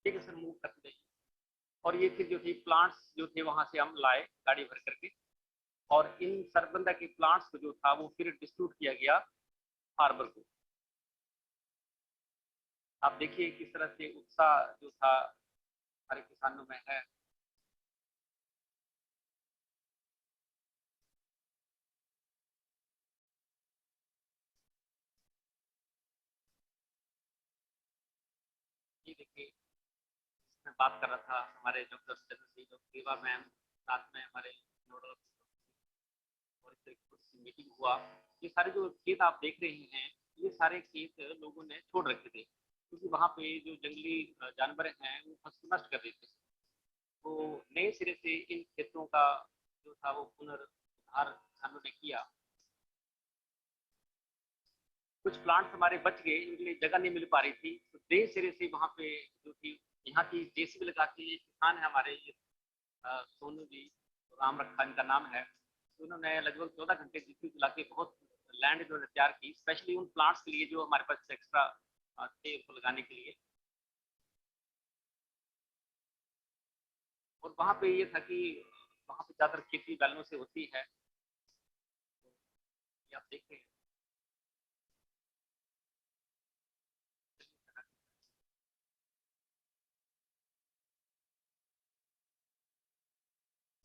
ठीक है सर, मूव करते जाइए। और ये फिर जो थी प्लांट्स जो थे वहां से हम लाए गाड़ी भर करके, और इन सरबंदा के प्लांट्स को जो था वो फिर डिस्ट्रीब्यूट किया गया फार्मर को। आप देखिए किस तरह से उत्साह जो था हमारे किसानों में है। ये देखिए मैं बात कर रहा था हमारे डॉक्टर देवा मैम, साथ में हमारे नोडल और इस तरीके से मीटिंग हुआ। ये सारे जो खेत आप देख रहे हैं ये सारे खेत लोगों ने छोड़ रखे थे क्योंकि वहाँ पे जो जंगली जानवर हैं वो फसल नष्ट कर देते थे। तो नए सिरे से इन खेतों का जो था वो पुनरुद्धार किसानों ने किया। कुछ प्लांट्स हमारे बच गए, इनके लिए जगह नहीं मिल पा रही थी, तो नए सिरे से वहाँ पे जो थी यहाँ की जेसीबी लगा के एक किसान है हमारे ये सोनू जी, राम रखा इनका नाम है। तो उन्होंने लगभग 14 घंटे जेसीबी चला के बहुत लैंड इन्होंने तैयार की स्पेशली उन प्लांट्स के लिए जो हमारे पास एक्स्ट्रा थे उसको लगाने के लिए। और वहाँ पे ये था कि वहाँ पे ज्यादातर खेती बैलों से होती है। ये आप देख रहे हैं।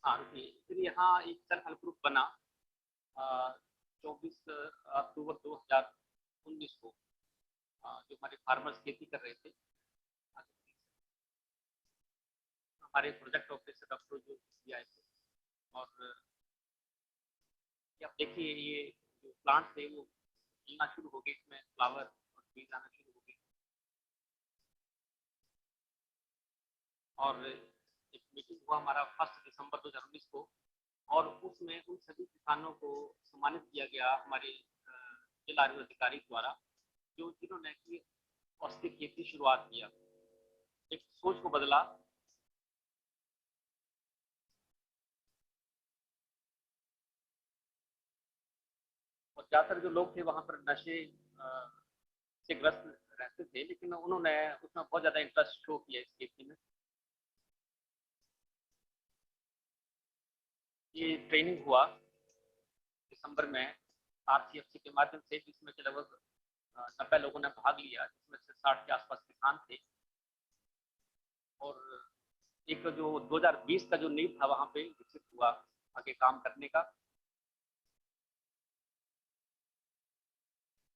हाँ रुकिए, फिर यहाँ एक सेल्फ हेल्प ग्रुप बना 24 अक्टूबर 2019 को, जो हमारे फार्मर्स खेती कर रहे थे। हमारे प्रोजेक्ट ऑफिसर डॉक्टर जो आए थे, और ये आप देखिए ये जो प्लांट थे वो खिलना शुरू हो गए, इसमें फ्लावर और बीज आना शुरू हो गए। और एक मीटिंग हुआ हमारा 1 दिसंबर 2019 को, और उसमें उन सभी किसानों को सम्मानित किया गया हमारे जिला अधिकारी द्वारा जो जिन्होंने की औषधि खेती की शुरुआत किया, एक सोच को बदला। और ज्यादातर जो लोग थे वहां पर नशे से ग्रस्त रहते थे, लेकिन उन्होंने उसमें बहुत ज्यादा इंटरेस्ट शो किया इस खेती में। ये ट्रेनिंग हुआ दिसंबर में आरसीएफसी के माध्यम से, जिसमें लगभग 90 लोगों ने भाग लिया, जिसमें से 60 के आसपास किसान थे। और एक जो 2020 का जो नींव था वहां पे विकसित हुआ आगे काम करने का।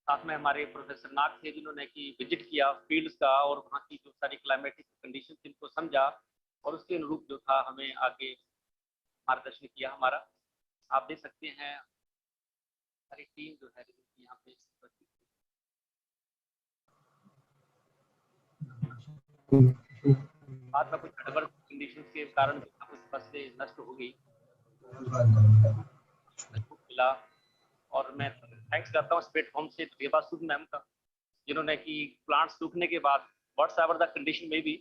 साथ में हमारे प्रोफेसर नाग थे जिन्होंने कि विजिट किया फील्ड्स का और वहाँ की जो सारी क्लाइमेटिक कंडीशन थी उनको समझा और उसके अनुरूप जो था हमें आगे मार्गदर्शन किया हमारा। आप देख सकते हैं हमारी टीम जो है यहाँ पे बाद में कुछ गड़बड़ कंडीशन के कारण कुछ फसलें नष्ट हो गई तो मिला। और मैं थैंक्स करता हूँ इस प्लेटफॉर्म से देवासुद मैम का जिन्होंने कि प्लांट सूखने के बाद व्हाट्स एवर द कंडीशन में भी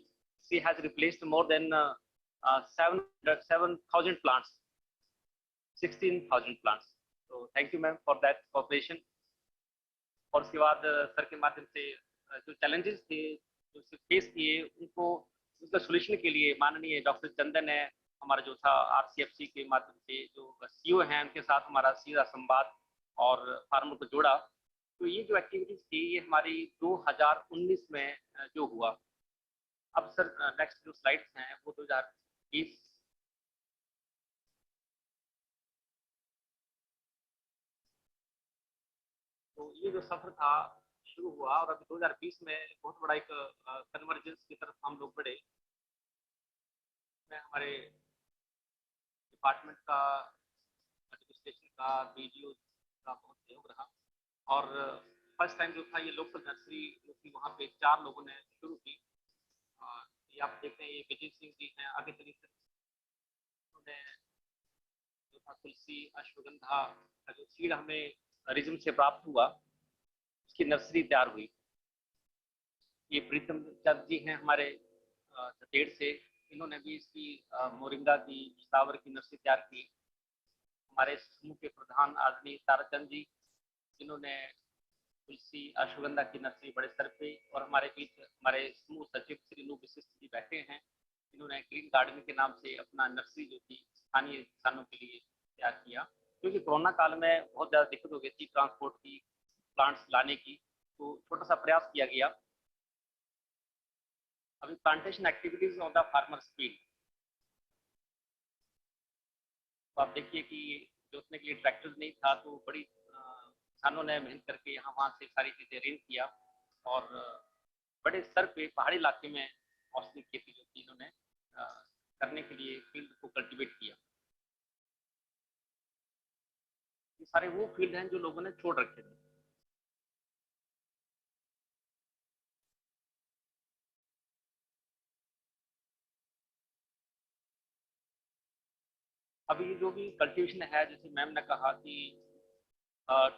she has replaced more than 7,000 plants, 16,000 plants. तो thank you ma'am for that cooperation. और उसके बाद सर के माध्यम से जो चैलेंजेस थे जो फेस किए उनको उसका सोल्यूशन के लिए माननीय डॉक्टर चंदन है हमारा जो था आरसीएफसी के माध्यम से जो सीईओ हैं उनके साथ हमारा सीधा संवाद और फार्मर को जोड़ा। तो ये जो एक्टिविटीज थी ये हमारी 2019 में जो हुआ। अब सर नेक्स्ट जो स्लाइड्स हैं वो 2020 तो ये जो सफर था शुरू हुआ और अभी 2020 में बहुत बड़ा एक कन्वर्जेंस की तरफ हम लोग बढ़े। मैं हमारे डिपार्टमेंट का एडमिनिस्ट्रेशन का बीडीओ का बहुत सहयोग रहा और फर्स्ट टाइम जो था ये लोकल नर्सरी जो थी वहाँ पे 4 लोगों ने शुरू की। ये आप देखते हैं ये विजय सिंह जी हैं आगे तरीके उन्होंने जो था तुलसी अश्वगंधा का जो सीड हमें रिज्म से प्राप्त हुआ उसकी नर्सरी तैयार हुई। ये प्रीतम चंद जी हैं हमारे चतेड़ से इन्होंने भी इसकी मोरिंगा की सावर की नर्सरी तैयार की। हमारे समूह के प्रधान आदरणीय ताराचंद जी जिन्होंने तुलसी अश्वगंधा की नर्सरी बड़े स्तर पे और हमारे बीच हमारे समूह सचिव श्री नु विशिष्ट जी बैठे हैं इन्होंने ग्रीन गार्डन के नाम से अपना नर्सरी जो थी स्थानीय किसानों के लिए तैयार किया क्योंकि कोरोना काल में बहुत ज़्यादा दिक्कत हो गई थी ट्रांसपोर्ट की प्लांट्स लाने की तो छोटा सा प्रयास किया गया। अभी plantation activities of the farmers field तो आप देखिए कि जोतने के लिए ट्रैक्टर नहीं था तो बड़ी किसानों ने मेहनत करके यहाँ वहाँ से सारी चीज़ें अरेंज किया और बड़े स्तर पे पहाड़ी इलाके में औषधि खेती जो थी इन्होंने करने के लिए फील्ड को कल्टीवेट किया। ये सारे वो फील्ड हैं जो लोगों ने छोड़ रखे थे। अभी जो भी कल्टीवेशन है जैसे मैम ने कहा कि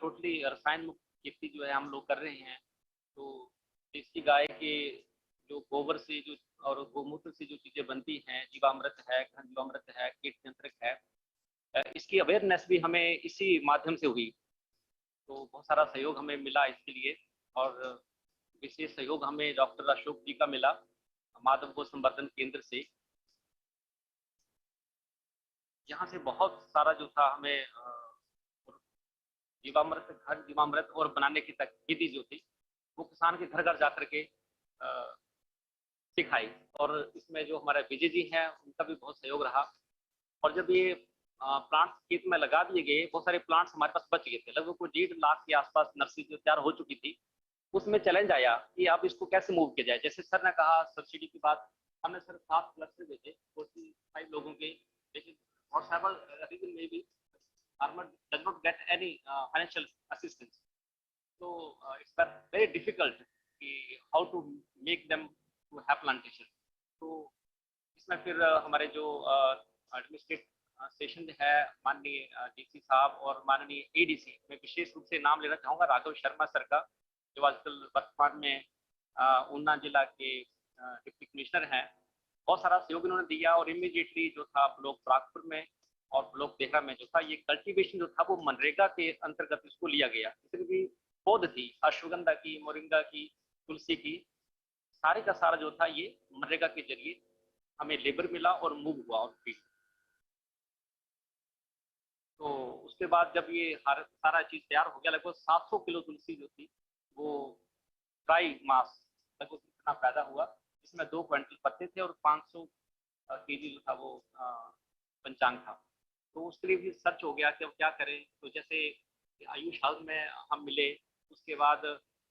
टोटली रसायन मुक्त खेती जो है हम लोग कर रहे हैं तो देसी गाय के जो गोबर से जो और गोमूत्र से जो चीजें बनती हैं जीवामृत है घन जीवामृत है कीट नियंत्रक है इसकी अवेयरनेस भी हमें इसी माध्यम से हुई। तो बहुत सारा सहयोग हमें मिला इसके लिए और विशेष सहयोग हमें डॉक्टर अशोक जी का मिला माधव गो संवर्धन केंद्र से। यहाँ से बहुत सारा जो था हमें जीवामृत घर जीवामृत और बनाने की विधि जो थी वो किसान के घर घर जा करके सिखाई और इसमें जो हमारे विजय जी हैं उनका भी बहुत सहयोग रहा। और जब ये प्लांट्स खेत में लगा दिए गए बहुत सारे प्लांट्स हमारे पास बच गए थे लगभग कोई 1.5 लाख के आसपास नर्सरी जो तैयार हो चुकी थी। उसमें चैलेंज आया कि आप इसको कैसे मूव किया जाए। जैसे सर ने कहा सब्सिडी की बात हमने सर 7 क्लस्टर भेजे 45 लोगों के लेकिन रीजन में भी farmer does not get any financial assistance. So it's very difficult how to make them to have plantation. तो इसमें फिर हमारे जो एडमिनिस्ट्रेटिव सेशन है माननीय डीसी साहब और माननीय एडीसी मैं विशेष रूप से नाम लेना चाहूँगा राघव शर्मा सर का जो आजकल वर्तमान में ऊना जिला के डिप्टी कमिश्नर हैं। बहुत सारा सहयोग इन्होंने दिया और इमीडिएटली जो था ब्लॉक प्रागपुर में और ब्लॉक देहरा में जो था ये कल्टीवेशन जो था वो मनरेगा के अंतर्गत इसको लिया गया। इसमें भी पौध थी अश्वगंधा की मोरिंगा की तुलसी की सारे का सारा जो था ये मनरेगा के जरिए हमें लेबर मिला और मूव हुआ और फील्ड। तो उसके बाद जब ये सारा चीज तैयार हो गया लगभग 700 किलो तुलसी जो थी वो ड्राई मास लगभग इतना पैदा हुआ इसमें 2 क्विंटल पत्ते थे और 500 केजी जो था वो पंचांग था। तो उसके लिए भी सर्च हो गया कि अब क्या करें। तो जैसे आयुष हाउस में हम मिले, उसके बाद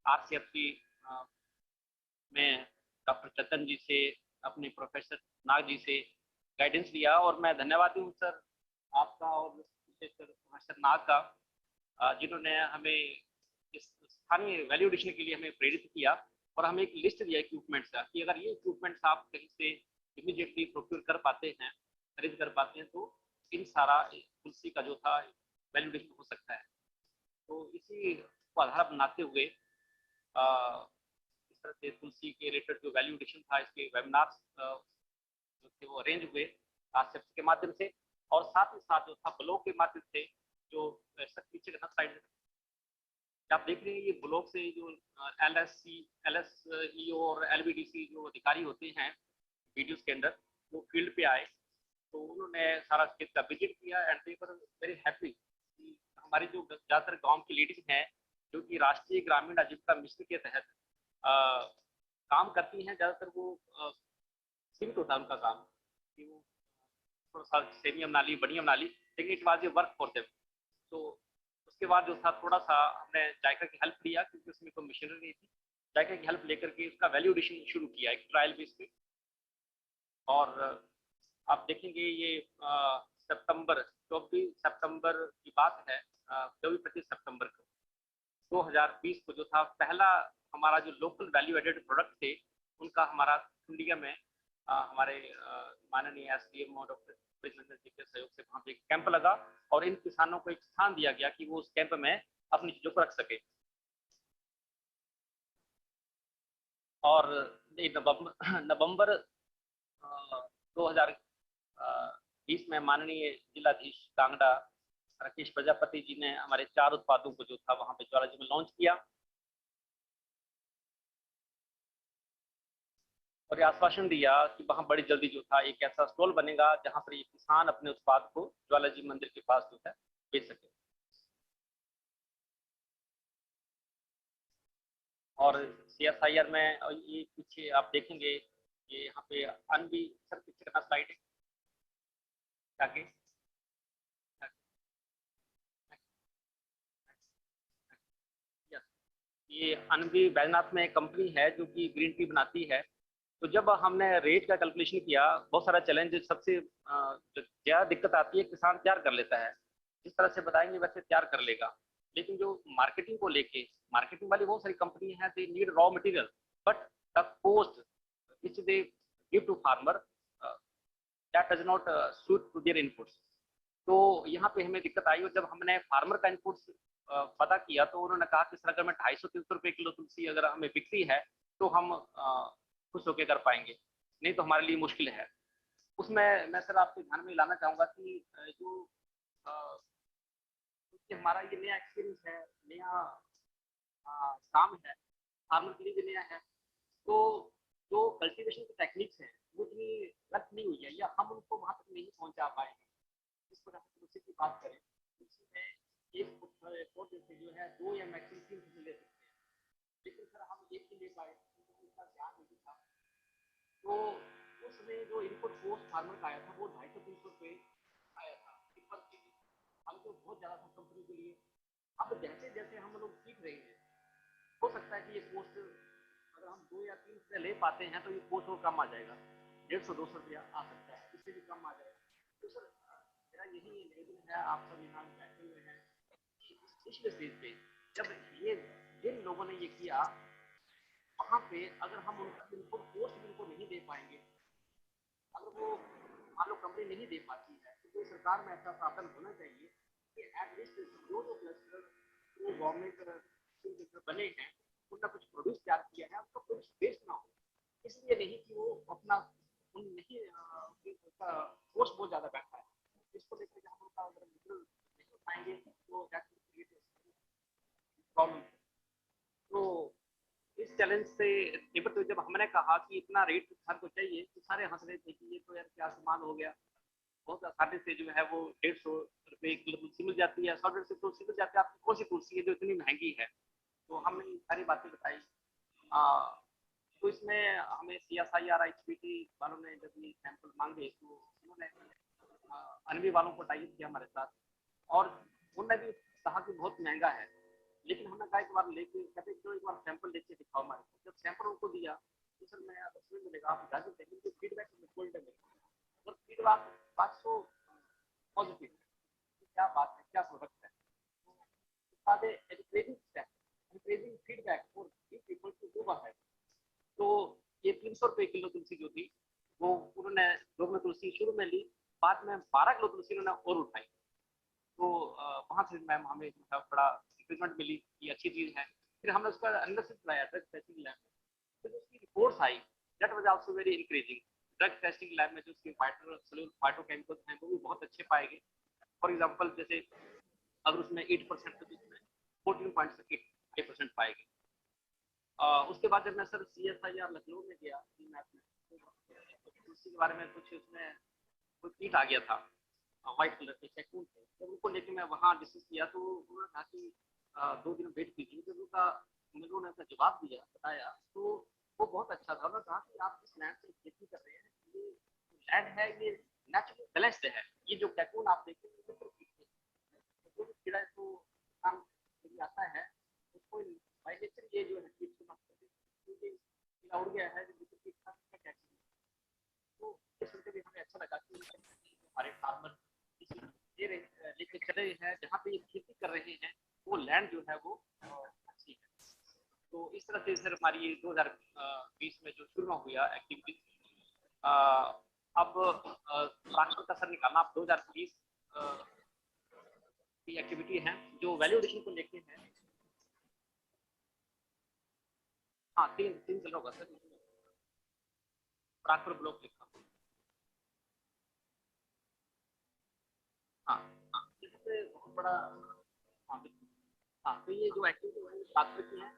RCFP में डॉक्टर चंदन जी से, अपने प्रोफेसर नाग जी से गाइडेंस लिया। और मैं धन्यवादी हूँ सर आपका और विशेषकर प्रोफेसर नाग का, जिन्होंने हमें इस स्थानीय वैल्यू एडिशन के लिए हमें प्रेरित किया और हमें एक लिस्ट दिया इक्विपमेंट्स का कि अगर ये इक्विपमेंट्स आप कहीं से इमीडिएटली प्रोक्योर कर पाते हैं, खरीद कर पाते हैं, तो इन सारा तुलसी का जो था वैल्यू एडिशन हो सकता है। तो इसी को आधार बनाते हुए इस तरह से तुलसी के रिलेटेड जो वैल्यू एडिशन था, इसके वेबिनार्स जो थे वो अरेंज हुए RCFP के माध्यम से, और साथ ही साथ जो था ब्लॉग के माध्यम से, जो पीछे के साइड आप देख रहे हैं, ये ब्लॉग से जो LSEO और LVDC जो अधिकारी होते हैं वीडियोस के अंदर, वो फील्ड पे आए, तो उन्होंने सारा खेत का विजिट किया and they were very happy. हमारी जो ज़्यादातर गांव की लेडीज हैं जो कि राष्ट्रीय ग्रामीण आजीविका मिशन के तहत काम करती हैं, ज़्यादातर वो सीमित होता है उनका काम कि वो थोड़ा सा सेमियम नाली बढ़िया नाली, लेकिन it was a work for them. तो उसके बाद जो था थोड़ा सा हमने जायका की हेल्प लिया, क्योंकि उसमें कोई मशीनरी नहीं थी। जायका की हेल्प लेकर के उसका वैल्यू एडिशन शुरू किया एक ट्रायल बेस पे। और आप देखेंगे ये सितंबर 24 सितंबर की बात है, 24-25 सितंबर को 2020 को जो था पहला हमारा जो लोकल वैल्यू एडेड प्रोडक्ट थे, उनका हमारा इंडिया में हमारे माननीय SDM डॉक्टर जी के सहयोग से वहाँ पे एक कैंप लगा और इन किसानों को एक स्थान दिया गया कि वो उस कैंप में अपनी चीजों को रख सके। और नवंबर 2020 में माननीय जिलाधीश कांगड़ा राकेश प्रजापति जी ने हमारे 4 उत्पादों को जो था वहां पे ज्वाला जी में लॉन्च किया और ये आश्वासन दिया कि वहां बड़ी जल्दी जो था एक ऐसा स्टॉल बनेगा जहां पर ये किसान अपने उत्पाद को ज्वाला जी मंदिर के पास जो है बेच सके। और CSIR में ये पीछे आप देखेंगे, ये यहाँ पे अनबी सर पीछे करना स्लाइड है ताकि ये अनबी बैजनाथ में एक कंपनी है जो कि ग्रीन टी बनाती है। तो जब हमने रेट का कैलकुलेशन किया, बहुत सारा चैलेंज, सबसे ज्यादा दिक्कत आती है किसान तैयार कर लेता है, जिस तरह से बताएंगे वैसे तैयार कर लेगा, लेकिन जो मार्केटिंग को लेके, मार्केटिंग वाली बहुत सारी कंपनी है, they need raw material but the cost which they give to farmer that does not suit to their inputs. तो यहाँ पे हमें दिक्कत आई और जब हमने फार्मर का इनपुट्स पता किया तो उन्होंने कहा कि सर अगर मैं 250-300 रुपए किलो तुलसी अगर हमें बिकती है तो हम खुश होकर कर पाएंगे, नहीं तो हमारे लिए मुश्किल है। उसमें मैं सर आपके ध्यान में लाना चाहूंगा कि जो हमारा ये नया एक्सपीरियंस है, नया काम है, फार्मर के लिए भी नया है, तो जो कल्टीवेशन की टेक्निक्स हैं वो इतनी गलत नहीं हुई है या हम उनको वहां तक नहीं पहुंचा पाएंगे। इस पर तुलसी की बात करें, तुलसी में एक पौध से जो है 2 या मैक्सिमम 3 फसल ले सकते हैं, लेकिन सर हम एक ही ले पाए, इसका ध्यान नहीं था। तो उसमें जो इनपुट कॉस्ट फार्मर का आया था वो 250-300 रुपये आया था पर केजी, हम तो बहुत ज़्यादा था कंपनी के लिए। अब जैसे जैसे हम लोग सीख रहे हैं, हो सकता है कि ये कॉस्ट अगर हम 2 या 3 रुपये ले पाते हैं तो ये कॉस्ट और कम आ जाएगा, 150-200 रुपया आ सकता है, इससे भी कम आ जाएगा। तो सर मेरा यही निवेदन है, आप सब यहाँ बैठे हुए हैं, पिछले स्टेज पे जब ये जिन लोगों ने ये किया, वहाँ पे अगर हम उनको पोस्ट उनको नहीं दे पाएंगे, अगर वो मान लो कंपनी नहीं दे पाती है, तो कोई सरकार में ऐसा प्रावधान होना चाहिए कि एटलीस्ट जो क्लस्टर जो गवर्नमेंट बने हैं उनका कुछ प्रोड्यूस तैयार किया है, उसका कुछ वेस्ट ना हो, इसलिए नहीं कि वो अपना नहीं पोस्ट बहुत ज्यादा बैठा है, इसको लेकर हम उनका अगर नहीं पाएंगे तो प्रॉब्लम। तो इस चैलेंज से निपटते हुए जब हमने कहा कि इतना रेट किसान को चाहिए, तो सारे हंस रहे थे कि ये तो यार क्या सामान हो गया, बहुत आसानी से जो है वो 150 रुपये किलो तुलसी मिल जाती है, 100 से तुलसी मिल जाती है, आपकी कौन सी तुलसी है जो इतनी महंगी है। तो हमने सारी बातें बताई। तो इसमें हमें CSIR HPT वालों ने जब ये सैंपल मांगे तो उन्होंने अनवी वालों को टाइप किया हमारे साथ, और उन्होंने भी कहा कि बहुत महंगा है, लेकिन हमने कहा एक बार लेके कहते तो एक बार सैंपल लेके दिखाओ हमारे को। जब सैंपल उनको दिया तो सर मैं उसमें मिलेगा, आप जाके देखेंगे तो फीडबैक गोल्ड मिलेगा, और फीडबैक 500 पॉजिटिव, क्या बात है, क्या प्रोडक्ट है। तो encouraging step, encouraging feedback for people to move ahead. तो ये 300 रुपए किलो तुलसी जो थी वो उन्होंने लोग में तुलसी शुरू में ली, बाद में 12 किलो तुलसी उन्होंने और उठाई। तो वहाँ से मैम हमें बड़ा इंक्रीजमेंट मिली, ये अच्छी चीज़ है। फिर हमने उसका एनालिसिस कराया ड्रग टेस्टिंग लैब में, फिर उसकी reports I, that was also very increasing. Drug testing lab में जो उसके फाइटोकेमिकल्स हैं वो भी बहुत अच्छे पाए गए। फॉर एग्जाम्पल जैसे अगर उसमें 8% तो उसमें 14.8% पाए गए। उसके बाद जब मैं सर CSIR लखनऊ में गया तो उसी के बारे में कुछ उसमें कोई कीट आ गया था व्हाइट कलर के चेकून थे, जब उनको लेके मैं वहाँ डिस्कस किया तो उन्होंने कहा कि 2 दिन वेट कीजिए। जब उन्होंने अपना जवाब दिया, बताया, तो वो बहुत अच्छा था। उन्होंने कहा कि आप इस लैंड से खेती कर रहे हैं, ये लैंड है, ये नेचुरल बैलेंस्ड है, ये जो कैकून आप देखेंगे तो कीड़ा तो काम आता है उसको बाय नेचर ये जो है कीट को नष्ट कर देता है, क्योंकि कीड़ा उड़ गया है जो कीट का कैकून। तो ये सुनकर भी हमें अच्छा लगा कि हमारे फार्मर ये लेके चले हैं, जहाँ पे ये खेती कर रहे हैं वो लैंड जो है वो अच्छी है। तो इस तरह से सर हमारी ये 2020 में जो शुरू हुआ एक्टिविटी, अब राष्ट्र का सर निकालना, अब 2020 की एक्टिविटी है जो वैल्यू एडिशन को लेके है। हाँ, तीन चल रहा होगा सर, प्रागपुर ब्लॉक लिखा। हाँ, इससे बहुत बड़ा, हाँ बिल्कुल। हाँ, तो ये जो एक्टिविटी है प्रागपुर की है,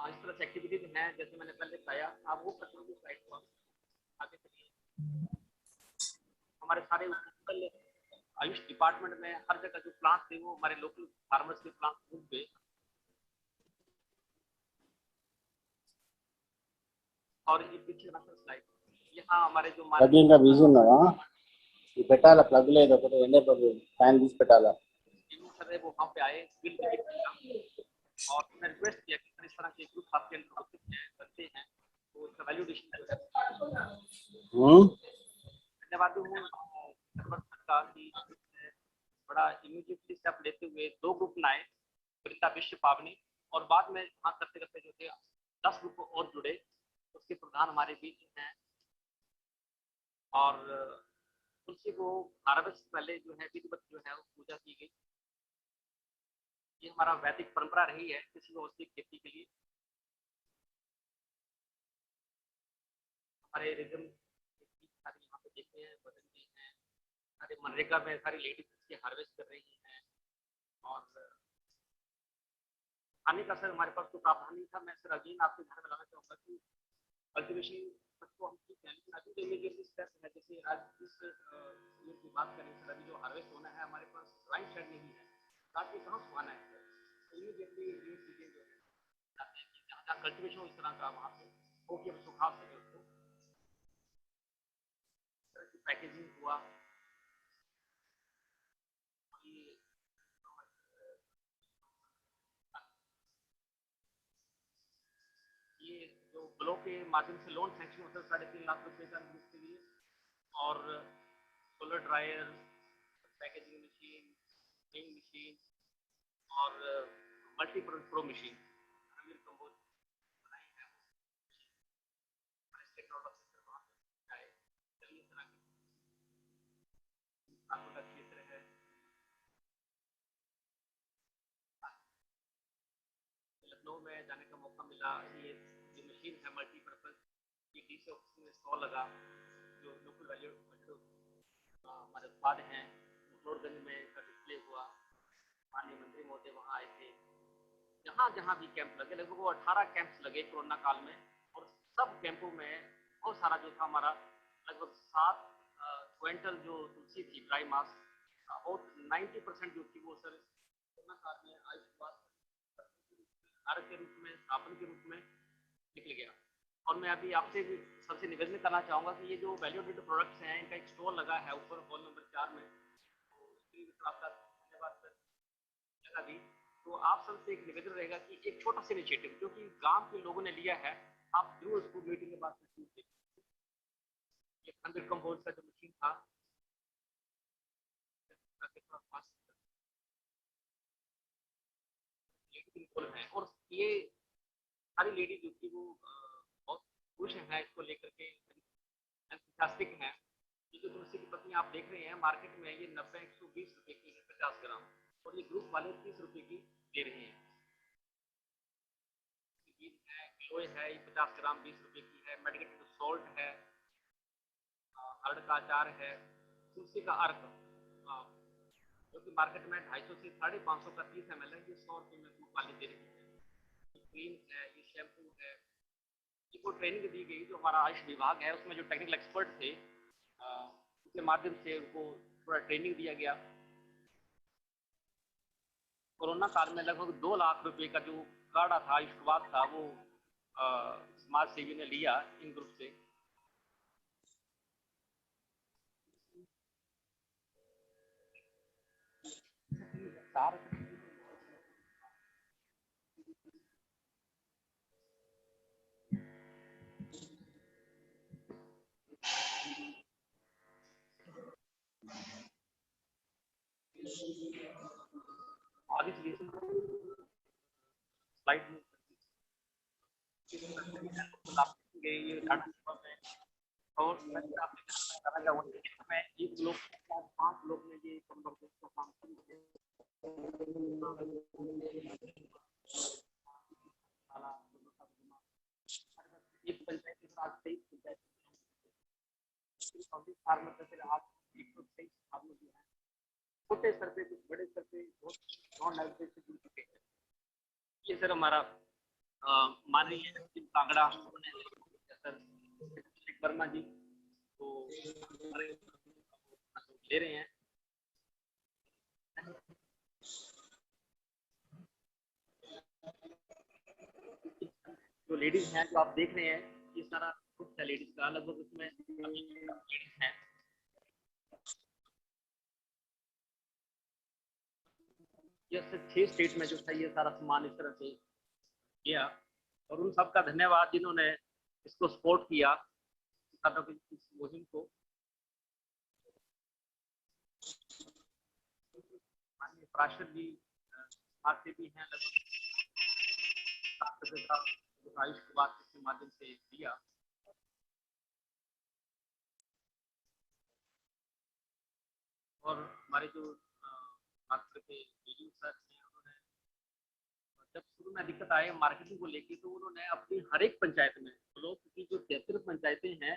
इस तरह से एक्टिविटीज हैं जैसे मैंने पहले बताया। आप वो प्रतियोगी साइट पर आगे चलिए। हमारे सारे लोकल आयुष डिपार्टमेंट में हर जगह जो प्लांट थे वो हमारे लोकल फार्मर्स के प्लांट उग गए। और ये पीछे स्लाइड, यहाँ हमारे जो ప్లగ్ విజున్నావా ఈ పెట్టాల ప్లగ్ లేదు ఒకటి ఎండే ప్లగ్ ఫ్యాన్ తీసి పెట్టాలా सर वो वहाँ पे आए फील्ड विजिट किया और मैंने रिक्वेस्ट किया कि इस तरह के ग्रुप आपके अंदर होते हैं, करते हैं, तो इसका वैल्यूडेशन जो है धन्यवाद हूँ का कि बड़ा इमीडिएटली स्टेप लेते हुए 2 ग्रुप बनाए, वृंदा विश्व पावनी, और बाद में वहाँ करते करते जो थे 10 ग्रुप और जुड़े। उसके प्रधान हमारे बीच हैं, और तुलसी को हार्वेस्ट पहले जो है विधिवत जो है पूजा की गई। ये हमारा वैदिक परंपरा रही है किसी औषधि खेती के लिए। हमारे रिदम सारे यहाँ पे देखते हैं, बदल भी हैं, सारे मनरेगा में सारी लेडीज इसकी हार्वेस्ट कर रही हैं। और खाने का सर हमारे पास तो प्रावधान नहीं था। मैं सर अगेन आपके ध्यान में लाना चाहूँगा कि कल्टिवेशन को हम ठीक है, लेकिन अभी जो इमीडिएटली स्टेप है, जैसे आज इस की बात करें सर, अभी जो हार्वेस्ट होना है हमारे पास राइट साइड नहीं है, ताकि कहाँ सुखाना है सर, इमीडिएटली ये चीज़ें जो है चाहते हैं कि जहाँ जहाँ कल्टिवेशन हो इस तरह का वहाँ पे हो कि हम सुखा सकें उसको। पैकेजिंग हुआ, ये जो ब्लॉक के माध्यम से लोन सैंक्शन होता है 3.5 लाख रुपए का इसके लिए, और solar dryer, packaging machine, spring machine और मल्टीपर्पज प्रो मशीन बनाई है। आपका क्षेत्र है लखनऊ में जाने का मौका मिला। ये जो मशीन है मल्टीपर्पज, ये DC ऑफिस में स्टॉल लगा, जो लोकल वैल्यू हमारे उत्पाद हैं। फ्लोरगंज में का डिस्प्ले हुआ, माननीय मंत्री महोदय वहाँ आए थे। जहाँ जहाँ भी कैंप लगे, लगभग 18 कैंप्स लगे कोरोना काल में, और सब कैंपों में बहुत सारा जो था हमारा लगभग 7 क्विंटल जो तुलसी थी ड्राई मास, और 90% जो थी वो सर कोरोना काल में आयुष्मान आधार के रूप में, स्थापन के रूप में निकल गया। और मैं अभी आपसे भी सबसे निवेदन करना चाहूँगा कि ये जो वैल्यू एडेड प्रोडक्ट्स हैं, इनका एक स्टॉल लगा है ऊपर हॉल नंबर 4 में, तो उसके लिए आपका धन्यवाद सर, जगह दी। तो आप सबसे एक निवेदन रहेगा कि एक छोटा सा इनिशिएटिव जो कि गांव के लोगों ने लिया है, आप जरूर उसको मीटिंग के बाद ये 100 कंपोज का जो मशीन था है, और ये सारी लेडी जो थी वो बहुत खुश है इसको लेकर के, ऐतिहासिक है। ये जो तुलसी की पत्नी आप देख रहे हैं मार्केट में, ये 90-120 रुपए की है 50 ग्राम, और ये ग्रुप वाले 30 रुपए की दे रहे हैं। गिलोय है, ये 50 ग्राम 20 रुपए की है। मेडिकेटेड सॉल्ट है, अर्ड का अचार है, तुलसी का अर्क जो कि मार्केट में 250 से 550 का 30 ml है, ये 100 रुपए में ग्रुप वाले दे रहे हैं। ये क्रीम है, ये शैम्पू है, इनको ट्रेनिंग दी गई जो हमारा आयुष विभाग है, उसमें जो टेक्निकल एक्सपर्ट थे उसके माध्यम से उनको थोड़ा ट्रेनिंग दिया गया। कोरोना काल में लगभग 2 लाख रुपए का जो काढ़ा था, आयुष्वाद था, वो समाज सेवी ने लिया इन ग्रुप से। आगे चलिए स्लाइड में ये और मैं आपसे कहना चाहूँगा कि मैं एक लोग 5 लोग ने ये कॉन्वर्सेशन का काम किया। एक पंचायत के साथ 23 पंचायत फार्मर का फिर आज 123 फार्मर जो है छोटे स्तर पे, कुछ बड़े स्तर पे, बहुत नॉन लेवल पे से जुड़ चुके हैं। ये सर हमारा माननीय कांगड़ा सर वर्मा जी तो ले रहे हैं। जो लेडीज हैं जो आप देख रहे हैं, ये सारा ग्रुप है लेडीज का, लगभग उसमें लेडीज हैं। ये 6 स्टेट में जो था ये सारा सामान इस तरह से किया, और उन सबका धन्यवाद जिन्होंने इसको सपोर्ट किया इस मुहिम को। माननीय पार्षद जी आते भी हैं, लगभग आयुष के बाद इसके माध्यम से दिया। और हमारे जो छात्र के सर हैं, उन्होंने जब शुरू में दिक्कत आए मार्केटिंग को लेके, तो उन्होंने अपनी हर एक पंचायत में, ब्लॉक की जो 73 पंचायतें हैं,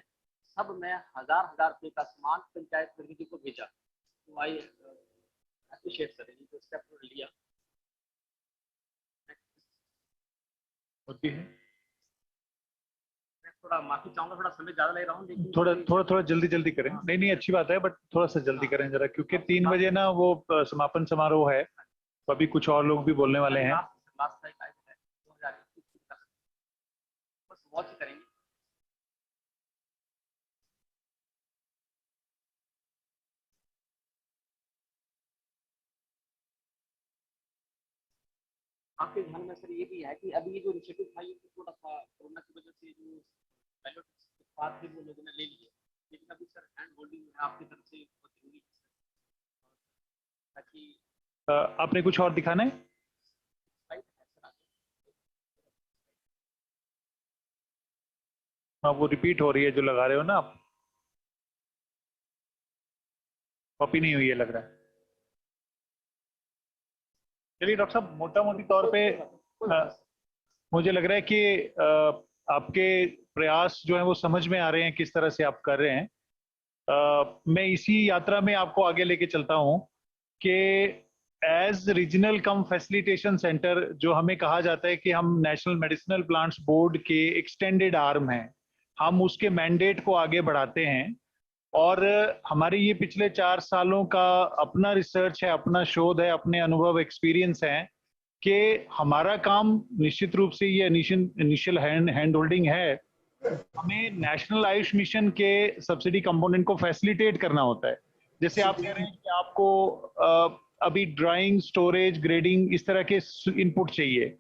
सब में 1000 रुपए का सामान पंचायत समिति को भेजा। तो आई अप्रिशिएट करेंगे जो स्टेप लिया। होती है मैं थोड़ा माफी चाहूंगा, थोड़ा समय ज्यादा ले रहा हूँ, लेकिन थोड़ा जल्दी करें। नहीं अच्छी बात है, बट थोड़ा सा जल्दी करें जरा, क्योंकि 3 बजे ना वो समापन समारोह है, तो अभी कुछ और लोग भी बोलने वाले हैं। बस वॉच करेंगे। आपके ध्यान में सर ये भी है कि अभी ये जो इनिशिएटिव था ये थोड़ा सा कोरोना की वजह से जो पायलट उत्पाद थे वो लोगों ने ले लिए, लेकिन अभी सर हैंड होल्डिंग है आपकी तरफ से बहुत जरूरी है सर, ताकि आपने कुछ और दिखाना है? हाँ, वो रिपीट हो रही है जो लगा रहे हो ना आप, कॉपी नहीं हुई है लग रहा है। चलिए डॉक्टर साहब, मोटा मोटी तौर पे मुझे लग रहा है कि आपके प्रयास जो है वो समझ में आ रहे हैं किस तरह से आप कर रहे हैं। मैं इसी यात्रा में आपको आगे लेके चलता हूं कि एज रीजनल कम फैसिलिटेशन सेंटर, जो हमें कहा जाता है कि हम नेशनल मेडिसिनल प्लांट्स बोर्ड के एक्सटेंडेड आर्म हैं, हम उसके मैंडेट को आगे बढ़ाते हैं। और हमारे ये पिछले 4 सालों का अपना रिसर्च है, अपना शोध है, अपने अनुभव एक्सपीरियंस है कि हमारा काम निश्चित रूप से ये इनिशियल हैंड होल्डिंग है, हमें नेशनल आयुष मिशन के सब्सिडी कंपोनेंट को फैसिलिटेट करना होता है। जैसे आप कह रहे हैं कि आपको अभी ड्राइंग, स्टोरेज, ग्रेडिंग इस तरह के इनपुट चाहिए।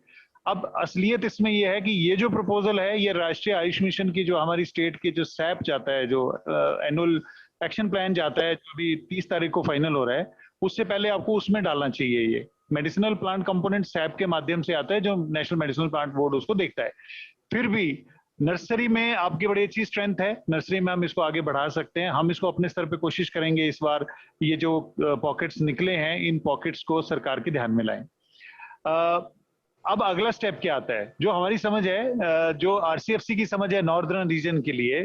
अब असलियत इसमें यह है कि ये जो प्रपोजल है ये राष्ट्रीय आयुष मिशन की जो हमारी स्टेट के जो सैप जाता है, जो एनुअल एक्शन प्लान जाता है, जो अभी 30 तारीख को फाइनल हो रहा है, उससे पहले आपको उसमें डालना चाहिए। ये मेडिसिनल प्लांट कंपोनेंट सैप के माध्यम से आता है, जो नेशनल मेडिसिनल प्लांट बोर्ड उसको देखता है। फिर भी नर्सरी में आपकी बड़ी अच्छी स्ट्रेंथ है, नर्सरी में हम इसको आगे बढ़ा सकते हैं। हम इसको अपने स्तर पे कोशिश करेंगे इस बार, ये जो पॉकेट्स निकले हैं इन पॉकेट्स को सरकार के ध्यान में लाएं। अब अगला स्टेप क्या आता है? जो हमारी समझ है, जो आरसीएफसी की समझ है नॉर्दर्न रीजन के लिए,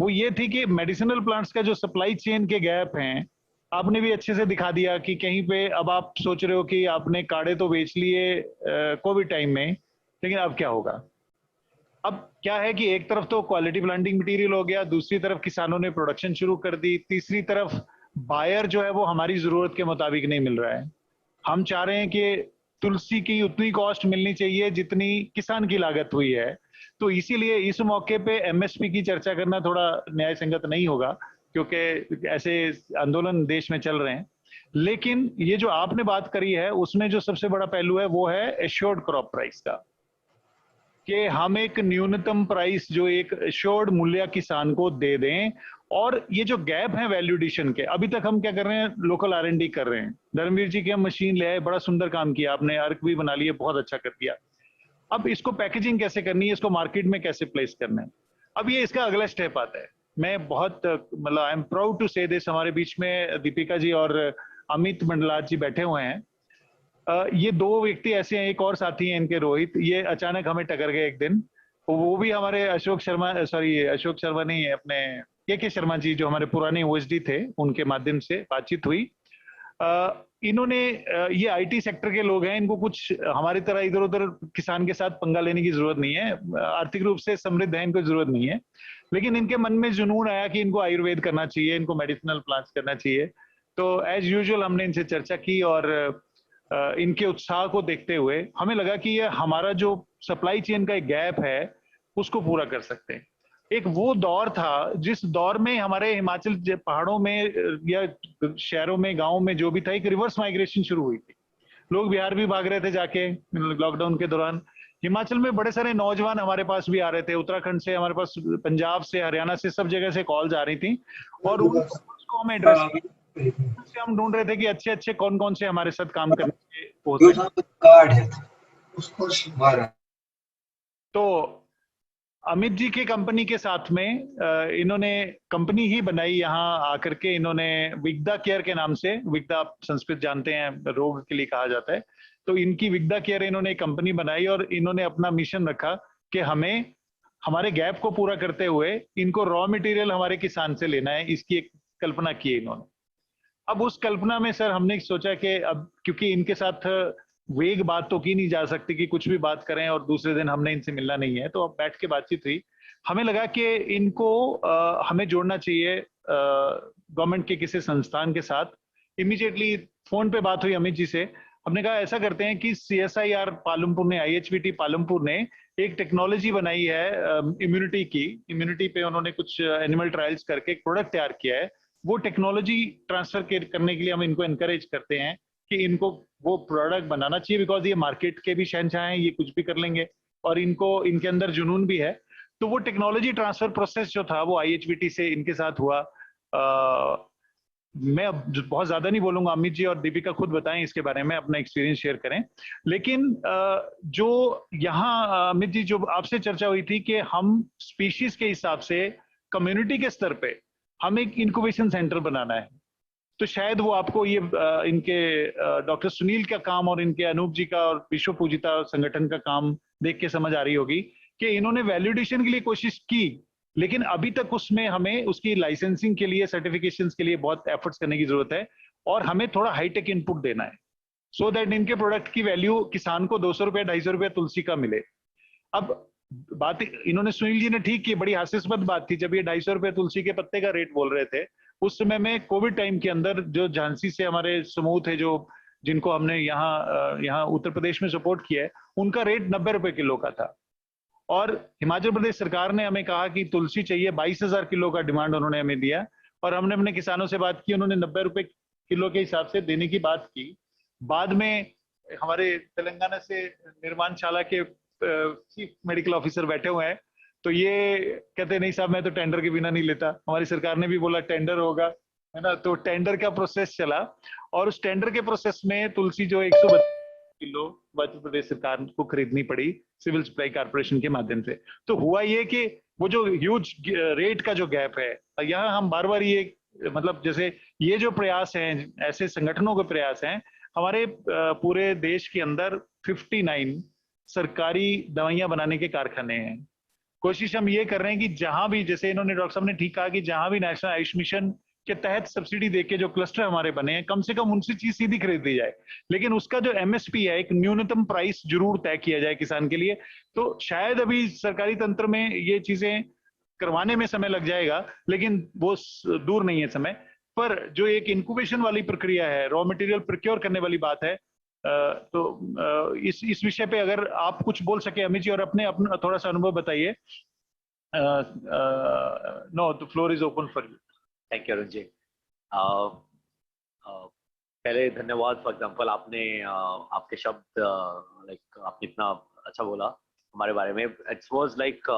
वो ये थी कि मेडिसिनल प्लांट्स का जो सप्लाई चेन के गैप हैं, आपने भी अच्छे से दिखा दिया कि कहीं पे अब आप सोच रहे हो कि आपने काढ़े तो बेच लिए कोविड टाइम में, लेकिन अब क्या होगा? अब क्या है कि एक तरफ तो क्वालिटी प्लांटिंग मटेरियल हो गया, दूसरी तरफ किसानों ने प्रोडक्शन शुरू कर दी, तीसरी तरफ बायर जो है वो हमारी जरूरत के मुताबिक नहीं मिल रहा है। हम चाह रहे हैं कि तुलसी की उतनी कॉस्ट मिलनी चाहिए जितनी किसान की लागत हुई है। तो इसीलिए इस मौके पे एमएसपी की चर्चा करना थोड़ा न्याय संगत नहीं होगा, क्योंकि ऐसे आंदोलन देश में चल रहे हैं। लेकिन ये जो आपने बात करी है उसमें जो सबसे बड़ा पहलू है वो है एश्योर्ड क्रॉप प्राइस का, कि हम एक न्यूनतम प्राइस, जो एक एश्योर्ड मूल्य किसान को दे दें। और ये जो गैप है वैल्यू एडिशन के, अभी तक हम क्या कर रहे हैं, लोकल R&D कर रहे हैं। धर्मवीर जी की हम मशीन ले आए, बड़ा सुंदर काम किया आपने, अर्क भी बना लिए, बहुत अच्छा कर दिया। अब इसको पैकेजिंग कैसे करनी है, इसको मार्केट में कैसे प्लेस करना है, अब ये इसका अगला स्टेप आता है। मैं बहुत मतलब आई एम प्राउड टू से दिस, हमारे बीच में दीपिका जी और अमित मंडलात जी बैठे हुए हैं। ये दो व्यक्ति ऐसे हैं, एक और साथी हैं इनके, रोहित, ये अचानक हमें टकर गए एक दिन। वो भी हमारे अशोक शर्मा नहीं है, अपने के शर्मा जी जो हमारे पुराने OSD थे, उनके माध्यम से बातचीत हुई। इन्होंने ये IT सेक्टर के लोग हैं, इनको कुछ हमारी तरह इधर उधर किसान के साथ पंगा लेने की जरूरत नहीं है, आर्थिक रूप से समृद्ध है, इनको जरूरत नहीं है। लेकिन इनके मन में जुनून आया कि इनको आयुर्वेद करना चाहिए, इनको मेडिसिनल प्लांट्स करना चाहिए। तो एज यूजुअल हमने इनसे चर्चा की और इनके उत्साह को देखते हुए हमें लगा कि ये हमारा जो सप्लाई चेन का एक गैप है उसको पूरा कर सकते हैं। एक वो दौर था जिस दौर में हमारे हिमाचल पहाड़ों में या शहरों में, गांवों में जो भी था, एक रिवर्स माइग्रेशन शुरू हुई थी। लोग बिहार भी भाग रहे थे जाके लॉकडाउन के दौरान। हिमाचल में बड़े सारे नौजवान हमारे पास भी आ रहे थे, उत्तराखंड से, हमारे पास पंजाब से, हरियाणा से, सब जगह से कॉल्स आ रही थी और उनको हम एड्रेस से हम ढूंढ रहे थे कि अच्छे अच्छे कौन कौन से हमारे साथ काम करने हो सकते हैं। तो अमित जी की कंपनी के साथ में इन्होंने कंपनी ही बनाई यहाँ आकर के, इन्होंने विगदा केयर के नाम से, विगदा संस्कृत जानते हैं, रोग के लिए कहा जाता है, तो इनकी विगदा केयर इन्होंने एक कंपनी बनाई और इन्होंने अपना मिशन रखा कि हमें हमारे गैप को पूरा करते हुए इनको रॉ मटेरियल हमारे किसान से लेना है, इसकी एक कल्पना की है इन्होंने। अब उस कल्पना में सर हमने सोचा कि अब क्योंकि इनके साथ वेग बात तो की नहीं जा सकती कि कुछ भी बात करें और दूसरे दिन हमने इनसे मिलना नहीं है, तो अब बैठ के बातचीत हुई। हमें लगा कि इनको हमें जोड़ना चाहिए गवर्नमेंट के किसी संस्थान के साथ। इमीडिएटली फोन पे बात हुई अमित जी से, हमने कहा ऐसा करते हैं कि CSIR पालमपुर ने, IHBT पालमपुर ने एक टेक्नोलॉजी बनाई है इम्यूनिटी की। इम्यूनिटी पे उन्होंने कुछ एनिमल ट्रायल्स करके एक प्रोडक्ट तैयार किया है। वो टेक्नोलॉजी ट्रांसफर करने के लिए हम इनको एनकरेज करते हैं कि इनको वो प्रोडक्ट बनाना चाहिए, बिकॉज ये मार्केट के भी शहंशाह हैं, ये कुछ भी कर लेंगे और इनको इनके अंदर जुनून भी है। तो वो टेक्नोलॉजी ट्रांसफर प्रोसेस जो था वो IHBT से इनके साथ हुआ। मैं अब बहुत ज्यादा नहीं बोलूंगा, अमित जी और दीपिका खुद बताएं इसके बारे में, अपना एक्सपीरियंस शेयर करें। लेकिन जो यहाँ अमित जी जो आपसे चर्चा हुई थी कि हम स्पीशीज के हिसाब से कम्युनिटी के स्तर पे हमें एक इंक्यूबेशन सेंटर बनाना है, तो शायद वो आपको ये इनके डॉक्टर सुनील का काम और इनके अनूप जी का और विश्व पूजिता संगठन का काम देख के समझ आ रही होगी कि इन्होंने वैल्यूडेशन के लिए कोशिश की, लेकिन अभी तक उसमें हमें उसकी लाइसेंसिंग के लिए, सर्टिफिकेशंस के लिए बहुत एफर्ट्स करने की जरूरत है और हमें थोड़ा हाईटेक इनपुट देना है, सो दैट इनके प्रोडक्ट की वैल्यू किसान को 200 रुपये 250 रुपये तुलसी का मिले। अब बात इन्होंने, सुनील जी ने ठीक की, बड़ी हास्यास्पद बात थी जब ये 250 रुपये तुलसी के पत्ते का रेट बोल रहे थे। उस समय में कोविड टाइम के अंदर जो झांसी से हमारे समूह थे जो जिनको हमने यहाँ उत्तर प्रदेश में सपोर्ट किया है, उनका रेट 90 रुपए किलो का था। और हिमाचल प्रदेश सरकार ने हमें कहा कि तुलसी चाहिए, 22,000 किलो का डिमांड उन्होंने हमें दिया, और हमने अपने किसानों से बात की, उन्होंने 90 रुपए किलो के हिसाब से देने की बात की। बाद में हमारे तेलंगाना से निर्माणशाला के चीफ मेडिकल ऑफिसर बैठे हुए हैं, तो ये कहते नहीं साहब मैं तो टेंडर के बिना नहीं लेता। हमारी सरकार ने भी बोला टेंडर होगा, है ना, तो टेंडर का प्रोसेस चला, और उस टेंडर के प्रोसेस में तुलसी जो 132 किलो मध्य प्रदेश सरकार को खरीदनी पड़ी सिविल सप्लाई कॉर्पोरेशन के माध्यम से। तो हुआ ये कि वो जो ह्यूज रेट का जो गैप है, यहाँ हम बार बार ये मतलब जैसे ये जो प्रयास हैं, ऐसे संगठनों के प्रयास हैं, हमारे पूरे देश के अंदर 59 सरकारी दवाइयां बनाने के कारखाने हैं। कोशिश हम ये कर रहे हैं कि जहां भी, जैसे इन्होंने डॉक्टर साहब ने ठीक कहा कि जहां भी नेशनल आयुष मिशन के तहत सब्सिडी देके जो क्लस्टर हमारे बने हैं, कम से कम उनसे चीज सीधी खरीदी जाए, लेकिन उसका जो एमएसपी है, एक न्यूनतम प्राइस जरूर तय किया जाए किसान के लिए। तो शायद अभी सरकारी तंत्र में ये चीजें करवाने में समय लग जाएगा, लेकिन वो दूर नहीं है समय। पर जो एक इंक्यूबेशन वाली प्रक्रिया है, रॉ मटेरियल प्रोक्योर करने वाली बात है, तो इस विषय पे अगर आप कुछ बोल सके अमित जी, और अपना थोड़ा सा अनुभव बताइए। No, the floor is open for you. Thank you Arun ji. पहले धन्यवाद। फॉर एग्जांपल आपने आपके शब्द लाइक आपने इतना अच्छा बोला हमारे बारे में। इट्स वाज लाइक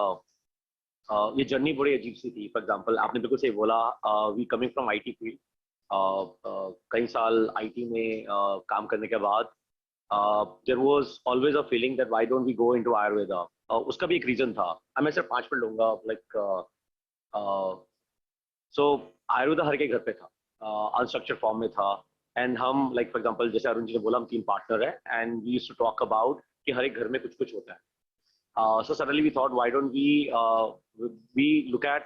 ये जर्नी बड़ी अजीब सी थी। फॉर एग्जांपल आपने बिल्कुल सही बोला, we coming from IT field, कई साल आईटी में काम करने के बाद there was always a feeling that why don't we go into Ayurveda. उसका भी एक रीजन था, मैं सिर्फ 5 मिनट लूंगा। लाइक सो आयुर्वेदा हर के घर पे था, अनस्ट्रक्चर्ड फॉर्म में था, एंड हम लाइक फॉर एग्जांपल जैसे अरुण जी ने बोला, हम 3 पार्टनर हैं, and we used to talk about कि हर एक घर में कुछ कुछ होता है। So suddenly we thought why don't we look at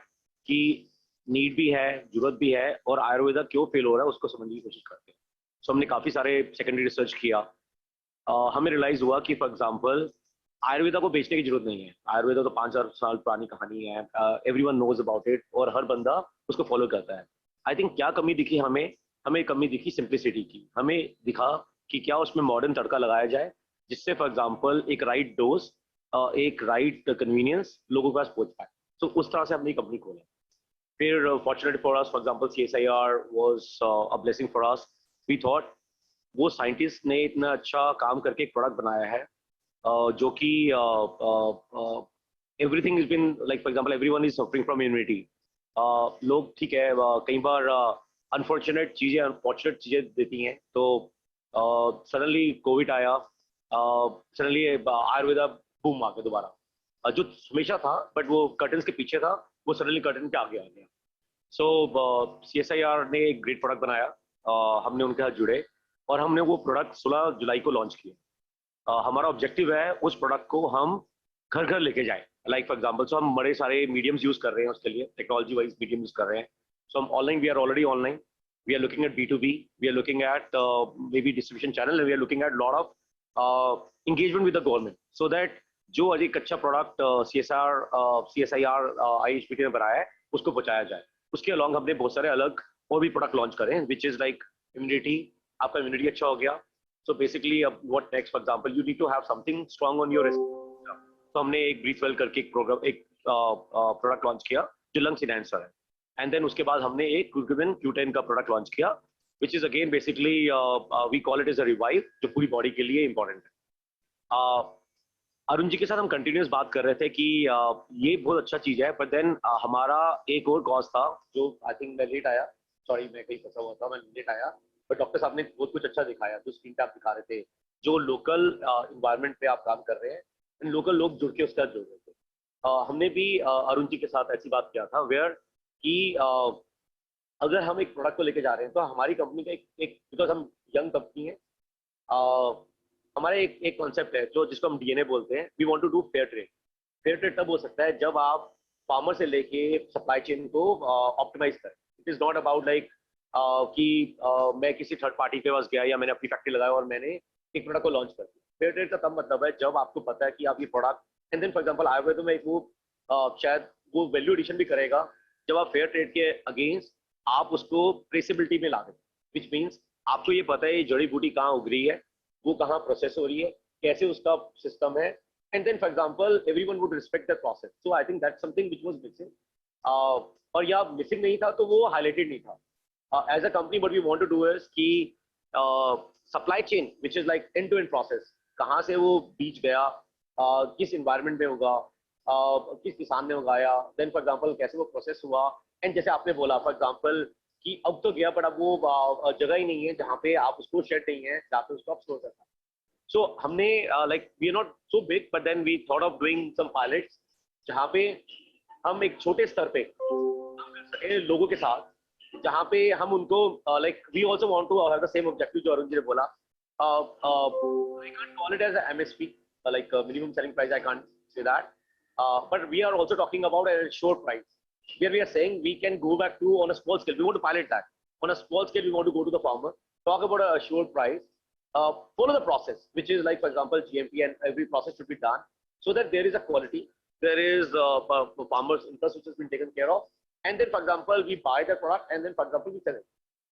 कि नीड भी है, जरूरत भी है, और आयुर्वेदा क्यों फेल हो रहा है उसको समझने की कोशिश करते हैं। सो हमने काफी सारे सेकेंडरी रिसर्च किया। हमें रियलाइज हुआ कि फॉर एग्जांपल आयुर्वेदा को बेचने की जरूरत नहीं है। आयुर्वेदा तो 5,000 साल पुरानी कहानी है, एवरीवन नोज अबाउट इट, और हर बंदा उसको फॉलो करता है। आई थिंक क्या कमी दिखी हमें कमी दिखी सिंप्लिसिटी की। हमें दिखा कि क्या उसमें मॉडर्न तड़का लगाया जाए, जिससे फॉर एग्जांपल एक राइट डोज, एक राइट कन्वीनियंस लोगों के पास पहुंच पाए। तो उस तरह से हमने कंपनी खोला। फिर fortunate for us, for example CSIR was a blessing for us. We thought वो साइंटिस्ट ने इतना अच्छा काम करके एक प्रोडक्ट बनाया है जो कि everything is been like for example everyone is suffering from immunity. लोग ठीक है कई बार अनफॉर्चुनेट चीजें देती हैं। तो सडनली कोविड आया, सडनली आयुर्वेदा बूम आ गया दोबारा, जो हमेशा था बट वो कर्टन्स के पीछे था, वो सडनली कर्टन के आगे आ गया। सो CSIR ने एक ग्रेट प्रोडक्ट बनाया, हमने उनके साथ जुड़े, और हमने वो प्रोडक्ट 16 जुलाई को लॉन्च किया। हमारा ऑब्जेक्टिव है उस प्रोडक्ट को हम घर घर लेके जाएं। लाइक फॉर एग्जांपल सो हम बड़े सारे मीडियम्स यूज कर रहे हैं उसके लिए, टेक्नोलॉजी वाइज मीडियम यूज कर रहे हैं। सो हम online, we are already online, we are looking at B2B, we are looking at maybe distribution channel, we are looking at lot of engagement with the government, so that जो आज एक अच्छा product CSIR IHPT ने बनाया है उसको पहुंचाया जाए। उसके अलॉन्ग हमने बहुत सारे अलग और भी प्रोडक्ट लॉन्च करें, विच इज लाइक इम्यूनिटी। आपका इम्यूनिटी अच्छा हो गया, सो बेसिकली अब what next, for example you need to have something strong on your. तो हमने एक ब्रीथ वेल करके एक प्रोडक्ट लॉन्च किया जो लंग्स इनहैंसर है, एंड देन उसके बाद हमने एक क्यूक्यूबिन Q10 का प्रोडक्ट लॉन्च किया, which is again basically we call it as a revive, जो पूरी बॉडी के लिए इंपॉर्टेंट है। अरुण जी के साथ हम कंटिन्यूस बात कर रहे थे कि ये बहुत अच्छा चीज है, बट देन हमारा एक और कॉज था जो आई थिंक मैं लेट आया, सॉरी मैं कहीं फंसा हुआ था, मैं लेट आया, बट डॉक्टर साहब ने बहुत कुछ अच्छा दिखाया। जो स्क्रीन पे आप दिखा रहे थे, जो लोकल इन्वायरमेंट पे आप काम कर रहे हैं, लोकल लोग जुड़ के उसके साथ जुड़ रहे थे। हमने भी अरुण जी के साथ ऐसी बात किया था वेयर कि अगर हम एक प्रोडक्ट को लेके जा रहे हैं तो हमारी कंपनी का एक बिकॉज हम यंग कंपनी है, हमारा एक कॉन्सेप्ट है जो जिसको हम DNA बोलते हैं, we want to do fair trade. Fair trade तब हो सकता है जब आप फार्मर से लेके सप्लाई चेन को ऑप्टिमाइज करें। It is not about like कि मैं किसी थर्ड पार्टी के पास गया या मैंने अपनी फैक्ट्री लगाया और मैंने एक प्रोडक्ट को लॉन्च कर दिया। फेयर ट्रेड का तब मतलब है जब आपको पता है कि आप ये product, and then for example Ayurveda में एक वो शायद वो वैल्यू एडिशन भी करेगा जब आप फेयर ट्रेड के अगेंस्ट आप उसको ट्रेसेबिलिटी में ला दें, विच मीन्स आपको ये पता है ये जड़ी बूटी कहाँ उग रही है, वो कहाँ प्रोसेस हो रही है, कैसे उसका सिस्टम है, and then for example everyone would respect the process. So I think that's something which was missing. और या मिसिंग नहीं था तो वो हाईलाइटेड नहीं था. As a company what we want to do is कि supply chain which is like end to end process, कहाँ से वो बीज गया, किस environment में होगा, किस किसान ने उगाया, then for example कैसे वो प्रोसेस हुआ, and जैसे आपने बोला for example कि अब तो गया पर अब वो जगह ही नहीं है जहाँ पे आप उसको शेड नहीं है जहाँ पे उसको आप स्टोर करना. So हमने like we are not so big but then we thought of doing some pilots जहाँ पे हम एक छोटे स्तर पे लोगों के साथ, जहाँ पे हम उनको like we also want to have the same objective जो अरुण जी ने बोला. I can't call it as a MSP like minimum selling price, I can't say that, but we are also talking about a short price where we are saying we can go back to on a small scale. We want to pilot that on a small scale. We want to go to the farmer, talk about a short price, follow the process which is like for example GMP, and every process should be done so that there is a quality, there is farmers interest which has been taken care of, and then for example we buy the product and then for example we sell it.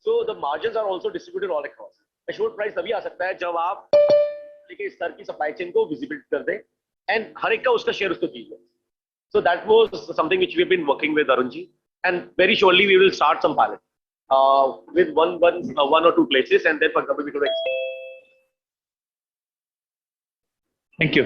So the margins are also distributed all across. A short price तभी आ सकता है जब आप लेके स्तर की supply chain को visibility कर दें एंड हर एक का उसका शेयर उसको दीजिए. So that was something which we've been working with Arun ji, and very surely we will start some pilot with one or two places, and then for example we do expand. Thank you.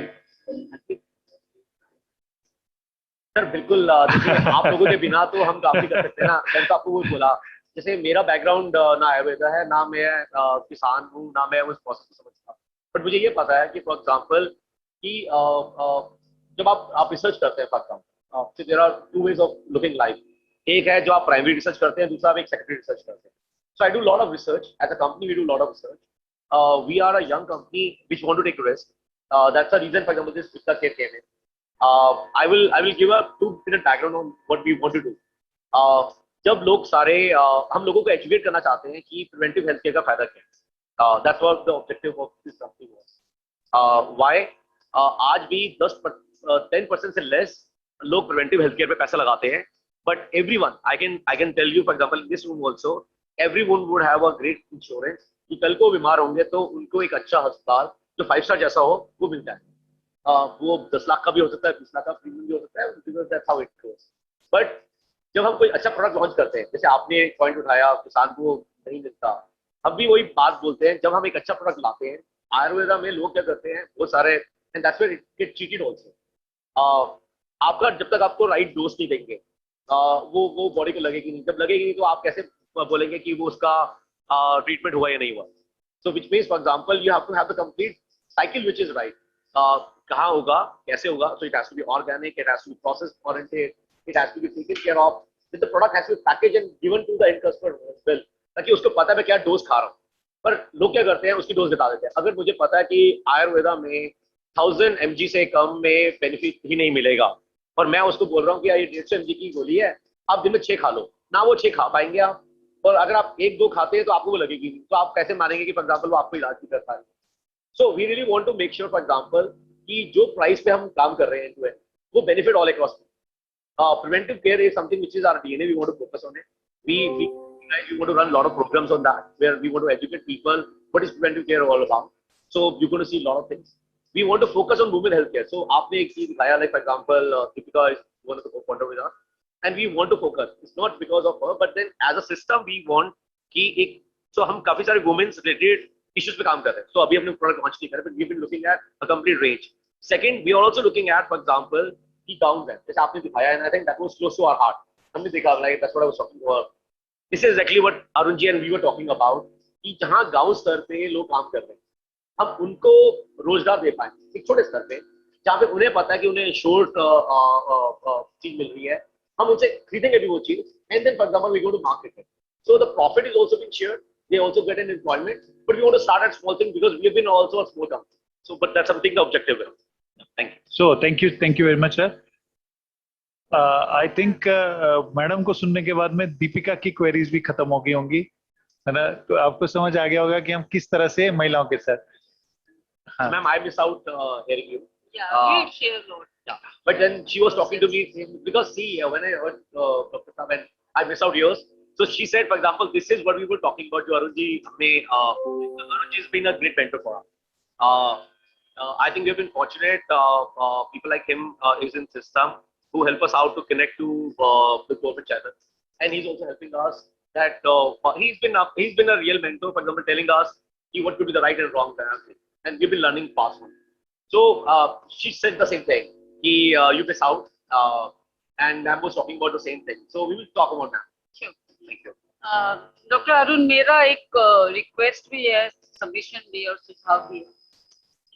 Sir बिल्कुल देखिए आप लोगों के बिना तो हम काफी कर सकते हैं ना. मैंने तो आपको वो बोला जैसे मेरा बैकग्राउंड ना आयुर्वेदा है, ना मैं किसान हूँ, ना मैं उस प्रोसेस को समझता, बट मुझे ये पता है कि फॉर एग्जांपल कि जब आप रिसर्च करते हैं for example, there are two ways of looking life. एक है जो आप प्राइमरी रिसर्च करते हैं, दूसरा आप एक सेकेंडरी रिसर्च करते हैं. So I do lot of research as a company, we do lot of research. We are a young company which want to take risk. That's the reason for example this picture came in. I will give a 2-minute background on what we want to do. जब लोग सारे हम लोगों को educate करना चाहते हैं कि प्रिवेंटिव हेल्थ केयर का फायदा क्या है. That's what the objective of this company was. Why आज भी 10% से लेस लोग प्रिवेंटिव हेल्थ केयर पे पैसा लगाते हैं, but everyone I can tell you for example in this room also everyone would have a great insurance कि कल को बीमार होंगे तो उनको एक अच्छा अस्पताल जो 5 स्टार जैसा हो वो मिलता है. वो 10 लाख का भी हो सकता है, 20 लाख का प्रीमियम भी हो सकता है, because that's how it goes. But जब हम कोई अच्छा प्रोडक्ट लॉन्च करते हैं, जैसे आपने एक पॉइंट उठाया किसान को नहीं मिलता, हम भी वही बात बोलते हैं. जब हम एक अच्छा प्रोडक्ट लाते हैं, आयुर्वेदा में लोग क्या करते हैं बहुत सारे, and that's where it get cheated also. आपका जब तक आपको राइट डोज नहीं देंगे वो बॉडी को लगेगी नहीं. जब लगेगी नहीं तो आप कैसे बोलेंगे कि वो उसका ट्रीटमेंट हुआ या नहीं हुआ. So which means for example you have to have the complete cycle which is right. कहाँ होगा, कैसे होगा. So it has to be organic, it has to be process oriented, it has to be taken care of. Then the product has to be packaged and given to the end customer as well, ताकि उसको पता है मैं क्या dose खा रहा हूँ. पर लोग क्या करते हैं उसकी डोज बता देते हैं. अगर मुझे पता है कि आयुर्वेदा में 1000 mg से कम में बेनिफिट ही नहीं मिलेगा और मैं उसको बोल रहा हूँ कि ये 150 mg की गोली है, आप दिन में 6 खा लो ना, वो 6 खा पाएंगे आप. और अगर आप 1-2 खाते हैं तो आपको वो लगेगी नहीं, तो आप कैसे मानेंगे कि फॉर एग्जाम्पल वो आपको इलाज नहीं कर पा रहे. So we really want to make sure for example कि जो प्राइस पे हम काम कर रहे हैं वो benefit all across. Preventive care is something which is our DNA. We want to focus on it. We want to run lot of programs on that where we want to educate people what is preventive care all about. So you gonna see lot of things. We want to focus on women health care. So आपने एक चीज दिखाया like for example Deepika is one of the cofounder with us, and we want to focus. It's not because of her but then as a system we want कि एक सो हम काफी सारे women's related issues पे काम कर रहे हैं. सो अभी हमने प्रोडक्ट लॉन्च नहीं कर रहे, but we have been looking at a complete range. Second, we are also looking at, for example, the gowns. जैसे आपने दिखाया, and I think that was close to our heart. हमने देखा, like that's what I was talking about. This is exactly what Arun ji and we were talking about. कि जहाँ गांव स्तर पे लोग काम कर रहे हैं, हम उनको रोजगार दे पाए एक छोटे स्तर पे, जहाँ पे उन्हें पता है कि उन्हें शॉर्ट चीज मिल रही है, हम उनसे खरीदेंगे भी वो चीज, and then for example we go to market it. So the profit is also being shared. They also get an employment, but we want to start at small things because we have been also a small company. So, but that's something the objective is. Thank you. So thank you very much, sir. I think madam को सुनने के बाद में दीपिका की queries भी खत्म हो गई होंगी, है ना. तो आपको समझ आ गया होगा कि हम किस तरह से महिलाओं के साथ. Ma'am, I miss out hearing you. Yeah, we share a lot. Yeah. But then she was talking to me because see, when I heard Dr. Saab and I miss out yours, So she said, for example, this is what we were talking about. जो Arun ji has been a great mentor for us. I think we've been fortunate. People like him is in system who help us out to connect to the corporate channel, and he's also helping us. That he's been a real mentor. For example, telling us what could be the right and wrong thing, and we've been learning fast. So she said the same thing. You miss out, and I was talking about the same thing. So we will talk about that. Sure. Thank you. Doctor Arun, मेरा एक request भी है, submission भी और सुझाव भी है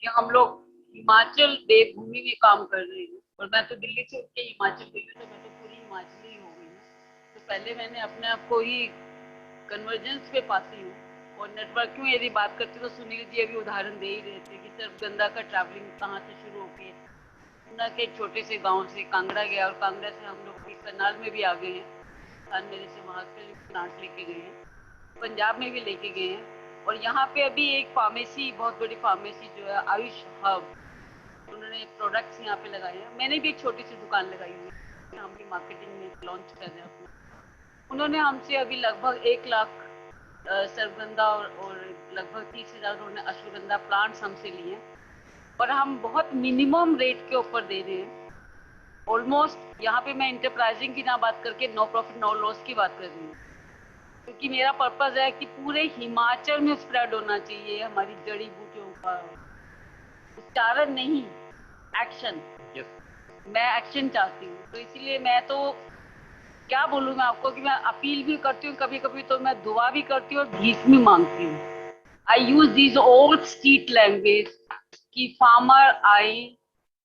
कि हम लोग हिमाचल देवभूमि में काम कर रहे हैं, और मैं तो दिल्ली से उठ के हिमाचल गई हूँ, तो मैं तो पूरी हिमाचली हो गई हूँ। तो पहले मैंने अपने आप को ही कन्वर्जेंस पे पाती हूँ, और नेटवर्किंग में यदि बात करते तो सुनील जी अभी उदाहरण दे ही रहे थे कि सर्वगंधा का ट्रैवलिंग कहाँ से शुरू होके ऊना के एक छोटे से गाँव से कांगड़ा गया, और कांगड़ा से हम लोग करनाल में भी आ गए हैं, मेरे से वहाँ के प्लांट लेके गए हैं, पंजाब में भी लेके गए हैं, और यहाँ पे अभी एक फार्मेसी, बहुत बड़ी फार्मेसी जो है आयुष हब, उन्होंने प्रोडक्ट्स यहाँ पे लगाए हैं। मैंने भी एक छोटी सी दुकान लगाई हुई है, हम भी मार्केटिंग में लॉन्च कर रहे हैं अपना। उन्होंने हमसे अभी लगभग 1 लाख सर्वगंधा और लगभग 30,000 उन्होंने अश्वगंधा प्लांट्स हमसे लिए हैं, और हम बहुत मिनिमम रेट के ऊपर दे रहे हैं। ऑलमोस्ट यहाँ पे मैं इंटरप्राइजिंग की ना बात करके नो प्रॉफिट नो लॉस की बात कर रही हूँ, क्योंकि मेरा पर्पस है कि पूरे हिमाचल में स्प्रेड होना चाहिए हमारी जड़ी बूटियों का। उच्चारण नहीं, एक्शन। मैं एक्शन चाहती हूँ, तो इसलिए मैं तो क्या बोलूँ मैं आपको कि मैं अपील भी करती हूँ, कभी कभी तो मैं दुआ भी करती हूँ और भीख भी मांगती हूँ। I use this old street language कि फार्मर आए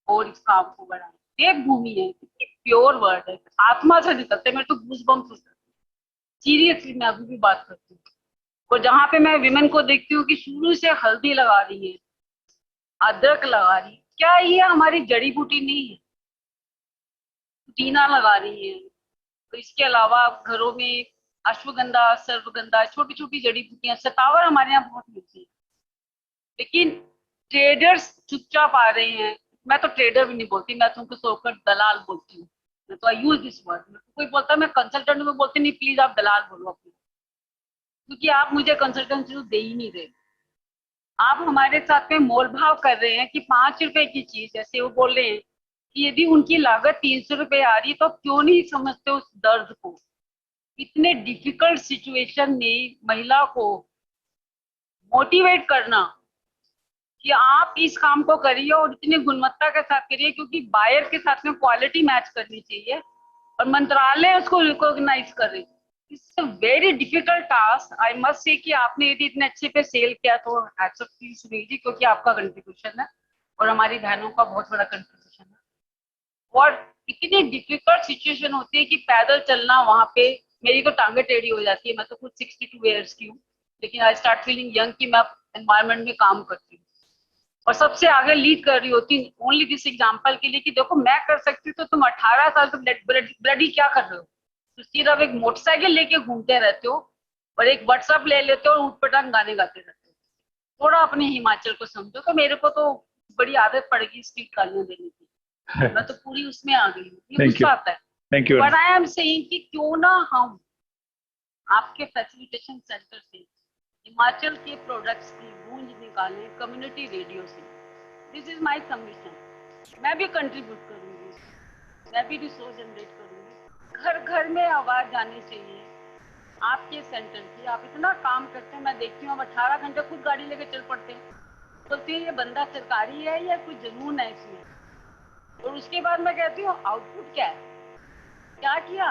और इस काम को बढ़ाए। देवभूमि है, प्योर वर्ड है, आत्मा से निकलते, मेरे तो गूज़बम्प्स होते हैं। सीरियसली मैं अभी भी बात करती हूँ, और जहाँ पे मैं विमेन को देखती हूँ कि शुरू से हल्दी लगा रही है, अदरक लगा रही है, क्या ये हमारी जड़ी बूटी नहीं है? पुदीना लगा रही है, तो इसके अलावा घरों में अश्वगंधा, सर्वगंधा, छोटी छोटी जड़ी बूटियां, सतावर हमारे यहाँ बहुत मिलती है, लेकिन ट्रेडर्स चुपचाप आ रहे हैं। मैं तो ट्रेडर भी नहीं बोलती, मैं तुमको सोकर दलाल बोलती हूँ। मैं तो आई यूज दिस वर्ड। कोई बोलता है मैं कंसल्टेंट में बोलती नहीं, प्लीज आप दलाल बोलो अपने, क्योंकि आप मुझे कंसल्टेंसी दे ही नहीं रहे। आप हमारे साथ में मोल भाव कर रहे हैं कि 5 रुपए की चीज, जैसे वो बोल रहे हैं कि यदि उनकी लागत 300 रुपए आ रही है तो क्यों नहीं समझते उस दर्द को। इतने डिफिकल्ट सिचुएशन में महिला को मोटिवेट करना कि आप इस काम को करिए और इतनी गुणवत्ता के साथ करिए, क्योंकि बायर के साथ में क्वालिटी मैच करनी चाहिए और मंत्रालय उसको रिकॉग्नाइज करे। It's a very difficult task. I must say कि आपने यदि इतने अच्छे पे सेल किया तो hats off to you Sunil ji, क्योंकि आपका कंट्रीब्यूशन है और हमारी बहनों का बहुत बड़ा कंट्रीब्यूशन है। और इतनी डिफिकल्ट सिचुएशन होती है कि पैदल चलना, वहां पे मेरी तो टांगे टेढ़ी हो जाती है। मैं तो खुद 62 ईयर्स की हूँ, लेकिन आई स्टार्ट फीलिंग यंग कि मैं एनवायरमेंट में काम करती हूँ और सबसे आगे लीड कर रही होती हूँ। ओनली दिस एग्जाम्पल के लिए कि देखो मैं कर सकती हूँ, तो तुम 18 साल तक ब्लडी क्या कर रहे हो? तो सिर्फ एक मोटरसाइकिल लेके घूमते रहते हो और एक व्हाट्सएप ले लेते हो और उठपटांग गाने गाते रहते हो। थोड़ा अपने हिमाचल को समझो। तो मेरे को तो बड़ी आदत पड़ गई स्ट्रीट गालियां देने की, मैं तो पूरी उसमें आ गई हूँ। ये गुस्सा आता है। बट आई एम सेइंग कि क्यों ना हम आपके फैसिलिटेशन सेंटर से हिमाचल के प्रोडक्ट्स की गूंज निकालें कम्युनिटी रेडियो से। This is my submission. मैं भी कंट्रीब्यूट करूंगी, मैं भी रिसोर्स जनरेट करूंगी। घर घर में आवाज जानी चाहिए आपके सेंटर की। आप इतना काम करते हैं, मैं देखती हूँ, अब 18 घंटे खुद गाड़ी लेके चल पड़ते हैं। तो फिर ये बंदा सरकारी है या कोई जुनून है इसमें? और उसके बाद मैं कहती हूँ आउटपुट क्या है, क्या किया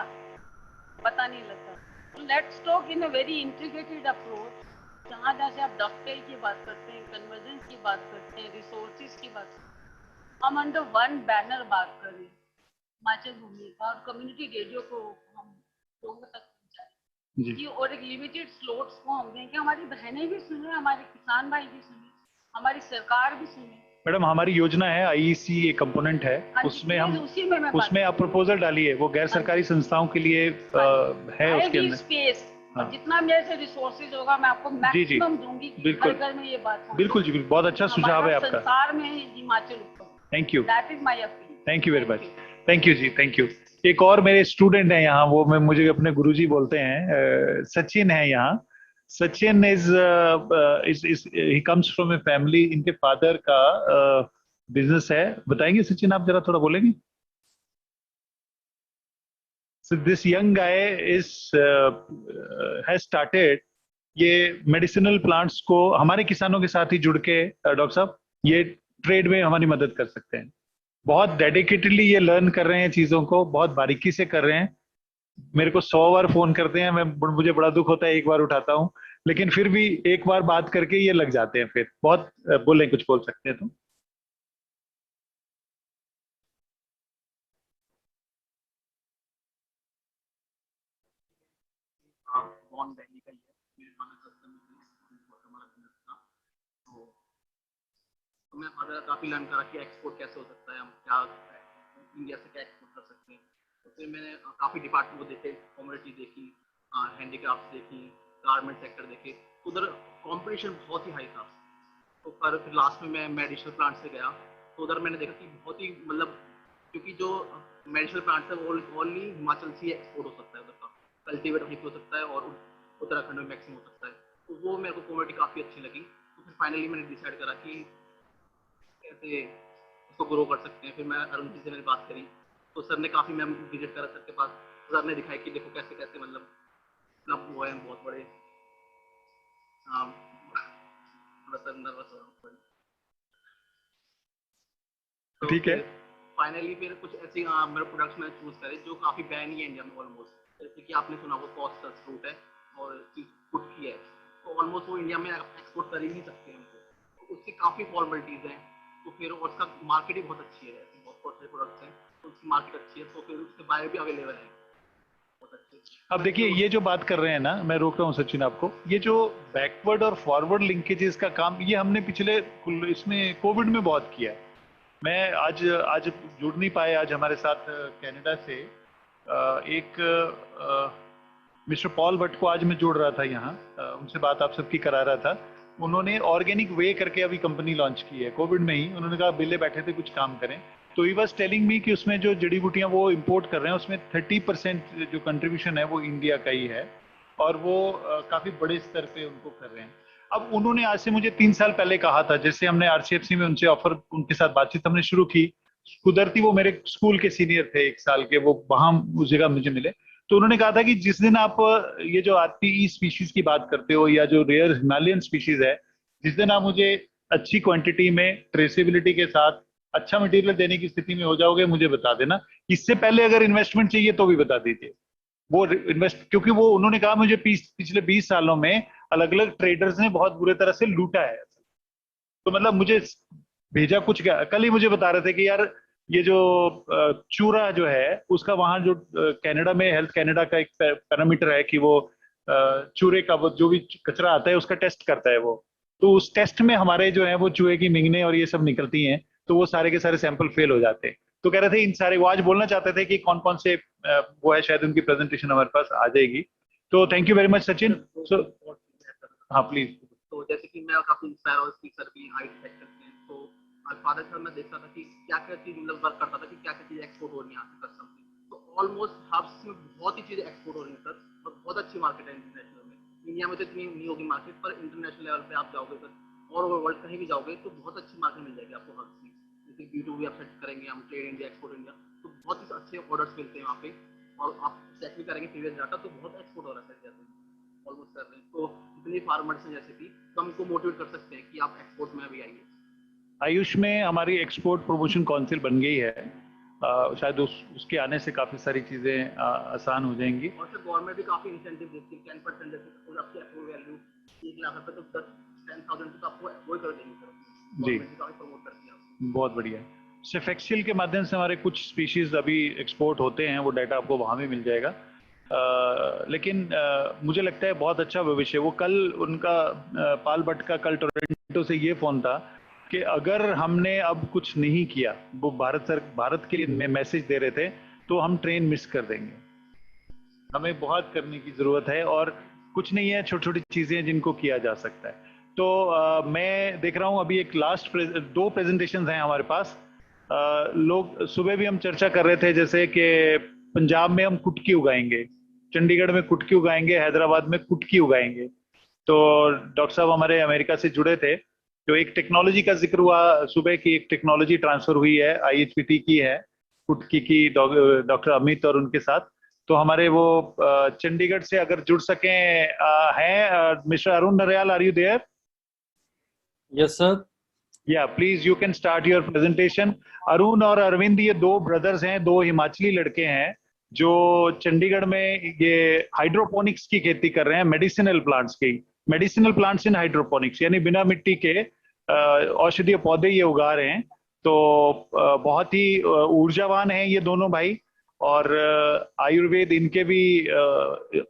पता नहीं लगता। Let's talk in a very integrated approach, जहाँ जहाँ से आप डॉक्टर की बात करते हैं, कन्वर्जेंस की बात करते हैं, रिसोर्सेज की बात करते हैं, हम अंडर वन बैनर बात करें हिमाचल भूमि का और कम्युनिटी रेडियो को हम लोगों तक पहुँचाएं कि और एक लिमिटेड स्लॉट्स को हम दें कि हमारी बहनें भी सुने, हमारे किसान भाई भी सुने, हमारी सरकार भी सुने। मैडम हमारी योजना है, आईईसी एक कंपोनेंट है, उसमें हम उसमें आप प्रपोजल डालिए, वो गैर सरकारी संस्थाओं के लिए है उसके अंदर स्पेस। और जितना मेरे से रिसोर्सेज होगा मैं आपको मैक्सिमम दूंगी। बिल्कुल घर में ये बात बिल्कुल जी, बिल्कुल। बहुत अच्छा सुझाव है आपका। संसार में Himachal. Thank you, that is my appeal. Thank you very much. Thank you ji, thank you. एक और मेरे स्टूडेंट हैं यहाँ, वो मैं मुझे अपने गुरुजी बोलते हैं, सचिन है यहाँ। Sachin is he comes from a family, इनके फादर का बिजनेस है। बताएंगे सचिन, आप जरा थोड़ा बोलेंगे? So this young guy has started ये मेडिसिनल प्लांट्स को हमारे किसानों के साथ ही जुड़ के, डॉक्टर साहब, ये ट्रेड में हमारी मदद कर सकते हैं। बहुत डेडिकेटेडली ये लर्न कर रहे हैं, चीजों को बहुत बारीकी से कर रहे हैं। मेरे को 100 बार फोन करते हैं, मुझे बड़ा दुख होता है, एक बार उठाता हूँ, लेकिन फिर भी एक बार बात करके ये लग जाते हैं। फिर बहुत बोले, कुछ बोल सकते हैं तो? बॉन्ड वैली का ही है, मेरे फादर कस्टम में हमारा बिजनेस था। तो मैं फादर काफ़ी लर्न करा कि एक्सपोर्ट कैसे हो सकता है, हम क्या इंडिया से क्या एक्सपोर्ट कर सकते हैं। तो फिर मैंने काफ़ी डिपार्टमेंट को देखे, कम्युनिटी देखी, हैंडीक्राफ्ट देखी, गारमेंट सेक्टर देखे, तो उधर कॉम्पिटिशन बहुत ही हाई था। तो फिर लास्ट में मैं मेडिसिनल प्लांट से गया, तो उधर मैंने देखा कि बहुत ही मतलब, क्योंकि जो मेडिसिनल प्लांट है वो ओनली हिमाचल से एक्सपोर्ट हो सकता है, उधर का कल्टीवेट वहीं पे हो सकता है और उत्तराखंड में मैक्सिमम हो सकता है। तो वो मेरे को कम्युनिटी काफ़ी अच्छी लगी। तो फिर फाइनली मैंने डिसाइड करा कि कैसे उसको ग्रो कर सकते हैं। फिर मैं अरुण जी से मैंने बात करी, तो सर ने काफ़ी, मैं विजिट करा सर के पास, सर ने दिखाया कि देखो कैसे कैसे मतलब वो है बहुत बड़े, थोड़ा सर नर्वस हो रहा हूँ। ठीक है। फाइनली फिर कुछ ऐसे मेरे प्रोडक्ट्स मैंने चूज करे जो काफ़ी बैन ही है इंडिया में ऑलमोस्ट। जैसे कि आपने सुना वो कॉस्टस फ्रूट है और फुट की है, तो ऑलमोस्ट वो इंडिया में एक्सपोर्ट कर ही नहीं सकते हैं उनको, तो उसकी काफ़ी फॉर्मेलिटीज़ हैं। तो फिर उसका मार्केट ही बहुत अच्छी है, ऐसे बहुत सारे प्रोडक्ट्स हैं तो उसकी मार्केट अच्छी है, तो फिर उसके बायर भी अवेलेबल है बहुत अच्छे। अब देखिए, ये जो बात कर रहे हैं ना, मैं रोक रहा हूँ सचिन आपको, ये जो बैकवर्ड और फॉरवर्ड लिंकेजेस का काम, ये हमने पिछले इसमें कोविड में बहुत किया है। मैं आज जुड़ नहीं पाए, आज हमारे साथ कनाडा से एक मिस्टर पॉल भट्ट को आज मैं जोड़ रहा था यहाँ, उनसे बात आप सबकी करा रहा था। उन्होंने ऑर्गेनिक वे करके अभी कंपनी लॉन्च की है कोविड में ही। उन्होंने कहा बिल्ले बैठे थे, कुछ काम करें। तो ही वाज टेलिंग मी कि उसमें जो जड़ी बूटियां वो इंपोर्ट कर रहे हैं, उसमें 30% जो कंट्रीब्यूशन है वो इंडिया का ही है, और वो काफी बड़े स्तर पे उनको कर रहे हैं। अब उन्होंने आज से मुझे 3 साल पहले कहा था, जैसे हमने आरसीएफसी में उनसे ऑफर, उनके साथ बातचीत हमने शुरू की, कुदरती वो मेरे स्कूल के सीनियर थे 1 साल के, वो वहां उस जगह मुझे मिले। तो उन्होंने कहा था कि जिस दिन आप ये जो आरपीई स्पीशीज की बात करते हो, या जो रेयर हिमालयन स्पीशीज है, जिस दिन आप मुझे अच्छी क्वांटिटी में ट्रेसेबिलिटी के साथ अच्छा मटेरियल देने की स्थिति में हो जाओगे, मुझे बता देना। इससे पहले अगर इन्वेस्टमेंट चाहिए तो भी बता दीजिए। वो इन्वेस्ट, क्योंकि वो उन्होंने कहा मुझे पिछले 20 सालों में अलग अलग ट्रेडर्स ने बहुत बुरे तरह से लूटा है। तो मतलब मुझे भेजा कुछ, कल ही मुझे बता रहे थे कि यार ये जो चूरा जो है उसका, वहां जो कनाडा में हेल्थ कनाडा का एक पैरामीटर है कि वो चूरे का वो जो भी कचरा आता है उसका टेस्ट करता है वो। तो उस टेस्ट में हमारे जो है वो चूहे की मिंगने और ये सब निकलती हैं, तो वो सारे के सारे सैंपल फेल हो जाते हैं। तो कह रहे थे इन सारे, वो आज बोलना चाहते थे कि कौन कौन से वो है, शायद उनकी प्रेजेंटेशन हमारे पास आ जाएगी। तो thank you very much Sachin. So हाँ प्लीज। तो जैसे कि मैं काफी इंस्पायर और सर भी हाई सेक्टर से, तो फादर सर मैं देखता था कि क्या क्या चीज मतलब वर्क करता था कि क्या क्या चीज एक्सपोर्ट हो रही है यहाँ से कस्टम से। तो ऑलमोस्ट हब्स में बहुत ही चीजें एक्सपोर्ट हो रही है सर, और बहुत अच्छी मार्केट है इंटरनेशनल में। इंडिया में तो इतनी नहीं होगी मार्केट, पर इंटरनेशनल लेवल पे आप जाओगे सर, और ओवर वर्ल्ड कहीं भी जाओगे तो बहुत अच्छी मार्केट मिल जाएगी आपको हब्स में। जैसे B2B आप सेट करेंगे हम, ट्रेड इंडिया, एक्सपोर्ट इंडिया, तो बहुत ही अच्छे ऑर्डर्स मिलते हैं वहाँ पे, और आप सेट भी करेंगे प्रीवियस डाटा, तो बहुत एक्सपोर्ट हो रहा है सर जैसे ऑलमोस्ट कर रहे हैं। तो जितने फार्मर्स हैं जैसे कि, तो हमको मोटिवेट कर सकते हैं कि आप एक्सपोर्ट में भी आइए। आयुष में हमारी एक्सपोर्ट प्रमोशन काउंसिल बन गई है, शायद उसके आने से काफी सारी चीजें आसान हो जाएंगी। और सर गवर्नमेंट भी काफी इंसेंटिव देती है, 10% जैसे आपकी एक्सपोर्ट वैल्यू 1 लाख रुपए, तो 10,000 तो आपको वो कर देंगे सर। जी, काफी प्रमोट करती है। बहुत बढ़िया। सेफेक्सिल के माध्यम से हमारे कुछ स्पीशीज अभी एक्सपोर्ट होते हैं, वो डाटा आपको वहां भी मिल जाएगा। लेकिन मुझे लगता है बहुत अच्छा भविष्य। वो कल उनका पाल भट्ट का कल टोरंटो से ये फोन था कि अगर हमने अब कुछ नहीं किया, वो भारत के लिए मैसेज दे रहे थे, तो हम ट्रेन मिस कर देंगे। हमें बहुत करने की जरूरत है, और कुछ नहीं है, छोटी छोटी चीजें जिनको किया जा सकता है। तो मैं देख रहा हूं अभी एक लास्ट 2 प्रेजेंटेशंस हैं हमारे पास। लोग सुबह भी हम चर्चा कर रहे थे, जैसे कि पंजाब में हम कुटकी उगाएंगे, चंडीगढ़ में कुटकी उगाएंगे, हैदराबाद में कुटकी उगाएंगे। तो डॉक्टर साहब हमारे अमेरिका से जुड़े थे, जो एक टेक्नोलॉजी का जिक्र हुआ सुबह की, एक टेक्नोलॉजी ट्रांसफर हुई है, IHPT की है, कुटकी की, डॉक्टर अमित और उनके साथ। तो हमारे वो चंडीगढ़ से अगर जुड़ सकें हैं, mister Arun Naryal, are you there? Yes sir. या please you can start your presentation. Arun और अरविंद ये दो ब्रदर्स हैं, दो हिमाचली लड़के हैं जो चंडीगढ़ में ये हाइड्रोपोनिक्स की खेती कर रहे हैं, मेडिसिनल प्लांट्स की, मेडिसिनल प्लांट्स इन हाइड्रोपोनिक्स, यानी बिना मिट्टी के औषधीय पौधे ये उगा रहे हैं। तो बहुत ही ऊर्जावान हैं ये दोनों भाई, और आयुर्वेद इनके भी,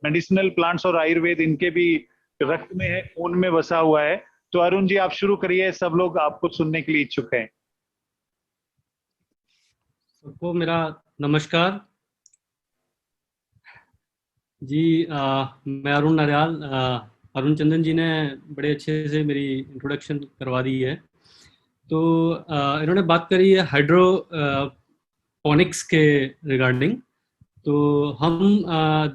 मेडिसिनल प्लांट्स और आयुर्वेद इनके भी रक्त में है, खून में बसा हुआ है। तो अरुण जी आप शुरू करिए, सब लोग आपको सुनने के लिए इच्छुक हैं। सबको मेरा नमस्कार जी। मैं अरुण नरयाल। अरुण चंदन जी ने बड़े अच्छे से मेरी इंट्रोडक्शन करवा दी है। तो इन्होंने बात करी है हाइड्रोपोनिक्स के रिगार्डिंग। तो हम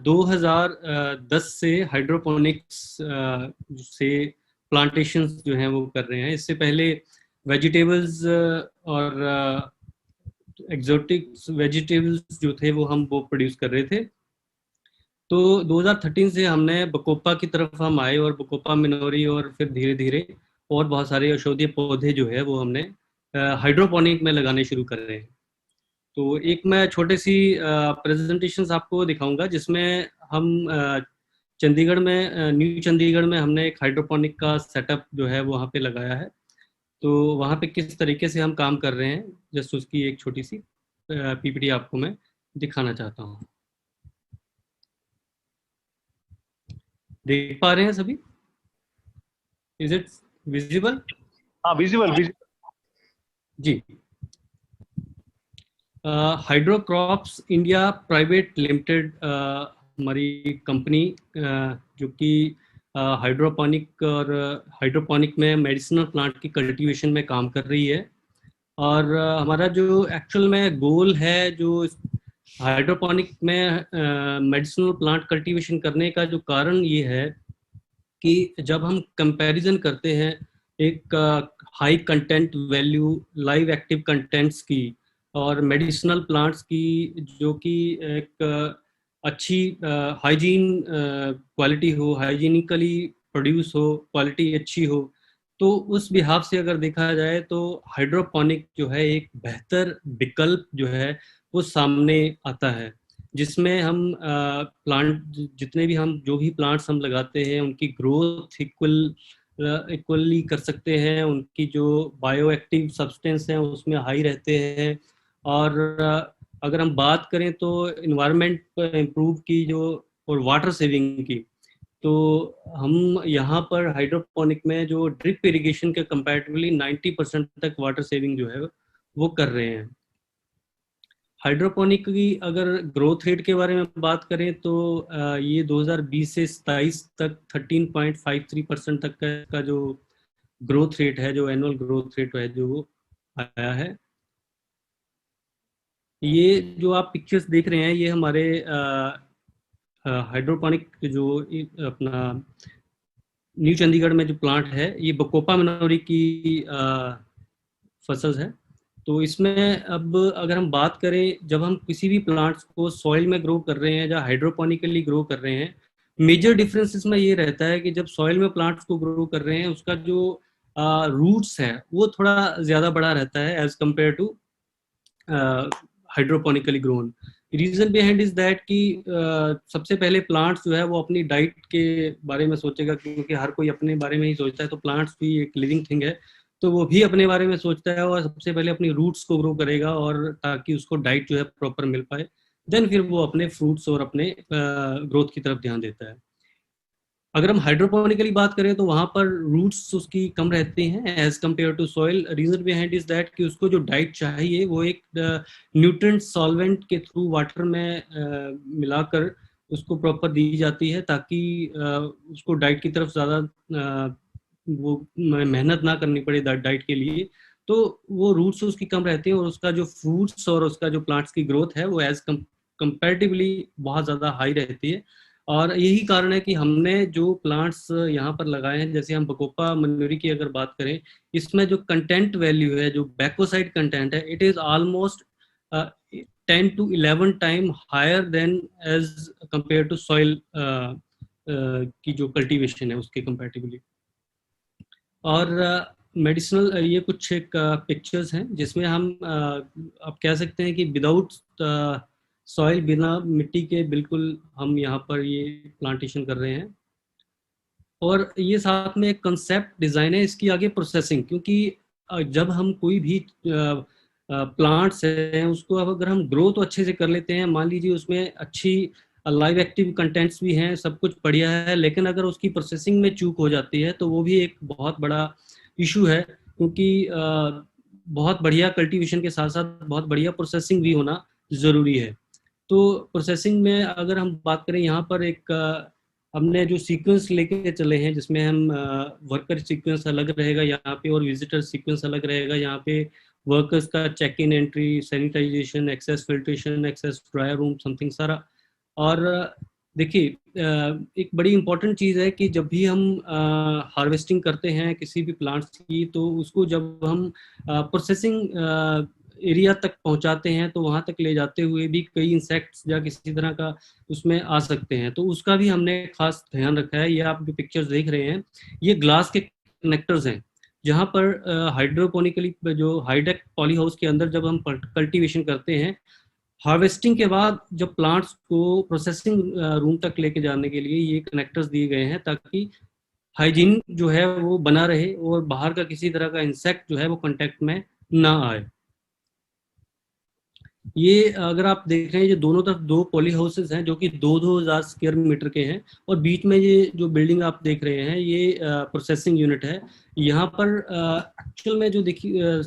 2010 से हाइड्रोपोनिक्स से प्लांटेशंस जो हैं वो कर रहे हैं। इससे पहले वेजिटेबल्स और एक्सोटिक वेजिटेबल्स जो थे वो प्रोड्यूस कर रहे थे। तो 2013 से हमने बकोपा की तरफ हम आए, और बकोपा मिनोरी, और फिर धीरे धीरे और बहुत सारे औषधीय पौधे जो है वो हमने हाइड्रोपोनिक में लगाने शुरू कर रहे हैं। तो एक मैं छोटे सी प्रेजेंटेशंस आपको दिखाऊंगा, जिसमें हम चंडीगढ़ में, न्यू चंडीगढ़ में हमने एक हाइड्रोपोनिक का सेटअप जो है वो वहाँ पे लगाया है। तो वहाँ पे किस तरीके से हम काम कर रहे हैं, जस्ट उसकी एक छोटी सी PPT आपको मैं दिखाना चाहता हूँ। देख पा रहे हैं सभी? Is it visible? हाँ, विजिबल जी। हाइड्रोक्रॉप्स इंडिया प्राइवेट लिमिटेड हमारी कंपनी जो कि हाइड्रोपोनिक और हाइड्रोपोनिक में मेडिसिनल प्लांट की कल्टीवेशन में काम कर रही है। और हमारा जो एक्चुअल में गोल है, जो हाइड्रोपोनिक में मेडिसिनल प्लांट कल्टीवेशन करने का जो कारण ये है कि जब हम कंपैरिजन करते हैं एक high content value live active contents की और मेडिसिनल प्लांट्स की, जो कि एक अच्छी हाइजीन क्वालिटी हो, हाइजीनिकली प्रोड्यूस हो, क्वालिटी अच्छी हो, तो उस बिहाफ से अगर देखा जाए तो हाइड्रोपोनिक जो है एक बेहतर विकल्प जो है वो सामने आता है, जिसमें हम प्लांट जितने भी हम जो भी प्लांट्स हम लगाते हैं उनकी ग्रोथ इक्वली कर सकते हैं, उनकी जो बायो एक्टिव सब्सटेंस हैं उसमें हाई रहते हैं। और अगर हम बात करें तो इन्वायरमेंट पर इम्प्रूव की जो और वाटर सेविंग की, तो हम यहाँ पर हाइड्रोपोनिक में जो ड्रिप इरिगेशन के कंपैरेटिवली 90% तक वाटर सेविंग जो है वो कर रहे हैं। हाइड्रोपोनिक की अगर ग्रोथ रेट के बारे में बात करें तो ये 2020 से 27 तक 13.53% तक का जो ग्रोथ रेट है, जो एनुअल ग्रोथ रेट है, जो आया है। ये जो आप पिक्चर्स देख रहे हैं ये हमारे हाइड्रोपोनिक जो अपना न्यू चंडीगढ़ में जो प्लांट है, ये बकोपा मिनोरी की फसल है। तो इसमें अब अगर हम बात करें, जब हम किसी भी प्लांट्स को सॉइल में ग्रो कर रहे हैं या हाइड्रोपोनिकली ग्रो कर रहे हैं, मेजर डिफरेंस इसमें ये रहता है कि जब सॉइल में प्लांट्स को ग्रो कर रहे हैं उसका जो रूट्स है वो थोड़ा ज़्यादा बड़ा रहता है as compare to hydroponically grown. Reason behind is that कि सबसे पहले प्लांट्स जो है वो अपनी डाइट के बारे में सोचेगा, क्योंकि हर कोई अपने बारे में ही सोचता है। तो प्लांट्स भी एक लिविंग थिंग है, तो वो भी अपने बारे में सोचता है और सबसे पहले अपनी रूट्स को ग्रो करेगा, और ताकि उसको डाइट जो है प्रॉपर मिल पाए, देन फिर वो अपने फ्रूट्स और अपने ग्रोथ की तरफ ध्यान देता है। अगर हम हाइड्रोपोनिकली बात करें तो वहाँ पर रूट्स उसकी कम रहते हैं as compare to soil. Reason behind is that कि उसको जो डाइट चाहिए वो एक न्यूट्रिएंट सॉल्वेंट के थ्रू वाटर में मिलाकर उसको प्रॉपर दी जाती है, ताकि उसको डाइट की तरफ ज़्यादा वो मेहनत ना करनी पड़े डाइट के लिए। तो वो रूट्स उसकी कम रहती हैं और उसका जो फ्रूट्स और उसका जो प्लांट्स की ग्रोथ है वो एज कंपैरेटिवली बहुत ज़्यादा हाई रहती है। और यही कारण है कि हमने जो प्लांट्स यहाँ पर लगाए हैं, जैसे हम बकोपा मनोरी की अगर बात करें, इसमें जो कंटेंट वैल्यू है, जो बैकोसाइड कंटेंट है, it is almost 10 to 11 time higher than as compare to soil की जो कल्टीवेशन है उसके कंपैरेटिवली। और मेडिसिनल ये कुछ एक पिक्चर्स हैं जिसमें हम आप कह सकते हैं कि विदाउट सॉइल, बिना मिट्टी के बिल्कुल हम यहाँ पर ये प्लांटेशन कर रहे हैं। और ये साथ में एक कंसेप्ट डिज़ाइन है, इसकी आगे प्रोसेसिंग, क्योंकि जब हम कोई भी प्लांट्स हैं उसको अगर हम ग्रो तो अच्छे से कर लेते हैं, मान लीजिए उसमें अच्छी लाइव एक्टिव कंटेंट्स भी हैं, सब कुछ बढ़िया है, लेकिन अगर उसकी प्रोसेसिंग में चूक हो जाती है तो वो भी एक बहुत बड़ा इशू है, क्योंकि बहुत बढ़िया कल्टीवेशन के साथ साथ बहुत बढ़िया प्रोसेसिंग भी होना ज़रूरी है। तो प्रोसेसिंग में अगर हम बात करें, यहाँ पर एक हमने जो सीक्वेंस लेके चले हैं, जिसमें हम वर्कर सीक्वेंस अलग रहेगा यहाँ पे और विजिटर सीक्वेंस अलग रहेगा। यहाँ पे वर्कर्स का check in entry, sanitisation, access filtration, access dryer room, something सारा। और देखिए एक बड़ी इंपॉर्टेंट चीज़ है कि जब भी हम हार्वेस्टिंग करते हैं किसी भी प्लांट्स की, तो उसको जब हम प्रोसेसिंग एरिया तक पहुंचाते हैं तो वहां तक ले जाते हुए भी कई इंसेक्ट्स या किसी तरह का उसमें आ सकते हैं, तो उसका भी हमने खास ध्यान रखा है। ये आप जो पिक्चर्स देख रहे हैं, ये ग्लास के कनेक्टर्स हैं, जहाँ पर हाइड्रोपोनिकली जो हाईडेक पॉली हाउस के अंदर जब हम कल्टीवेशन करते हैं, हार्वेस्टिंग के बाद जब प्लांट्स को प्रोसेसिंग रूम तक लेके जाने के लिए ये कनेक्टर्स दिए गए हैं, ताकि हाइजीन जो है वो बना रहे और बाहर का किसी तरह का इंसेक्ट जो है वो कांटेक्ट में ना आए। ये अगर आप देख रहे हैं, ये दोनों तरफ दो पॉली हाउसेस हैं जो कि 2,000 स्क्वायर मीटर के हैं, और बीच में ये जो बिल्डिंग आप देख रहे हैं ये प्रोसेसिंग यूनिट है। यहाँ पर एक्चुअल में जो देखिए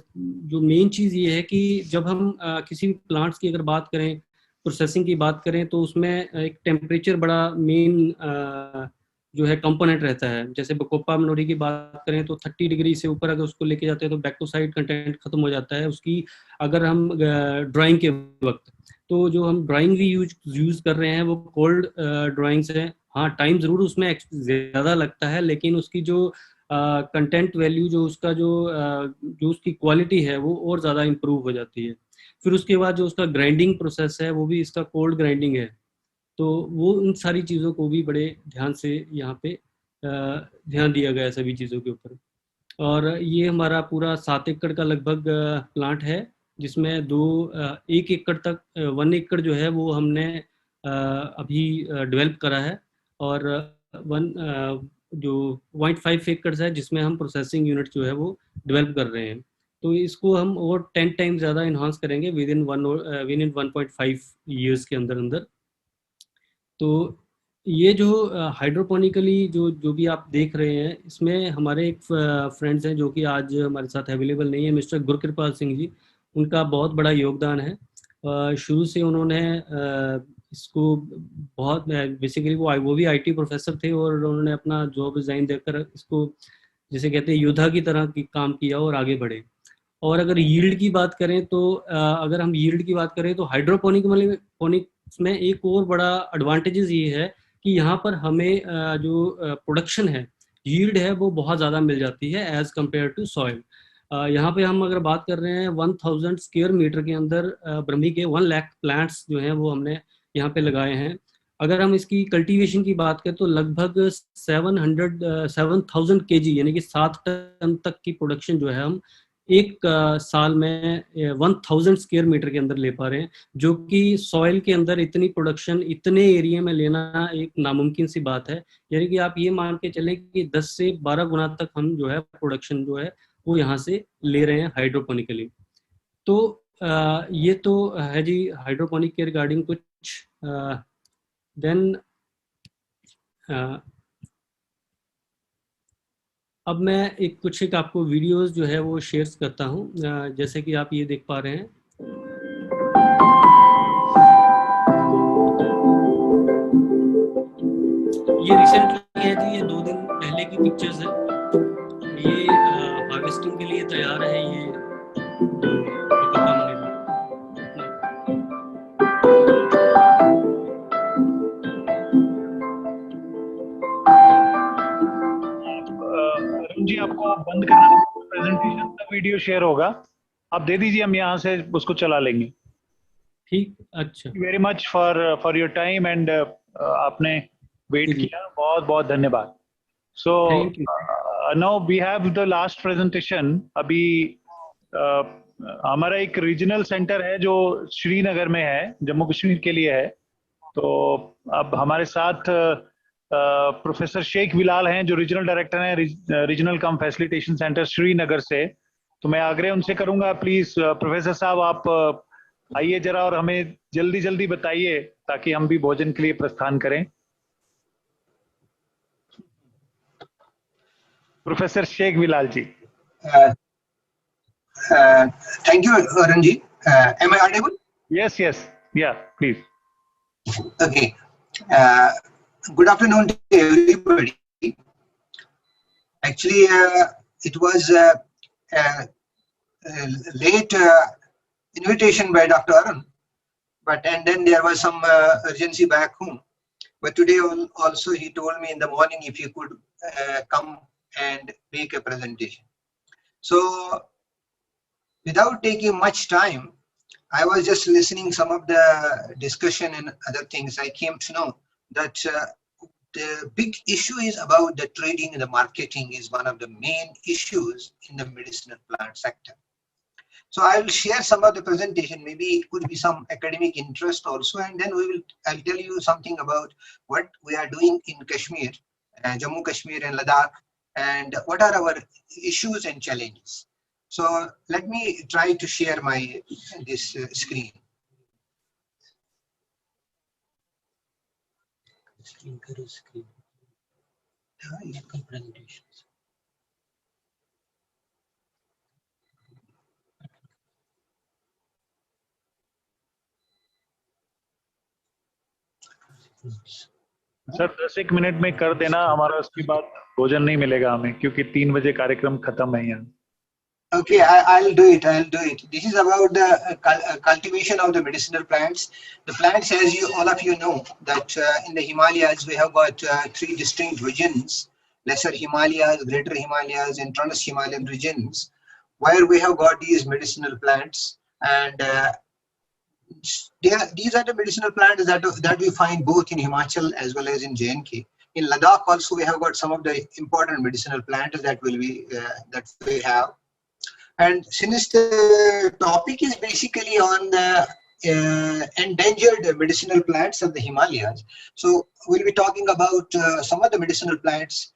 जो मेन चीज़ ये है कि जब हम किसी भी प्लांट्स की अगर बात करें, प्रोसेसिंग की बात करें, तो उसमें एक टेम्परेचर बड़ा मेन जो है कंपोनेंट रहता है। जैसे बकोपा मनोरी की बात करें तो 30 डिग्री से ऊपर अगर उसको लेके जाते हैं तो बैक्टोसाइड कंटेंट खत्म हो जाता है उसकी। अगर हम ड्राइंग के वक्त, तो जो हम ड्राइंग भी यूज कर रहे हैं वो कोल्ड ड्राइंग्स हैं। हाँ, टाइम ज़रूर उसमें ज़्यादा लगता है, लेकिन उसकी जो कंटेंट वैल्यू, जो उसका जो उसकी क्वालिटी है वो और ज़्यादा इम्प्रूव हो जाती है। फिर उसके बाद जो उसका ग्राइंडिंग प्रोसेस है वो भी इसका कोल्ड ग्राइंडिंग है, तो वो उन सारी चीज़ों को भी बड़े ध्यान से यहाँ पे ध्यान दिया गया है सभी चीज़ों के ऊपर। और ये हमारा पूरा 7 एकड़ का लगभग प्लांट है, जिसमें 1 एकड़ तक 1 एकड़ जो है वो हमने अभी डेवलप करा है, और जो 0.5 एकड़ है जिसमें हम प्रोसेसिंग यूनिट जो है वो डेवलप कर रहे हैं। तो इसको हम और 10 टाइम ज़्यादा इन्हांस करेंगे विद इन 1.5 ईयर्स के अंदर अंदर। तो ये जो हाइड्रोपोनिकली जो भी आप देख रहे हैं, इसमें हमारे एक फ्रेंड्स हैं जो कि आज हमारे साथ अवेलेबल नहीं है, मिस्टर गुरकृपाल सिंह जी। उनका बहुत बड़ा योगदान है। शुरू से उन्होंने इसको बहुत बेसिकली वो भी आईटी प्रोफेसर थे, और उन्होंने अपना जॉब रिजाइन देकर इसको जैसे कहते हैं योद्धा की तरह की काम किया और आगे बढ़े। और अगर यील्ड की बात करें तो अगर हम यील्ड की बात करें तो हाइड्रोपोनिक्स में एक और बड़ा एडवांटेजेस ये है कि यहाँ पर हमें जो प्रोडक्शन है, यील्ड है, वो बहुत ज़्यादा मिल जाती है एज कम्पेयर टू सॉइल। यहाँ पे हम अगर बात कर रहे हैं 1000 स्क्वायर मीटर के अंदर ब्रह्मी के 1 लाख प्लांट्स जो हैं वो हमने यहाँ पे लगाए हैं। अगर हम इसकी कल्टीवेशन की बात करें तो लगभग 7000 kg यानी कि 7 टन तक की प्रोडक्शन जो है हम एक साल में 1000 स्क्वायर मीटर के अंदर ले पा रहे हैं, जो कि सॉइल के अंदर इतनी प्रोडक्शन इतने एरिया में लेना एक नामुमकिन सी बात है। यानी कि आप ये मान के चलें कि 10 से 12 गुना तक हम जो है प्रोडक्शन जो है वो यहाँ से ले रहे हैं हाइड्रोपोनिकली। तो ये तो है जी हाइड्रोपोनिक के रिगार्डिंग कुछ। देन अब मैं कुछ आपको वीडियोस जो है वो शेयर करता हूँ, जैसे कि आप ये देख पा रहे हैं। ये रिसेंटली है जी, ये 2 दिन पहले की पिक्चर्स है। ये हार्वेस्टिंग के लिए तैयार है ये आपको बंद करना प्रेजेंटेशन का वीडियो शेयर होगा, आप दे दीजिए, हम यहाँ से उसको चला लेंगे। ठीक, अच्छा। Very much for your time and आपने वेट किया, बहुत बहुत धन्यवाद। So now we have the last presentation. अभी हमारा एक रीजनल सेंटर है जो श्रीनगर में है, जम्मू कश्मीर के लिए है। तो अब हमारे साथ प्रोफेसर शेख बिलाल हैं जो रीजनल डायरेक्टर हैं रीजनल कम फैसिलिटेशन सेंटर श्रीनगर से। तो मैं आग्रह उनसे करूंगा, प्लीज प्रोफेसर साहब आप आइए जरा और हमें जल्दी जल्दी बताइए ताकि हम भी भोजन के लिए प्रस्थान करें। Professor Sheikh Bilal ji. Thank you, Ranji. Am I audible? Yes, yes. Yeah, please. Okay. Good afternoon to everybody. Actually, it was late invitation by Dr. Arun, and then there was some urgency back home. But today also he told me in the morning if you could come and make a presentation. So without taking much time, I was just listening some of the discussion and other things. I came to know that the big issue is about the trading and the marketing is one of the main issues in the medicinal plant sector. So I will share some of the presentation. Maybe it could be some academic interest also, and then I'll tell you something about what we are doing in Kashmir, Jammu Kashmir and Ladakh, and what are our issues and challenges. So let me try to share this screen. Presentations. Sir 10 minute में कर देना, हमारा उसके बाद भोजन नहीं मिलेगा हमें, क्योंकि 3 बजे कार्यक्रम खत्म है यहाँ। Okay, I'll do it. This is about the cultivation of the medicinal plants. The plants, as all of you know, that in the Himalayas we have got 3 distinct regions: Lesser Himalayas, Greater Himalayas, and Trans-Himalayan regions, where we have got these medicinal plants. And these are the medicinal plants that we find both in Himachal as well as in J&K. In Ladakh also we have got some of the important medicinal plants that we have. And since the topic is basically on the endangered medicinal plants of the Himalayas, so we'll be talking about some of the medicinal plants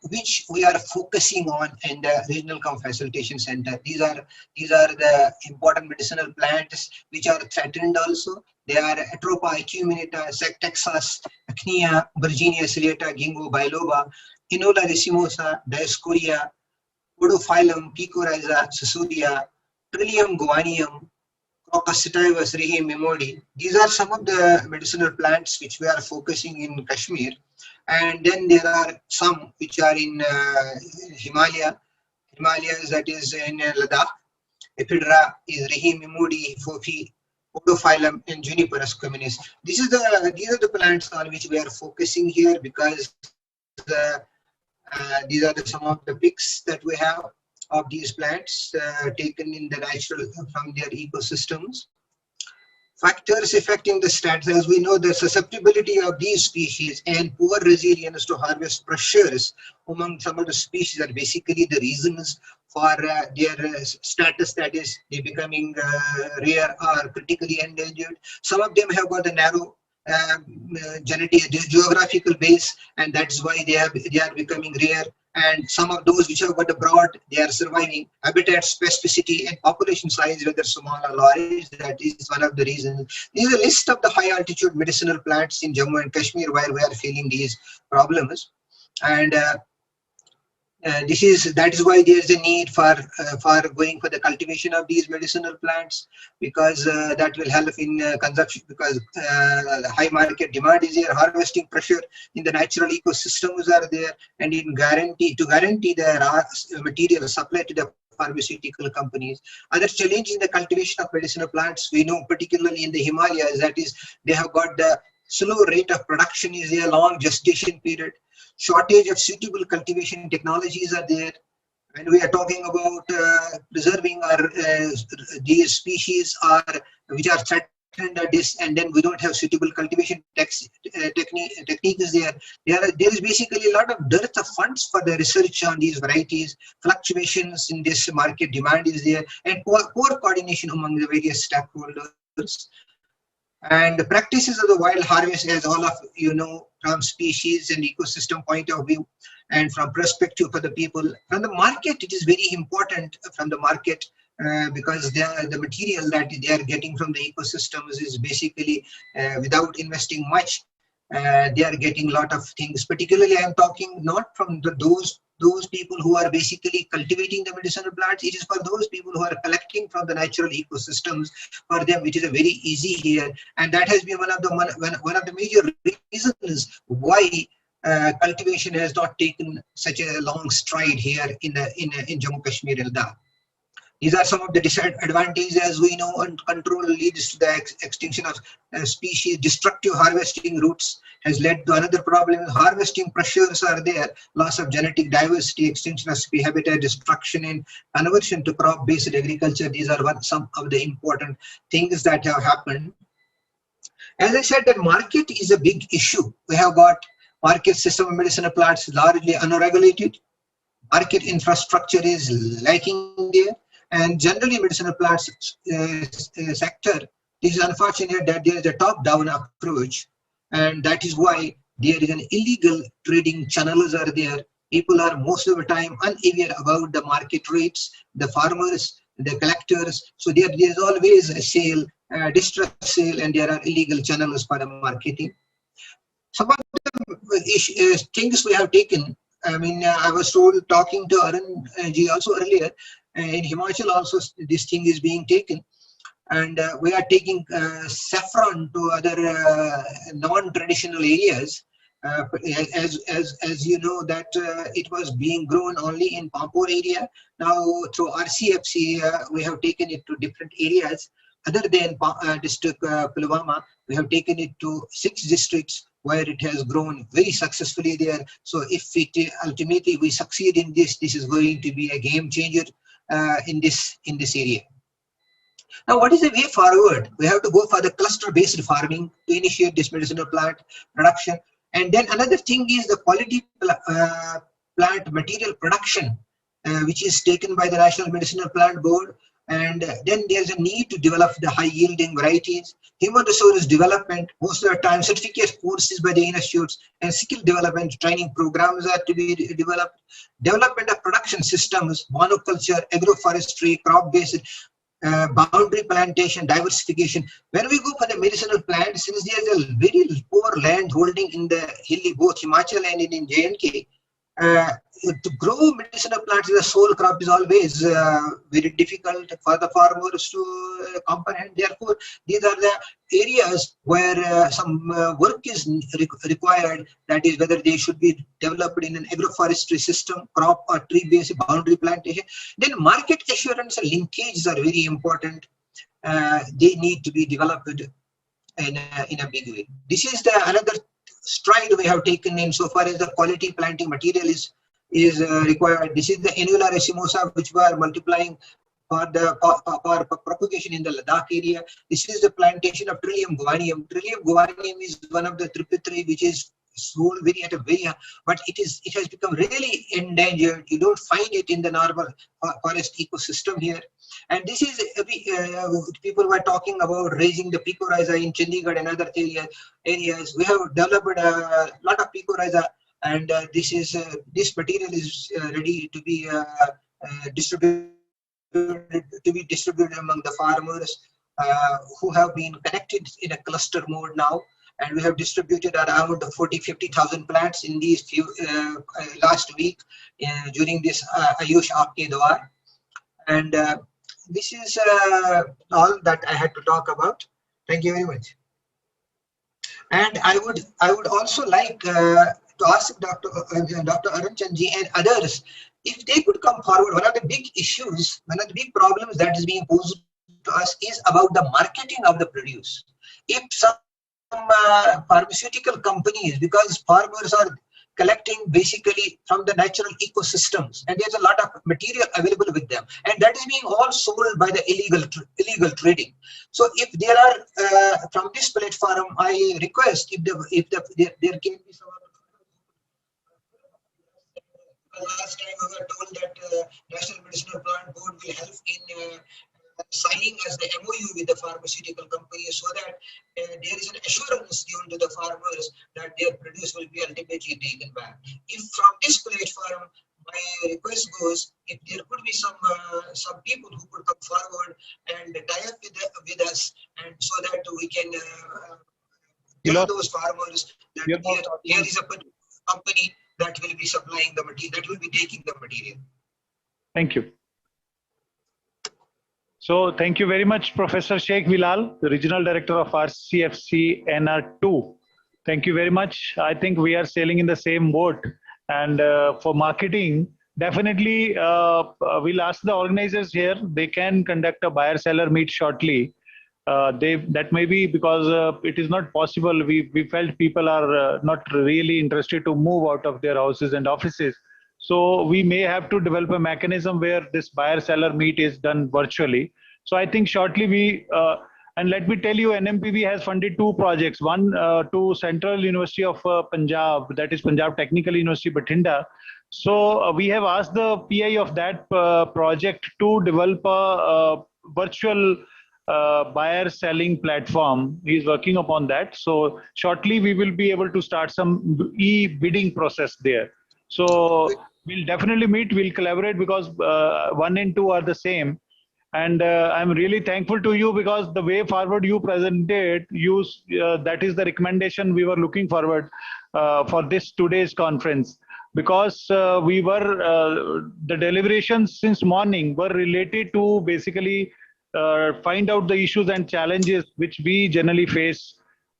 which we are focusing on in the Regional Cum Facilitation Center. These are the important medicinal plants which are threatened also. They are Atropa acuminata, Texas, Acnea, Virginia ciliata, Ginkgo biloba, Inola racemosa, Dioscorea, Podophyllum, Picorrhiza, Susudia, Trillium guanium, Crocus sativus, Rehe memori. These are some of the medicinal plants which we are focusing in Kashmir. And then there are some which are in Himalayas, that is in Ladakh. Ephedra is Rehe memori, Fofi, Podophyllum, and Juniperus communis. These are the plants on which we are focusing here because these are some of the pics that we have of these plants taken in the natural from their ecosystems. Factors affecting the stats, as we know, the susceptibility of these species and poor resilience to harvest pressures among some of the species are basically the reasons for their status, that is, they becoming rare or critically endangered. Some of them have got a narrow geographical base, and that's why they are becoming rare. And some of those which have got a broad, they are surviving. Habitat specificity and population size, whether small or large, that is one of the reasons. This is a list of the high altitude medicinal plants in Jammu and Kashmir where we are feeling these problems. And that is why there is a need for going for the cultivation of these medicinal plants, because that will help in consumption, because high market demand is there, harvesting pressure in the natural ecosystems are there, and to guarantee the raw material supply to the pharmaceutical companies. Other challenge in the cultivation of medicinal plants, we know particularly in the Himalayas, that is, they have got the slow rate of production is there, long gestation period, shortage of suitable cultivation technologies are there. When we are talking about preserving our these species are which are threatened at this, and then we don't have suitable cultivation technique is there. There is basically a lot of dearth of funds for the research on these varieties. Fluctuations in this market demand is there, and poor coordination among the various stakeholders. And the practices of the wild harvest, as all of you know, from species and ecosystem point of view, and from perspective for the people. From the market, it is very important from the market because the material that they are getting from the ecosystems is basically without investing much. They are getting a lot of things. Particularly, I am talking not from those people who are basically cultivating the medicinal plants. It is for those people who are collecting from the natural ecosystems. For them, it is a very easy here, and that has been one of the major reasons why cultivation has not taken such a long stride here in Jammu Kashmir and Ladakh. These are some of the disadvantages, as we know, and control leads to the extinction of species. Destructive harvesting routes has led to another problem. Harvesting pressures are there, loss of genetic diversity, extinction of species habitat, destruction, and conversion to crop-based agriculture. These are some of the important things that have happened. As I said, that market is a big issue. We have got market system of medicinal plants largely unregulated. Market infrastructure is lacking there. And generally, medicinal plants sector, it is unfortunate that there is a top-down approach, and that is why there is an illegal trading channels are there. People are most of the time unaware about the market rates, the farmers, the collectors. So there is always a sale, distress sale, and there are illegal channels for the marketing. Some of the things we have taken. I mean, I was told talking to Arun ji also earlier. In Himachal also this thing is being taken, and we are taking saffron to other non-traditional areas. As you know that it was being grown only in Pampur area. Now through RCFC we have taken it to different areas. Other than district Pulwama, we have taken it to 6 districts where it has grown very successfully there. So if it ultimately we succeed in this, this is going to be a game changer in this area. Now, what is the way forward? We have to go for the cluster-based farming to initiate this medicinal plant production. And then another thing is the quality plant material production, which is taken by the National Medicinal Plant Board. And then there's a need to develop the high-yielding varieties. Human resource development, most of the time certificate courses by the institutes and skill development training programs are to be developed. Development of production systems, monoculture, agroforestry, crop-based, boundary plantation, diversification. When we go for the medicinal plants, since there is a very poor land holding in the hilly, both Himachal and in J&K, to grow medicinal plants as a sole crop is always very difficult for the farmers to comprehend. Therefore, these are the areas where some work is required. That is, whether they should be developed in an agroforestry system, crop or tree-based boundary plantation. Then market assurance and linkages are very important. They need to be developed in a big way. This is another stride we have taken in so far as the quality planting material is required. This is the annular racemosa which we are multiplying for the for propagation in the Ladakh area. This is the plantation of Trillium guaranium. Trillium guaranium is one of the triphytry which is sold at a very, but it has become really endangered. You don't find it in the normal forest ecosystem here. And this is people were talking about raising the picoryza in Chandigarh and other areas. We have developed a lot of picoryza, and this material is ready to be distributed among the farmers who have been connected in a cluster mode now. And we have distributed around 40-50,000 plants in these few last week during this Ayush Aapke Dwar. And this is all that I had to talk about. Thank you very much. And I would also like to ask Dr. Arun Chandji and others if they could come forward. One of the big issues, one of the big problems that is being posed to us is about the marketing of the produce. If some pharmaceutical companies, because farmers are collecting basically from the natural ecosystems, and there's a lot of material available with them, and that is being all sold by the illegal trading. So if there are from this platform, I request if there can be some. Last time we were told that National Medicinal Plant Board will help in signing as the MOU with the pharmaceutical companies, so that there is an assurance given to the farmers that their produce will be ultimately taken back. If from this platform, my request goes, if there could be some people who could come forward and tie up with us, and so that we can tell those farmers that here is a company that will be supplying the material, that will be taking the material. Thank you. So thank you very much, Professor Sheikh Bilal, the Regional Director of RCFC NR2. Thank you very much. I think we are sailing in the same boat. And for marketing, definitely we'll ask the organizers here, they can conduct a buyer-seller meet shortly. That may be because it is not possible. We felt people are not really interested to move out of their houses and offices. So we may have to develop a mechanism where this buyer-seller meet is done virtually. So I think shortly and let me tell you, NMPB has funded 2 projects. One to Central University of Punjab, that is Punjab Technical University, Bathinda. So we have asked the PI of that project to develop a virtual buyer selling platform. He is working upon that. So shortly we will be able to start some e-bidding process there. So we'll definitely meet, we'll collaborate, because 1 and 2 are the same. And I'm really thankful to you, because the way forward you presented, that is the recommendation we were looking forward for today's conference. Because the deliberations since morning were related to basically find out the issues and challenges which we generally face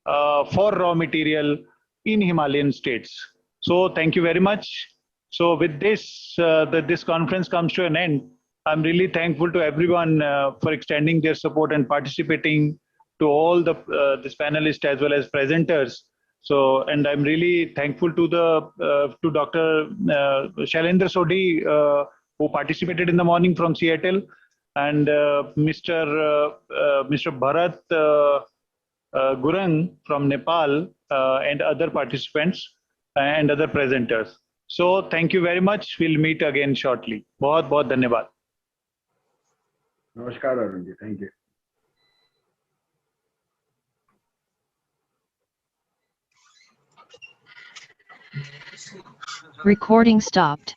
for raw material in Himalayan states. So thank you very much. So with this, this conference comes to an end. I'm really thankful to everyone for extending their support and participating, to all this panelists as well as presenters. So, and I'm really thankful to to Dr. Shailendra Sodhi, who participated in the morning from Seattle, and Mr. Bharat Gurung from Nepal, and other participants and other presenters. So thank you very much. We'll meet again shortly. बहुत बहुत धन्यवाद. Namaskar, Arun ji. Thank you. Recording stopped.